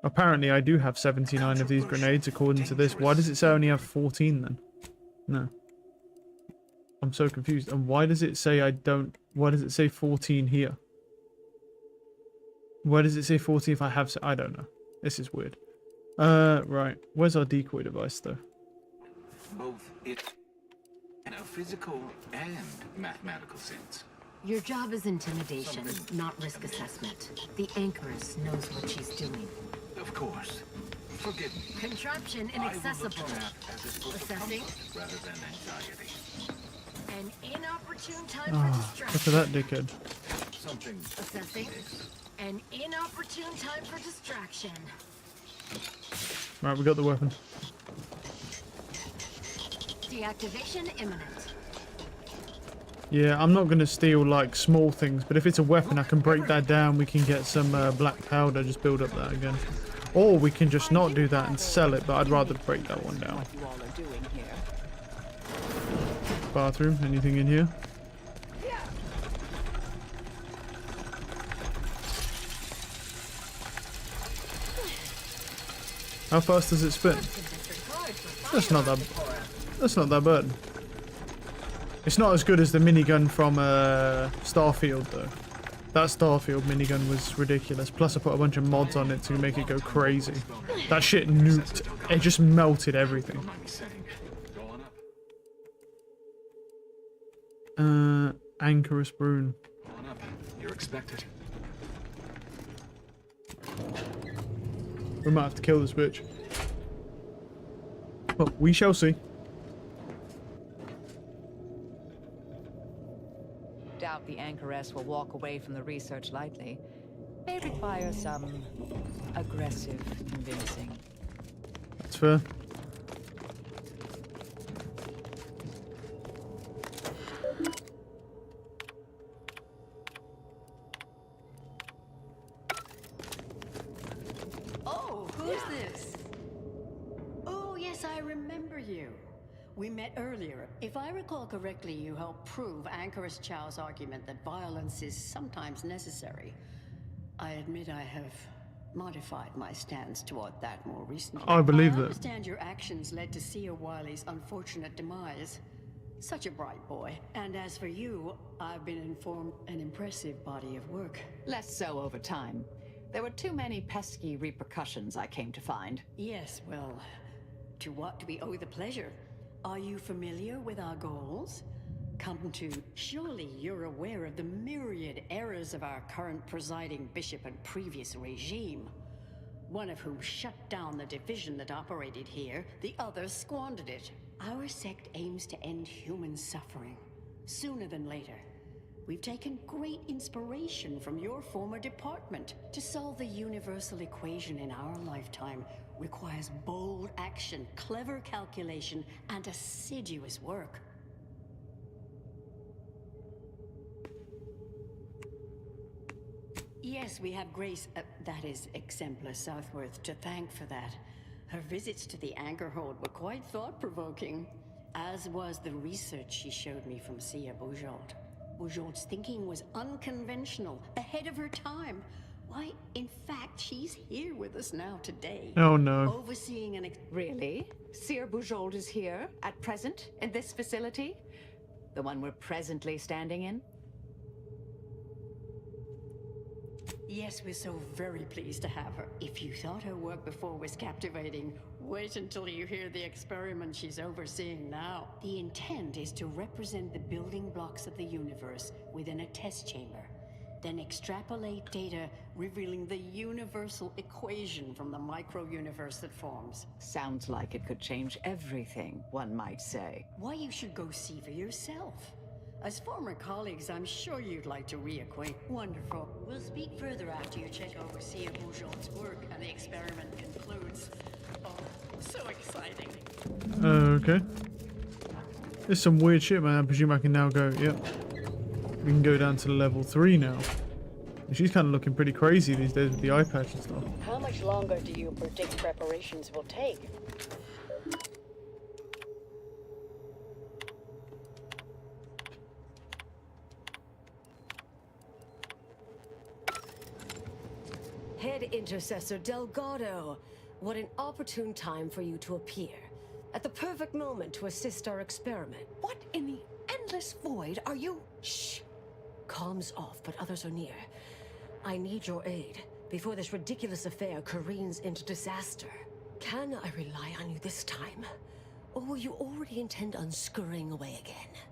Apparently, I do have 79 of these grenades according to this. Why does it say I only have 14 then? No. I'm so confused. And why does it say I don't... Why does it say 14 here? Why does it say 14 if I have... I don't know. This is weird. Right. Where's our decoy device, though? Both in a physical and mathematical sense. Your job is intimidation, not risk assessment. The Anchoress knows what she's doing. Of course. Forgive me. Contraption inaccessible. Assessing. Rather than anxiety. An inopportune time Oh, for look distraction. at that dickhead. Something. Assessing. An inopportune time for distraction. Right, we got the weapon. Deactivation imminent. Yeah, I'm not going to steal like small things, but if it's a weapon, I can break that down. We can get some black powder, just build up that again. Or we can just not do that and sell it, but I'd rather break that one down. What you all are doing here. Bathroom, anything in here? How fast does it spin? That's not that bad. It's not as good as the minigun from Starfield though. That Starfield minigun was ridiculous. Plus I put a bunch of mods on it to make it go crazy. That shit nuked. It just melted everything. Anchorus Brune. You're expected. We might have to kill this bitch. Well, we shall see. Doubt the Anchoress will walk away from the research lightly. May require some aggressive convincing. That's fair. Oh, who's this? Oh, yes, I remember you. We met earlier. If I recall correctly, you helped prove Anchoress Chow's argument that violence is sometimes necessary. I admit I have modified my stance toward that more recently. I believe I that. understand your actions led to Seer Wiley's unfortunate demise. Such a bright boy. And as for you, I've been informed an impressive body of work. Less so over time. There were too many pesky repercussions, I came to find. Yes, well, to what do we owe the pleasure? Are you familiar with our goals? Surely you're aware of the myriad errors of our current presiding bishop and previous regime. One of whom shut down the division that operated here, the other squandered it. Our sect aims to end human suffering, sooner than later. We've taken great inspiration from your former department. To solve the universal equation in our lifetime requires bold action, clever calculation, and assiduous work. Yes, we have Grace, that is Exemplar Southworth, to thank for that. Her visits to the Anchorhold were quite thought-provoking, as was the research she showed me from Sia Bujold. Bujold's thinking was unconventional, ahead of her time. Why, in fact, she's here with us now today. Oh no. Overseeing an Really? Seer Bujold is here, at present, in this facility? The one we're presently standing in? Yes, we're so very pleased to have her. If you thought her work before was captivating, wait until you hear the experiment she's overseeing now. The intent is to represent the building blocks of the universe within a test chamber, then extrapolate data revealing the universal equation from the micro-universe that forms. Sounds like it could change everything, one might say. Why, you should go see for yourself. As former colleagues, I'm sure you'd like to reacquaint. Wonderful. We'll speak further after you check over Sia Bujold's work and the experiment concludes. Oh, so exciting. Okay. There's some weird shit, man. I presume I can now go, yep. We can go down to level 3 now. And she's kind of looking pretty crazy these days with the eye patch and stuff. How much longer do you predict preparations will take? Head Intercessor Delgado, what an opportune time for you to appear. At the perfect moment to assist our experiment. What in the endless void are you? Shh. Comms off, but others are near. I need your aid before this ridiculous affair careens into disaster. Can I rely on you this time? Or will you already intend on scurrying away again?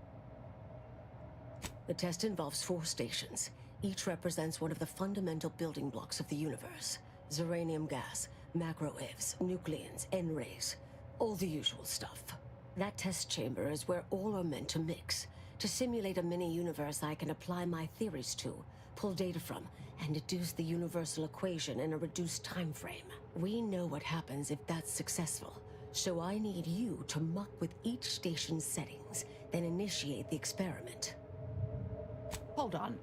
The test involves 4 stations. Each represents one of the fundamental building blocks of the universe. Zeranium gas, macrowaves, nucleons, N-rays. All the usual stuff. That test chamber is where all are meant to mix. To simulate a mini-universe I can apply my theories to, pull data from, and deduce the universal equation in a reduced time frame. We know what happens if that's successful. So I need you to muck with each station's settings, then initiate the experiment. Hold on.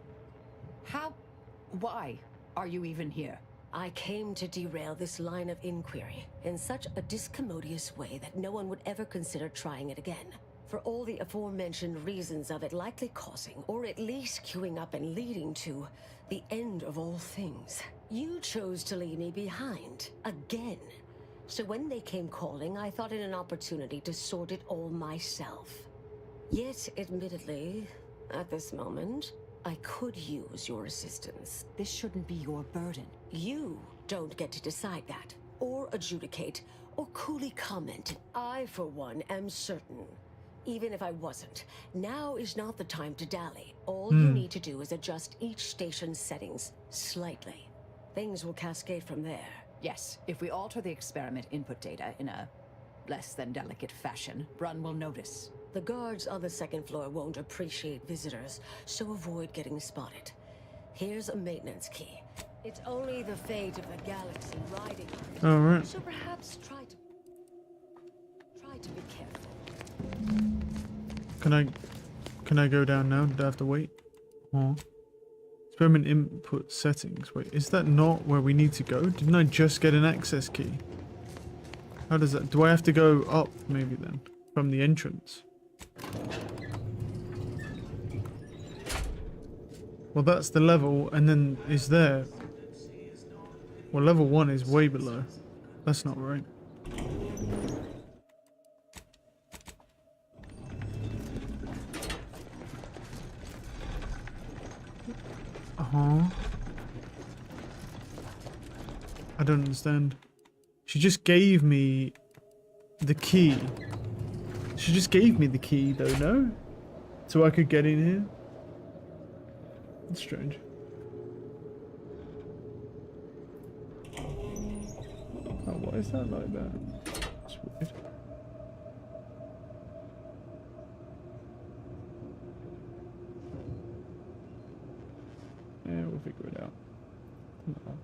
Why are you even here? I came to derail this line of inquiry in such a discommodious way that no one would ever consider trying it again. For all the aforementioned reasons of it likely causing, or at least queuing up and leading to, the end of all things. You chose to leave me behind, again. So when they came calling, I thought it an opportunity to sort it all myself. Yet, admittedly, at this moment, I could use your assistance. This shouldn't be your burden. You don't get to decide that, or adjudicate, or coolly comment. I, for one, am certain. Even if I wasn't, now is not the time to dally. All you need to do is adjust each station's settings slightly. Things will cascade from there. Yes, if we alter the experiment input data in a less than delicate fashion, Brun will notice. The guards on the second floor won't appreciate visitors, so avoid getting spotted. Here's a maintenance key. It's only the fate of the galaxy riding on it. Alright. So perhaps try to be careful. Can I go down now? Did I have to wait? Oh. Experiment input settings. Wait, is that not where we need to go? Didn't I just get an access key? How does that... Do I have to go up, maybe, then? From the entrance? Well, that's the level, and then is there... Well, level 1 is way below. That's not right. I don't understand. She just gave me the key. She just gave me the key though, no? So I could get in here? That's strange. Oh, why is that like that? That's weird. Yeah, we'll figure it out. No.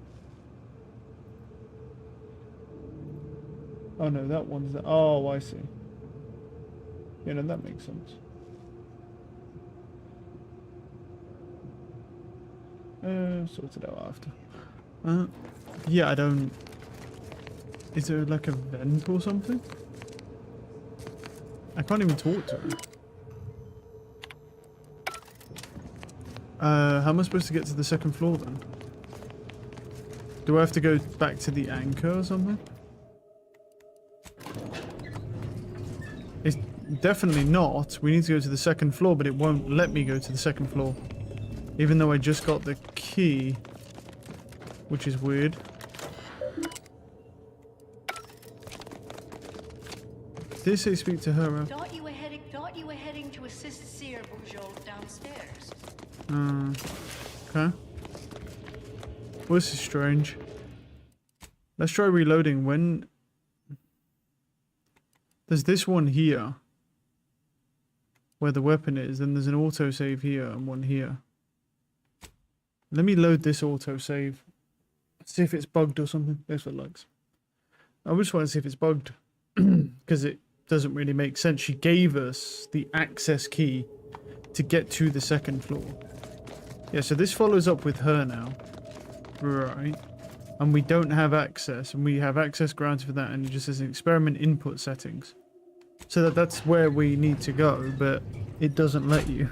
Oh no, that one's the... Oh, I see. Yeah, no, that makes sense. Sort it out after. Yeah, I don't... Is there like a vent or something? I can't even talk to her. How am I supposed to get to the second floor then? Do I have to go back to the anchor or something? It's definitely not. We need to go to the second floor, but it won't let me go to the second floor. Even though I just got the key. Which is weird. Did they say speak to her? Thought you were heading to assist Seer Bujold downstairs. Okay. Well, this is strange. Let's try reloading. When... There's this one here. Where the weapon is. Then there's an autosave here and one here. Let me load this autosave. See if it's bugged or something. That's what it likes. I just want to see if it's bugged. Because it doesn't really make sense. She gave us the access key to get to the second floor. Yeah, so this follows up with her now. Right. And we don't have access. And we have access granted for that. And it just says experiment input settings. So that's where we need to go. But it doesn't let you.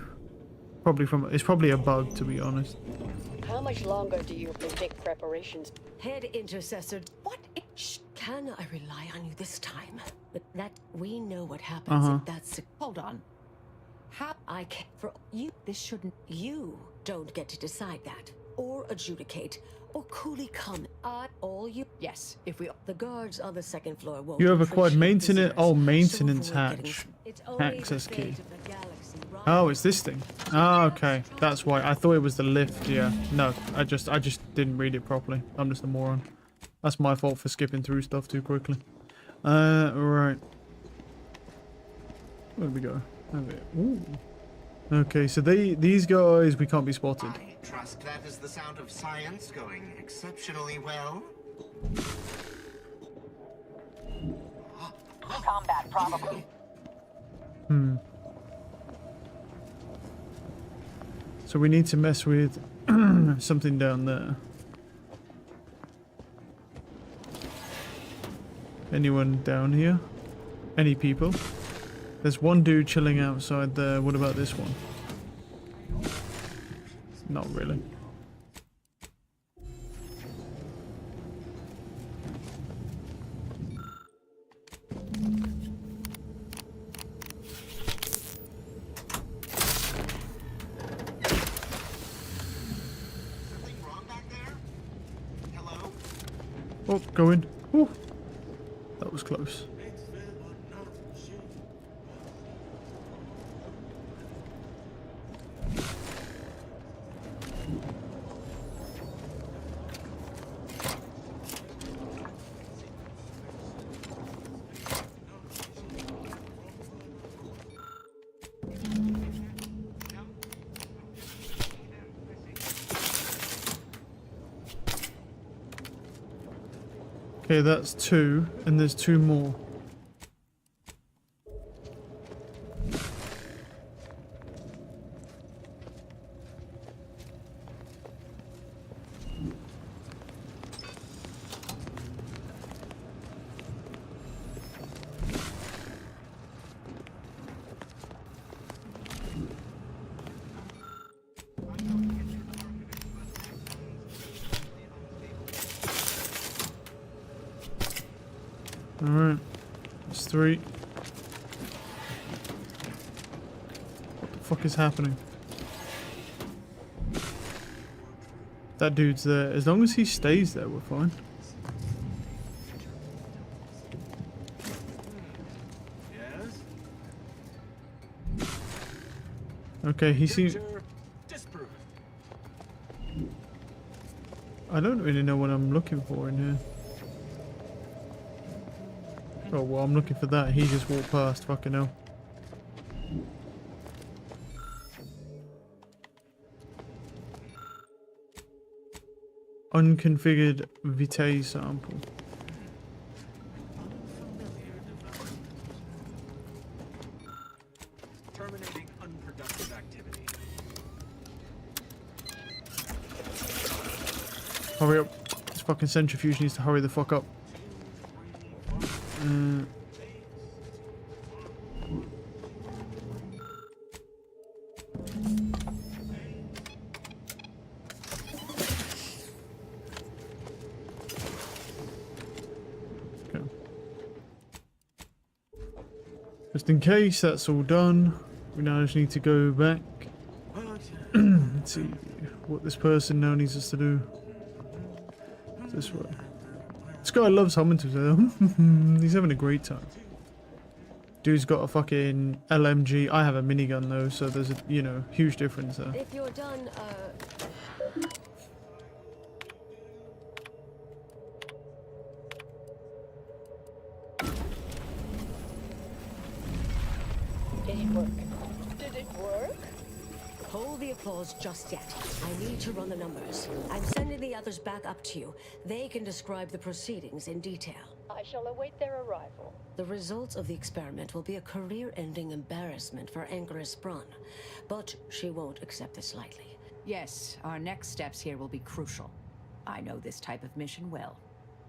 It's probably a bug, to be honest. How much longer do you predict preparations? Head intercessor. What? Can I rely on you this time? But that we know what happens if that's... Hold on. How... I can't... For you... This shouldn't... You don't get to decide that. Or adjudicate. Or coolly come. All you... Yes, if we... The guards on the second floor won't... You have acquired maintenance... Oh, maintenance hatch. Access key. Oh, it's this thing. Oh, okay. That's why. I thought it was the lift, yeah. No, I just didn't read it properly. I'm just a moron. That's my fault for skipping through stuff too quickly. Right. Where do we go? Ooh. Okay, so these guys, we can't be spotted. I trust that is the sound of science going exceptionally well. Combat, probably. So So we need to mess with something down there. Anyone down here? Any people? There's one dude chilling outside there. What about this one? Not really. Oh, go in. Ooh. That was close. Okay, that's 2, and there's 2 more. Alright, that's 3. What the fuck is happening? That dude's there. As long as he stays there, we're fine. Okay, he seems... I don't really know what I'm looking for in here. Oh, well, I'm looking for that. He just walked past. Fucking hell. Unconfigured Vitae sample. Terminating unproductive activity. Hurry up. This fucking centrifuge needs to hurry the fuck up. Just in case that's all done, we now just need to go back. Let's see what this person now needs us to do. This way. This guy loves humming to himself. He's having a great time. Dude's got a fucking LMG. I have a minigun though, so there's a, you know, huge difference there. If you're done, Did it work? Did it work? hold the applause just yet. I need to run the numbers. I'm sending the others back up to you. They can describe the proceedings in detail. I shall await their arrival. The results of the experiment will be a career-ending embarrassment for Anchoress Brun, but she won't accept this lightly. Yes, our next steps here will be crucial. I know this type of mission well.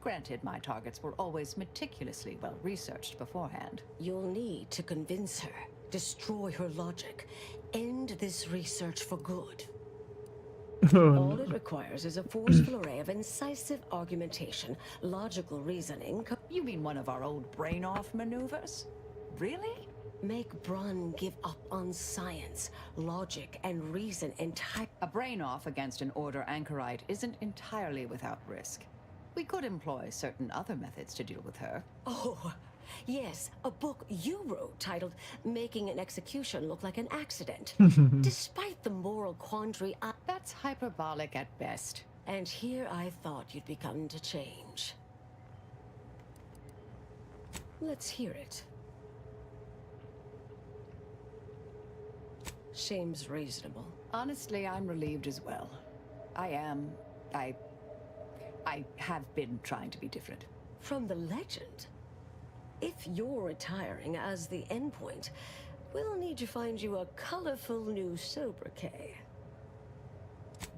Granted, my targets were always meticulously well researched beforehand. You'll need to convince her, destroy her logic, end this research for good. All it requires is a forceful array of incisive argumentation, logical reasoning. You mean one of our old brain-off maneuvers? Really? Make Brun give up on science, logic, and reason entirely. A brain-off against an Order anchorite isn't entirely without risk. We could employ certain other methods to deal with her. Oh, yes, a book you wrote titled Making an Execution Look Like an Accident. Despite the moral quandary, That's hyperbolic at best. And here I thought you'd begun to change. Let's hear it. Seems reasonable. Honestly, I'm relieved as well. I have been trying to be different. From the legend? If you're retiring as the endpoint, we'll need to find you a colorful new sobriquet.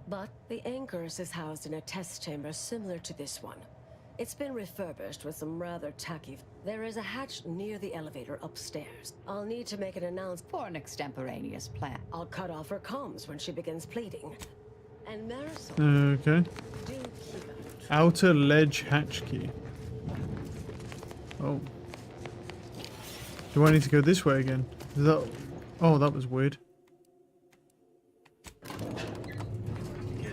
But the Anchorus is housed in a test chamber similar to this one. It's been refurbished with some rather tacky... There is a hatch near the elevator upstairs. I'll need to make an announcement for an extemporaneous plan. I'll cut off her comms when she begins pleading. And Marisol... Okay. Outer ledge hatch key. Oh. Do I need to go this way again? Is that... Oh, that was weird.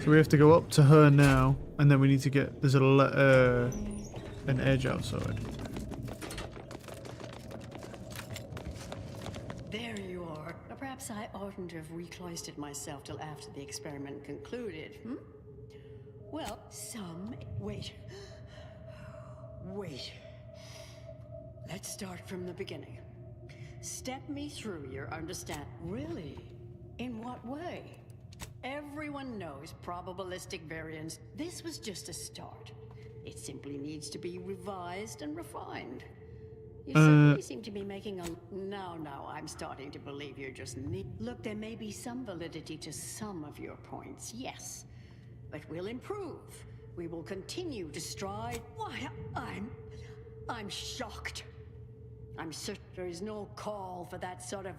So we have to go up to her now, and then we need to get... There's an edge outside. There you are. Perhaps I oughtn't to have recloistered myself till after the experiment concluded, hmm? Well, Wait. Let's start from the beginning. Step me through your understand. Really? In what way? Everyone knows probabilistic variance. This was just a start. It simply needs to be revised and refined. You certainly seem to be making a... No, I'm starting to believe you're just Look, there may be some validity to some of your points, yes. But we'll improve. We will continue to stride. Why, I'm shocked. I'm certain there is no call for that sort of...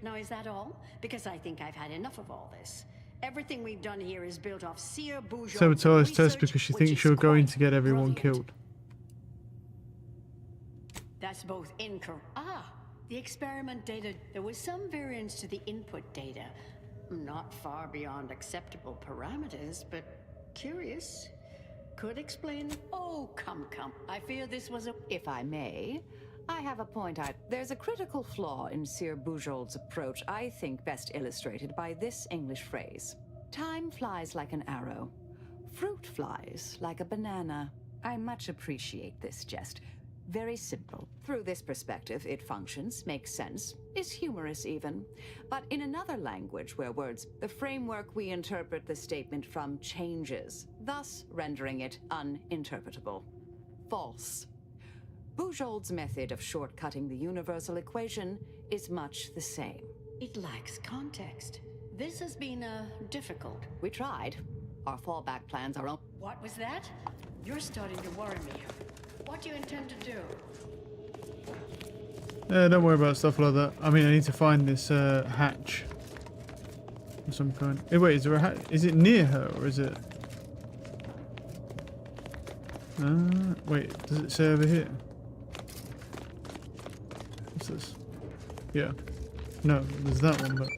Now, is that all? Because I think I've had enough of all this. Everything we've done here is built off Seer Bourgeois Sabotage test because she thinks you're going to get everyone killed. That's both incorrect. The experiment data. There was some variance to the input data. Not far beyond acceptable parameters, but curious. Could explain. Oh, come. I fear this was a... If I may, I have a point. There's a critical flaw in Sir Bujold's approach, I think best illustrated by this English phrase. Time flies like an arrow. Fruit flies like a banana. I much appreciate this jest. Very simple. Through this perspective, it functions, makes sense, is humorous even. But in another language where words, the framework we interpret the statement from changes, thus rendering it uninterpretable. False. Bujold's method of shortcutting the universal equation is much the same. It lacks context. This has been difficult. We tried. Our fallback plans are on. What was that? You're starting to worry me. What do you intend to do? Don't worry about stuff like that. I mean, I need to find this hatch of some kind. Hey, wait, is there a hatch? Is it near her or is it? Wait, does it say over here? What's this? Yeah. No, there's that one, but...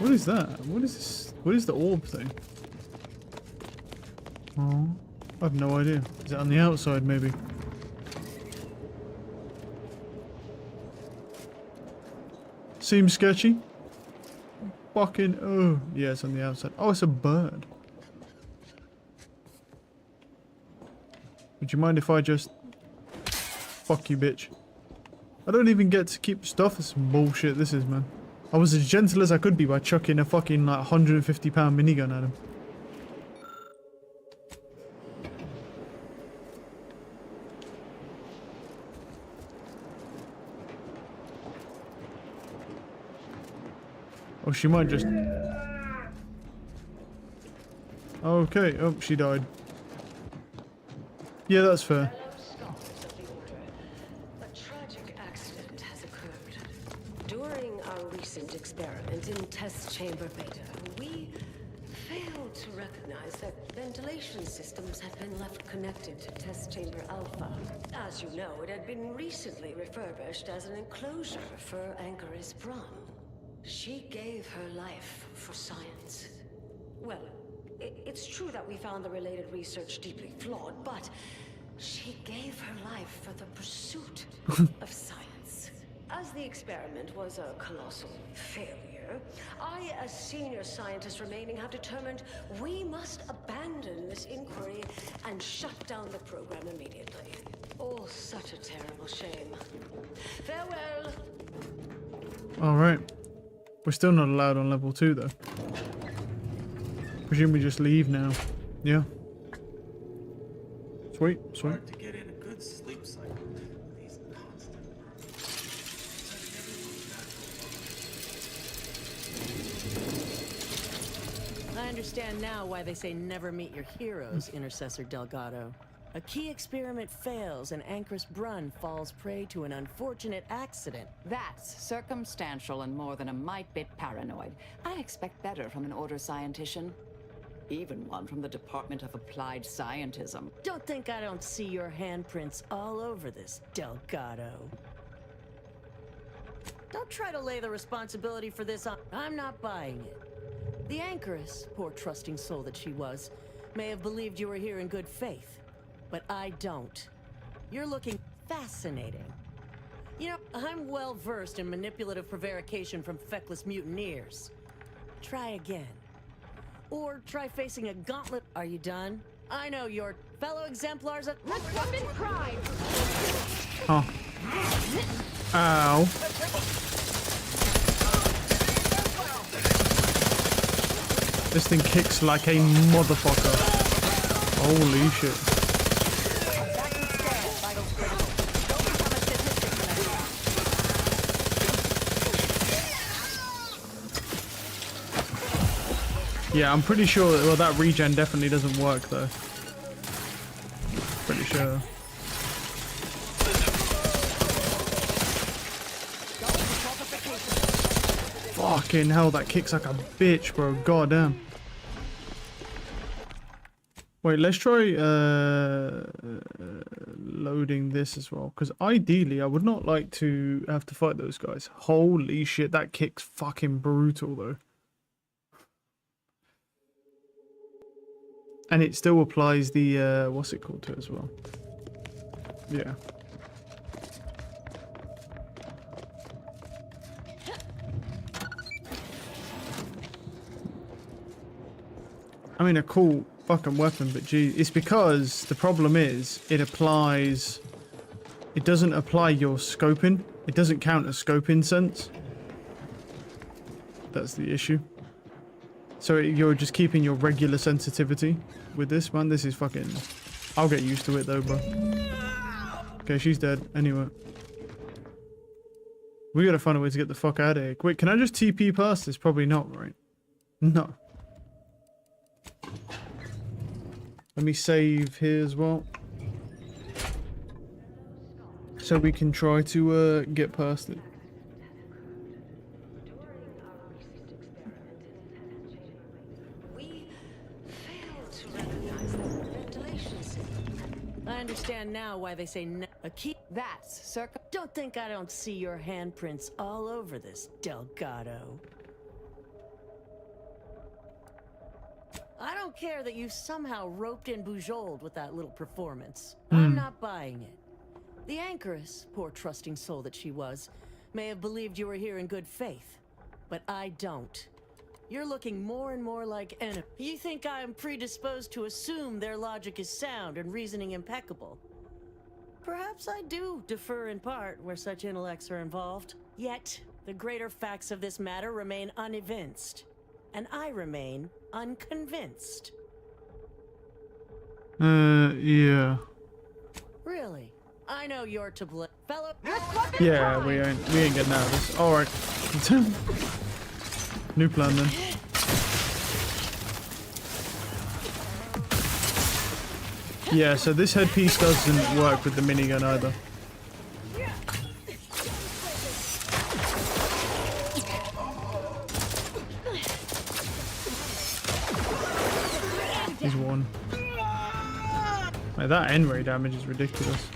What is that? What is this? What is the orb thing? Oh, I have no idea. Is it on the outside, maybe? Seems sketchy. Fucking... Oh, yeah, it's on the outside. Oh, it's a bird. Would you mind if I just... Fuck you, bitch. I don't even get to keep stuff. This bullshit this is, man. I was as gentle as I could be by chucking a fucking, like, 150-pound minigun at him. Oh, she might just... Okay. Oh, she died. Yeah, that's fair. A tragic accident has occurred. During our recent experiment in test chamber beta, we failed to recognize that ventilation systems had been left connected to test chamber alpha. As you know, it had been recently refurbished as an enclosure for Anchorus Brahm. She gave her life for science. Well, it's true that we found the related research deeply flawed, but she gave her life for the pursuit of science. As the experiment was a colossal failure, I, as senior scientist remaining, have determined we must abandon this inquiry and shut down the program immediately. Oh, such a terrible shame. Farewell! Alright. We're still not allowed on level 2, though. Presume we just leave now. Yeah. Sweet. Hard to get in a good sleep cycle. These constant... I understand. understand now why they say never meet your heroes, Intercessor Delgado. A key experiment fails and Anchor's Brun falls prey to an unfortunate accident. That's circumstantial and more than a mite bit paranoid. I expect better from an order scientician. Even one from the Department of Applied Scientism. Don't think I don't see your handprints all over this, Delgado. Don't try to lay the responsibility for this on... I'm not buying it. The Anchoress, poor trusting soul that she was, may have believed you were here in good faith. But I don't. You're looking fascinating. You know, I'm well versed in manipulative prevarication from feckless mutineers. Try again. Or try facing a gauntlet. Are you done? I know your fellow exemplars at... Let's jump in pride! Oh. Ow. This thing kicks like a motherfucker. Holy shit. Yeah, I'm pretty sure, well, that regen definitely doesn't work though. Pretty sure. Fucking hell, that kicks like a bitch, bro. God damn. Wait, let's try loading this as well. Because ideally, I would not like to have to fight those guys. Holy shit, that kick's fucking brutal though. And it still applies the, what's it called to it as well? Yeah. I mean, a cool fucking weapon, but gee, it's because the problem is it applies, it doesn't apply your scoping. It doesn't count as scoping sense. That's the issue. So you're just keeping your regular sensitivity with this one. This is fucking... I'll get used to it though, bro. Okay, she's dead. Anyway. We gotta find a way to get the fuck out of here. Wait, can I just TP past this? Probably not, right? No. Let me save here as well. So we can try to get past it. I understand now why they say a key. That's Don't think I don't see your handprints all over this, Delgado. I don't care that you somehow roped in Bujold with that little performance. I'm not buying it. The Anchoress, poor trusting soul that she was, may have believed you were here in good faith. But I don't. You're looking more and more like enemy. You think I am predisposed to assume their logic is sound and reasoning impeccable. Perhaps I do defer in part where such intellects are involved. Yet, the greater facts of this matter remain unevinced. And I remain unconvinced. Yeah. Really? I know you're to blame. Fellow... Yeah, we ain't getting out of this. Alright. New plan then. Yeah, so this headpiece doesn't work with the minigun either. He's one. Like, that N-ray damage is ridiculous.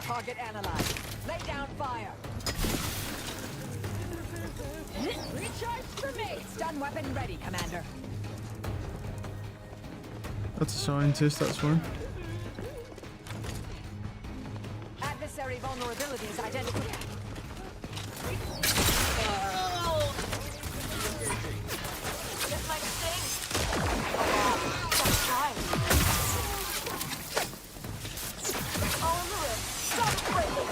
Target analyzed. Lay down fire. Recharge grenade. Stun weapon ready, Commander. That's a scientist, that's fine. Adversary vulnerabilities identified. Just like a sting. Stop trying. On the wrist. Stop breaking.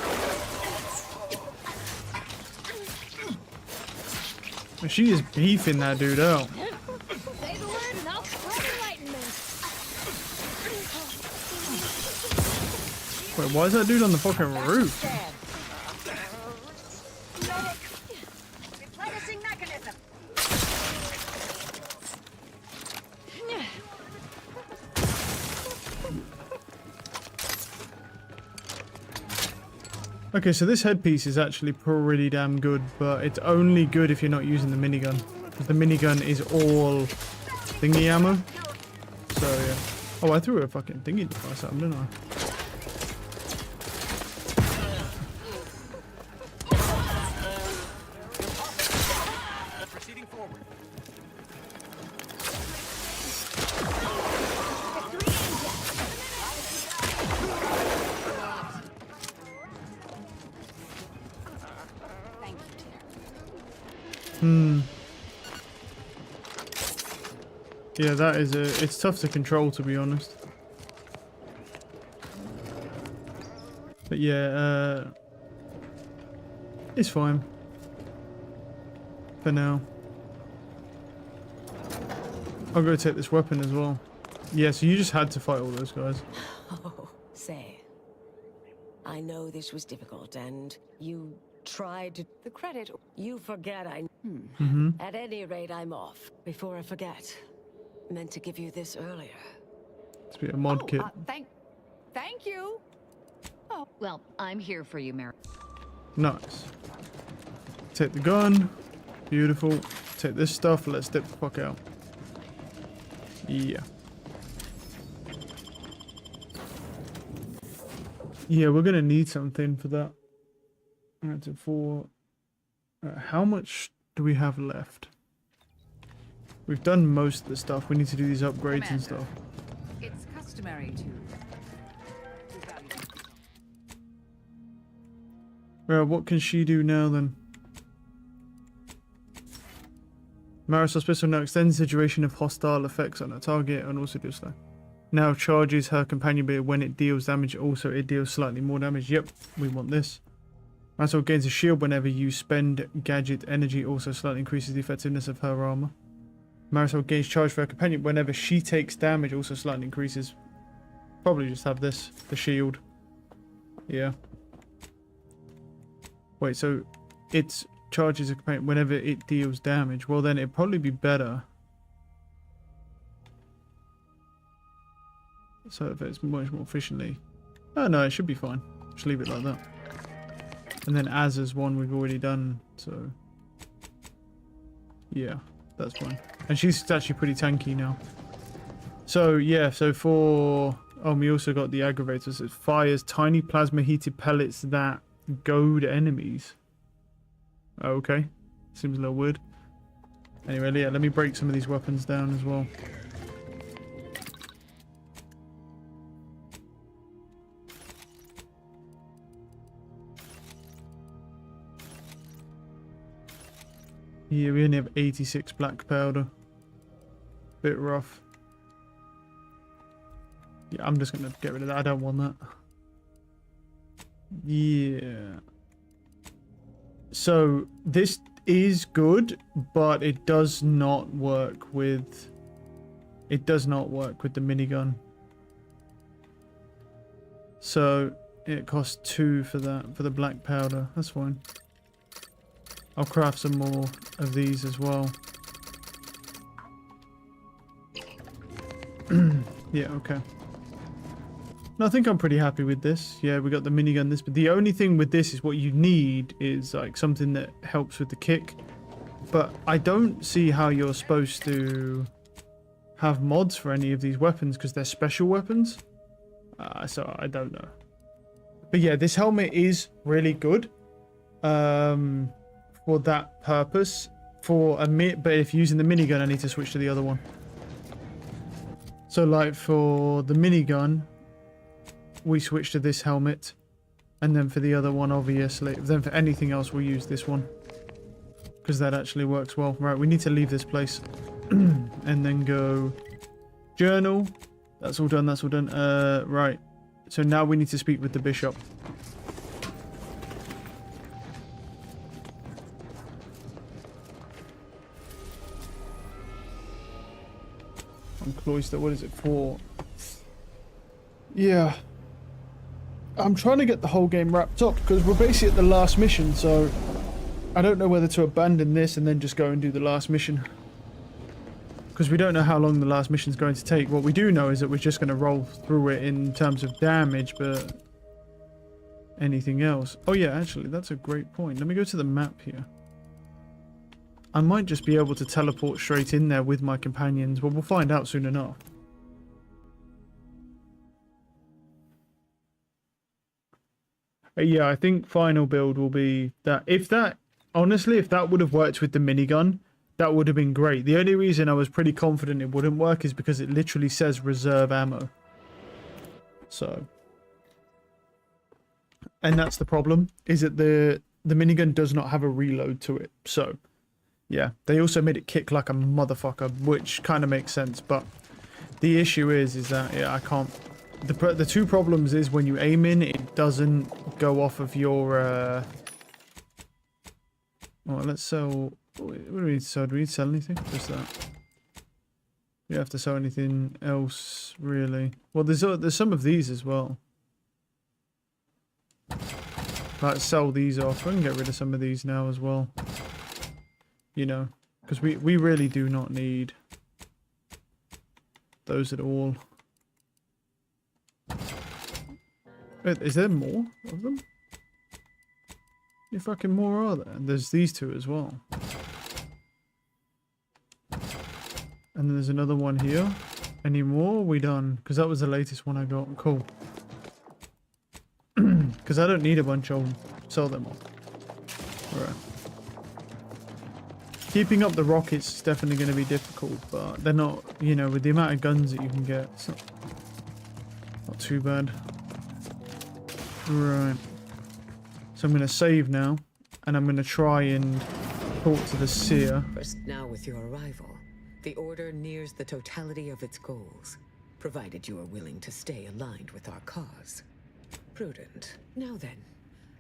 She is beefing that dude out. Say the word and I'll spread enlightenment. Wait, why is that dude on the fucking roof? Replenishing mechanism. Okay, so this headpiece is actually pretty damn good, but it's only good if you're not using the minigun. Because the minigun is all thingy ammo. So, yeah. Oh, I threw a fucking thingy device at him, didn't I? Proceeding forward. Yeah, that is it's tough to control, to be honest. But yeah, it's fine. For now. I'll go take this weapon as well. Yeah, so you just had to fight all those guys. Oh, say. I know this was difficult, and you tried to... The credit. You forget I... At any rate, I'm off. Before I forget. Meant to give you this earlier. It's be a mod kit. Thank you. Oh, well, I'm here for you, Mary. Nice. Take the gun. Beautiful. Take this stuff. Let's dip the fuck out. Yeah. Yeah, we're gonna need something for that. Alright, so for... how much do we have left? We've done most of the stuff. We need to do these upgrades and stuff. It's customary to... Well, what can she do now then? Marisol Pistol now extends the duration of hostile effects on a target and also does that. Now charges her companion ability when it deals damage. Also, it deals slightly more damage. Yep, we want this. Marisol gains a shield whenever you spend gadget energy. Also slightly increases the effectiveness of her armor. Marisol gains charge for her companion whenever she takes damage. Also slightly increases. Probably just have this. The shield. Yeah. Wait, so it's charges a companion whenever it deals damage. Well, then it'd probably be better. So if it's much more efficiently. Oh no, it should be fine. Just leave it like that. And then Az's one we've already done, so yeah, that's fine. And she's actually pretty tanky now. So yeah, so for we also got the aggravators. It fires tiny plasma heated pellets that goad enemies. Okay, seems a little weird. Anyway, yeah, let me break some of these weapons down as well. Yeah, we only have 86 black powder. Bit rough. Yeah, I'm just gonna get rid of that. I don't want that. Yeah. So this is good, but it does not work with... It does not work with the minigun. So it costs 2 for that, for the black powder. That's fine. I'll craft some more of these as well. Yeah, okay. No, I think I'm pretty happy with this. Yeah, we got the minigun this, but the only thing with this is what you need is like something that helps with the kick. But I don't see how you're supposed to have mods for any of these weapons because they're special weapons. So I don't know. But yeah, this helmet is really good. For that purpose. But if using the minigun, I need to switch to the other one. So like for the minigun, we switch to this helmet. And then for the other one, obviously. Then for anything else, we'll use this one. Because that actually works well. Right, we need to leave this place. And then go... Journal. That's all done, that's all done. Right. So now we need to speak with the bishop. Cloister, what is it for? Yeah. I'm trying to get the whole game wrapped up because we're basically at the last mission, so I don't know whether to abandon this and then just go and do the last mission. Because we don't know how long the last mission is going to take. What we do know is that we're just going to roll through it in terms of damage, but anything else. Oh yeah, actually, that's a great point. Let me go to the map here. I might just be able to teleport straight in there with my companions, but we'll find out soon enough. Yeah, I think final build will be that. If that, honestly, if that would have worked with the minigun, that would have been great. The only reason I was pretty confident it wouldn't work is because it literally says reserve ammo. So, and that's the problem, is that the minigun does not have a reload to it. So, yeah, they also made it kick like a motherfucker, which kind of makes sense. But the issue is that, yeah, I can't. The two problems is when you aim in, it doesn't go off of your. Well, let's sell. What do we need to sell? Do we need to sell anything? Just that. You have to sell anything else, really. Well, there's some of these as well. Like, sell these off. We can get rid of some of these now as well. You know, because we really do not need those at all. Wait, is there more of them? You fucking more are there? And there's these two as well. And then there's another one here. Any more? We done? Because that was the latest one I got. Cool. Because I don't need a bunch of them. Sell them all. Alright. Keeping up the rockets is definitely going to be difficult, but they're not, you know, with the amount of guns that you can get, it's not too bad. Right. So I'm going to save now, and I'm going to try and talk to the seer. First, now with your arrival, the Order nears the totality of its goals, provided you are willing to stay aligned with our cause. Prudent. Now then,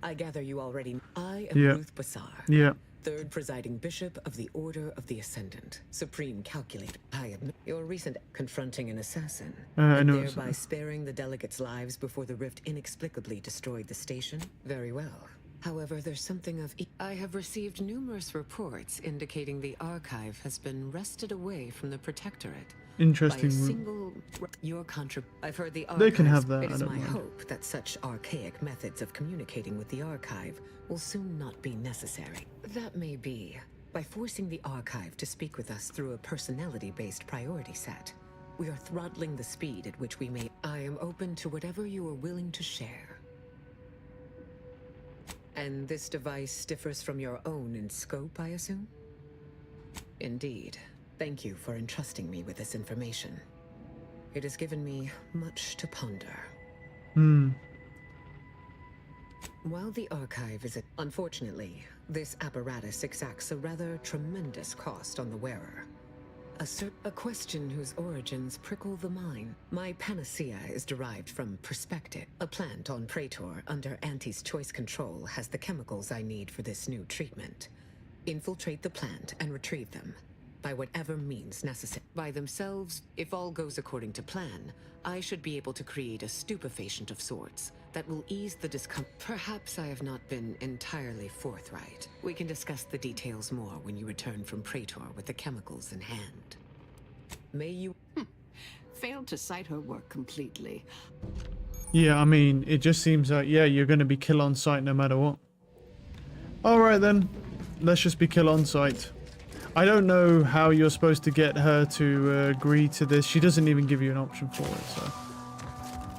I gather you already. I am Ruth Bassar. Yeah. Third presiding bishop of the Order of the Ascendant, supreme calculator. I admit your recent confronting an assassin, and thereby sparing the delegates' lives before the rift inexplicably destroyed the station. Very well. However, there's something of. I have received numerous reports indicating the archive has been wrested away from the Protectorate. Interesting. By a single. I've heard the archives. They can have that. It is I don't my mind. hope that such archaic methods of communicating with the archive will soon not be necessary. That may be. By forcing the archive to speak with us through a personality-based priority set, we are throttling the speed at which we may. I am open to whatever you are willing to share. And this device differs from your own in scope, I assume? Indeed. Thank you for entrusting me with this information. It has given me much to ponder. While the archive is unfortunately, this apparatus exacts a rather tremendous cost on the wearer. A question whose origins prickle the mind. My panacea is derived from perspective. A plant on Praetor under Auntie's choice control has the chemicals I need for this new treatment. Infiltrate the plant and retrieve them, by whatever means necessary. By themselves, if all goes according to plan, I should be able to create a stupefacient of sorts that will ease the discomfort. Perhaps I have not been entirely forthright. We can discuss the details more when you return from Praetor with the chemicals in hand. May you... Failed to cite her work completely. Yeah, I mean, it just seems like, yeah, you're going to be kill on sight no matter what. Alright then, let's just be kill on sight. I don't know how you're supposed to get her to agree to this. She doesn't even give you an option for it, so...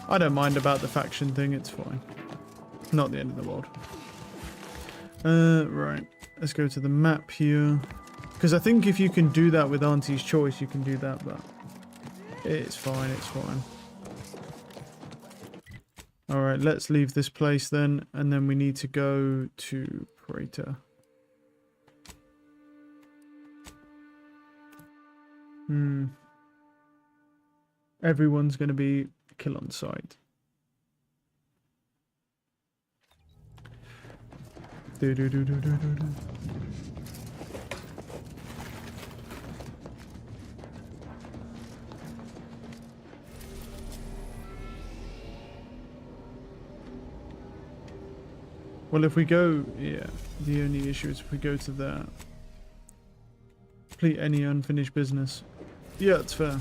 I don't mind about the faction thing, it's fine. Not the end of the world. Right. Let's go to the map here. Because I think if you can do that with Auntie's choice, you can do that, but... It's fine, it's fine. Alright, let's leave this place then, and then we need to go to Praetor. Everyone's going to be kill on sight. Well, if we go, yeah, the only issue is if we go to that. Complete any unfinished business. Yeah, it's fair.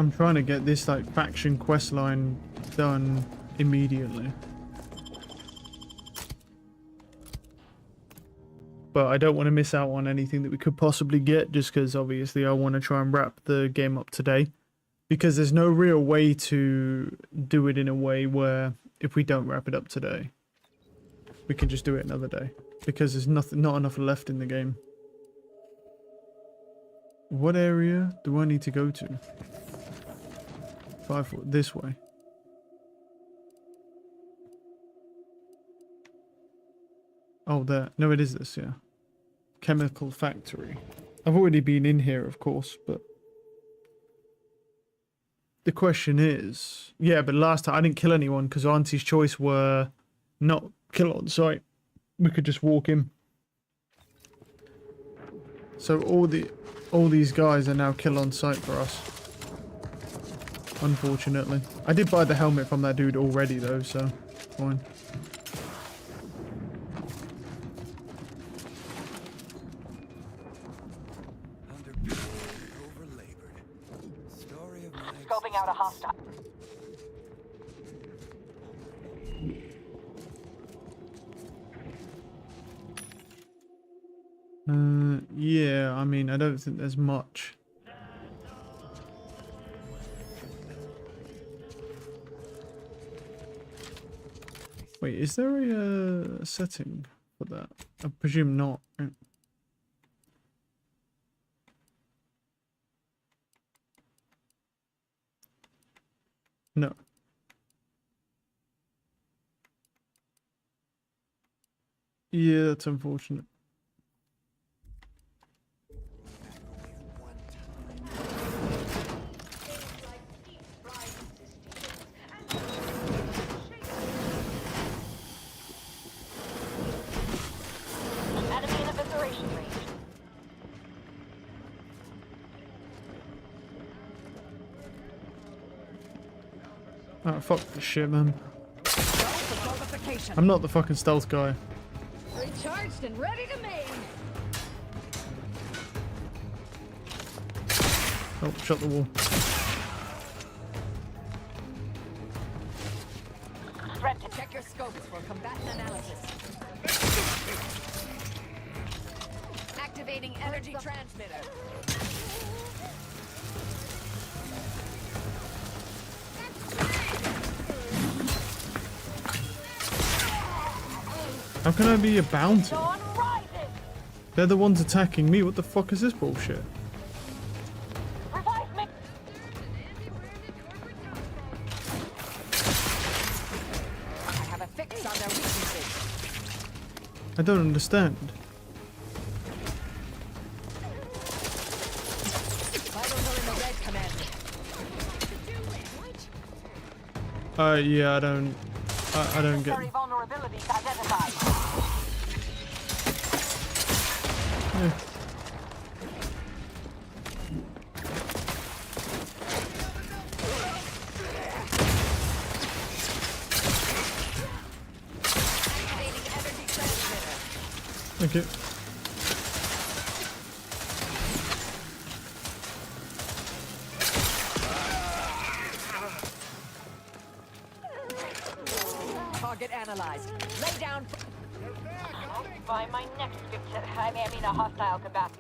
I'm trying to get this like faction quest line done immediately. But I don't want to miss out on anything that we could possibly get, just because obviously I want to try and wrap the game up today. Because there's no real way to do it in a way where if we don't wrap it up today, we can just do it another day. Because there's not enough left in the game. What area do I need to go to? 5 foot this way. Oh, there. No, it is this, yeah. Chemical factory. I've already been in here, of course, but... The question is... Yeah, but last time I didn't kill anyone because Auntie's choice were not kill on sight. We could just walk in. So all these guys are now kill on sight for us. Unfortunately. I did buy the helmet from that dude already though, so fine. Scoping out a hostile. Yeah, I mean, I don't think there's much. Wait, is there a setting for that? I presume not. Right? No. Yeah, that's unfortunate. Enemy in evisceration range. Oh, fuck this shit, man. I'm not the fucking stealth guy. Recharged and ready to maim. Oh, shut the wall. Threat to check your scopes for combatant analysis. Activating energy transmitter. How can I be a bounty? They're the ones attacking me. What the fuck is this bullshit? Revive me. I have a fix on their weaknesses. I don't understand. Vitals are in the red, Commander. Yeah, I don't get. Necessary vulnerabilities identified. Yeah. Thank you. Target analyzed. Lay down. By my next victim, I mean a hostile combatant.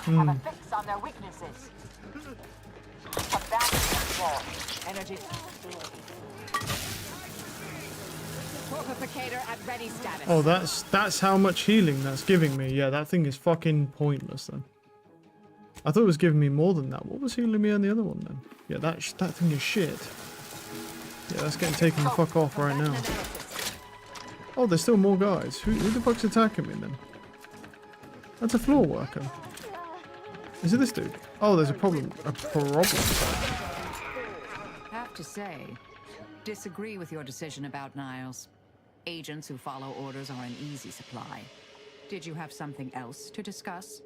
Have a fix on their weaknesses. Energy. Torpificator at ready status. Oh, that's how much healing that's giving me. Yeah, that thing is fucking pointless then. I thought it was giving me more than that. What was healing me on the other one then? Yeah, that thing is shit. Yeah, that's getting taken the fuck off right now. Oh, there's still more guys. Who the fuck's attacking me then? That's a floor worker. Is it this dude? Oh, there's a problem. Have to say, disagree with your decision about Niles. Agents who follow orders are an easy supply. Did you have something else to discuss?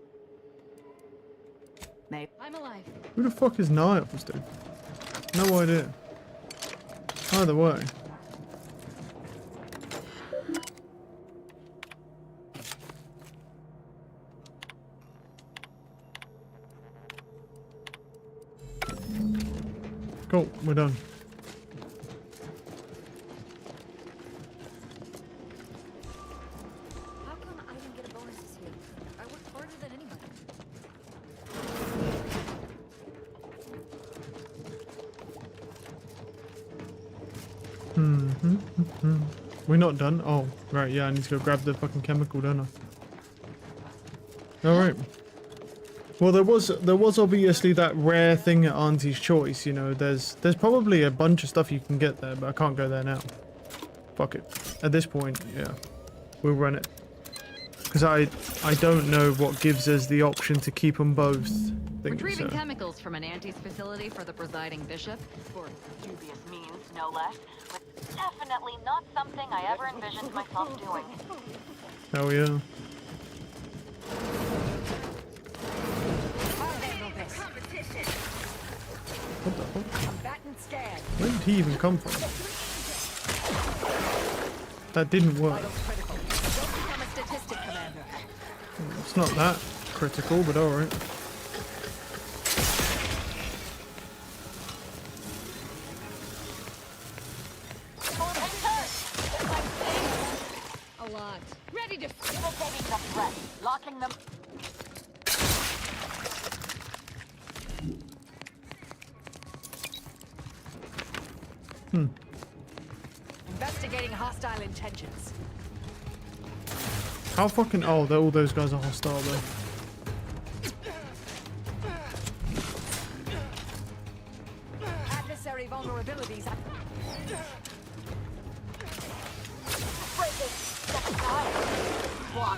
I'm alive. Who the fuck is Niles, dude? No idea. Either way. we're done. How come I didn't get a bonus this year? I worked harder than anybody. We're not done? Oh, right, yeah, I need to go grab the fucking chemical, don't I? Alright. Well, there was obviously that rare thing at Auntie's Choice, you know, there's probably a bunch of stuff you can get there, but I can't go there now. Fuck it. At this point, yeah. We'll run it. Because I don't know what gives us the option to keep them both. Retrieving chemicals from an auntie's facility for the presiding bishop, for dubious means, no less, was definitely not something I ever envisioned myself doing. Hell yeah. What the fuck? Where did he even come from? That didn't work. It's not that critical, but alright. A lot. Ready to irritating the threat. Locking them. Investigating hostile intentions. How fucking... Oh, all those guys are hostile though. Adversary vulnerabilities.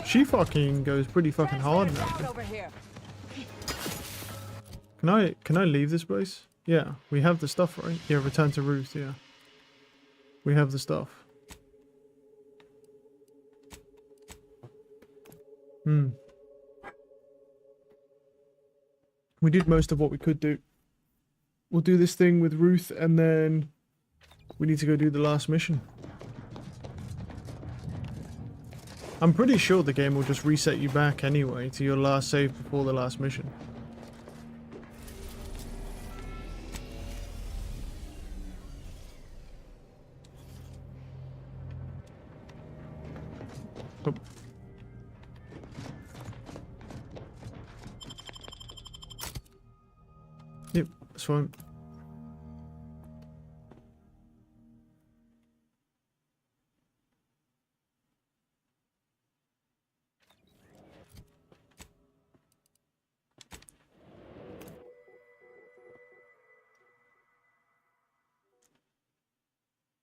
She fucking goes pretty fucking hard now. Can I leave this place? Yeah, we have the stuff, right? Yeah, return to Ruth, yeah. We have the stuff. We did most of what we could do. We'll do this thing with Ruth and then we need to go do the last mission. I'm pretty sure the game will just reset you back anyway to your last save before the last mission. Oh. Yep, that's fine.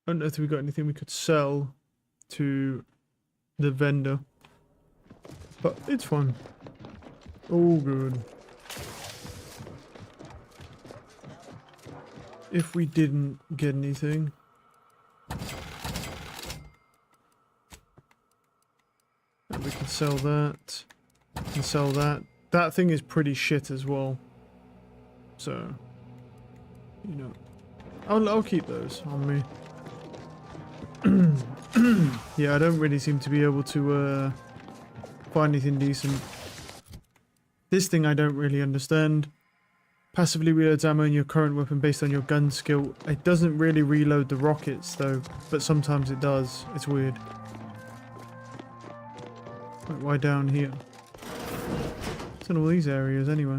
I don't know if we got anything we could sell to the vendor, but it's fine. All good. If we didn't get anything, and we can sell that, and sell that. That thing is pretty shit as well. So, you know, I'll keep those on me. Yeah, I don't really seem to be able to find anything decent. This thing I don't really understand. Passively reloads ammo in your current weapon based on your gun skill. It doesn't really reload the rockets though, but sometimes it does. It's weird. Wait, why down here? It's in all these areas anyway.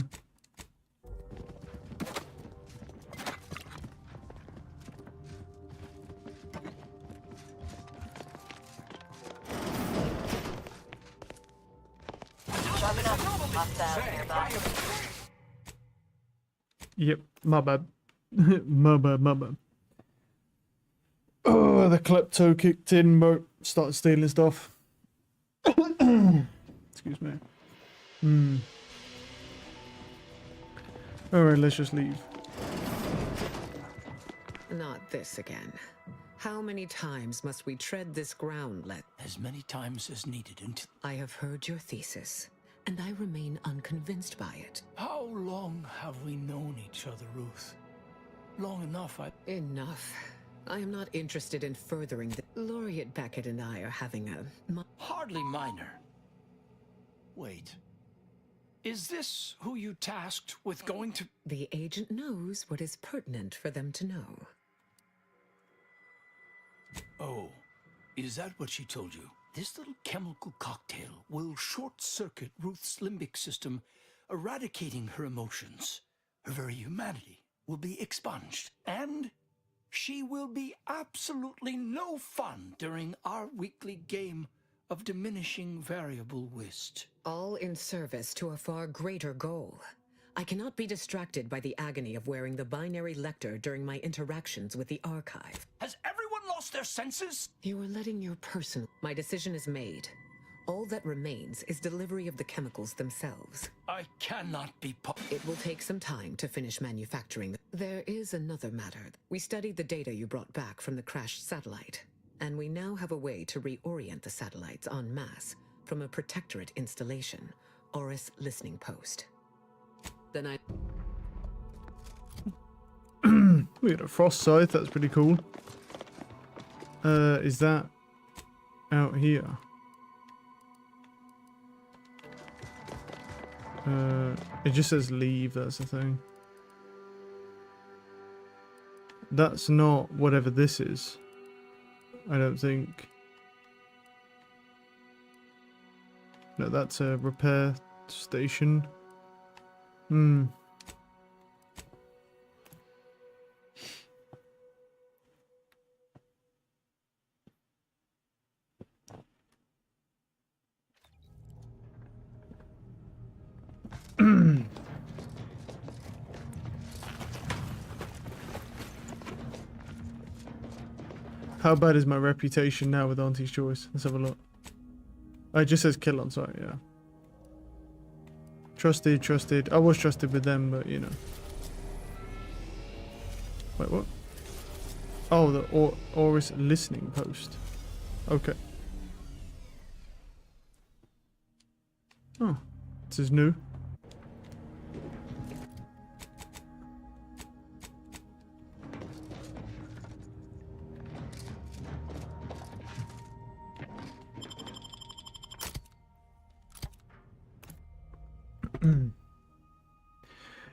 Yep, my bad. My bad. Oh, the klepto kicked in, bro. Started stealing stuff. Excuse me. Alright, let's just leave. Not this again. How many times must we tread this ground, As many times as needed until... I have heard your thesis, and I remain unconvinced by it. How long have we known each other, Ruth? Long enough, Enough. I am not interested in furthering the... Laureate Beckett and I are having a... Hardly minor. Wait. Is this who you tasked with going to... The agent knows what is pertinent for them to know. Oh, is that what she told you? This little chemical cocktail will short-circuit Ruth's limbic system, eradicating her emotions. Her very humanity will be expunged, and she will be absolutely no fun during our weekly game of diminishing variable whist. All in service to a far greater goal. I cannot be distracted by the agony of wearing the binary lector during my interactions with the archive. Has everyone lost their senses? You are letting your person... My decision is made. All that remains is delivery of the chemicals themselves. I cannot be... It will take some time to finish manufacturing. There is another matter. We studied the data you brought back from the crashed satellite, and we now have a way to reorient the satellites en masse from a protectorate installation, Oris listening post. Then I... We got a frost scythe, that's pretty cool. Is that out here? It just says leave, that's the thing. That's not whatever this is, I don't think. No, that's a repair station. How bad is my reputation now with Auntie's Choice? Let's have a look. Oh, it just says kill on site, yeah. Trusted. I was trusted with them, but you know. Wait, what? Oh, the Oris listening post. Okay. Oh, this is new.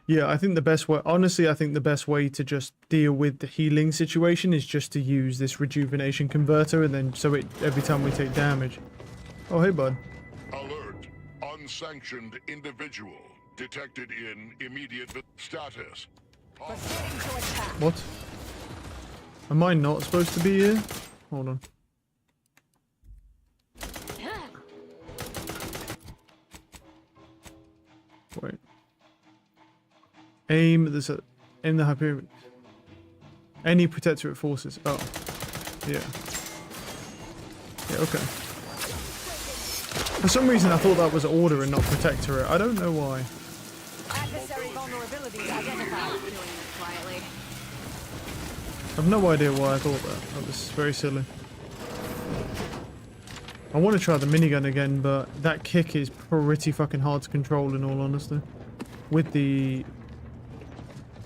Yeah, I think the best way, honestly, I think the best way to just deal with the healing situation is just to use this rejuvenation converter, and then so it every time we take damage. Oh, hey, bud. Alert. Unsanctioned individual detected in immediate status. What? Am I not supposed to be here? Hold on. Wait. Aim the Hyperion. Any protectorate forces. Oh. Yeah. Yeah, okay. For some reason I thought that was order and not protectorate. I don't know why. Adversary vulnerabilities identified. Doing this quietly. I've no idea why I thought that. That was very silly. I want to try the minigun again, but that kick is pretty fucking hard to control in all honesty. With the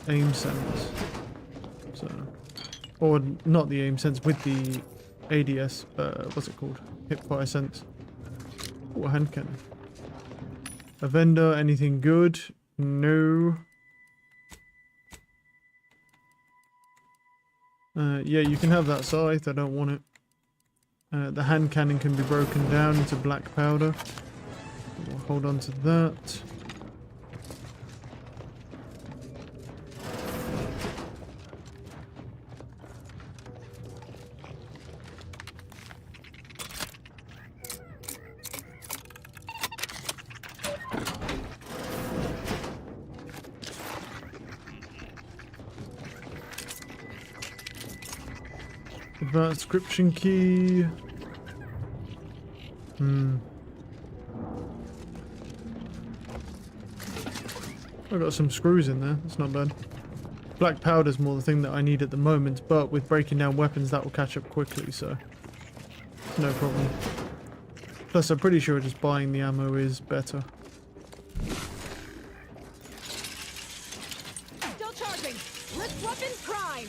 aim sense. So, or not the aim sense, with the ADS, what's it called? Hip fire sense. Oh, a hand cannon. A vendor, anything good? No. Yeah, you can have that scythe, I don't want it. The hand cannon can be broken down into black powder. We'll hold on to that. Advanced description key. I got some screws in there. That's not bad. Black powder's more the thing that I need at the moment, but with breaking down weapons that will catch up quickly, so no problem. Plus, I'm pretty sure just buying the ammo is better. Still charging. Lift weapon prime.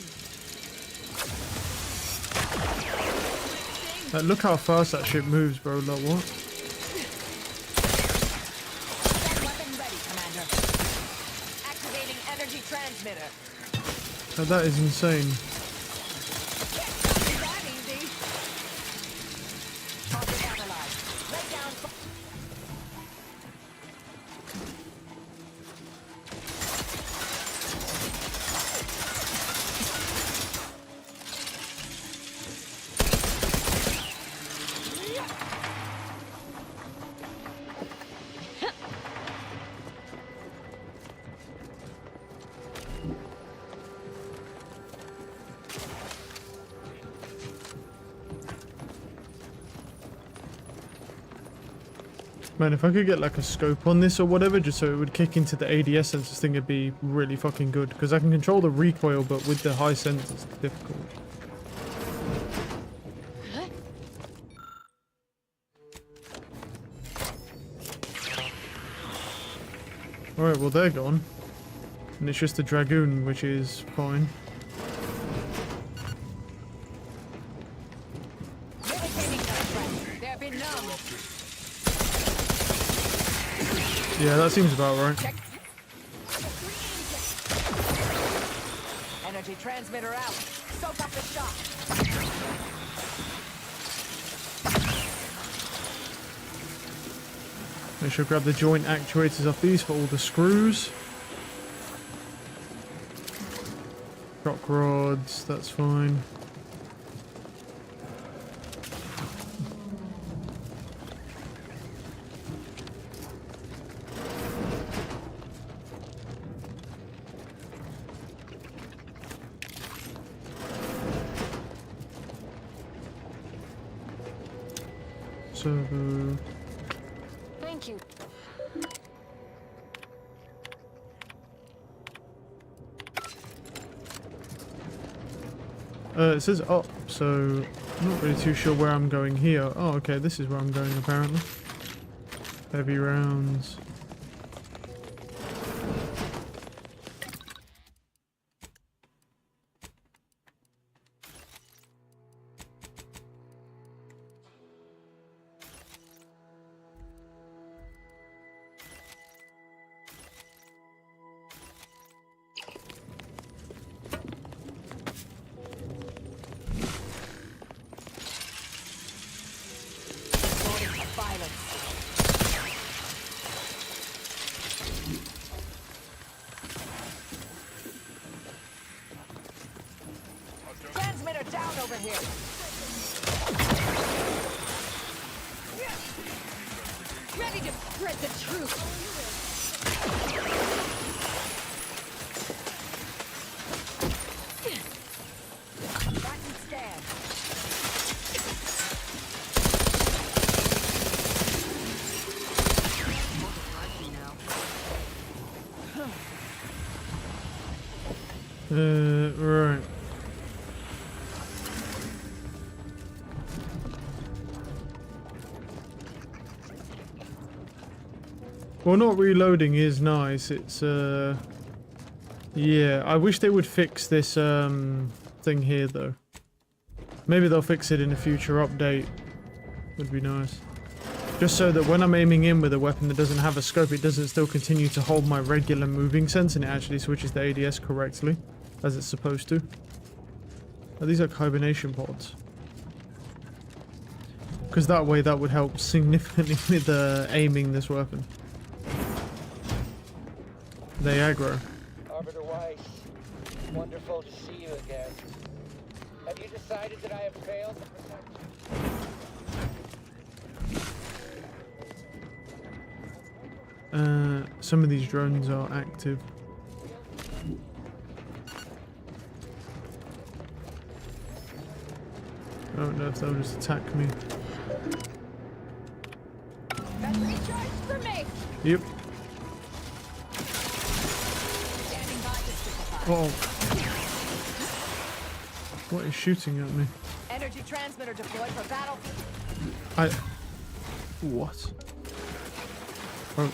Look how fast that shit moves, bro. Like, what? That is insane. Man, if I could get like a scope on this or whatever, just so it would kick into the ADS sensors thing, it'd be really fucking good. Because I can control the recoil, but with the high sensors, it's difficult. Alright, well they're gone. And it's just the Dragoon, which is fine. Yeah, that seems about right. Energy transmitter out. Soak up the shock. Make sure to grab the joint actuators off these for all the screws. Shock rods, that's fine. Servo. Thank you. It says up, so I'm not really too sure where I'm going here. Oh, okay, this is where I'm going apparently. Heavy rounds. Transmitter down over here. Ready to spread the truth. Back and scan. Right. Well, not reloading is nice. It's, yeah, I wish they would fix this, thing here, though. Maybe they'll fix it in a future update. Would be nice. Just so that when I'm aiming in with a weapon that doesn't have a scope, it doesn't still continue to hold my regular moving sense, and it actually switches the ADS correctly, as it's supposed to. Are these like hibernation pods? Because that way that would help significantly with aiming this weapon. They aggro. Arbiter Weiss, wonderful to see you again. Have you decided that I have failed to protect you? Some of these drones are active. I don't know if they'll just attack me. For me. Yep. Oh. What is shooting at me? Energy transmitter deployed for battle. What? Oh.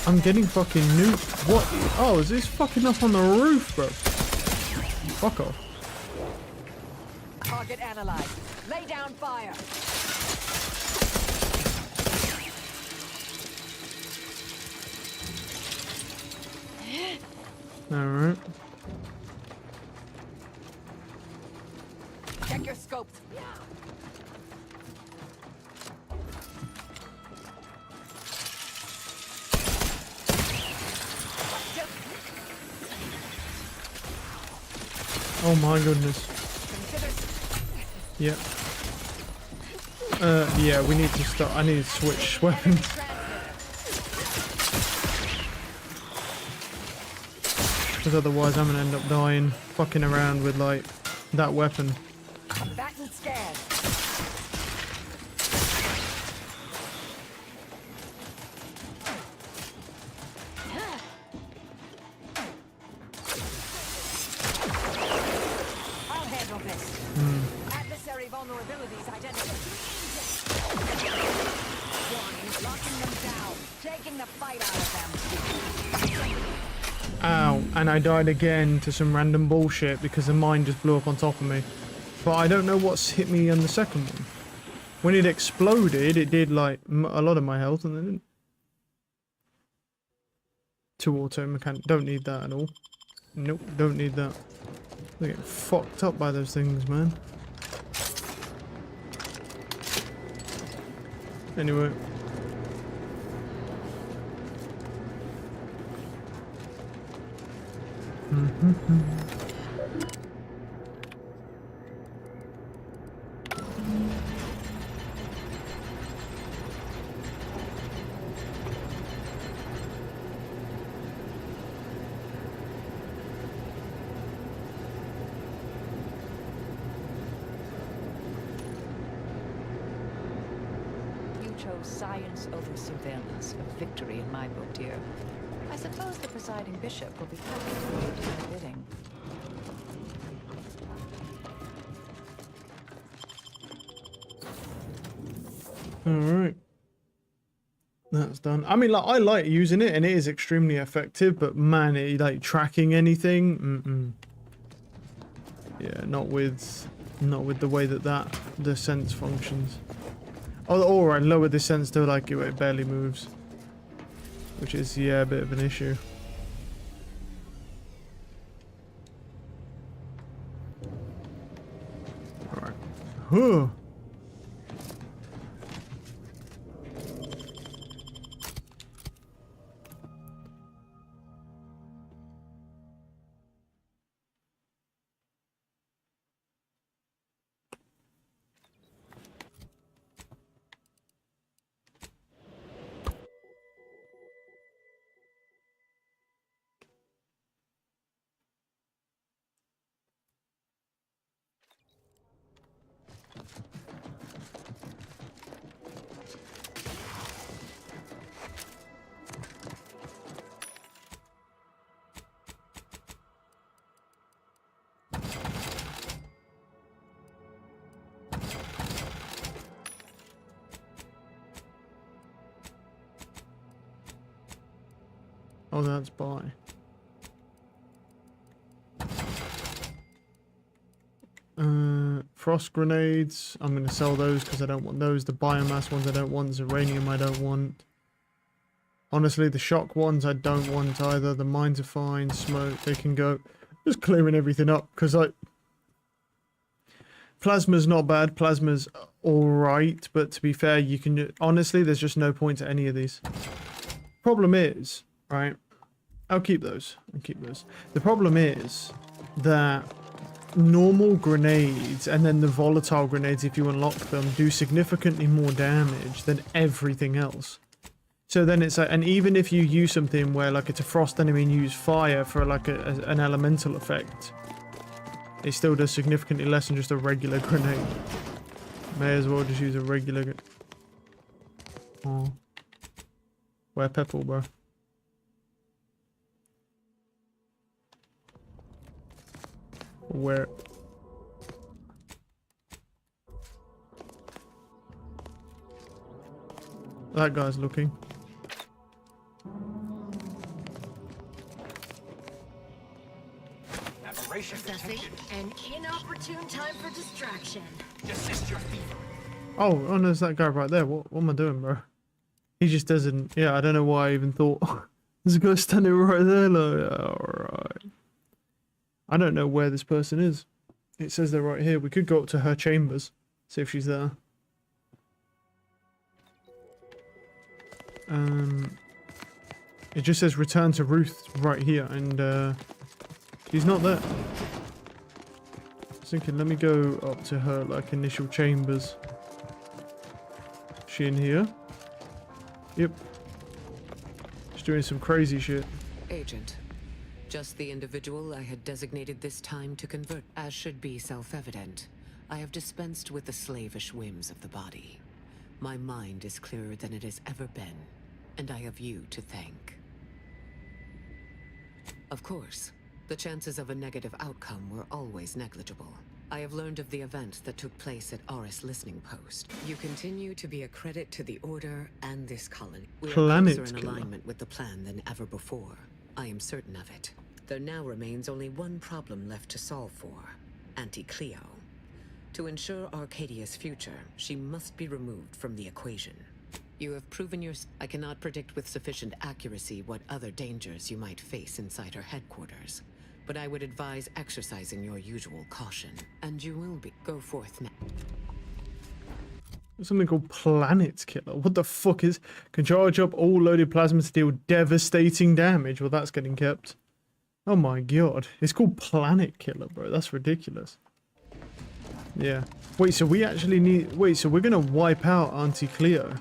I'm getting fucking nuked. What? Oh, is this fucking up on the roof, bro? Fuck off. Target analyzed. Lay down fire. Alright. Check your scopes. Oh my goodness. Yeah. Yeah, we need to start. I need to switch weapons. Because otherwise I'm gonna end up dying fucking around with like that weapon. Fat and scared. I'll handle this. Adversary vulnerabilities identified. Locking them down, taking the fight out of them. Ow, and I died again to some random bullshit because the mine just blew up on top of me. But I don't know what's hit me on the second one. When it exploded, it did like a lot of my health and then didn't. 2 auto mechanic. Don't need that at all. Nope, don't need that. They're getting fucked up by those things, man. Anyway. You chose science over surveillance, a victory in my book, dear. I suppose the presiding bishop will be happy to do your bidding. Alright. That's done. I mean, like, I like using it and it is extremely effective, but man, it, like tracking anything, yeah, not with the way that the sense functions. Oh, alright, lower the sense to like it barely moves, which is, yeah, a bit of an issue. Alright. Huh. Oh, that's buy. Frost grenades. I'm going to sell those because I don't want those. The biomass ones I don't want. Zeranium I don't want. Honestly, the shock ones I don't want either. The mines are fine. Smoke, they can go. Just clearing everything up because plasma's not bad. Plasma's alright, but to be fair, you can... Honestly, there's just no point to any of these. Problem is, right? I'll keep those. I'll keep those. The problem is that normal grenades and then the volatile grenades, if you unlock them, do significantly more damage than everything else. So then it's like, and even if you use something where like it's a frost enemy and you use fire for like an elemental effect, it still does significantly less than just a regular grenade. May as well just use a regular. Oh, where Pepple, bro? Where? That guy's looking. An inopportune time for distraction. Desist your fever. Oh, no, there's that guy right there. What am I doing, bro? He just doesn't... Yeah, I don't know why I even thought There's a guy standing right there, like, alright. I don't know where this person is. It says they're right here. We could go up to her chambers, see if she's there. It just says return to Ruth right here, and she's not there. I was thinking, let me go up to her, like, initial chambers. Is she in here? Yep. She's doing some crazy shit. Agent. Just the individual I had designated this time to convert, as should be self-evident. I have dispensed with the slavish whims of the body. My mind is clearer than it has ever been, and I have you to thank. Of course, the chances of a negative outcome were always negligible. I have learned of the event that took place at Aris Listening Post. You continue to be a credit to the Order and this colony. We are closer in alignment with the plan than ever before. I am certain of it. There now remains only one problem left to solve for. Auntie Cleo. To ensure Arcadia's future, she must be removed from the equation. You have proven I cannot predict with sufficient accuracy what other dangers you might face inside her headquarters, but I would advise exercising your usual caution, and you will be. Go forth now. There's something called Planet Killer. What the fuck is... Can charge up all loaded plasma to deal devastating damage. Well, that's getting kept. Oh my god. It's called Planet Killer, bro. That's ridiculous. Yeah. Wait, so we actually need... Wait, so we're going to wipe out Auntie Cleo?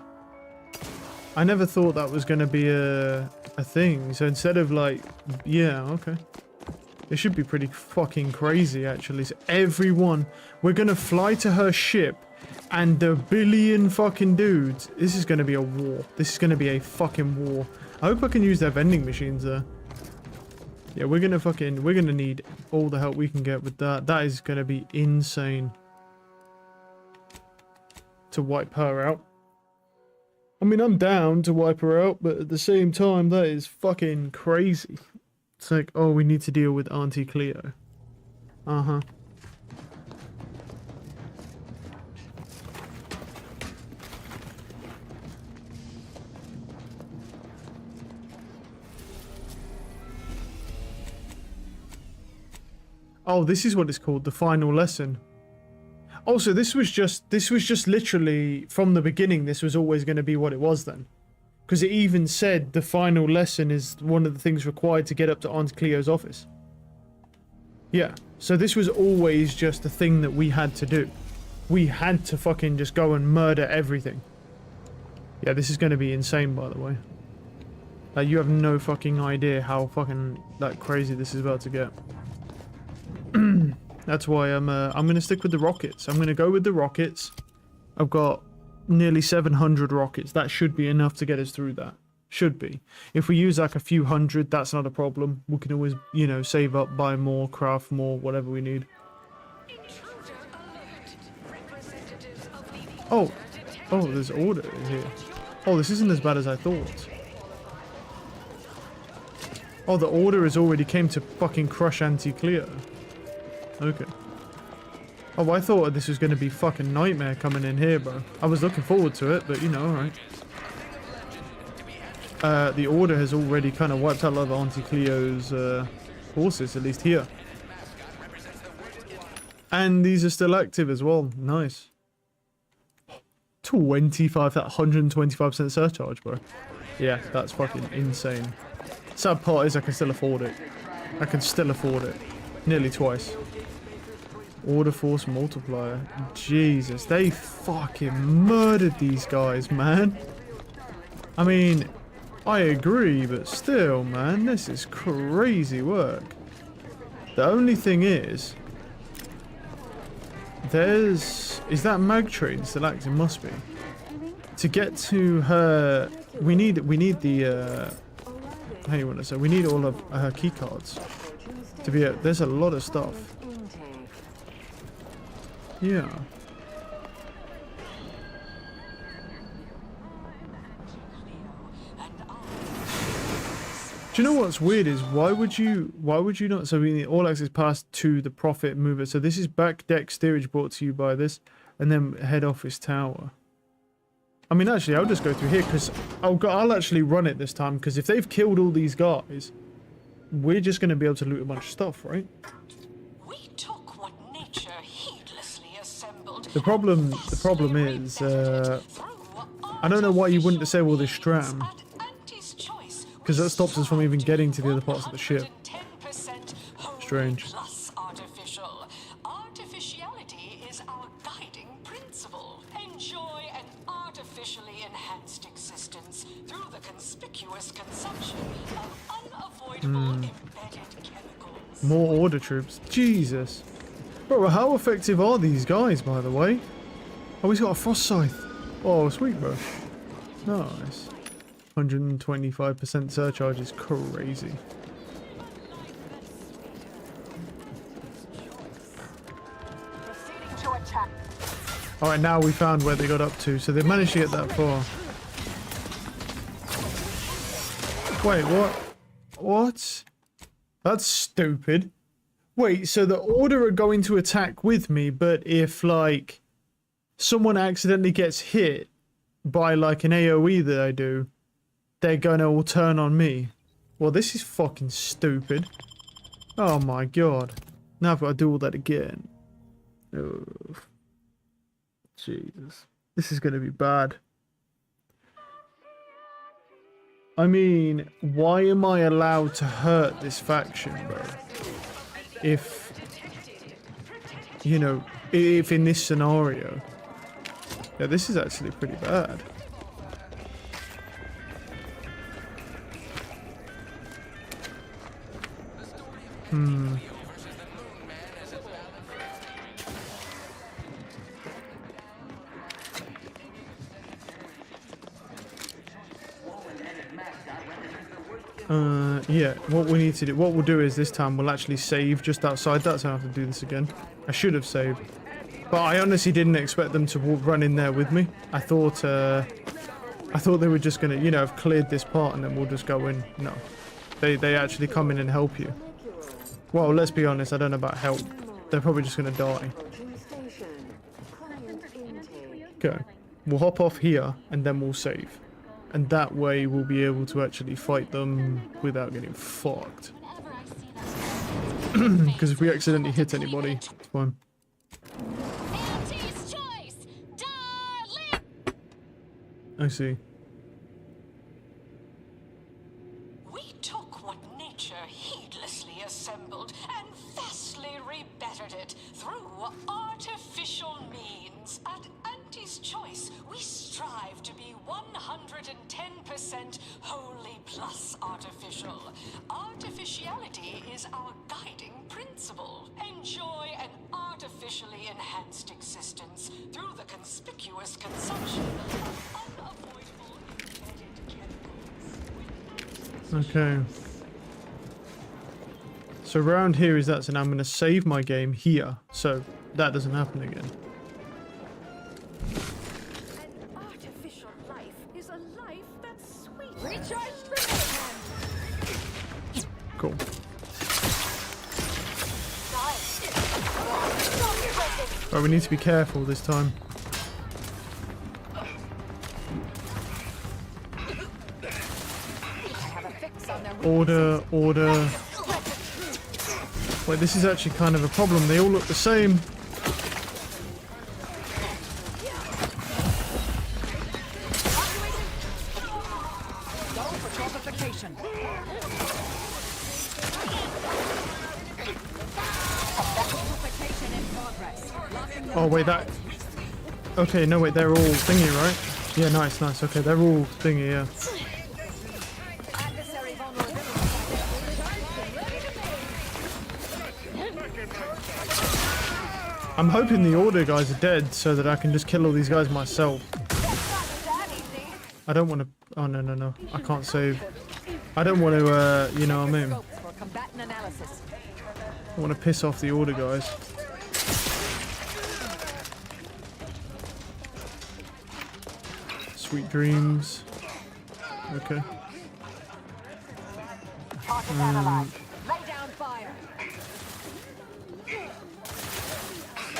I never thought that was going to be a thing. So instead of like... Yeah, okay. It should be pretty fucking crazy, actually. So everyone... We're going to fly to her ship, and the billion fucking dudes... This is going to be a war. This is going to be a fucking war. I hope I can use their vending machines there. Yeah, we're going to fucking... We're going to need all the help we can get with that. That is going to be insane. To wipe her out. I mean, I'm down to wipe her out, but at the same time, that is fucking crazy. It's like, oh, we need to deal with Auntie Cleo. Uh-huh. Oh, this is what it's called, the final lesson. Also, this was just literally, from the beginning, this was always going to be what it was then. Because it even said the final lesson is one of the things required to get up to Aunt Cleo's office. Yeah, so this was always just a thing that we had to do. We had to fucking just go and murder everything. Yeah, this is going to be insane, by the way. Like, you have no fucking idea how fucking, like, crazy this is about to get. That's why I'm gonna stick with the rockets. I'm gonna go with the rockets. I've got nearly 700 rockets. That should be enough to get us through that. Should be. If we use like a few hundred, that's not a problem. We can always, you know, save up, buy more, craft more, whatever we need. Oh, there's order in here. Oh, this isn't as bad as I thought. Oh, the order has already came to fucking crush Auntie Cleo. Okay. Oh, I thought this was going to be fucking nightmare coming in here, bro. I was looking forward to it, but you know, alright. The Order has already kind of wiped out a lot of Auntie Cleo's forces, at least here. And these are still active as well. Nice. 125% surcharge, bro. Yeah, that's fucking insane. Sad part is I can still afford it. I can still afford it. Nearly twice. Order force multiplier. Jesus, they fucking murdered these guys, man. I mean, I agree, but still, man, this is crazy work. The only thing is, is that mag train still active? Must be. To get to her, we need the, how do you want to say? We need all of her key cards. To be there's a lot of stuff. Yeah. Do you know what's weird is why would you not? So we need all access pass to the profit mover. So this is back deck steerage brought to you by this, and then head office tower. I mean, actually, I'll just go through here because I'll actually run it this time, because if they've killed all these guys, we're just going to be able to loot a bunch of stuff, right? We took what nature heedlessly assembled. The problem is, I don't know why you wouldn't disable this stram, because that stops us from even getting to the other parts of the ship. Strange. Artificial. Artificiality is our guiding principle. Enjoy an artificially enhanced existence through the conspicuous consumption of unavoidable embedded chemicals. More order troops. Jesus. Bro, how effective are these guys, by the way? Oh, he's got a frost scythe. Oh, sweet, bro. Nice. 125% surcharge is crazy. Alright, now we found where they got up to, so they managed to get that far. Wait, what? What? That's stupid. Wait, so the Order are going to attack with me, but if, like, someone accidentally gets hit by, like, an AoE that I do, they're gonna all turn on me. Well, this is fucking stupid. Oh my god. Now I've got to do all that again. Oh. Jesus. This is gonna be bad. I mean, why am I allowed to hurt this faction, bro? If, you know, if in this scenario. Yeah, this is actually pretty bad. Yeah, what we need to do, what we'll do is this time we'll actually save just outside that, so I don't have to do this again. I should have saved. But I honestly didn't expect them to run in there with me. I thought they were just gonna, you know, have cleared this part and then we'll just go in. No. They actually come in and help you. Well, let's be honest, I don't know about help. They're probably just gonna die. Okay. We'll hop off here and then we'll save. And that way we'll be able to actually fight them without getting fucked. Because if we accidentally hit anybody, it's fine. I see. We took what nature heedlessly assembled and vastly rebettered it through artificial means. At Auntie's choice, we strive to be 110% wholly plus artificial. Artificiality is our guiding principle. Enjoy an artificially enhanced existence through the conspicuous consumption of unavoidable embedded chemicals. Okay. So around here is that, so now I'm going to save my game here, so that doesn't happen again. An artificial life is a life that's sweet. Recharge for mayhem. Cool. Right, we need to be careful this time. Order, order. Wait, this is actually kind of a problem. They all look the same. Oh wait, that... Okay, no wait, they're all thingy, right? Yeah, nice, nice. Okay, they're all thingy, yeah. I'm hoping the Order guys are dead so that I can just kill all these guys myself. I don't want to... Oh, no, no, no. I can't save. I don't want to, you know what I mean? I want to piss off the Order guys. Sweet dreams. Okay. Lay down fire.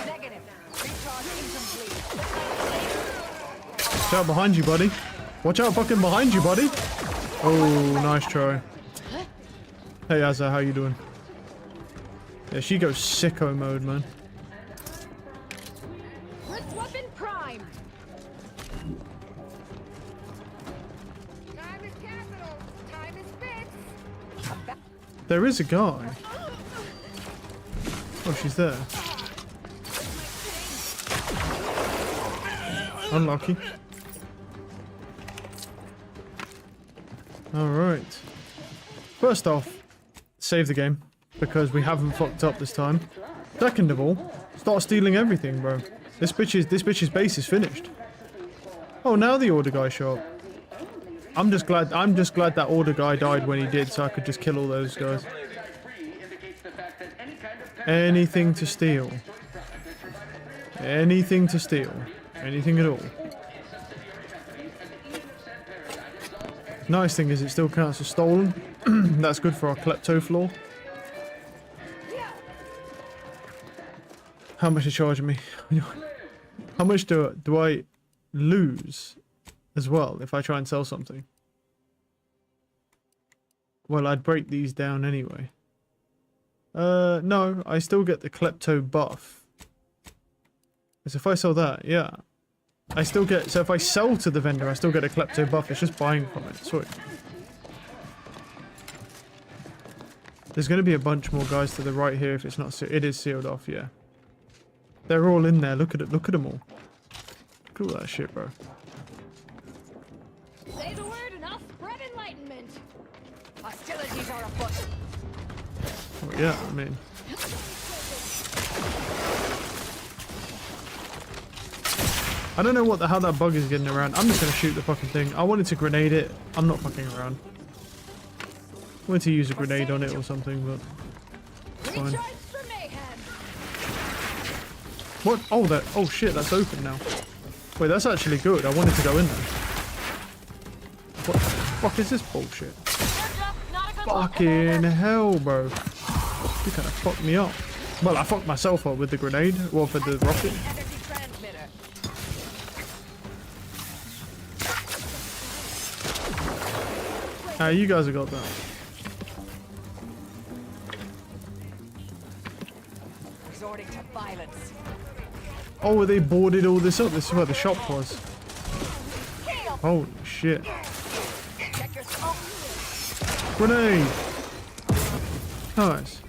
Negative. Recharge incomplete. Watch out behind you, buddy. Watch out fucking behind you, buddy. Oh, nice try. Hey, Azza, how you doing? Yeah, she goes sicko mode, man. Wrist weapon prime. Time is capital. Time is bits. There is a guy. Oh, she's there. Unlucky. Alright. First off, save the game, because we haven't fucked up this time. Second of all, start stealing everything, bro. This bitch's base is finished. Oh, now the order guy showed up. I'm just glad that order guy died when he did, so I could just kill all those guys. Anything to steal. Anything to steal. Anything at all. Nice thing is it still counts as stolen. That's good for our klepto floor. How much are you charging me? How much do I lose as well if I try and sell something? Well, I'd break these down anyway. No, I still get the klepto buff. Because if I sell that, yeah. I still get, so if I sell to the vendor, I still get a klepto buff. It's just buying from it. Sweet. There's going to be a bunch more guys to the right here if it's not it is sealed off, yeah. They're all in there. Look at it. Look at them all. Look at all that shit, bro. Say the word and I'll spread enlightenment. Hostilities are afoot. Oh, yeah, I mean. I don't know how that bug is getting around. I'm just going to shoot the fucking thing. I wanted to grenade it. I'm not fucking around. I wanted to use a grenade on it or something, but it's fine. What? Oh, oh shit, that's open now. Wait, that's actually good. I wanted to go in there. What the fuck is this bullshit? Fucking hell, bro. You kind of fucked me up. Well, I fucked myself up with the grenade. Well, for the rocket. You guys have got that. Resorting to violence. Oh, they boarded all this up. This is where the shop was. Holy shit. Grenade! Nice.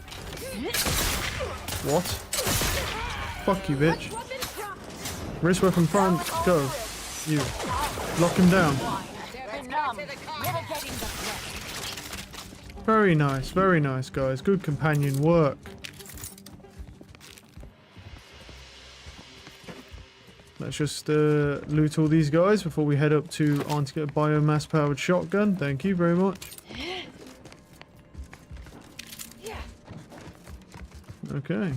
What? Fuck you, bitch. Wrist weapon front. Go. You. Lock him down. Very nice, guys. Good companion work. Let's just loot all these guys before we head up to Auntie get a biomass-powered shotgun. Thank you very much. Okay.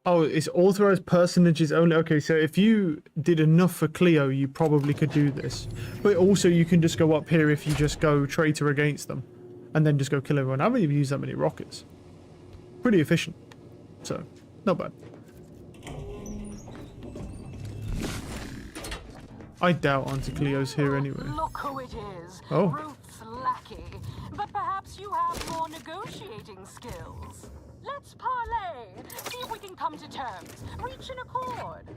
Oh, it's authorized personages only. Okay, so if you did enough for Cleo, you probably could do this. But also, you can just go up here if you just go traitor against them. And then just go kill everyone. I haven't even used that many rockets. Pretty efficient. So, not bad. I doubt Auntie Cleo's here anyway. Look who it is. Oh. Ruth's lackey. But perhaps you have more negotiating skills. Let's parlay. See if we can come to terms. Reach an accord.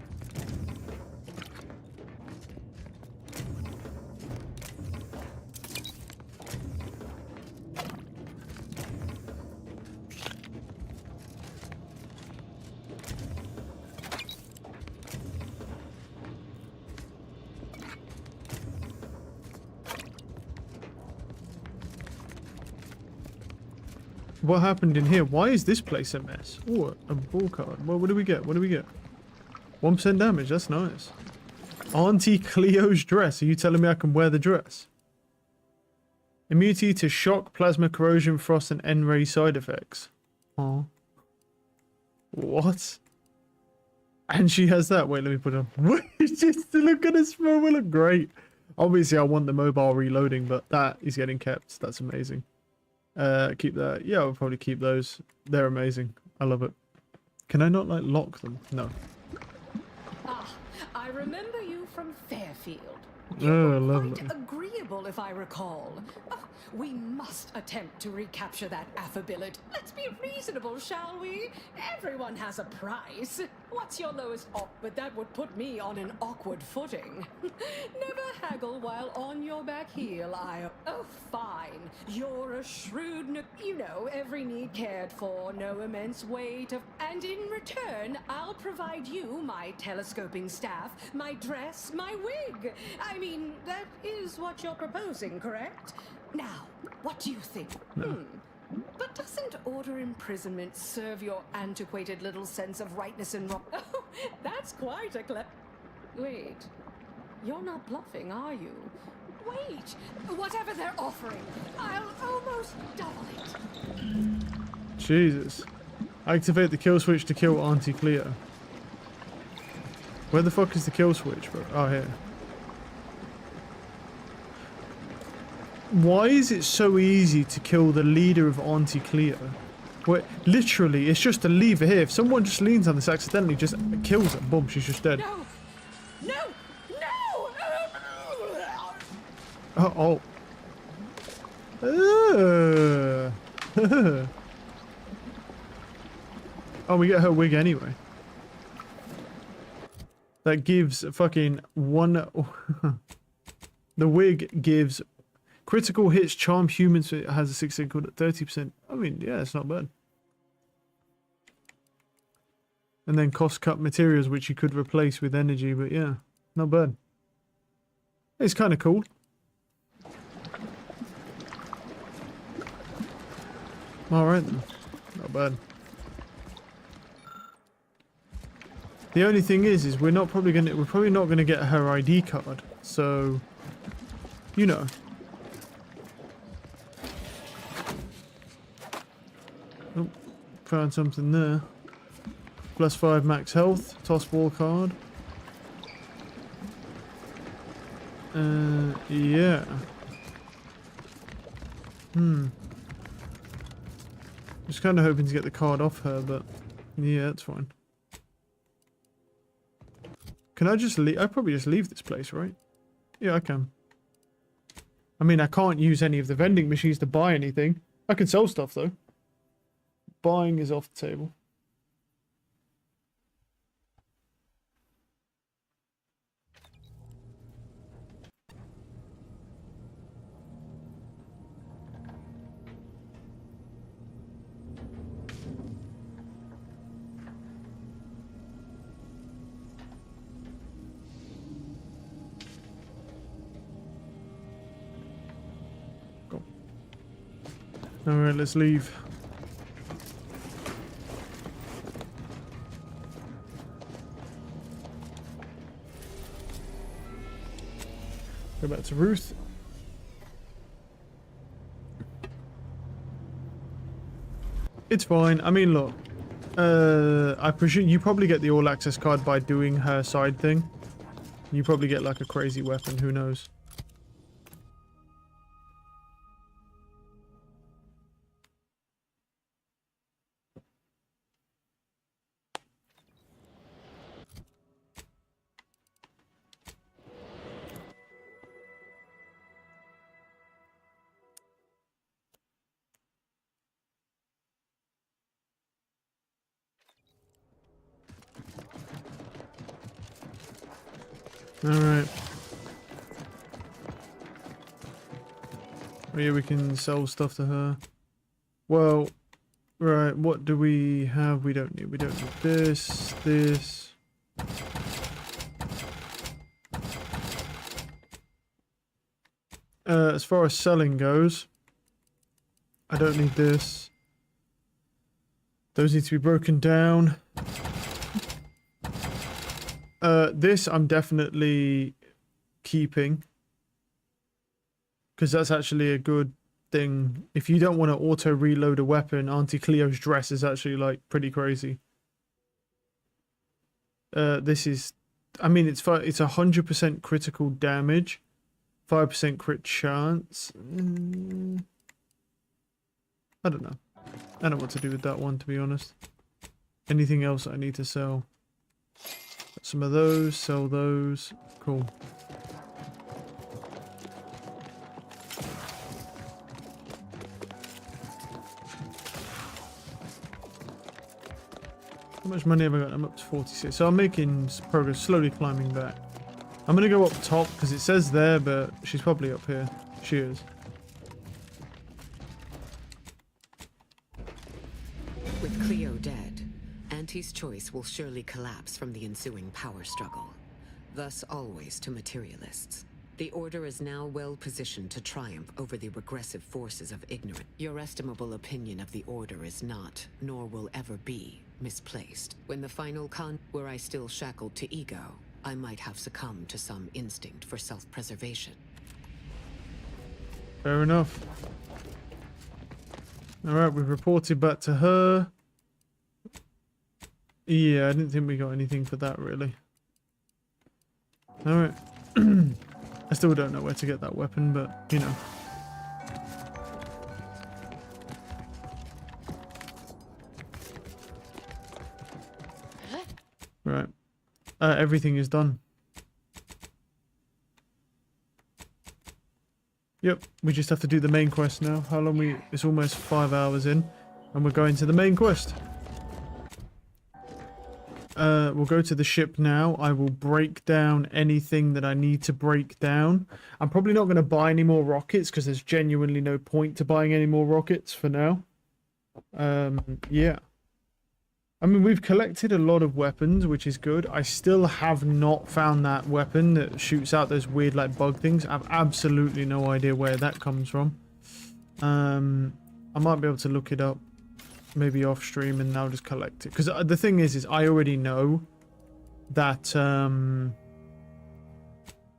What happened in here? Why is this place a mess? Oh, a ball card. Well, what do we get? What do we get? 1% damage. That's nice. Auntie Cleo's dress. Are you telling me I can wear the dress? Immunity to shock, plasma corrosion, frost, and N-ray side effects. Oh. What? And she has that. Wait, let me put it on. Just look at this, bro. We look great. Obviously, I want the mobile reloading, but that is getting kept. That's amazing. Keep that. Yeah, I'll probably keep those. They're amazing. I love it. Can I not, like, lock them? No. Ah, I remember you from Fairfield. Oh, lovely. Quite agreeable, if I recall. Oh, we must attempt to recapture that affability. Let's be reasonable, shall we? Everyone has a price. What's your lowest but that would put me on an awkward footing. Never haggle while on your back heel, Oh, fine. You're a shrewd you know, every need cared for, no immense weight of... And in return, I'll provide you my telescoping staff, my dress, my wig. I mean, that is what you're proposing, correct? Now, what do you think? No. But doesn't order imprisonment serve your antiquated little sense of rightness and wrong? Oh, that's quite a Wait, you're not bluffing, are you? Wait, whatever they're offering, I'll almost double it. Jesus. Activate the kill switch to kill Auntie Cleo. Where the fuck is the kill switch, bro? Oh, here. Why is it so easy to kill the leader of Auntie Cleo? Where, literally, it's just a lever here. If someone just leans on this accidentally, just kills her. Boom, she's just dead. No! No! Oh. Oh, we get her wig anyway. That gives fucking one... The wig gives critical hits, charm humans. It has a 6 called at 30%. I mean, yeah, it's not bad. And then cost cut materials, which you could replace with energy, but yeah, not bad. It's kind of cool. Alright then. Not bad. The only thing is we're probably not gonna get her ID card, so you know. Oh, found something there. +5 max health, toss ball card. Yeah. Just kind of hoping to get the card off her, but yeah, it's fine. Can I just leave? I'd probably just leave this place, right? Yeah, I can. I mean, I can't use any of the vending machines to buy anything. I can sell stuff, though. Buying is off the table. Alright, let's leave. Go back to Ruth. It's fine. I mean, look. I presume you probably get the all access card by doing her side thing. You probably get like a crazy weapon, who knows. Alright. Oh yeah, we can sell stuff to her. Well, right, what do we have? We don't need this, this. As far as selling goes, I don't need this. Those need to be broken down. This I'm definitely keeping. Because that's actually a good thing. If you don't want to auto-reload a weapon, Auntie Cleo's dress is actually, like, pretty crazy. This is... I mean, it's 100% critical damage. 5% crit chance. I don't know. I don't know what to do with that one, to be honest. Anything else I need to sell? Got some of those, sell those. Cool. How much money have I got? I'm up to 46. So I'm making progress, slowly climbing back. I'm going to go up top because it says there, but she's probably up here. She is. With Cleo dead, Auntie's choice will surely collapse from the ensuing power struggle. Thus always to materialists. The Order is now well positioned to triumph over the regressive forces of ignorance. Your estimable opinion of the Order is not, nor will ever be, misplaced. When the final were I still shackled to ego, I might have succumbed to some instinct for self-preservation. Fair enough. Alright, we've reported back to her. Yeah, I didn't think we got anything for that, really. Alright. I still don't know where to get that weapon, but, you know. Right. Everything is done. Yep, we just have to do the main quest now. How long it's almost 5 hours in, and we're going to the main quest. We'll go to the ship now. I will break down anything that I need to break down. I'm probably not going to buy any more rockets because there's genuinely no point to buying any more rockets for now. Yeah. I mean, we've collected a lot of weapons, which is good. I still have not found that weapon that shoots out those weird, like, bug things. I have absolutely no idea where that comes from. I might be able to look it up. Maybe off stream, and I'll just collect it. Because the thing is I already know that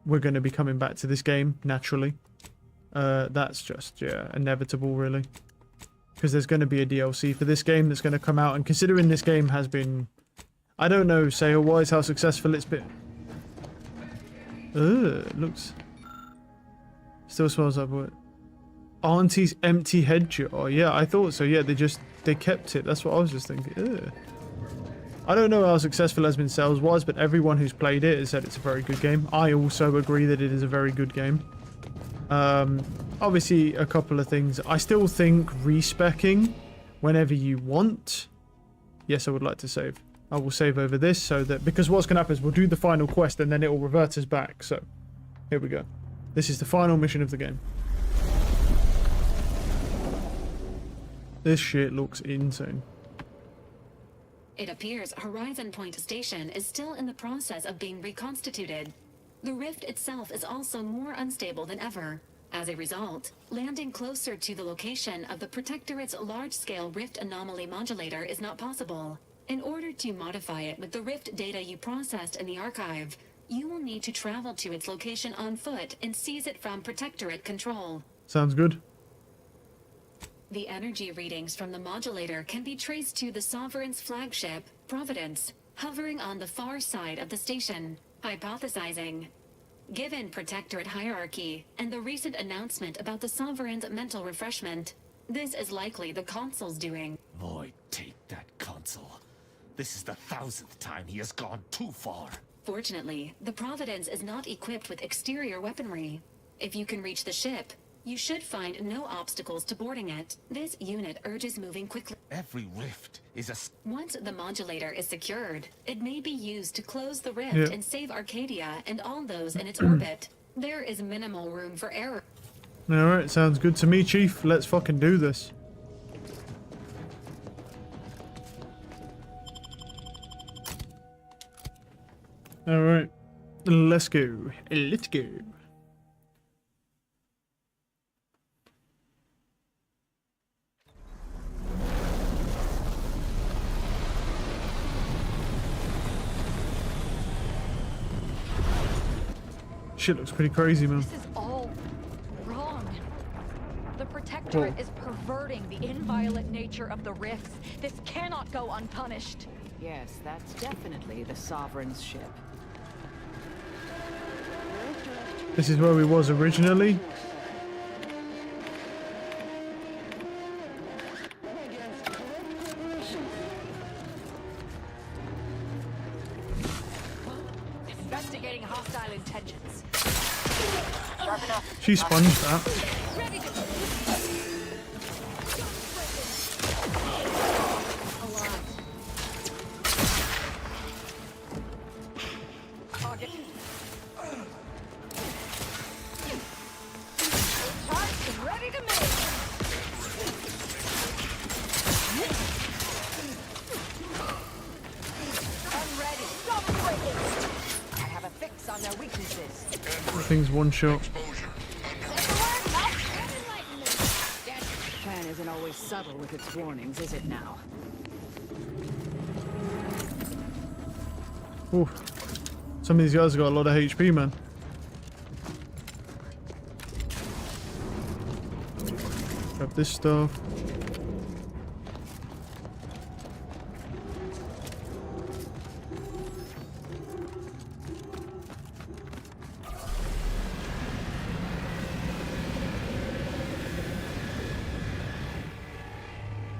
we're going to be coming back to this game, naturally. That's just, yeah, inevitable, really. Because there's going to be a DLC for this game that's going to come out. And considering this game has been, I don't know, sale-wise, how successful it's been. It looks... Still smells like what? Auntie's empty head jar. Yeah, I thought so. Yeah, they kept it. That's what I was just thinking. Ugh. I don't know how successful it has been sales-wise, but everyone who's played it has said it's a very good game. I also agree that it is a very good game. Obviously, a couple of things. I still think respecking whenever you want. Yes, I would like to save. I will save over this so that... Because what's going to happen is we'll do the final quest and then it will revert us back. So, here we go. This is the final mission of the game. This shit looks insane. It appears Horizon Point Station is still in the process of being reconstituted. The rift itself is also more unstable than ever. As a result, landing closer to the location of the Protectorate's large-scale rift anomaly modulator is not possible. In order to modify it with the rift data you processed in the archive, you will need to travel to its location on foot and seize it from Protectorate control. Sounds good. The energy readings from the modulator can be traced to the Sovereign's flagship, Providence, hovering on the far side of the station. Hypothesizing. Given Protectorate hierarchy and the recent announcement about the Sovereign's mental refreshment, this is likely the Consul's doing. Void, take that Consul. This is the 1000th time he has gone too far. Fortunately, the Providence is not equipped with exterior weaponry. If you can reach the ship, you should find no obstacles to boarding it. This unit urges moving quickly. Every rift is a... Once the modulator is secured, it may be used to close the rift and save Arcadia and all those in its orbit. There is minimal room for error. Alright, sounds good to me, Chief. Let's fucking do this. Alright. Let's go. Let's go. Shit looks pretty crazy, man. This is all wrong. The Protectorate is perverting the inviolate nature of the rifts. This cannot go unpunished. Yes, that's definitely the Sovereign's ship. This is where we was originally. Indicating hostile intentions. She sponged that. Ready to target. Charged and ready to move. I'm ready. Stop breaking. I have a fix on their weaknesses. Thing's one shot. Plan isn't always subtle with its warnings, is it now? Ooh. Some of these guys have got a lot of HP, man. Grab this stuff.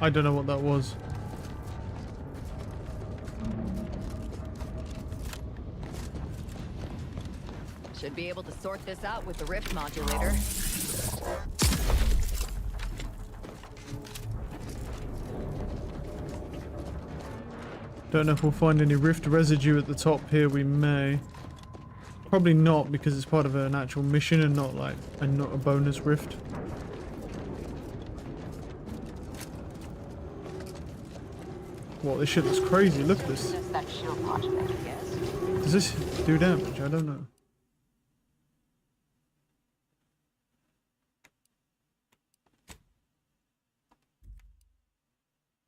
I don't know what that was. Should be able to sort this out with the rift modulator. Don't know if we'll find any rift residue at the top here. We may. Probably not, because it's part of an actual mission and not like not a bonus rift. What, this shit looks crazy. Look at this. That shield modulator, yes. Does this do damage? I don't know.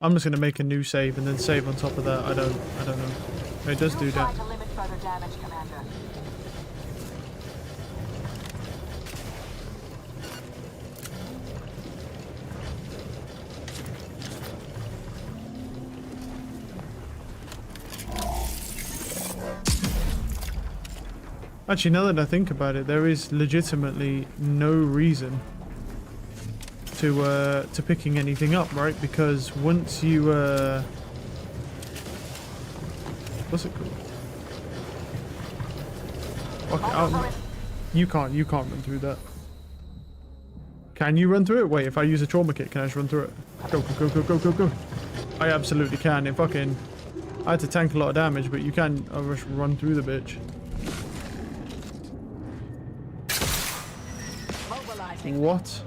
I'm just gonna make a new save and then save on top of that. I don't know. It does do damage. To limit further damage, Commander. Actually, now that I think about it, there is legitimately no reason to picking anything up, right? Because once you what's it called? Okay, you can't run through that. Can you run through it? Wait, if I use a trauma kit, can I just run through it? Go, go, go, go, go, go, go. I absolutely can. It fucking, I had to tank a lot of damage, but you can just run through the bitch. What?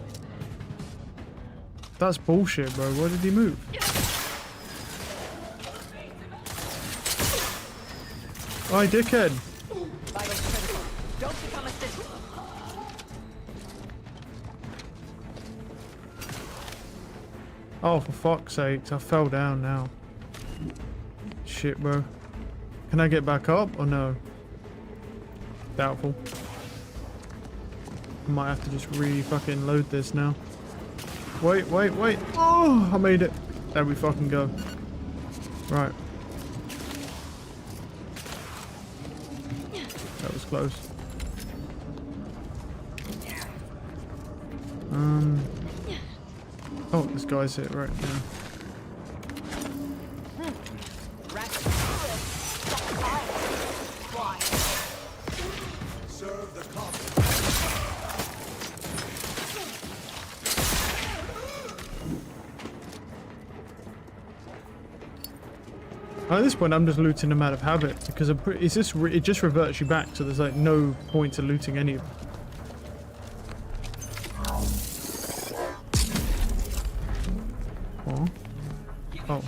That's bullshit, bro. Why did he move? Oh, dickhead. Don't become a citizen. Oh, for fuck's sakes. I fell down now. Shit, bro. Can I get back up or no? Doubtful. I might have to just re-fucking load this now. Wait, wait, wait. Oh, I made it. There we fucking go. Right. That was close. Oh, this guy's hit right now. Serve the cop. At this point, I'm just looting them out of habit because it just reverts you back, so there's like no point to looting any of them. Oh. Oh.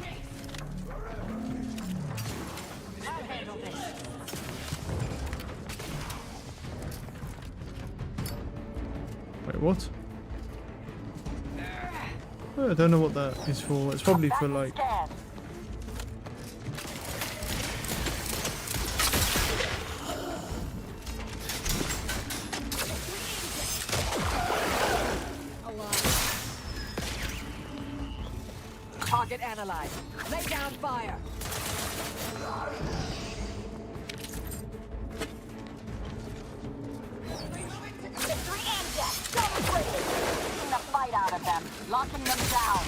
Wait, what? Oh, I don't know what that is for. It's probably for like. Target analyzed. Lay down fire. Victory and death. Celebrating. Taking the fight out of them. Locking them down.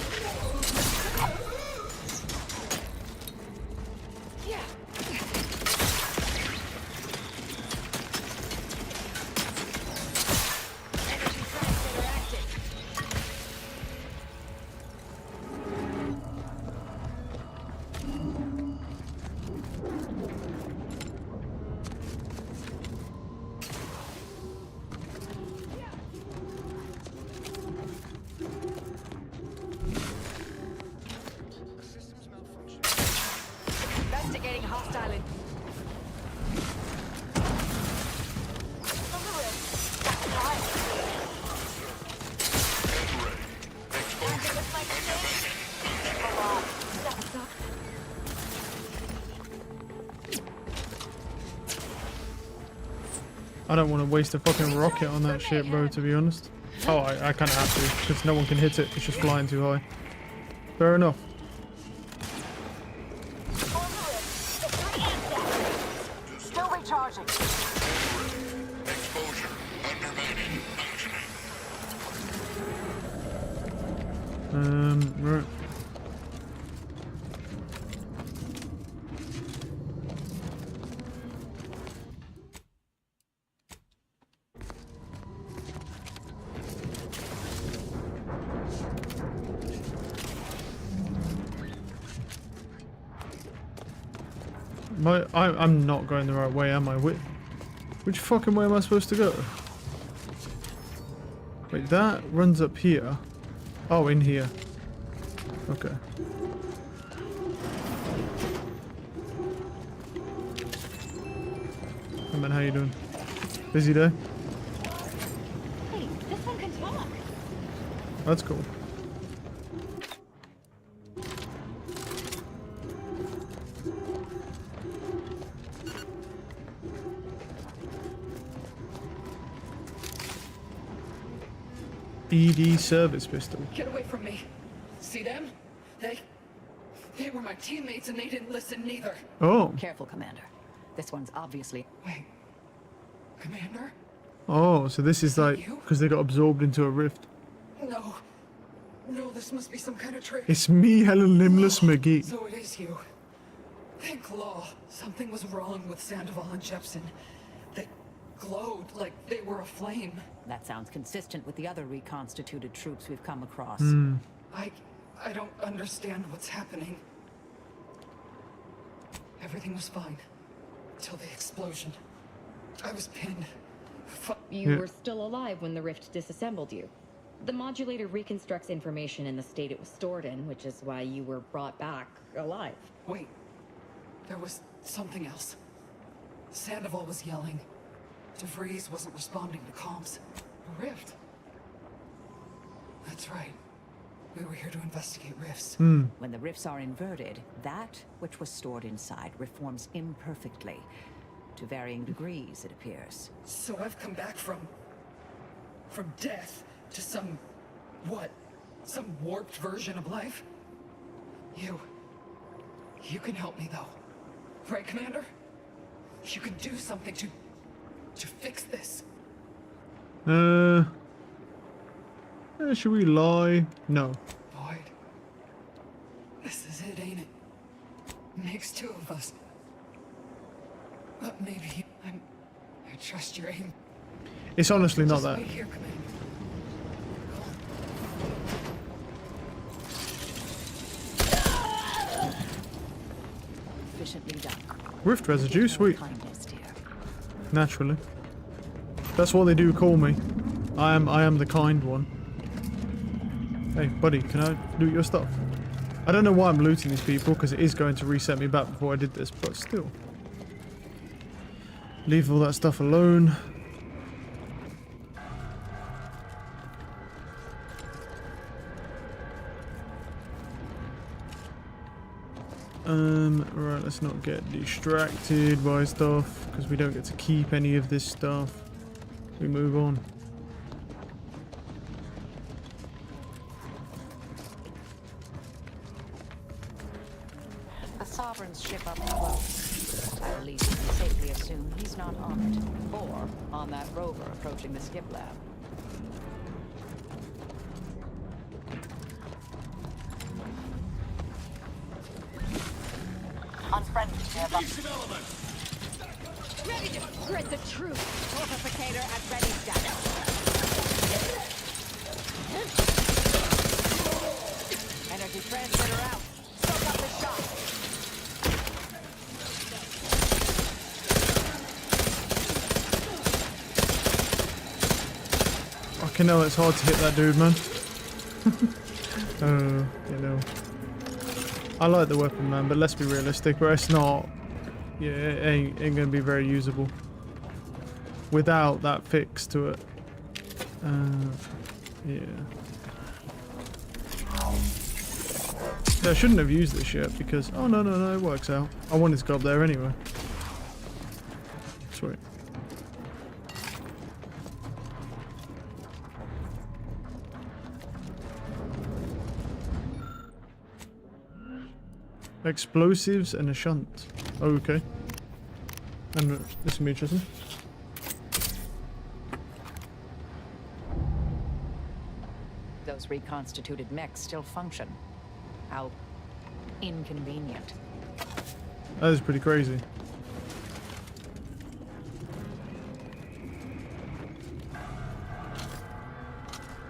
Investigating hostile in... I don't want to waste a fucking rocket on that shit, bro, to be honest. Oh, I kind of have to, because no one can hit it. It's just flying too high. Fair enough. Still recharging. Exposure. Undermining. Functioning. Right. I'm not going the right way, am I? Which fucking way am I supposed to go? Wait, that runs up here. Oh, in here. Okay. Hey man, how you doing? Busy day? Hey, this one can talk. That's cool. ED service pistol. Get away from me. See them? They were my teammates and they didn't listen neither. Oh. Careful, Commander. This one's obviously... Wait. Commander? Oh, so this is like because they got absorbed into a rift. No. No, this must be some kind of trick. It's me, Helen Limbless McGee. So it is you. Thank law. Something was wrong with Sandoval and Jepson. They glowed like they were aflame. That sounds consistent with the other reconstituted troops we've come across. I don't understand what's happening. Everything was fine. Till the explosion. I was pinned. You were still alive when the rift disassembled you. The modulator reconstructs information in the state it was stored in, which is why you were brought back alive. Wait. There was something else. Sandoval was yelling. DeVries wasn't responding to comms. A rift. That's right. We were here to investigate rifts. When the rifts are inverted, that which was stored inside reforms imperfectly. To varying degrees, it appears. So I've come back from death to some... what? Some warped version of life? You can help me though. Right, Commander? You can do something to fix this. Should we lie? No. Boyd. This is it, ain't it? Makes two of us. But maybe I trust your aim. It's honestly not Just that. wait here, Commander. Efficiently done. Rift residue, sweet. Kindness, dear. Naturally. That's what they do call me. I am the kind one. Hey, buddy, can I loot your stuff? I don't know why I'm looting these people, because it is going to reset me back before I did this, but still. Leave all that stuff alone. Right, let's not get distracted by stuff, because we don't get to keep any of this stuff. We move on. The Sovereign's ship up close. At least we can safely assume he's not on it, or on that rover approaching the skip lab. Unfriendly nearby. Ready to spread the truth. Fortificator at ready status. Energy transmitter out. Soak up the shot. Fucking hell, it's hard to hit that dude, man. Oh, you know. I like the weapon, man, but let's be realistic, bro. It's not. Yeah, it ain't gonna be very usable without that fix to it. Yeah. Yeah, I shouldn't have used this yet because... Oh, no, it works out. I wanted to go up there anyway. Sweet. Explosives and a shunt. Oh, okay. And this will be interesting. Those reconstituted mechs still function. How inconvenient. That is pretty crazy.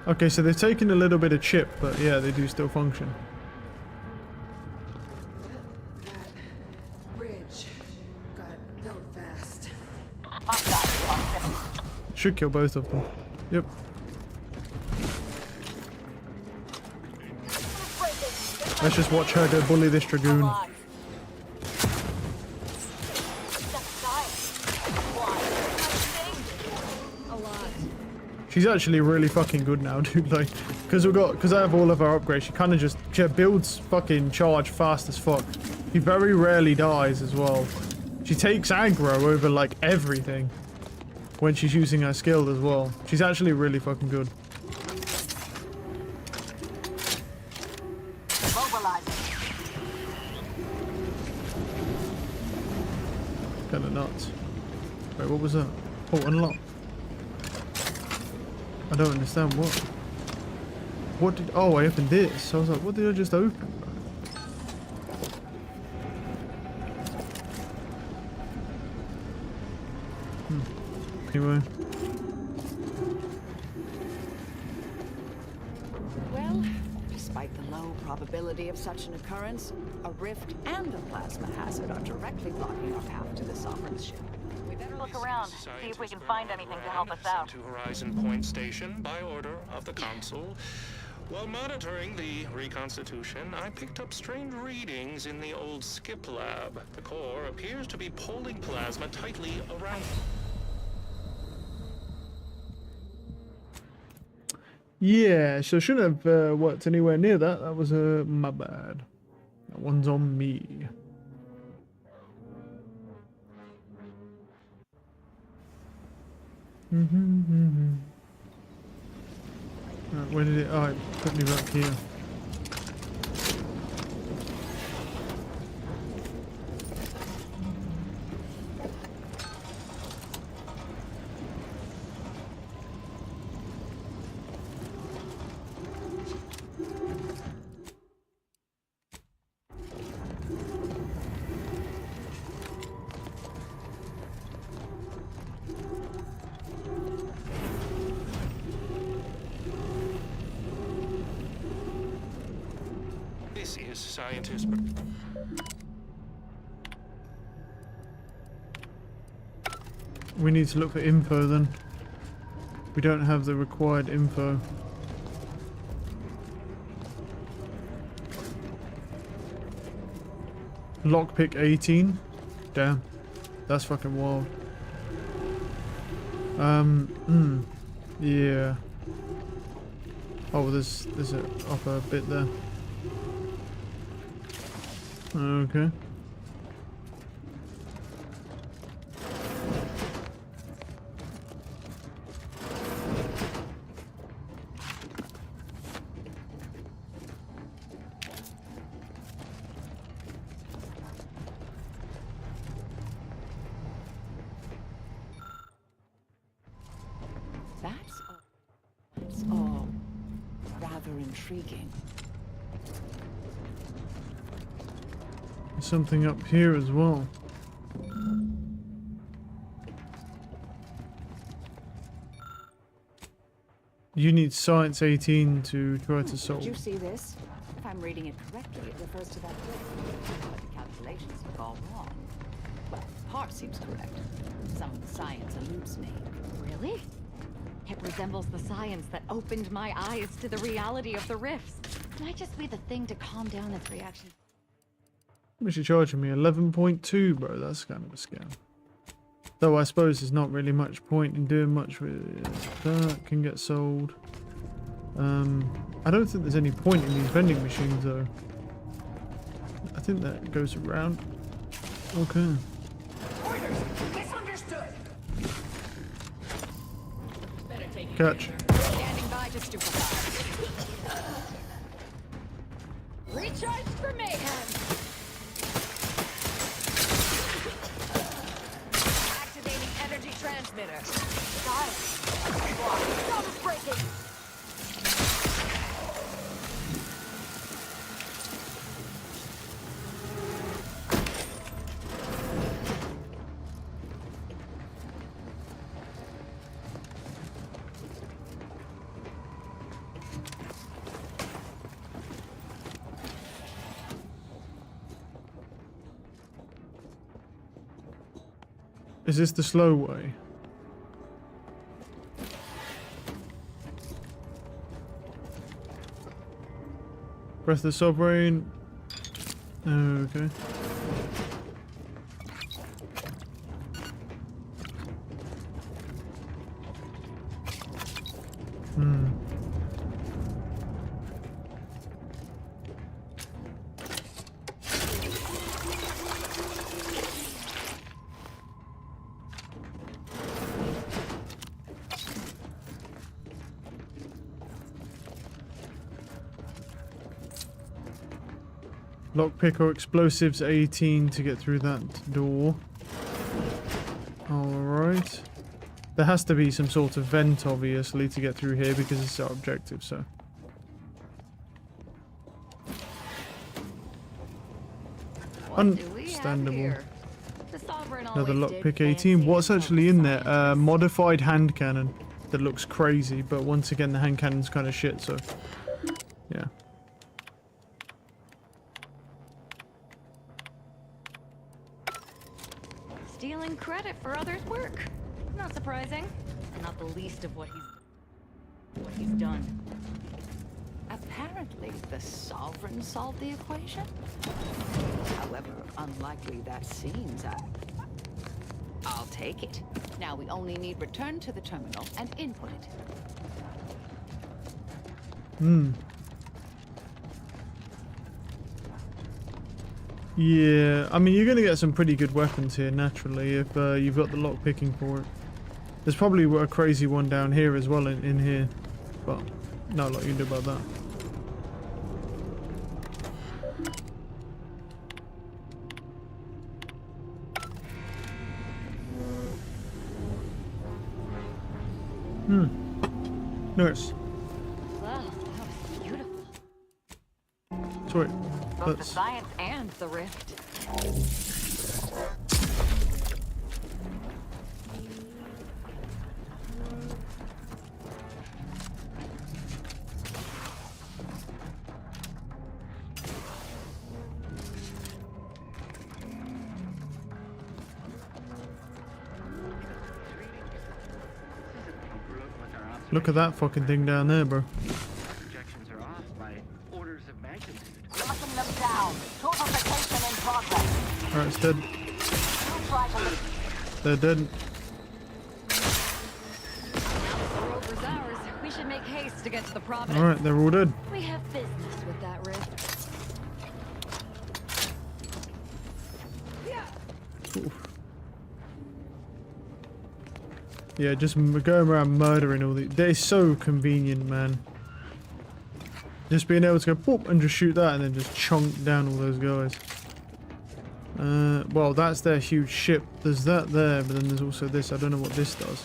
Okay, so they've taken a little bit of chip, but yeah, they do still function. Bridge got built fast. Should kill both of them. Yep. Let's just watch her go bully this Dragoon. She's actually really fucking good now, dude. Like, because I have all of her upgrades, she builds fucking charge fast as fuck. She very rarely dies as well. She takes aggro over like everything when she's using her skill as well. She's actually really fucking good. Kinda nuts. Wait, what was that? Oh, unlock. I don't understand what did... Oh, I opened this. I was like, what did I just open? Anyway. Well, despite the low probability of such an occurrence, a rift and a plasma hazard are directly blocking our path to the Sovereign's ship. We better look around, see if we can find anything to help us out. To Horizon Point Station by order of the Council. While monitoring the reconstitution, I picked up strange readings in the old skip lab. The core appears to be pulling plasma tightly around. Yeah, so I shouldn't have worked anywhere near that. That was my bad. That one's on me. Right, where did it? Oh, it put me back here. This is scientist. We need to look for info then. We don't have the required info. Lockpick 18? Damn. That's fucking wild. Yeah. Oh, there's an upper bit there. Okay. That's all rather intriguing. There's something up here as well. You need Science 18 to try to solve. Did you see this? If I'm reading it correctly, it refers to that rift. But the calculations have all wrong. Well, part seems correct. Some of the science eludes me. Really? It resembles the science that opened my eyes to the reality of the rifts. Might just be the thing to calm down its reaction. How much are you charging me? 11.2, bro. That's kind of a scam. Though I suppose there's not really much point in doing much with it. That can get sold. I don't think there's any point in these vending machines though. I think that goes around. Okay. Catch. Standing by to stupefy. Recharged for mayhem. Activating energy transmitter. Got it. Stop is breaking. Is this the slow way? Breath of the Sovereign. Oh, okay. Lockpick or explosives 18 to get through that door. Alright. There has to be some sort of vent, obviously, to get through here because it's our objective, so. Understandable. Another lockpick 18. What's actually in there? Modified hand cannon. That looks crazy, but once again, the hand cannon's kind of shit, so. Yeah. Stealing credit for others' work. Not surprising. Not the least of what he's done. Apparently, the Sovereign solved the equation. However unlikely that seems, I'll take it. Now we only need return to the terminal and input it. Yeah, I mean, you're going to get some pretty good weapons here, naturally, if you've got the lock picking for it. There's probably a crazy one down here as well in here, but not a lot you can do about that. Nice. Wow, that was beautiful. Sweet. Both the science and the rift. Look at that fucking thing down there, bro. Projections are off by orders of magnitude. Knocking them down. Torpification in progress. Alright, it's dead. You try to lift. They're dead. The road was ours. We should make haste to get to the Providence. Alright, they're all dead. We have business with that rift. Yeah, just going around murdering all these. They're so convenient, man. Just being able to go boop and just shoot that and then just chunk down all those guys. Well, that's their huge ship. There's that there, but then there's also this. I don't know what this does.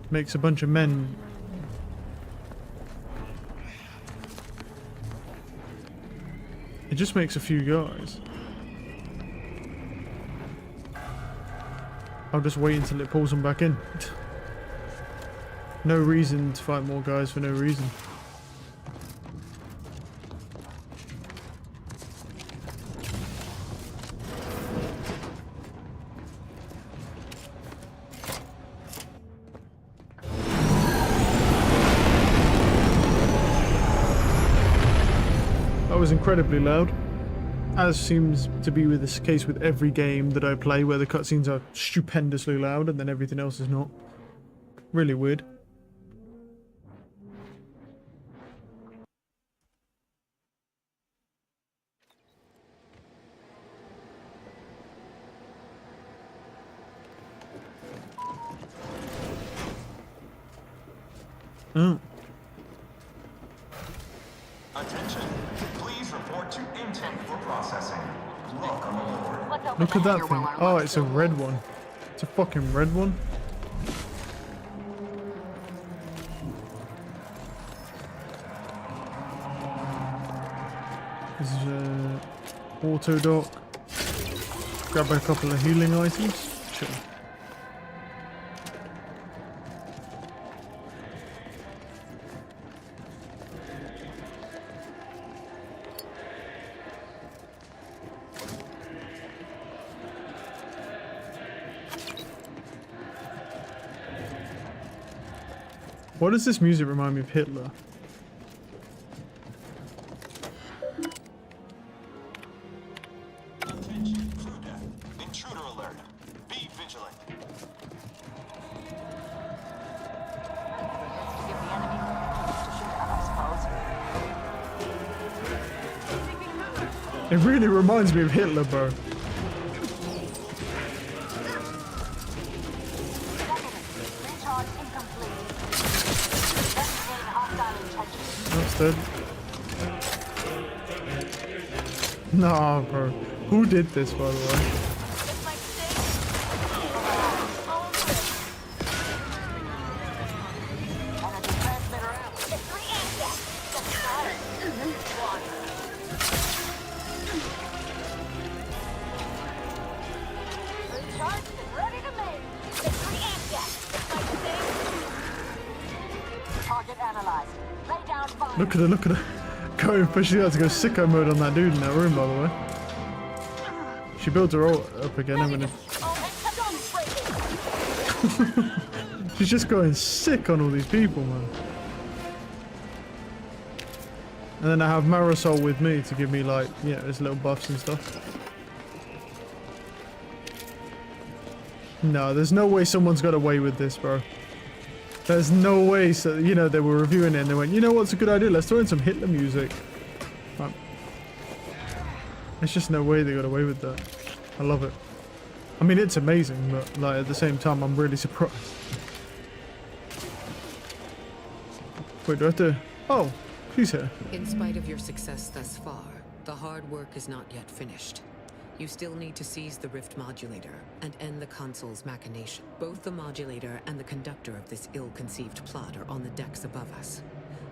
Makes a bunch of men. It just makes a few guys. I'll just wait until it pulls them back in. No reason to fight more guys for no reason. was incredibly loud, as seems to be with this case with every game that I play, where the cutscenes are stupendously loud and then everything else is not. Really weird. Oh. Attention, please report to intent for processing. Welcome aboard. Look at that thing. Oh, it's a red one. It's a fucking red one. This is a auto dock. Grab a couple of healing items. Sure. Why does this music remind me of Hitler? Attention, crew deck. Intruder alert. Be vigilant. It really reminds me of Hitler, bro. That's dead. Nah, bro. Who did this, by the way? Look at her, look at her. Going, pushing out to go sicko mode on that dude in that room, by the way. She builds her ult up again, I'm gonna... She's just going sick on all these people, man. And then I have Marisol with me to give me, like, you know, his little buffs and stuff. No, there's no way someone's got away with this, bro. There's no way, so, you know, they were reviewing it and they went, you know what's a good idea? Let's throw in some Hitler music. There's just no way they got away with that. I love it. I mean, it's amazing, but, like, at the same time, I'm really surprised. Wait, do I have to... Oh, she's here. In spite of your success thus far, the hard work is not yet finished. You still need to seize the Rift Modulator and end the console's machination. Both the modulator and the conductor of this ill-conceived plot are on the decks above us.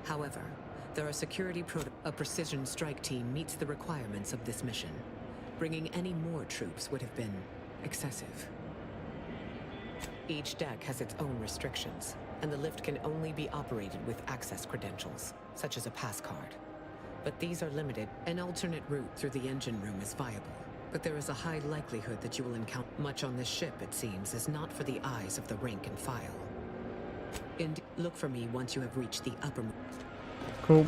However, there are security a precision strike team meets the requirements of this mission. Bringing any more troops would have been excessive. Each deck has its own restrictions, and the lift can only be operated with access credentials, such as a pass card. But these are limited. An alternate route through the engine room is viable. But there is a high likelihood that you will encounter much on this ship, it seems, is not for the eyes of the rank and file. Look for me once you have reached the upper... Cool.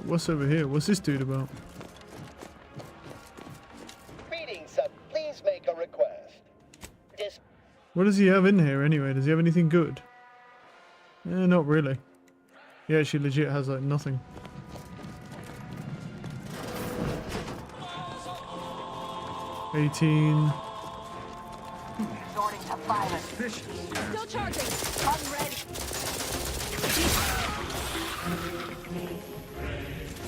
What's over here? What's this dude about? Greetings, son. Please make a request. What does he have in here anyway? Does he have anything good? Not really. Yeah, she legit has like nothing. $18. Resorting to violence. Still charging. Unready.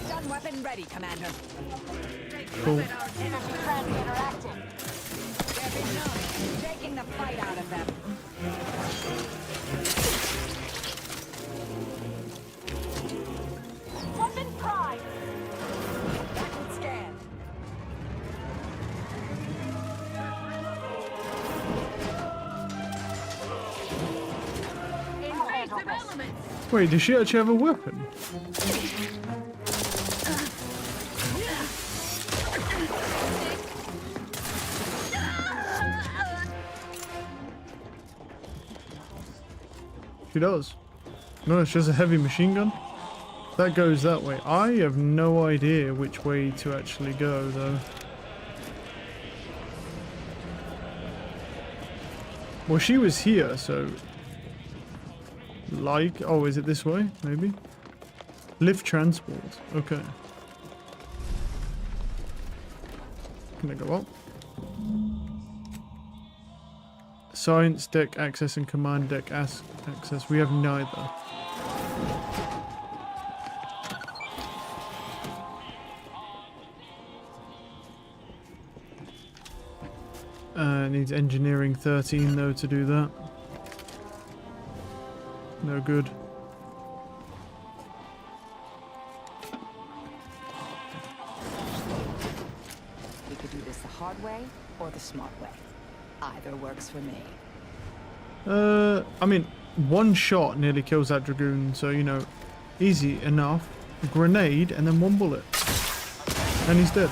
Stun weapon ready, Commander. Cool. Energy transmitter active. They're being taking the fight out of them. Weapon prime. Weapon scan. Wait, does she actually have a weapon? She does. No, she has a heavy machine gun. That goes that way. I have no idea which way to actually go, though. Well, she was here, so... Like... Oh, is it this way? Maybe? Lift transport. Okay. Can I go up? Science deck access and command deck access. We have neither. Needs engineering 13 though to do that. No good. We could do this the hard way or the smart way. Either works for me. I mean, one shot nearly kills that Dragoon, so you know, easy enough. A grenade and then one bullet. And he's dead.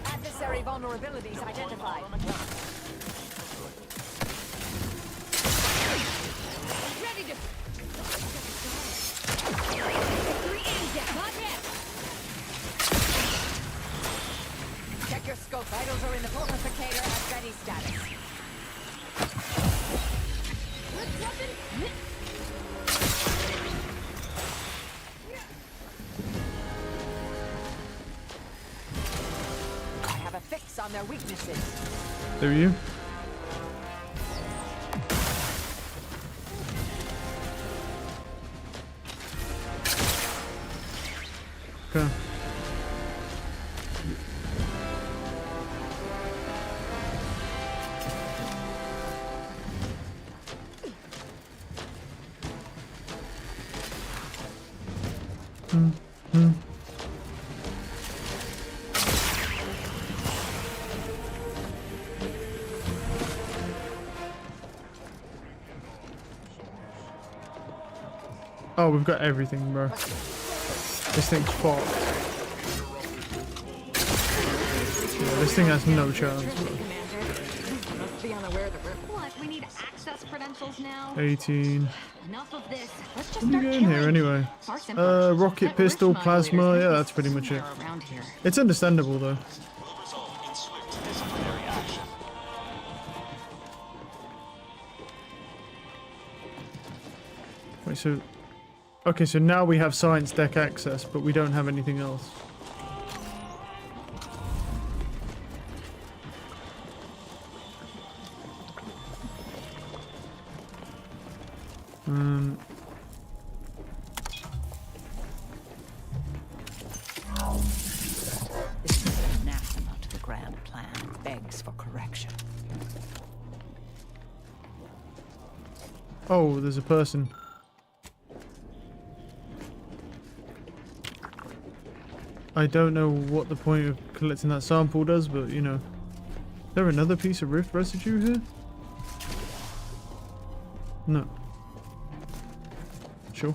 Adversary vulnerabilities identified. Ready to... Check your scope. Vitals are in the purificator at ready status. I have a fix on their weaknesses. There you. Okay. Oh, we've got everything, bro. This thing's fucked. Yeah, this thing has no chance, bro. What? We need access credentials now? 18. Enough of this. Let's just What do you get in here anyway? Rocket pistol, plasma, yeah, that's pretty much it. It's understandable though. Wait, so... Okay, so now we have science deck access, but we don't have anything else. This is anathema to the grand plan. Begs for correction. Oh, there's a person. I don't know what the point of collecting that sample does, but you know. Is there another piece of rift residue here? No. Sure.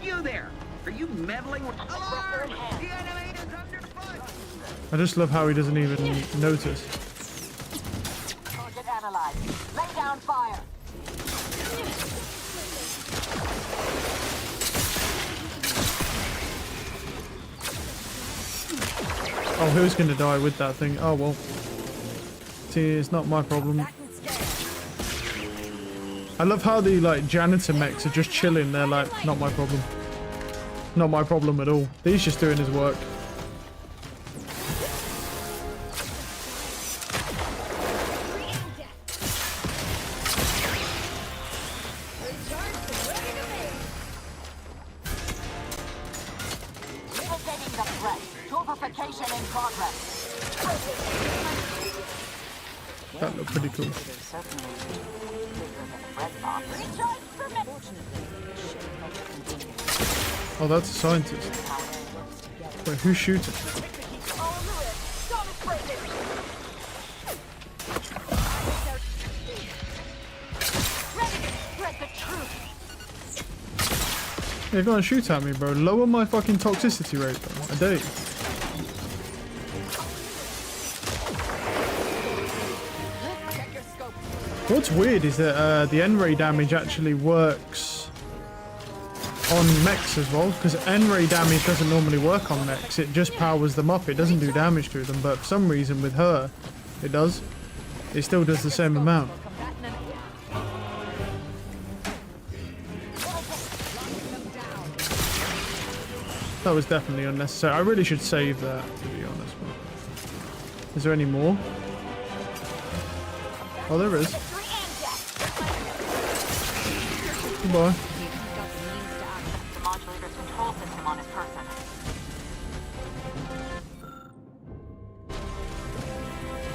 You there! Are you meddling with... Alarm! The enemy is under foot! I just love how he doesn't even notice. Target analyzed. Lay down fire. Oh, who's gonna die with that thing? Oh well. See, it's not my problem. I love how the like janitor mechs are just chilling. They're like, not my problem. Not my problem at all. He's just doing his work. Mitigating the threat. Purification in progress. That looked pretty cool. Oh, that's a scientist. Wait, who's shooting? They're gonna shoot at me, bro. Lower my fucking toxicity rate, bro. I dare you. What's weird is that the N-ray damage actually works on mechs as well, because N-ray damage doesn't normally work on mechs. It just powers them up. It doesn't do damage to them, but for some reason with her, it does. It still does the same amount. That was definitely unnecessary. I really should save that, to be honest. Is there any more? Oh, there is. Goodbye. The modulator's control system on his person.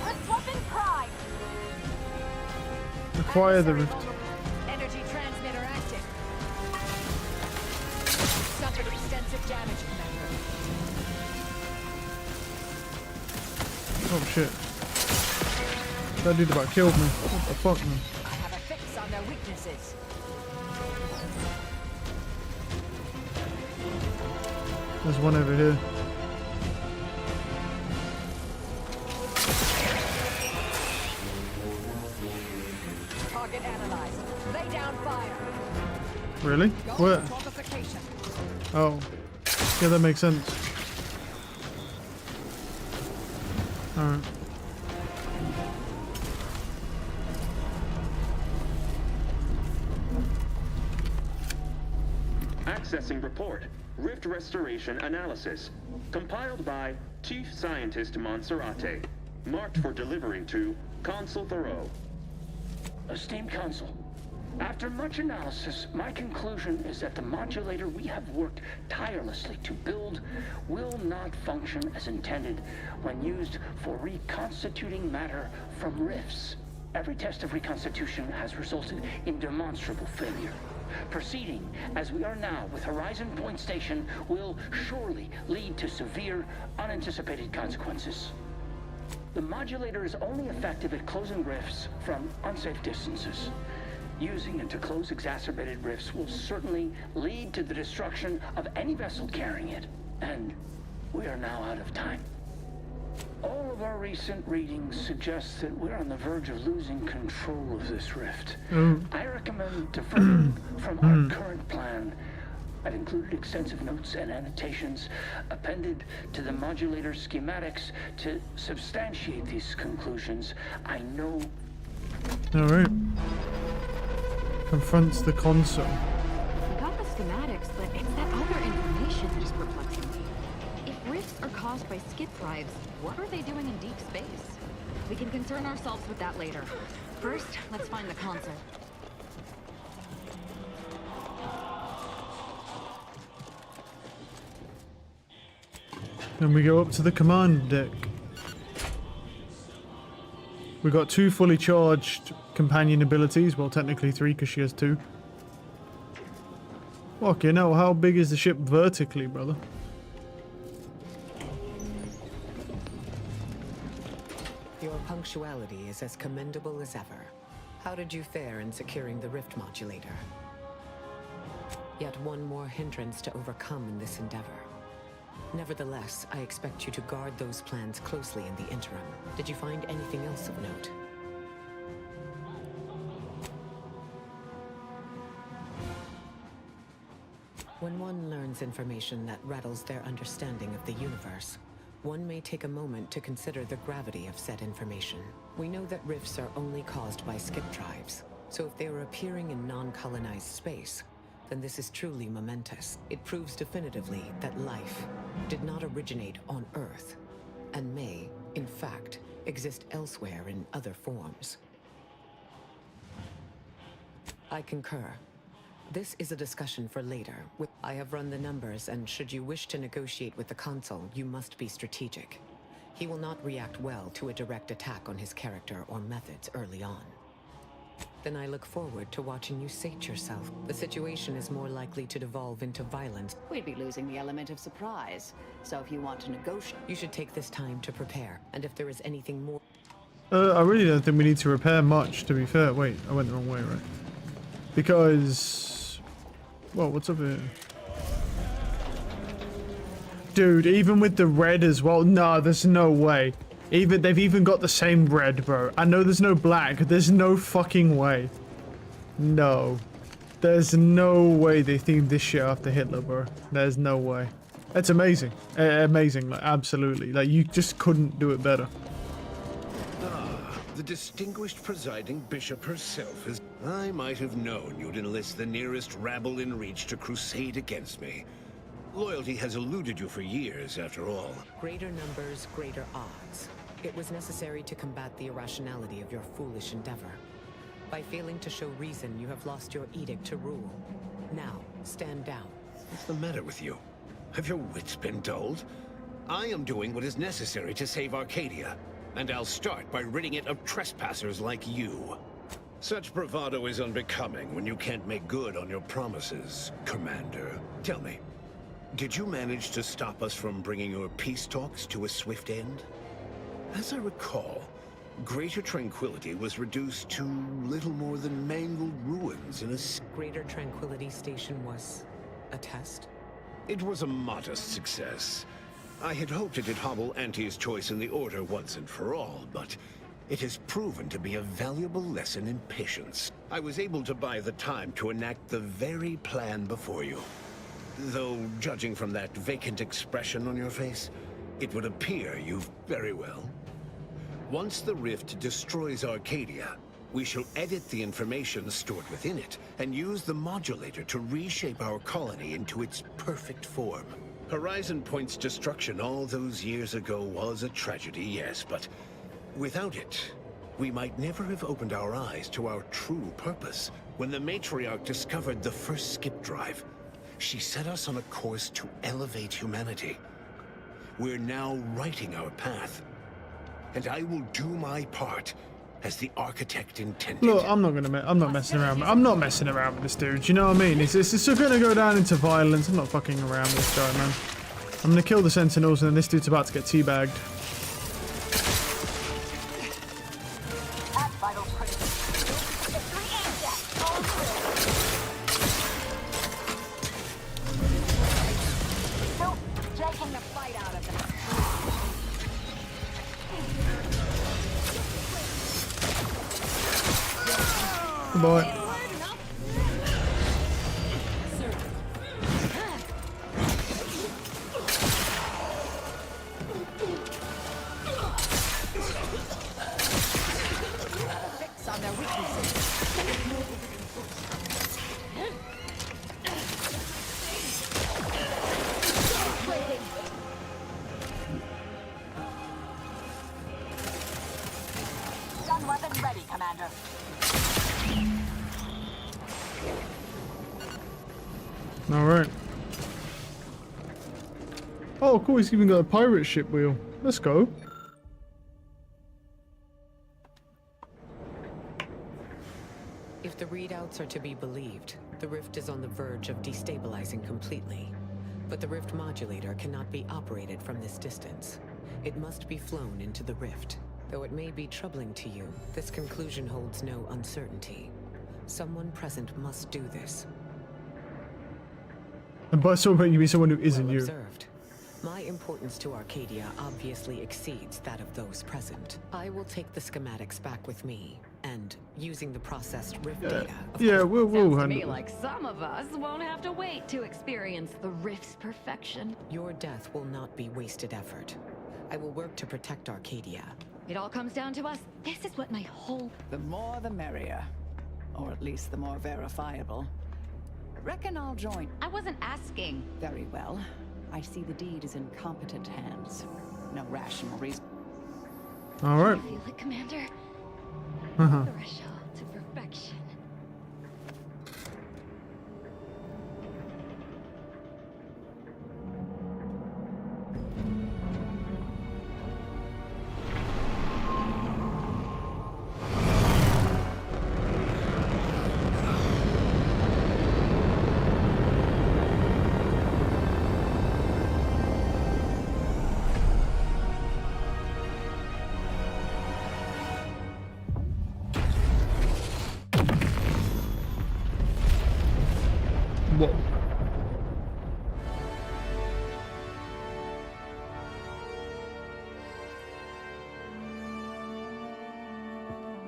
Let's swap in pride. Acquire the rift. Energy transmitter active. Suffered extensive damage, Commander. Oh shit. That dude about killed me. What the fuck, man? I have a fix on their weaknesses. There's one over here. Target analyzed. Lay down fire. Really? Where? Qualification. Oh. Yeah, that makes sense. Alright. Accessing report. Rift Restoration Analysis. Compiled by Chief Scientist Monserrate. Marked for delivery to Consul Thoreau. Esteemed Consul, after much analysis, my conclusion is that the modulator we have worked tirelessly to build will not function as intended when used for reconstituting matter from rifts. Every test of reconstitution has resulted in demonstrable failure. Proceeding as we are now with Horizon Point Station will surely lead to severe, unanticipated consequences. The modulator is only effective at closing rifts from unsafe distances. Using it to close exacerbated rifts will certainly lead to the destruction of any vessel carrying it. And we are now out of time. All of our recent readings suggest that we're on the verge of losing control of this rift. I recommend deferring from our current plan. I've included extensive notes and annotations appended to the modulator schematics to substantiate these conclusions. I know... Alright. Confronts the console. We got the schematics, but it's that other information that is perplexing me. If rifts are caused by skip drives, what are they doing in deep space? We can concern ourselves with that later. First, let's find the console. Then we go up to the command deck. We got 2 fully charged companion abilities. Well, technically 3 because she has 2. Fuck, you know, how big is the ship vertically, brother? Your punctuality is as commendable as ever. How did you fare in securing the rift modulator? Yet one more hindrance to overcome in this endeavor. Nevertheless, I expect you to guard those plans closely in the interim. Did you find anything else of note? When one learns information that rattles their understanding of the universe, one may take a moment to consider the gravity of said information. We know that rifts are only caused by skip drives, so if they are appearing in non-colonized space, then this is truly momentous. It proves definitively that life did not originate on Earth, and may, in fact, exist elsewhere in other forms. I concur. This is a discussion for later. I have run the numbers, and should you wish to negotiate with the Consul, you must be strategic. He will not react well to a direct attack on his character or methods early on. Then I look forward to watching you sate yourself. The situation is more likely to devolve into violence. We'd be losing the element of surprise. So if you want to negotiate... You should take this time to prepare, and if there is anything more... I really don't think we need to repair much, to be fair. Wait, I went the wrong way, right? Because... Well, what's up here? Dude, even with the red as well. No, there's no way. They've even got the same red, bro. I know there's no black. There's no fucking way. No. There's no way they themed this shit after Hitler, bro. There's no way. It's amazing. Amazing, like, absolutely. Like, you just couldn't do it better. Ah, the distinguished presiding bishop herself is... I might have known you'd enlist the nearest rabble in reach to crusade against me. Loyalty has eluded you for years, after all. Greater numbers, greater odds. It was necessary to combat the irrationality of your foolish endeavor. By failing to show reason, you have lost your edict to rule. Now, stand down. What's the matter with you? Have your wits been dulled? I am doing what is necessary to save Arcadia, and I'll start by ridding it of trespassers like you. Such bravado is unbecoming when you can't make good on your promises, Commander. Tell me, did you manage to stop us from bringing your peace talks to a swift end? As I recall, Greater Tranquility was reduced to little more than mangled ruins in a... Greater Tranquility Station was a test? It was a modest success. I had hoped it'd hobble Auntie's choice in the Order once and for all, but it has proven to be a valuable lesson in patience. I was able to buy the time to enact the very plan before you. Though, judging from that vacant expression on your face, it would appear you've very well. Once the rift destroys Arcadia, we shall edit the information stored within it and use the modulator to reshape our colony into its perfect form. Horizon Point's destruction all those years ago was a tragedy, yes, but without it, we might never have opened our eyes to our true purpose. When the Matriarch discovered the first skip drive, she set us on a course to elevate humanity. We're now writing our path, and I will do my part as the architect intended. Look, I'm not messing around. I'm not messing around with this dude. You know what I mean? It's gonna go down into violence. I'm not fucking around with this guy, man. I'm gonna kill the Sentinels, and then this dude's about to get teabagged. Boy. Gun weapon ready, Commander. Alright. Oh, cool, he's even got a pirate ship wheel. Let's go. If the readouts are to be believed, the rift is on the verge of destabilizing completely. But the rift modulator cannot be operated from this distance. It must be flown into the rift. Though it may be troubling to you, this conclusion holds no uncertainty. Someone present must do this. And by someone, you mean someone who isn't you. Observed. My importance to Arcadia obviously exceeds that of those present. I will take the schematics back with me, and using the processed rift data. Yeah, we'll Sounds to handle me it. like some of us won't have to wait to experience the rift's perfection. Your death will not be wasted effort. I will work to protect Arcadia. It all comes down to us. This is what my whole... The more the merrier. Or at least the more verifiable. Reckon I'll join. I wasn't asking. Very well. I see the deed is in competent hands. No rational reason. Alright. I feel it, Commander. Uh-huh. Threshold to perfection.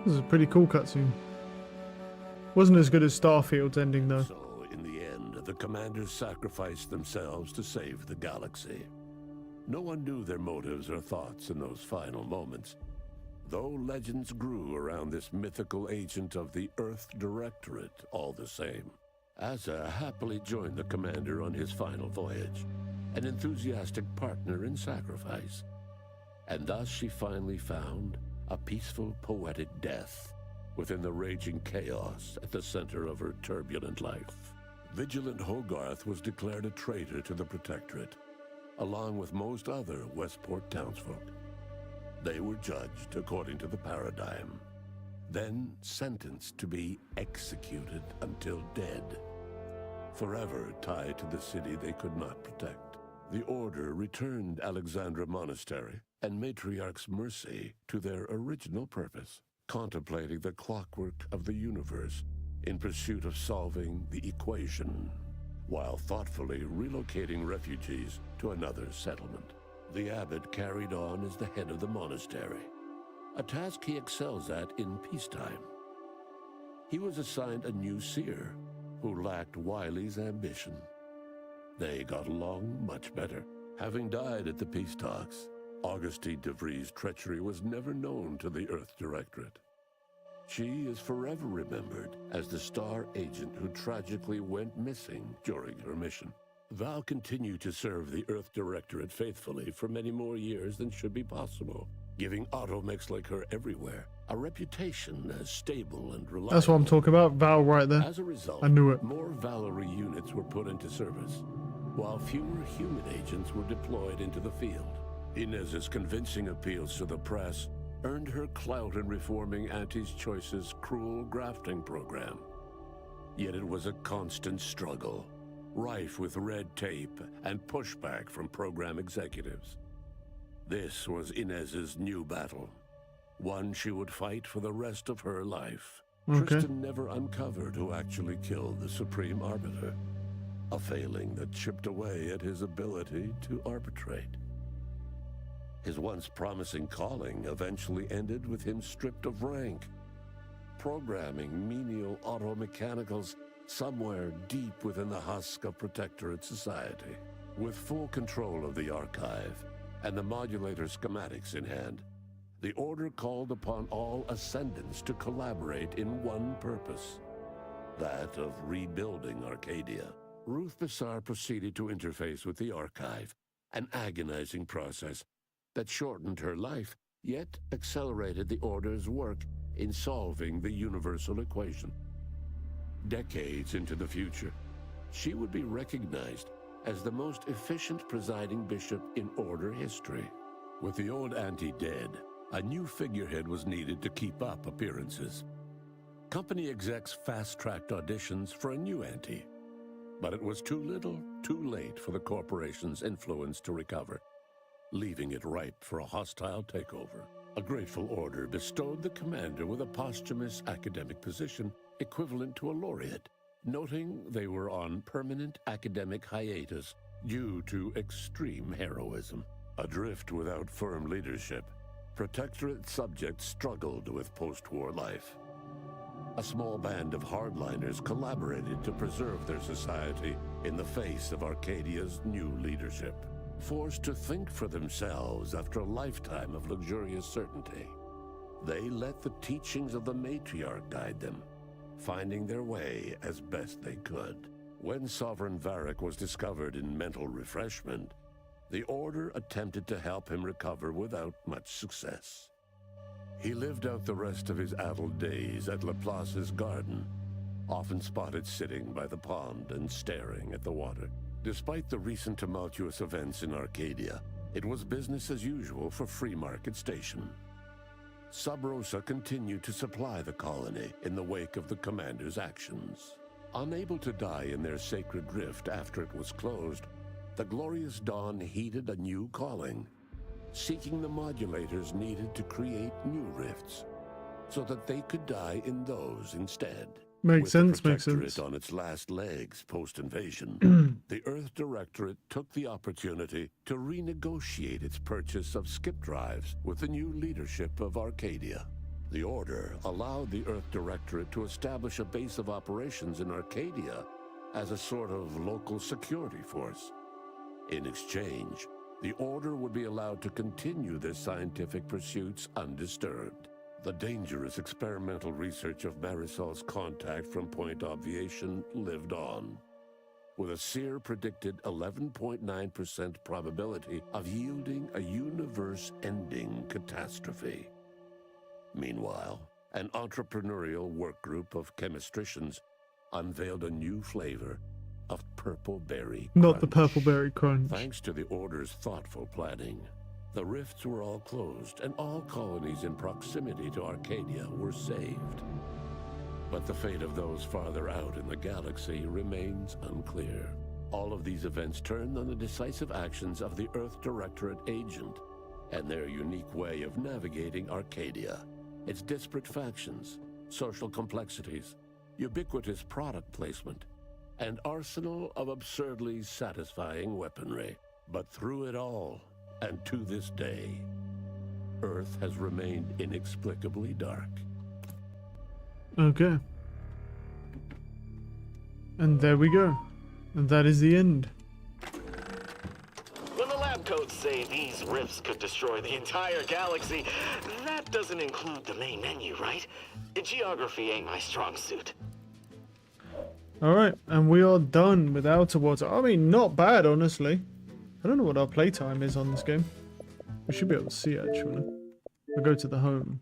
This is a pretty cool cutscene. Wasn't as good as Starfield's ending, though. So, in the end, the commanders sacrificed themselves to save the galaxy. No one knew their motives or thoughts in those final moments, though legends grew around this mythical agent of the Earth Directorate all the same. Asa happily joined the commander on his final voyage, an enthusiastic partner in sacrifice. And thus she finally found a peaceful, poetic death within the raging chaos at the center of her turbulent life. Vigilant Hogarth was declared a traitor to the Protectorate, along with most other Westport townsfolk. They were judged according to the paradigm, then sentenced to be executed until dead, forever tied to the city they could not protect. The Order returned Alexandra Monastery and Matriarch's Mercy to their original purpose, contemplating the clockwork of the universe in pursuit of solving the equation, while thoughtfully relocating refugees to another settlement. The abbot carried on as the head of the monastery, a task he excels at in peacetime. He was assigned a new seer who lacked Wiley's ambition. They got along much better. Having died at the peace talks, Augustine de Vries' treachery was never known to the Earth Directorate. She is forever remembered as the star agent who tragically went missing during her mission. Val continued to serve the Earth Directorate faithfully for many more years than should be possible, giving automechs like her everywhere a reputation as stable and reliable. That's what I'm talking about. Val right there. As a result, I knew it. more Valerie units were put into service, while fewer human agents were deployed into the field. Inez's convincing appeals to the press earned her clout in reforming Auntie's Choice's cruel grafting program. Yet it was a constant struggle, rife with red tape and pushback from program executives. This was Inez's new battle, one she would fight for the rest of her life. Okay. Tristan never uncovered who actually killed the Supreme Arbiter, a failing that chipped away at his ability to arbitrate. His once promising calling eventually ended with him stripped of rank, programming menial automechanicals somewhere deep within the husk of Protectorate society. With full control of the archive and the modulator schematics in hand, the Order called upon all Ascendants to collaborate in one purpose, that of rebuilding Arcadia. Ruth Bissar proceeded to interface with the archive, an agonizing process that shortened her life, yet accelerated the Order's work in solving the universal equation. Decades into the future, she would be recognized as the most efficient presiding bishop in Order history. With the old auntie dead, a new figurehead was needed to keep up appearances. Company execs fast-tracked auditions for a new auntie, but it was too little, too late for the corporation's influence to recover, leaving it ripe for a hostile takeover. A grateful Order bestowed the commander with a posthumous academic position equivalent to a laureate, noting they were on permanent academic hiatus due to extreme heroism. Adrift without firm leadership, Protectorate subjects struggled with post-war life. A small band of hardliners collaborated to preserve their society in the face of Arcadia's new leadership. Forced to think for themselves after a lifetime of luxurious certainty, they let the teachings of the matriarch guide them, finding their way as best they could. When Sovereign Varric was discovered in mental refreshment, the Order attempted to help him recover without much success. He lived out the rest of his addled days at Laplace's garden, often spotted sitting by the pond and staring at the water. Despite the recent tumultuous events in Arcadia, it was business as usual for Free Market Station. Sub Rosa continued to supply the colony in the wake of the commander's actions. Unable to die in their sacred rift after it was closed, the Glorious Dawn heeded a new calling, seeking the modulators needed to create new rifts, so that they could die in those instead. Makes sense, With the makes Protectorate sense. on its last legs post-invasion, the Earth Directorate took the opportunity to renegotiate its purchase of skip drives with the new leadership of Arcadia. The Order allowed the Earth Directorate to establish a base of operations in Arcadia as a sort of local security force. In exchange, the Order would be allowed to continue their scientific pursuits undisturbed. The dangerous experimental research of Marisol's contact from Point Obviation lived on, with a Seer predicted 11.9% probability of yielding a universe-ending catastrophe. Meanwhile, an entrepreneurial work group of chemistricians unveiled a new flavor of purple berry crunch. Not the purple berry crunch. Thanks to the Order's thoughtful planning, the rifts were all closed and all colonies in proximity to Arcadia were saved. But the fate of those farther out in the galaxy remains unclear. All of these events turned on the decisive actions of the Earth Directorate agent and their unique way of navigating Arcadia. Its disparate factions, social complexities, ubiquitous product placement, and arsenal of absurdly satisfying weaponry. But through it all, and to this day, Earth has remained inexplicably dark. Okay. And there we go. And that is the end. When the lab codes say these rifts could destroy the entire galaxy, that doesn't include the main menu, right? Geography ain't my strong suit. Alright, and we are done with Outer Water. I mean, not bad, honestly. I don't know what our playtime is on this game. We should be able to see, actually. We'll go to the home.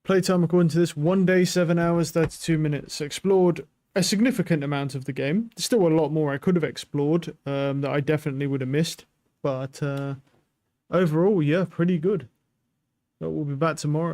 Playtime, according to this, 1 day, 7 hours, 32 minutes. Explored a significant amount of the game. There's still a lot more I could have explored that I definitely would have missed. But overall, yeah, pretty good. But we'll be back tomorrow.